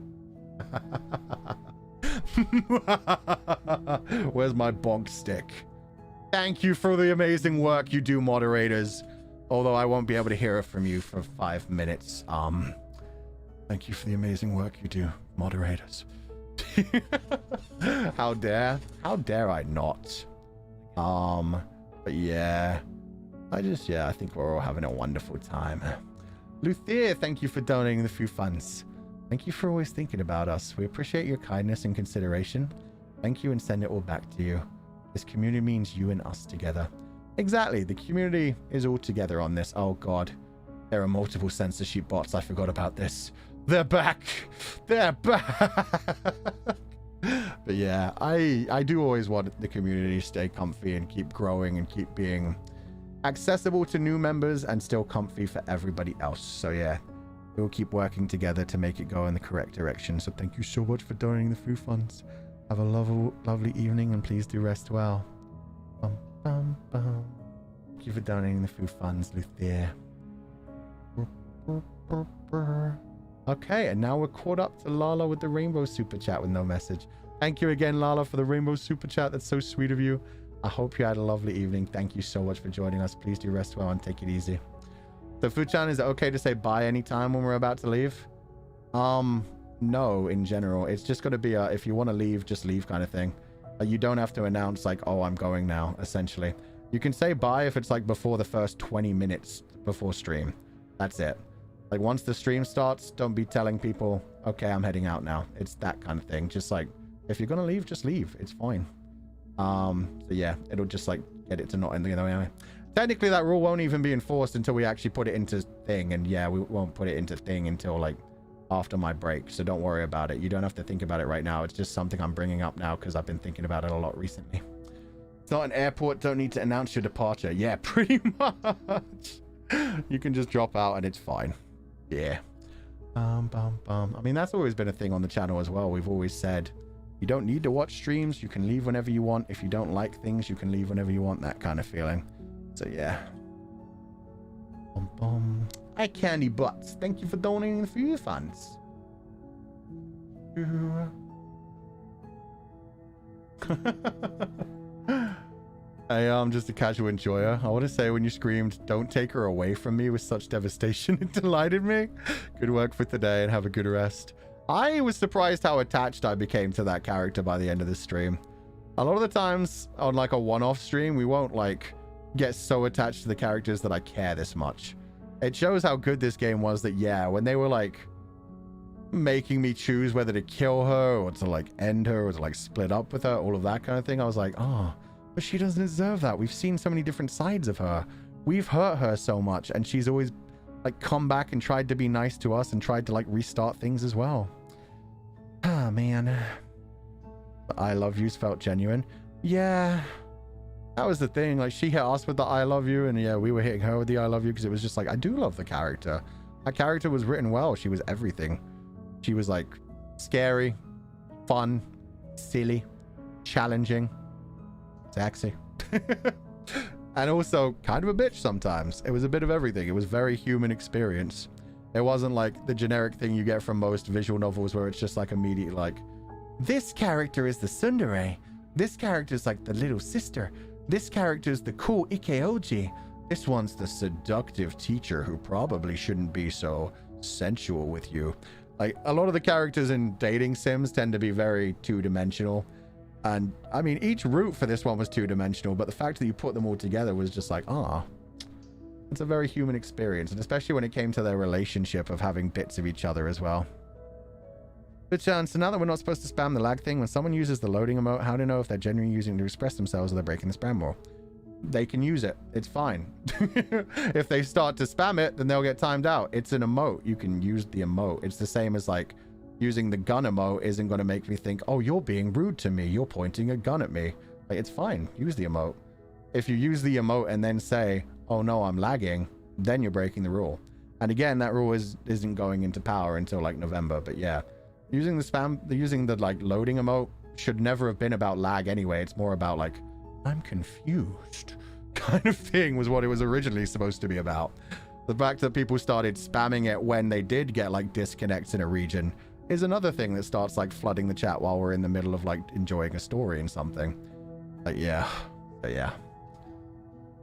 Where's my bonk stick? Thank you for the amazing work you do, moderators. Although I won't be able to hear it from you for 5 minutes. Thank you for the amazing work you do, moderators. How dare I not? But yeah, I think we're all having a wonderful time. Luthier, thank you for donating the few funds. Thank you for always thinking about us. We appreciate your kindness and consideration. Thank you, and send it all back to you. This community means you and us together. Exactly, the community is all together on this. Oh god, there are multiple censorship bots. I forgot about this. They're back. They're back. But yeah, I do always want the community to stay comfy and keep growing and keep being accessible to new members and still comfy for everybody else. So yeah, we'll keep working together to make it go in the correct direction. So thank you so much for donating the food funds. Have a lovely evening, and please do rest well. Bum, bum, bum. Thank you for donating the food funds, Luthier. Okay, and now we're caught up to Lala with the rainbow super chat with no message. Thank you again, Lala, for the rainbow super chat. That's so sweet of you. I hope you had a lovely evening. Thank you so much for joining us. Please do rest well and take it easy. So, Fuchan, is it okay to say bye anytime when we're about to leave? No, in general. It's just going to be a, if you want to leave, just leave kind of thing. You don't have to announce like, oh, I'm going now, essentially. You can say bye if it's like before the first 20 minutes before stream. That's it. Like once the stream starts, don't be telling people, okay, I'm heading out now. It's that kind of thing. Just like, if you're going to leave, just leave. It's fine. So yeah, it'll just like get it to not end the other way. Anyway. Technically that rule won't even be enforced until we actually put it into thing. And yeah, we won't put it into thing until like after my break. So don't worry about it. You don't have to think about it right now. It's just something I'm bringing up now because I've been thinking about it a lot recently. It's not an airport. Don't need to announce your departure. Yeah, pretty much. You can just drop out and it's fine. Yeah. I mean, that's always been a thing on the channel as well. We've always said you don't need to watch streams. You can leave whenever you want. If you don't like things, you can leave whenever you want. That kind of feeling. So yeah. Hi, Candy Butts. Thank you for donating the few funds. I am just a casual enjoyer. I want to say when you screamed, "Don't take her away from me," with such devastation, it delighted me. Good work for today and have a good rest. I was surprised how attached I became to that character by the end of the stream. A lot of the times on like a one-off stream, we won't like get so attached to the characters that I care this much. It shows how good this game was that, yeah, when they were like making me choose whether to kill her or to like end her or to like split up with her, all of that kind of thing, I was like, oh, but she doesn't deserve that. We've seen so many different sides of her. We've hurt her so much, and she's always like come back and tried to be nice to us and tried to like restart things as well. Ah, man. The I love yous felt genuine. Yeah, that was the thing. Like, she hit us with the I love you, and yeah, we were hitting her with the I love you, because it was just like, I do love the character. That character was written well. She was everything. She was like scary, fun, silly, challenging, sexy, and also kind of a bitch sometimes. It was a bit of everything. It was very human experience. It wasn't like the generic thing you get from most visual novels where it's just like immediately like, this character is the tsundere. This character is like the little sister. This character is the cool Ikeoji. This one's the seductive teacher who probably shouldn't be so sensual with you. Like, a lot of the characters in dating sims tend to be very two-dimensional. And, I mean, each route for this one was two-dimensional, but the fact that you put them all together was just like, ah. It's a very human experience, and especially when it came to their relationship of having bits of each other as well. But, so now that we're not supposed to spam the lag thing, when someone uses the loading emote, how do you know if they're genuinely using it to express themselves or they're breaking the spam rule? They can use it. It's fine. If they start to spam it, then they'll get timed out. It's an emote. You can use the emote. It's the same as like using the gun emote isn't going to make me think, oh, you're being rude to me. You're pointing a gun at me. Like, it's fine. Use the emote. If you use the emote and then say, oh no, I'm lagging, then you're breaking the rule. And again, that rule isn't going into power until like November. But yeah, using the like loading emote should never have been about lag anyway. It's more about like, I'm confused kind of thing was what it was originally supposed to be about. The fact that people started spamming it when they did get like disconnects in a region is another thing that starts like flooding the chat while we're in the middle of like enjoying a story and something. Like, yeah. But yeah.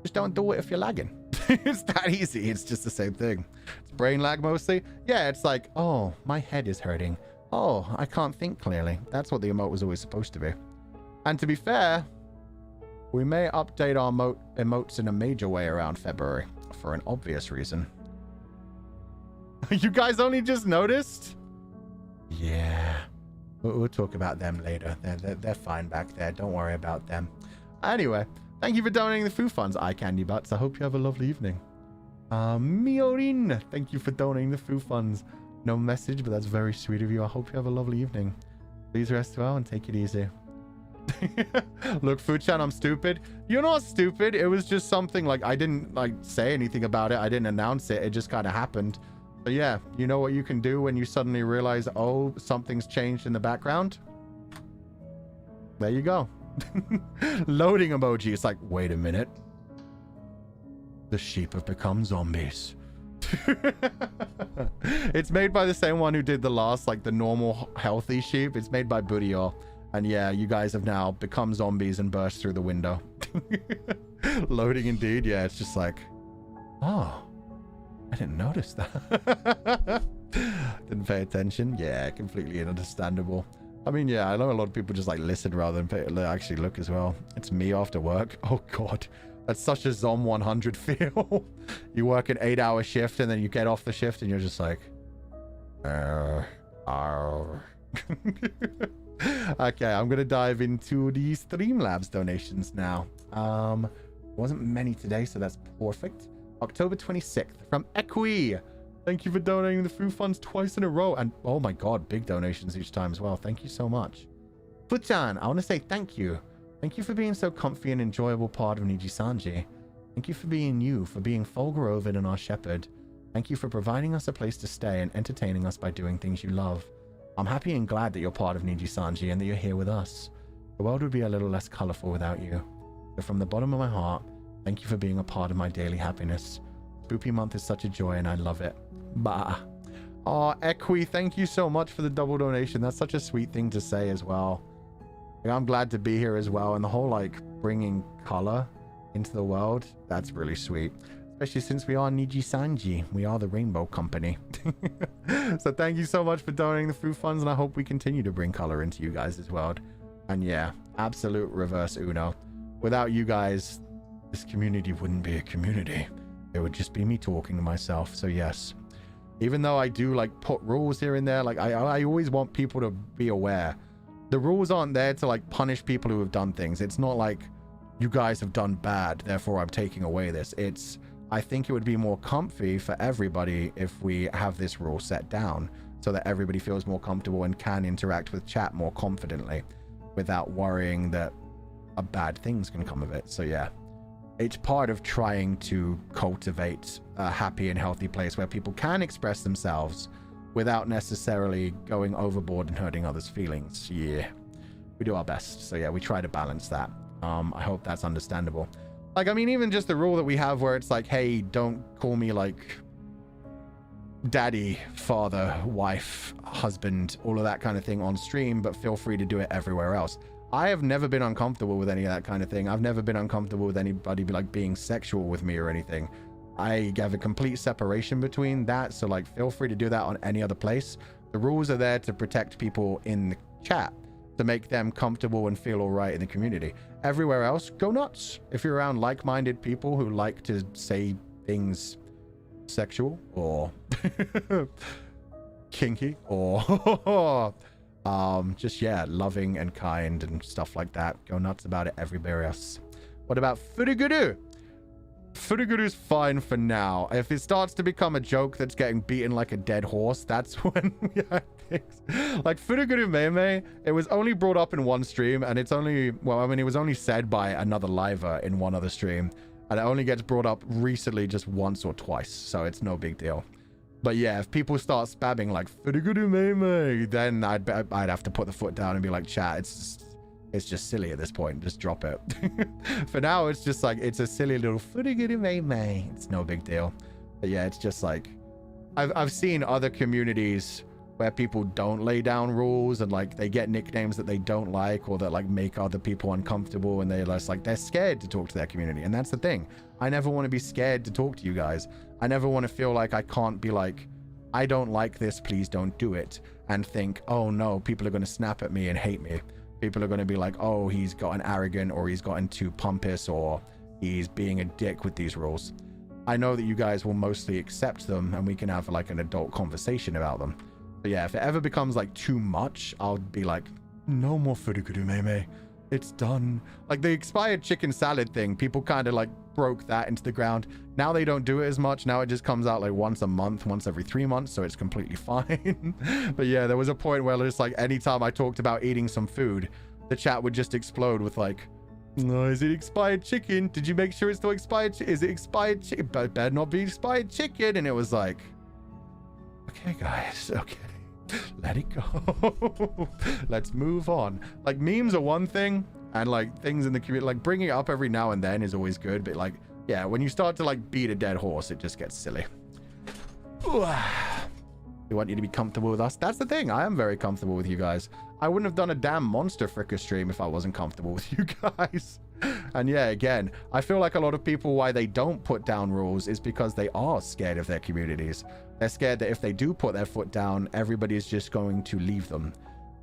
Just don't do it if you're lagging. It's that easy. It's just the same thing. It's brain lag mostly. Yeah, it's like, oh, my head is hurting. Oh, I can't think clearly. That's what the emote was always supposed to be. And to be fair, we may update our emotes in a major way around February for an obvious reason. You guys only just noticed? Yeah. We'll talk about them later. They're fine back there. Don't worry about them. Anyway, thank you for donating the food funds, Eye Candy Butts. I hope you have a lovely evening. Miorin, thank you for donating the food funds. No message, but that's very sweet of you. I hope you have a lovely evening. Please rest well and take it easy. Look, Fuchan, I'm stupid. You're not stupid. It was just something like I didn't like say anything about it. I didn't announce it. It just kind of happened. But yeah, you know what you can do when you suddenly realize, oh, something's changed in the background? There you go. Loading emoji. It's like, wait a minute. The sheep have become zombies. It's made by the same one who did the last, like the normal healthy sheep. It's made by Budio. And yeah, you guys have now become zombies and burst through the window. Loading indeed. Yeah, it's just like, oh, I didn't notice that. Didn't pay attention. Yeah, completely understandable. I mean, yeah, I know a lot of people just like listen rather than actually look as well. It's me after work. Oh God, that's such a Zom 100 feel. You work an 8-hour shift and then you get off the shift and you're just like, Okay, I'm gonna dive into the Streamlabs donations now. Wasn't many today, so that's perfect. October 26th from Equi. Thank you for donating the food funds twice in a row. And oh my God, big donations each time as well. Thank you so much. Fuchan, I want to say thank you. Thank you for being so comfy and enjoyable part of Nijisanji. Thank you for being you, for being Fulgur Ovid and our shepherd. Thank you for providing us a place to stay and entertaining us by doing things you love. I'm happy and glad that you're part of Nijisanji and that you're here with us. The world would be a little less colorful without you. So from the bottom of my heart, thank you for being a part of my daily happiness. Spoopy month is such a joy and I love it. Bah. Oh, Equi, thank you so much for the double donation. That's such a sweet thing to say as well. Like, I'm glad to be here as well. And the whole like bringing color into the world, that's really sweet. Especially since we are Nijisanji. We are the Rainbow Company. So thank you so much for donating the food funds, and I hope we continue to bring color into you guys' world. And yeah, absolute reverse Uno. Without you guys, this community wouldn't be a community. It would just be me talking to myself. So yes, even though I do like put rules here and there, like I always want people to be aware. The rules aren't there to like punish people who have done things. It's not like you guys have done bad, therefore I'm taking away this. It's, I think it would be more comfy for everybody if we have this rule set down so that everybody feels more comfortable and can interact with chat more confidently without worrying that a bad things can come of it. So yeah, it's part of trying to cultivate a happy and healthy place where people can express themselves without necessarily going overboard and hurting others' feelings. Yeah, we do our best. So yeah, we try to balance that. I hope that's understandable. Like, I mean, even just the rule that we have where it's like, hey, don't call me like daddy, father, wife, husband, all of that kind of thing on stream, but feel free to do it everywhere else. I have never been uncomfortable with any of that kind of thing. I've never been uncomfortable with anybody like being sexual with me or anything. I have a complete separation between that. So like, feel free to do that on any other place. The rules are there to protect people in the chat, to make them comfortable and feel all right in the community. Everywhere else, go nuts. If you're around like-minded people who like to say things sexual or kinky or just, yeah, loving and kind and stuff like that, go nuts about it everywhere else. What about Fulgur? Fulguru's fine for now. If it starts to become a joke that's getting beaten like a dead horse, that's when we have things. Like Fulgur Meme, it was only brought up in one stream, and it's only, well, I mean, it was only said by another liver in one other stream, and it only gets brought up recently just once or twice, so it's no big deal. But yeah, if people start spamming like Fulgur Meme, then I'd have to put the foot down and be like, chat, it's just silly at this point. Just drop it. For now, it's just like, it's a silly little Fulgur Meme. It's no big deal. But yeah, it's just like, I've seen other communities where people don't lay down rules and like they get nicknames that they don't like or that like make other people uncomfortable, and they're just like, they're scared to talk to their community. And that's the thing. I never want to be scared to talk to you guys. I never want to feel like I can't be like, I don't like this, please don't do it, and think, oh no, people are going to snap at me and hate me. People are going to be like, oh, he's gotten arrogant, or he's gotten too pompous, or he's being a dick with these rules. I know that you guys will mostly accept them, and we can have like an adult conversation about them. But yeah, if it ever becomes like too much, I'll be like, no more Fulgur Meme. It's done. Like the expired chicken salad thing, people kind of like broke that into the ground. Now they don't do it as much. Now it just comes out like once a month, once every 3 months, so it's completely fine. But yeah, there was a point where it's like anytime I talked about eating some food, the chat would just explode with like, oh, is it expired chicken? Did you make sure it's still expired? Is it expired chicken? But it better not be expired chicken. And it was like, okay guys, okay. Let it go. Let's move on. Like memes are one thing, and like things in the community, like bringing it up every now and then is always good, but like, yeah, when you start to like beat a dead horse, it just gets silly. We want you to be comfortable with us. That's the thing. I am very comfortable with you guys. I wouldn't have done a damn Monster Fricker stream if I wasn't comfortable with you guys. And yeah, again, I feel like a lot of people, why they don't put down rules is because they are scared of their communities. They're scared that if they do put their foot down, everybody is just going to leave them.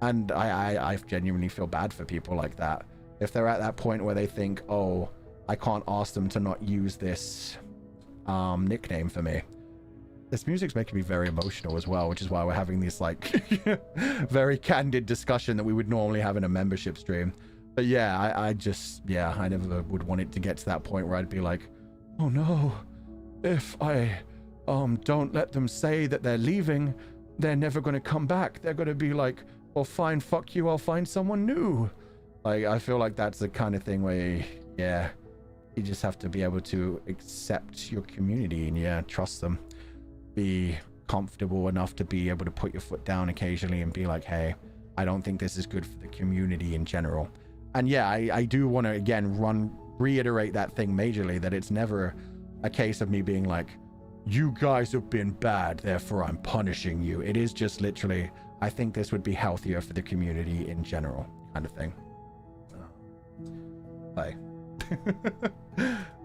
And I genuinely feel bad for people like that. If they're at that point where they think, oh, I can't ask them to not use this nickname for me. This music's making me very emotional as well, which is why we're having this like very candid discussion that we would normally have in a membership stream. But yeah, I just, yeah, I never would want it to get to that point where I'd be like, oh no, if I don't let them say that they're leaving, they're never going to come back. They're going to be like, well, fine, fuck you, I'll find someone new. Like, I feel like that's the kind of thing where, yeah, you just have to be able to accept your community and, yeah, trust them. Be comfortable enough to be able to put your foot down occasionally and be like, hey, I don't think this is good for the community in general. And yeah, I do want to, again, reiterate that thing majorly, that it's never a case of me being like, you guys have been bad, therefore I'm punishing you. It is just literally, I think this would be healthier for the community in general, kind of thing. Bye.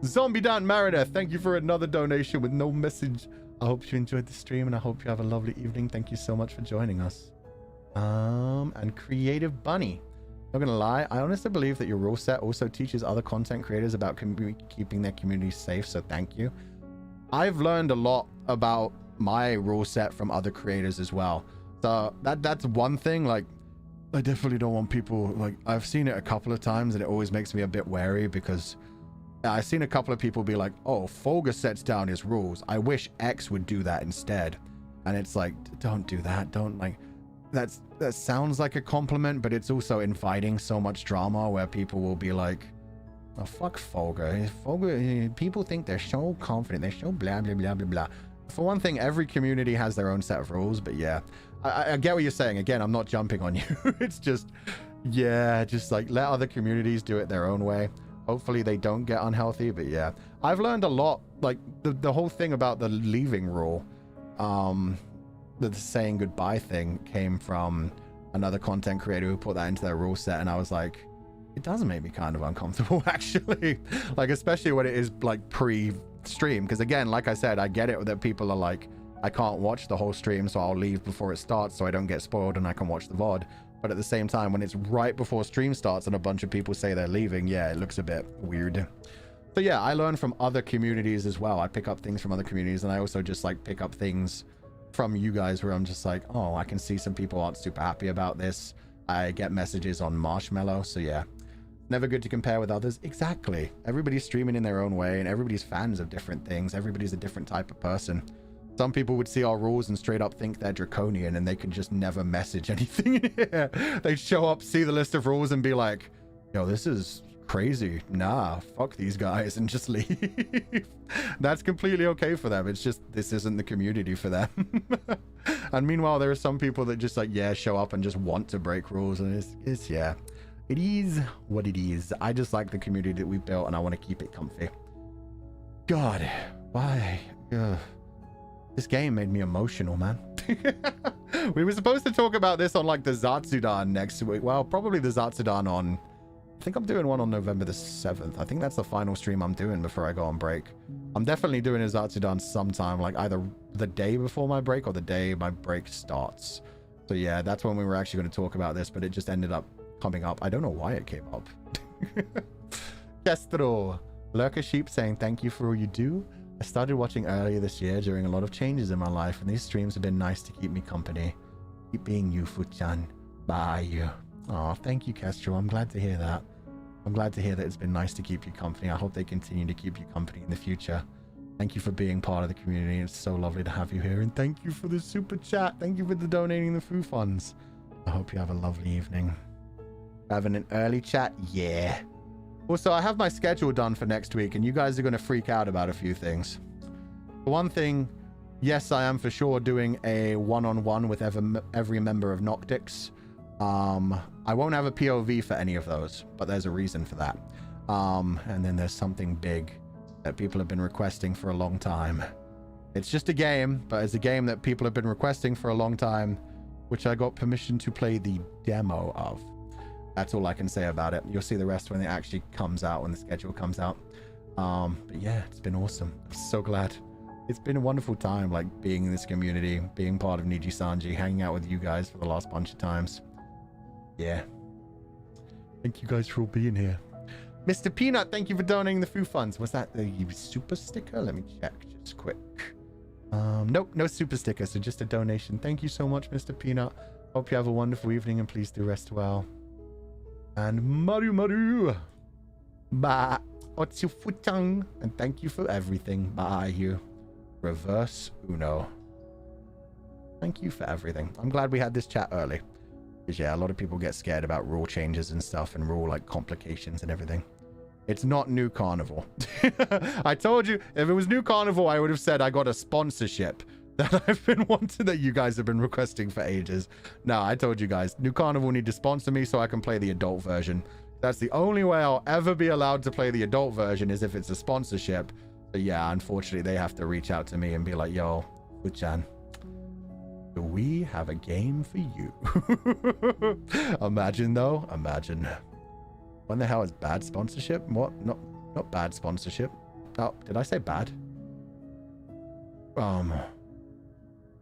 Zombie Dan Mariner, thank you for another donation with no message. I hope you enjoyed the stream and I hope you have a lovely evening. Thank you so much for joining us. And Creative Bunny, Not gonna lie, I honestly believe that your rule set also teaches other content creators about keeping their community safe, so thank you. I've learned a lot about my rule set from other creators as well. So that's one thing. Like, I definitely don't want people, like, I've seen it a couple of times and it always makes me a bit wary because I've seen a couple of people be like, oh, Fulgur sets down his rules. I wish X would do that instead. And it's like, don't do that. Don't, like, that sounds like a compliment, but it's also inviting so much drama where people will be like, oh, fuck Fulgur. Fulgur, people think they're so confident. They're so blah, blah, blah, blah, blah. For one thing, every community has their own set of rules, but yeah, I get what you're saying. Again, I'm not jumping on you. It's just, yeah, just like let other communities do it their own way. Hopefully they don't get unhealthy, but yeah. I've learned a lot, like the whole thing about the leaving rule, the saying goodbye thing came from another content creator who put that into their rule set, and I was like, it does make me kind of uncomfortable, actually. Like, especially when it is like pre-stream, because again, like I said, I get it that people are like, I can't watch the whole stream, so I'll leave before it starts so I don't get spoiled and I can watch the VOD. But at the same time, when it's right before stream starts and a bunch of people say they're leaving, yeah, it looks a bit weird. So yeah, I learn from other communities as well. I pick up things from other communities, and I also just like pick up things from you guys where I'm just like, oh, I can see some people aren't super happy about this. I get messages on Marshmallow, so yeah. Never good to compare with others. Exactly. Everybody's streaming in their own way, and everybody's fans of different things. Everybody's a different type of person. Some people would see our rules and straight up think they're draconian, and they can just never message anything in here. They'd show up, see the list of rules, and be like, yo, this is crazy. Nah, fuck these guys, and just leave. That's completely okay for them. It's just, this isn't the community for them. And meanwhile, there are some people that just like, yeah, show up and just want to break rules, and it's yeah. It is what it is. I just like the community that we built, and I want to keep it comfy. God, why? Ugh. This game made me emotional, man. We were supposed to talk about this on like the Zatsudan next week. Well, probably the Zatsudan on, I think I'm doing one on November the 7th. I think that's the final stream I'm doing before I go on break. I'm definitely doing a Zatsudan sometime, like either the day before my break or the day my break starts. So yeah, that's when we were actually going to talk about this, but it just ended up coming up. I don't know why it came up. Kestro, Lurker Sheep saying thank you for all you do. I started watching earlier this year during a lot of changes in my life, and these streams have been nice to keep me company. Keep being you, Fuchan. Bye. Oh, thank you, Kestro. I'm glad to hear that. I'm glad to hear that it's been nice to keep you company. I hope they continue to keep you company in the future. Thank you for being part of the community. It's so lovely to have you here, and thank you for the super chat. Thank you for the donating the food funds. I hope you have a lovely evening. Having an early chat? Yeah. Also, I have my schedule done for next week, and you guys are going to freak out about a few things. For one thing, yes, I am for sure doing a one-on-one with every member of Noctix. I won't have a POV for any of those, but there's a reason for that. And then there's something big that people have been requesting for a long time. It's just a game, but it's a game that people have been requesting for a long time, which I got permission to play the demo of. That's all I can say about it. You'll see the rest when it actually comes out, when the schedule comes out. But yeah, it's been awesome. I'm so glad. It's been a wonderful time, like being in this community, being part of Nijisanji, hanging out with you guys for the last bunch of times. Yeah. Thank you guys for all being here. Mr. Peanut, thank you for donating the food funds. Was that the super sticker? Let me check just quick. Nope, no super sticker, so just a donation. Thank you so much, Mr. Peanut. Hope you have a wonderful evening, and please do rest well. And Maru. Bye. Otsu Futang. And thank you for everything. Bye, you. Reverse Uno. Thank you for everything. I'm glad we had this chat early. Because, yeah, a lot of people get scared about rule changes and stuff and rule, like, complications and everything. It's not New Carnival. I told you, if it was New Carnival, I would have said I got a sponsorship that I've been wanting, that you guys have been requesting for ages. No, I told you guys, New Carnival need to sponsor me so I can play the adult version. That's the only way I'll ever be allowed to play the adult version, is if it's a sponsorship. But yeah, unfortunately, they have to reach out to me and be like, yo, Fuchan, do we have a game for you? Imagine though, imagine. When the hell is bad sponsorship? What? Not bad sponsorship. Oh, did I say bad?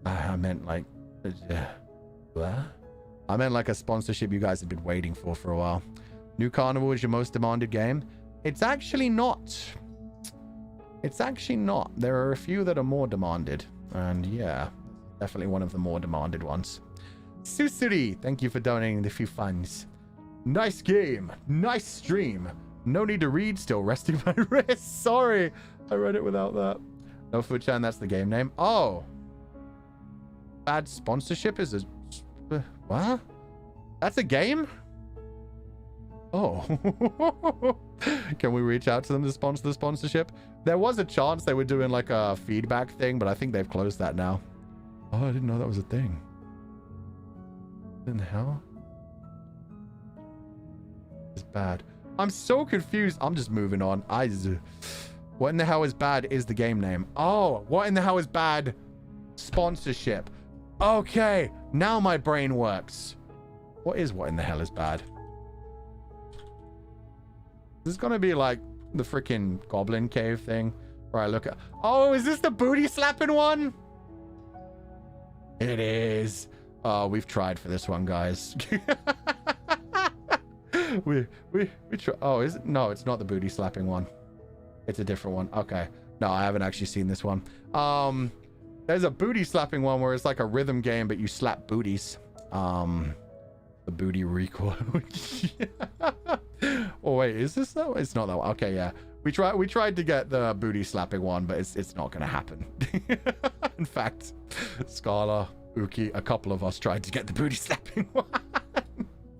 I meant like, what? I meant like a sponsorship you guys have been waiting for a while. New Carnival is your most demanded game? It's actually not. It's actually not. There are a few that are more demanded. And yeah, definitely one of the more demanded ones. Susuri, thank you for donating the few funds. Nice game. Nice stream. No need to read, still resting my wrist. Sorry, I read it without that. No Fuchan, that's the game name. Oh. Bad sponsorship is a... What? That's a game? Oh. Can we reach out to them to sponsor the sponsorship? There was a chance they were doing like a feedback thing, but I think they've closed that now. Oh, I didn't know that was a thing. What in the hell? It's bad. I'm so confused. I'm just moving on. What in the hell is bad is the game name. Oh, what in the hell is bad? Sponsorship. Okay, now my brain works. What in the hell is bad? This is gonna be like the freaking Goblin Cave thing where I look at... Oh, is this the booty slapping one? It is. Oh, we've tried for this one, guys. we try. Oh, is it? No, it's not the booty slapping one. It's a different one. Okay. No, I haven't actually seen this one. There's a booty slapping one where it's like a rhythm game, but you slap booties. The booty recoil. Oh wait, is this though? It's not that one. Okay, yeah. We tried to get the booty slapping one, but it's not gonna happen. In fact, Scala, Uki, a couple of us tried to get the booty slapping one.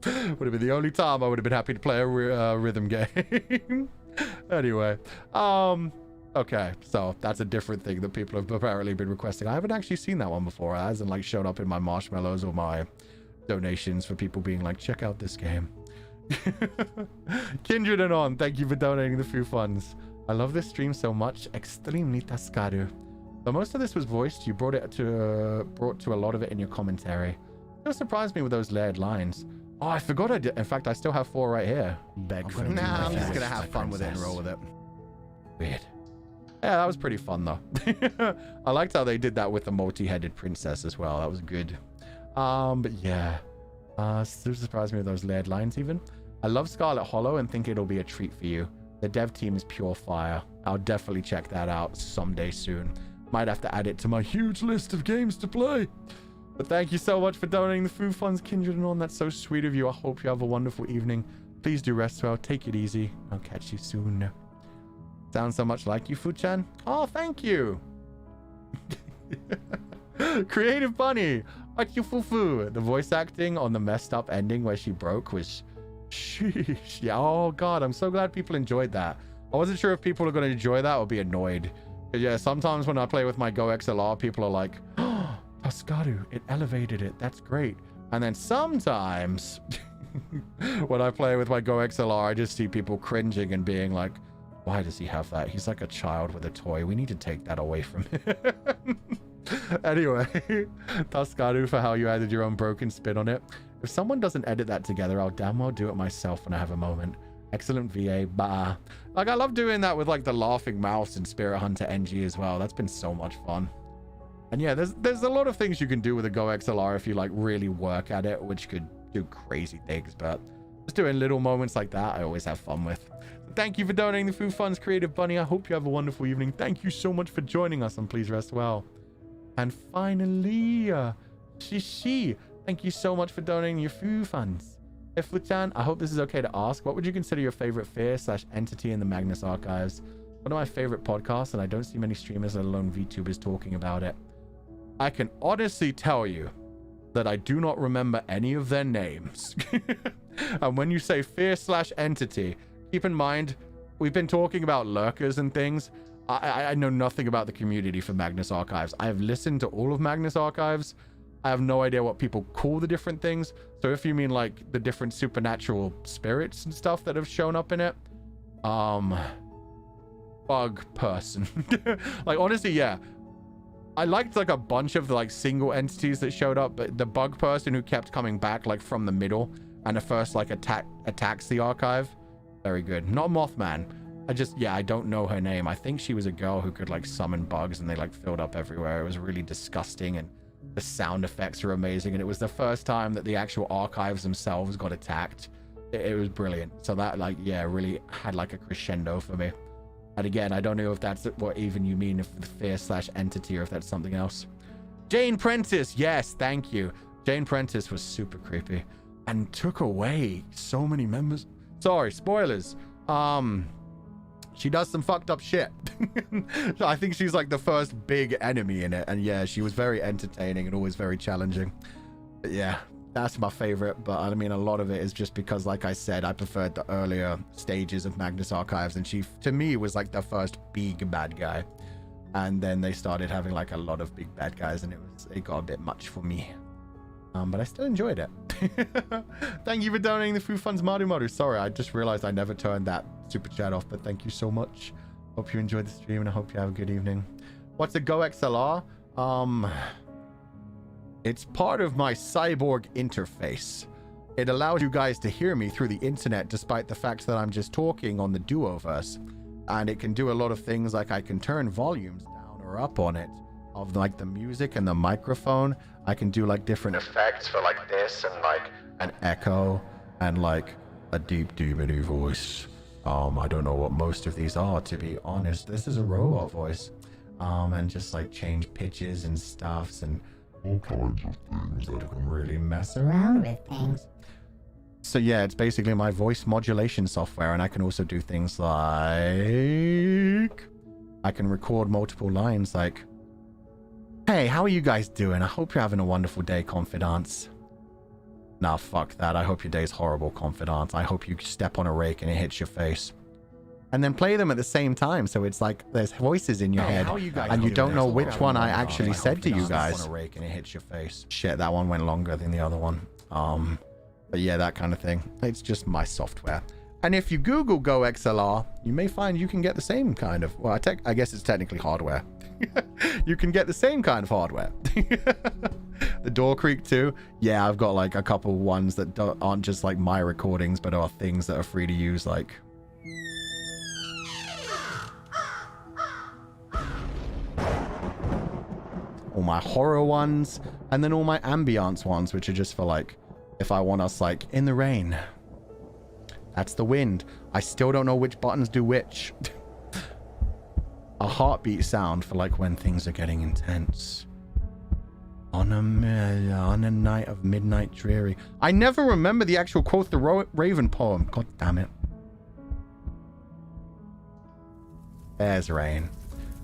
Would have been the only time I would have been happy to play a rhythm game. Anyway, okay, so that's a different thing that people have apparently been requesting. I haven't actually seen that one before. It hasn't like shown up in my marshmallows or my donations for people being like, check out this game. Kindred and On, thank you for donating the few funds. I love this stream so much. Extremely tascado. But most of this was voiced. You brought to a lot of it in your commentary. It surprised me with those layered lines. Oh, I forgot I did. In fact, I still have 4 right here. Beg for nah, I'm just gonna have fun with it and roll with it. Weird. Yeah, that was pretty fun though. I liked how they did that with the multi-headed princess as well. That was good. But yeah. Still surprised me with those layered lines even. I love Scarlet Hollow and think it'll be a treat for you. The dev team is pure fire. I'll definitely check that out someday soon. Might have to add it to my huge list of games to play. But thank you so much for donating the food funds, Kindred and On. That's so sweet of you. I hope you have a wonderful evening. Please do rest well. Take it easy. I'll catch you soon. Sounds so much like you, Fuchan. Oh, thank you. Creative Bunny. Like you, Fufu. The voice acting on the messed up ending where she broke was... Sheesh. Yeah, oh, God. I'm so glad people enjoyed that. I wasn't sure if people are going to enjoy that or be annoyed. But yeah, sometimes when I play with my Go XLR, people are like... Oh, Tascadu, it elevated it. That's great. And then sometimes when I play with my Go XLR, I just see people cringing and being like, why does he have that? He's like a child with a toy. We need to take that away from him. Anyway, Tascadu for how you added your own broken spin on it. If someone doesn't edit that together, I'll damn well do it myself when I have a moment. Excellent VA. Bah. Like, I love doing that with like the laughing mouse and Spirit Hunter NG as well. That's been so much fun. And yeah, there's a lot of things you can do with a Go XLR if you like really work at it, which could do crazy things, but just doing little moments like that I always have fun with. So thank you for donating the food funds, Creative Bunny. I hope you have a wonderful evening. Thank you so much for joining us, and please rest well. And finally, Shishi, thank you so much for donating your food funds. Ifluchan, I hope this is okay to ask. What would you consider your favorite fear/entity in the Magnus Archives? One of my favorite podcasts, and I don't see many streamers, let alone VTubers, talking about it. I can honestly tell you that I do not remember any of their names. And when you say fear/entity, keep in mind, we've been talking about lurkers and things. I know nothing about the community for Magnus Archives. I have listened to all of Magnus Archives. I have no idea what people call the different things. So if you mean like the different supernatural spirits and stuff that have shown up in it, bug person. Like, honestly, yeah. I liked like a bunch of the like single entities that showed up, but the bug person who kept coming back like from the middle and at first like attacks the archive, very good. Not Mothman. I don't know her name. I think she was a girl who could like summon bugs and they like filled up everywhere. It was really disgusting and The sound effects are amazing, and it was the first time that the actual archives themselves got attacked. It was brilliant. So that, like, yeah, really had like a crescendo for me. And again, I don't know if that's what even you mean, if the fear/entity, or if that's something else. Jane Prentice, yes, thank you. Jane Prentice was super creepy and took away so many members. Sorry, spoilers. She does some fucked up shit. I think she's like the first big enemy in it. And yeah, she was very entertaining and always very challenging. But yeah, that's my favorite. But I mean, a lot of it is just because, like I said, I preferred the earlier stages of Magnus Archives. And she, to me, was like the first big bad guy. And then they started having like a lot of big bad guys, and it got a bit much for me. But I still enjoyed it. Thank you for donating the food funds, Maru. Sorry, I just realized I never turned that super chat off, but thank you so much. Hope you enjoyed the stream, and I hope you have a good evening. What's a GoXLR? It's part of my cyborg interface. It allows you guys to hear me through the internet, despite the fact that I'm just talking on the Duoverse. And it can do a lot of things, like I can turn volumes down or up on it, of like the music and the microphone. I can do like different effects for like this, and like an echo, and like a deep deepity voice. I don't know what most of these are, to be honest. This is a robot voice. And just like change pitches and stuffs and all kinds of things that can really mess around with things. So yeah, it's basically my voice modulation software, and I can also do things like I can record multiple lines like, "Hey, how are you guys doing? I hope you're having a wonderful day, confidants." Nah, fuck that. I hope your day's horrible, confidants. I hope you step on a rake and it hits your face. And then play them at the same time, so it's like there's voices in your head, and you don't know which one I actually said to you guys. On a rake and it hits your face. Shit, that one went longer than the other one. But yeah, that kind of thing. It's just my software. And if you Google GoXLR, you may find you can get the same kind of, well, I guess it's technically hardware. You can get the same kind of hardware. The Door Creek too. Yeah, I've got like a couple ones that aren't just like my recordings, but are things that are free to use, like all my horror ones, and then all my ambiance ones, which are just for like if I want us like in the rain. That's the wind. I still don't know which buttons do which. A heartbeat sound for like when things are getting intense. On a night of midnight dreary. I never remember the actual Quoth the Raven poem. God damn it. There's rain.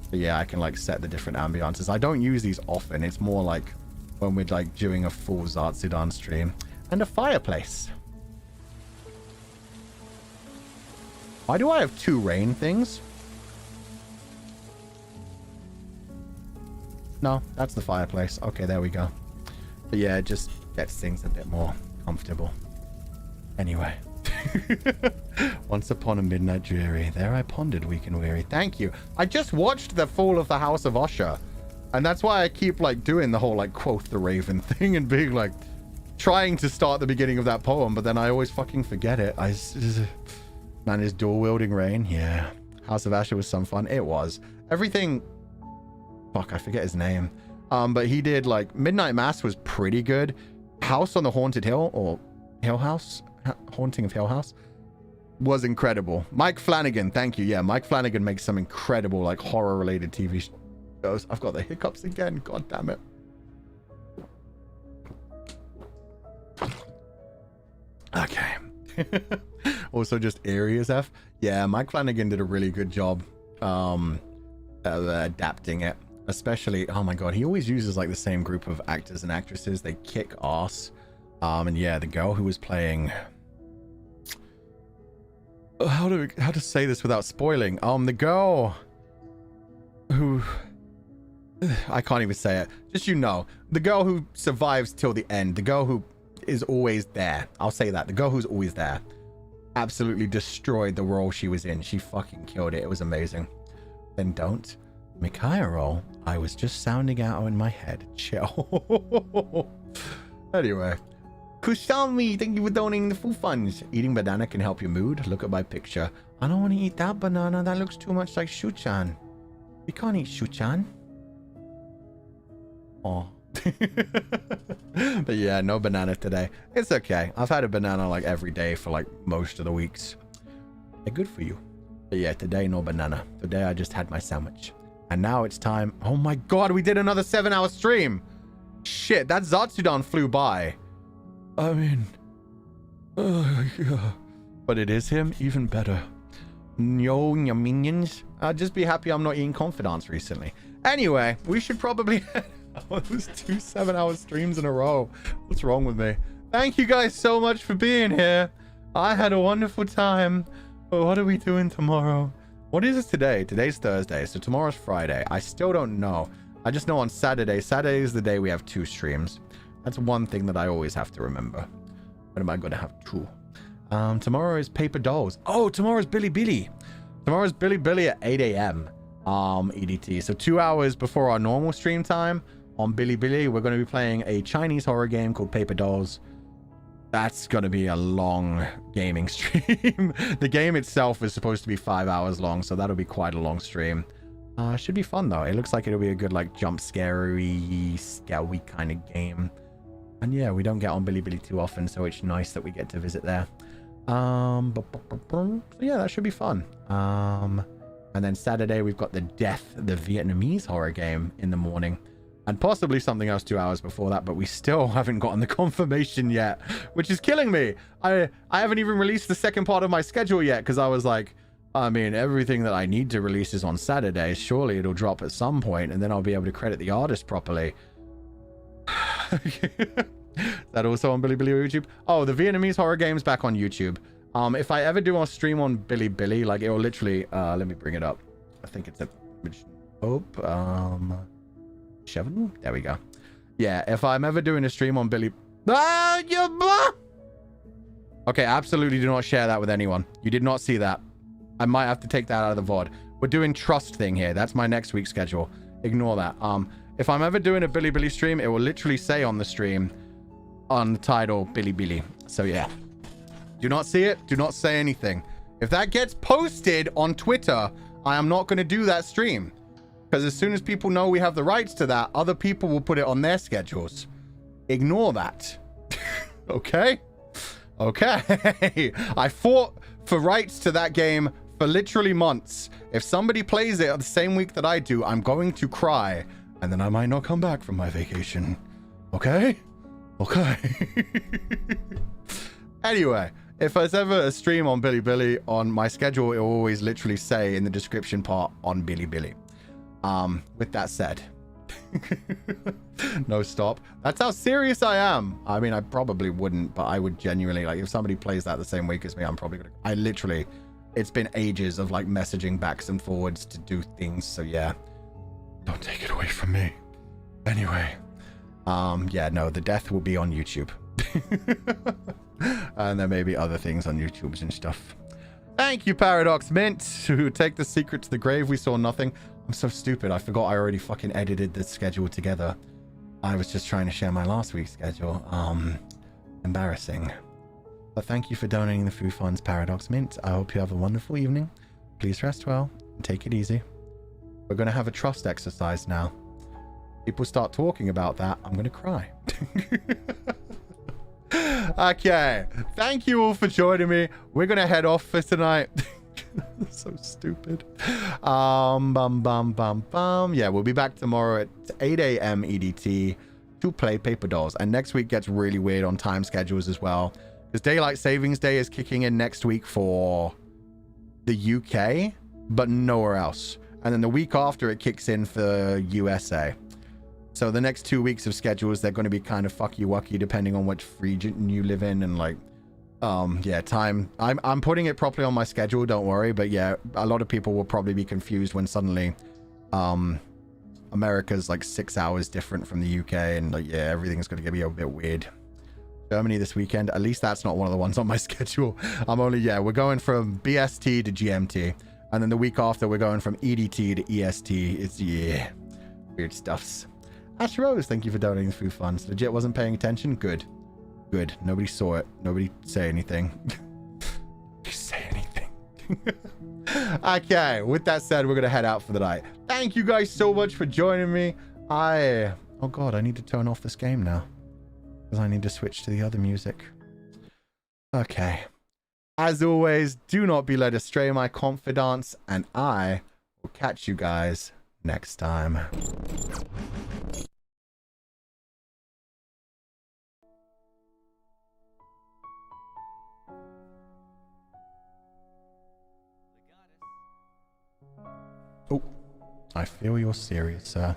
But yeah, I can like set the different ambiances. I don't use these often. It's more like when we're like doing a full Zartsudan stream. And a fireplace. Why do I have two rain things? No, that's the fireplace. Okay, there we go. But yeah, it just gets things a bit more comfortable. Anyway. Once upon a midnight dreary, there I pondered weak and weary. Thank you. I just watched The Fall of the House of Usher. And that's why I keep like doing the whole like Quoth the Raven thing and being like trying to start the beginning of that poem, but then I always fucking forget it. Man is dual wielding rain. Yeah. House of Usher was some fun. It was. Everything. Fuck, I forget his name. But he did like Midnight Mass was pretty good. House on the Haunted Hill, or Hill House, Haunting of Hill House, was incredible. Mike Flanagan, thank you. Yeah, Mike Flanagan makes some incredible like horror related TV shows. I've got the hiccups again. God damn it. Okay. Also just eerie as F. Yeah, Mike Flanagan did a really good job adapting it. Especially, oh my god, he always uses like the same group of actors and actresses. They kick ass. And yeah, the girl who was playing, how to say this without spoiling? The girl who, I can't even say it. Just, you know, the girl who survives till the end. The girl who is always there. I'll say that. The girl who's always there. Absolutely destroyed the role she was in. She fucking killed it. It was amazing. Then don't. Micaiah role. I was just sounding out in my head. Chill. Anyway. Kusami, thank you for donating the food funds. Eating banana can help your mood. Look at my picture. I don't want to eat that banana. That looks too much like Shuchan. We can't eat Shuchan. Oh, But yeah, no banana today. It's okay. I've had a banana like every day for like most of the weeks. They're good for you. But yeah, today no banana. Today I just had my sandwich. And now it's time. Oh my god, we did another 7-hour stream. Shit, that Zatsudan flew by. I mean... but it is him, even better. Yo, your minions. Just be happy I'm not eating confidants recently. Anyway, we should probably... It was 2 7-hour streams in a row. What's wrong with me? Thank you guys so much for being here. I had a wonderful time. But what are we doing tomorrow? What is it today? Today's Thursday, so tomorrow's Friday. I still don't know. I just know on Saturday. Saturday is the day we have 2 streams. That's one thing that I always have to remember. When am I going to have 2? Tomorrow is Paper Dolls. Oh, tomorrow's Billy Billy. Tomorrow's Billy Billy at 8 a.m. EDT. So 2 hours before our normal stream time on Billy Billy, we're going to be playing a Chinese horror game called Paper Dolls. That's going to be a long gaming stream. The game itself is supposed to be 5 hours long, so that'll be quite a long stream. Should be fun though. It looks like it'll be a good like jump scary kind of game. And yeah, we don't get on Billy Billy too often, so it's nice that we get to visit there. So yeah, that should be fun. And then Saturday we've got the Vietnamese horror game in the morning. And possibly something else 2 hours before that, but we still haven't gotten the confirmation yet, which is killing me. I haven't even released the second part of my schedule yet, because I was like, I mean, everything that I need to release is on Saturday. Surely it'll drop at some point, and then I'll be able to credit the artist properly. Is that also on Billy Billy YouTube? Oh, the Vietnamese horror game's back on YouTube. If I ever do a stream on Billy Billy, like it will literally, let me bring it up. I think it's a, Seven? There we go. Yeah, if I'm ever doing a stream on Billy... Okay, absolutely do not share that with anyone. You did not see that. I might have to take that out of the VOD. We're doing trust thing here. That's my next week's schedule. Ignore that. If I'm ever doing a Billy Billy stream, it will literally say on the stream, on the title, Billy Billy. So yeah. Do not see it. Do not say anything. If that gets posted on Twitter, I am not going to do that stream. Because as soon as people know we have the rights to that, other people will put it on their schedules. Ignore that. Okay? Okay. I fought for rights to that game for literally months. If somebody plays it the same week that I do, I'm going to cry. And then I might not come back from my vacation. Okay? Okay. Anyway, if there's ever a stream on Billy Billy on my schedule, it will always literally say in the description part on Billy Billy. With that said, no stop. That's how serious I am. I mean, I probably wouldn't, but I would genuinely, like, if somebody plays that the same week as me, I'm probably gonna, I literally, it's been ages of like messaging backs and forwards to do things. So yeah, don't take it away from me. Anyway, yeah, no, the death will be on YouTube. And there may be other things on YouTubes and stuff. Thank you, Paradox Mint, who take the secret to the grave. We saw nothing. I'm so stupid. I forgot I already fucking edited the schedule together. I was just trying to share my last week's schedule. Embarrassing. But thank you for donating the food funds, Paradox Mint. I hope you have a wonderful evening. Please rest well and take it easy. We're going to have a trust exercise now. People start talking about that, I'm going to cry. Okay. Thank you all for joining me. We're going to head off for tonight. So stupid. Yeah, we'll be back tomorrow at 8 a.m. EDT to play Paper Dolls. And next week gets really weird on time schedules as well. Because Daylight Savings Day is kicking in next week for the UK, but nowhere else. And then the week after it kicks in for USA. So the next 2 weeks of schedules, they're going to be kind of fucky-wucky depending on which region you live in and like, yeah, time. I'm putting it properly on my schedule, don't worry. But yeah, a lot of people will probably be confused when suddenly America's like 6 hours different from the UK and like, yeah, everything's going to be a bit weird. Germany this weekend, at least that's not one of the ones on my schedule. We're going from BST to GMT. And then the week after, we're going from EDT to EST. It's, yeah, weird stuffs. Ash Rose, thank you for donating the food funds. Legit wasn't paying attention? Good. Good. Nobody saw it. Nobody say anything. Nobody say anything. Okay, with that said, we're going to head out for the night. Thank you guys so much for joining me. I Oh god, I need to turn off this game now. Because I need to switch to the other music. Okay. As always, do not be led astray, my confidants, and I will catch you guys next time. Oh, I feel you're serious, sir.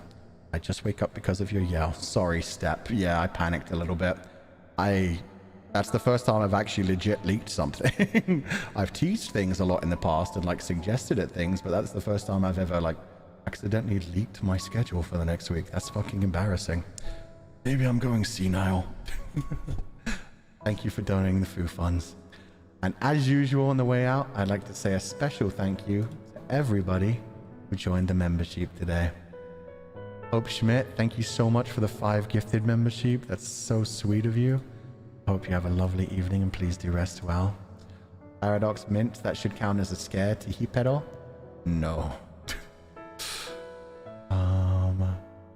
I just wake up because of your yell. Sorry, Step. Yeah, I panicked a little bit. That's the first time I've actually legit leaked something. I've teased things a lot in the past and like suggested at things, but that's the first time I've ever like accidentally leaked my schedule for the next week. That's fucking embarrassing. Maybe I'm going senile. Thank you for donating the Foo Funds. And as usual on the way out, I'd like to say a special thank you to everybody who joined the membership today. Hope Schmidt, thank you so much for the 5 gifted membership. That's so sweet of you. Hope you have a lovely evening and please do rest well. Paradox Mint, that should count as a scare to Hipero? No.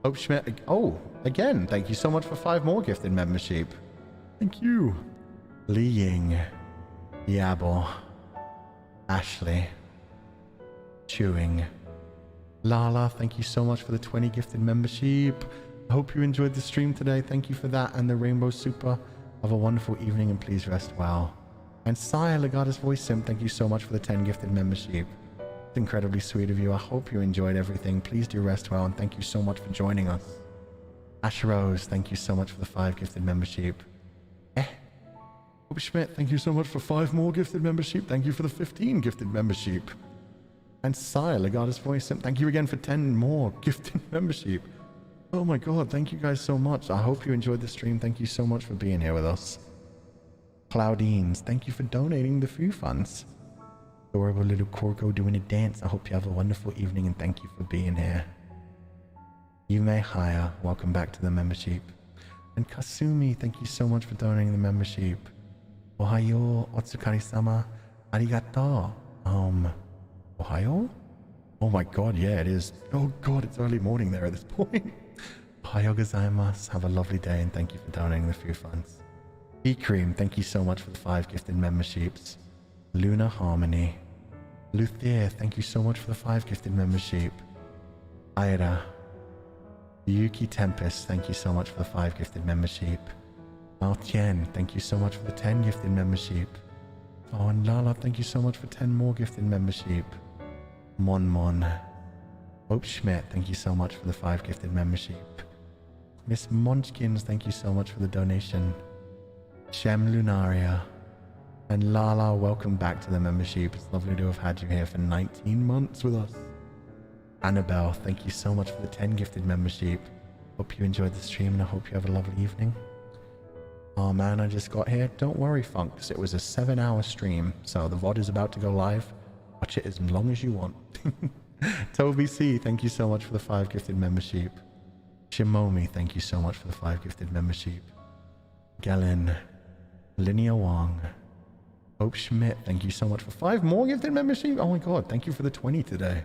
Hope Schmidt, oh, again, thank you so much for 5 more gifted membership. Thank you. Li Ying, Yabo, Ashley, Chewing, Lala, thank you so much for the 20 gifted membership. I hope you enjoyed the stream today. Thank you for that and the Rainbow Super. Have a wonderful evening and please rest well. And Sire Legatus Voice Sim, thank you so much for the 10 gifted membership. It's incredibly sweet of you. I hope you enjoyed everything. Please do rest well and thank you so much for joining us. Ash Rose, thank you so much for the 5 gifted membership. Hope Schmidt, thank you so much for 5 more gifted membership. Thank you for the 15 gifted membership. And Sire Legatus Voice Sim, thank you again for 10 more gifted membership. Oh my god, thank you guys so much. I hope you enjoyed the stream. Thank you so much for being here with us. Claudines, thank you for donating the Foo Funds. Adorable little Corgo doing a dance. I hope you have a wonderful evening and thank you for being here. Yume Haya, welcome back to the membership. And Kasumi, thank you so much for donating the membership. Ohayo, Otsukari-sama, arigato. Ohayo? Oh my god, yeah, it is. Oh god, it's early morning there at this point. Ohayo gozaimasu. Have a lovely day and thank you for donating the Foo Funds. E-Cream, thank you so much for the 5 gifted memberships. Luna Harmony. Luthier, thank you so much for the 5 gifted membership. Aira. Yuki Tempest, thank you so much for the 5 gifted membership. Altien, thank you so much for the 10 gifted membership. Oh, and Lala, thank you so much for 10 more gifted membership. Mon. Hope Schmidt, thank you so much for the 5 gifted membership. Miss Munchkins, thank you so much for the donation. Shem Lunaria. And Lala, welcome back to the membership. It's lovely to have had you here for 19 months with us. Annabelle, thank you so much for the 10 gifted membership. Hope you enjoyed the stream and I hope you have a lovely evening. Oh man, I just got here. Don't worry, Funks. It was a 7-hour stream, so the VOD is about to go live. Watch it as long as you want. Toby C, thank you so much for the 5 gifted membership. Shimomi, thank you so much for the 5 gifted membership. Galen, Linnea Wong, Hope Schmidt, thank you so much for 5 more gifted membership. Oh my god, thank you for the 20 today.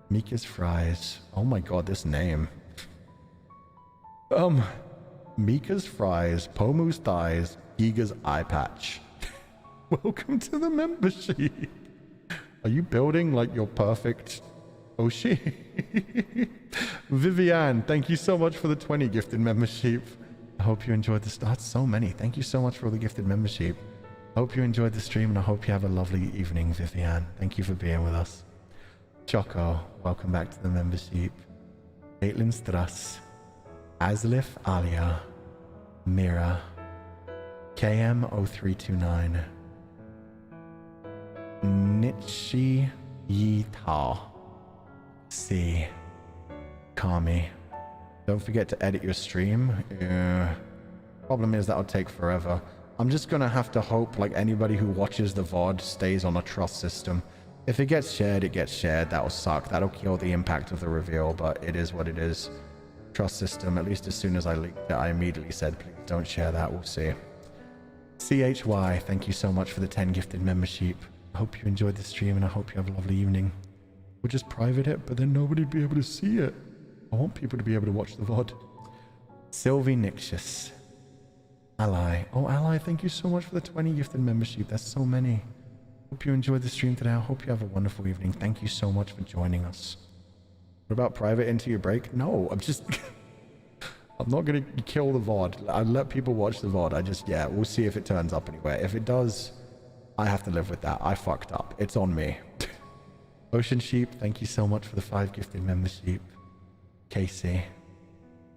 Mika's Fries. Oh my god, this name. Mika's Fries, Pomu's Thighs, Giga's Eye Patch. Welcome to the membership. Are you building like your perfect Oshi? Vivian, thank you so much for the 20 gifted membership. I hope you enjoyed the start. So many. Thank you so much for all the gifted membership. Hope you enjoyed the stream and I hope you have a lovely evening, Vivian. Thank you for being with us. Choco, welcome back to the membership. Caitlin Strass, Aslif Alia, Mira, KM0329, Nichi Yita, C, Kami. Don't forget to edit your stream. Problem is that'll take forever. I'm just gonna have to hope like anybody who watches the VOD stays on a trust system. If it gets shared, it gets shared. That'll suck. That'll kill the impact of the reveal, but it is what it is. Trust system, at least as soon as I leaked it, I immediately said, please don't share that. We'll see. CHY, thank you so much for the 10 gifted membership. I hope you enjoyed the stream and I hope you have a lovely evening. We'll just private it, but then nobody'd be able to see it. I want people to be able to watch the VOD. Sylvie Nixus. Ally. Oh, Ally, thank you so much for the 20 gifted membership. That's so many. Hope you enjoyed the stream today. I hope you have a wonderful evening. Thank you so much for joining us. What about private into your break? No, I'm just... I'm not going to kill the VOD. I'll let people watch the VOD. Yeah, we'll see if it turns up anywhere. If it does, I have to live with that. I fucked up. It's on me. Ocean Sheep, thank you so much for the 5 gifted membership. Casey.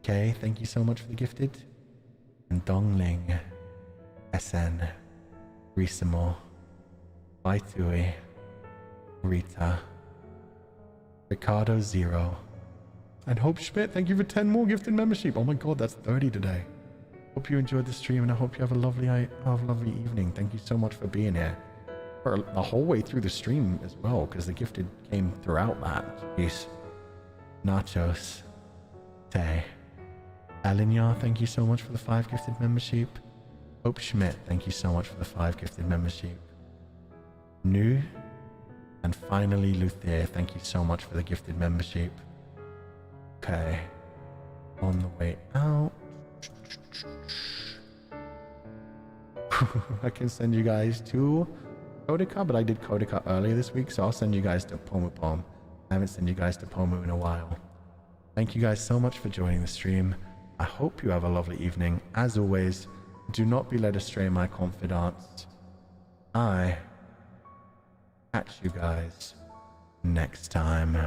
Kay, thank you so much for the gifted. And Dongling. SN. Risamo. Waitui. Rita. Ricardo Zero. And Hope Schmidt, thank you for 10 more gifted membership. Oh my god, that's 30 today. Hope you enjoyed the stream and I hope you have a lovely evening. Thank you so much for being here. For the whole way through the stream as well, because the gifted came throughout that. Jeez. Nachos. Tay. Alinya, thank you so much for the 5 gifted membership. Hope Schmidt, thank you so much for the 5 gifted membership. New. And finally, Luthier, thank you so much for the gifted membership. Okay. On the way out. I can send you guys to Kodaka, but I did Kodaka earlier this week, so I'll send you guys to Pomupom. I haven't sent you guys to Pomu in a while. Thank you guys so much for joining the stream. I hope you have a lovely evening. As always, do not be led astray, my confidants. I catch you guys next time.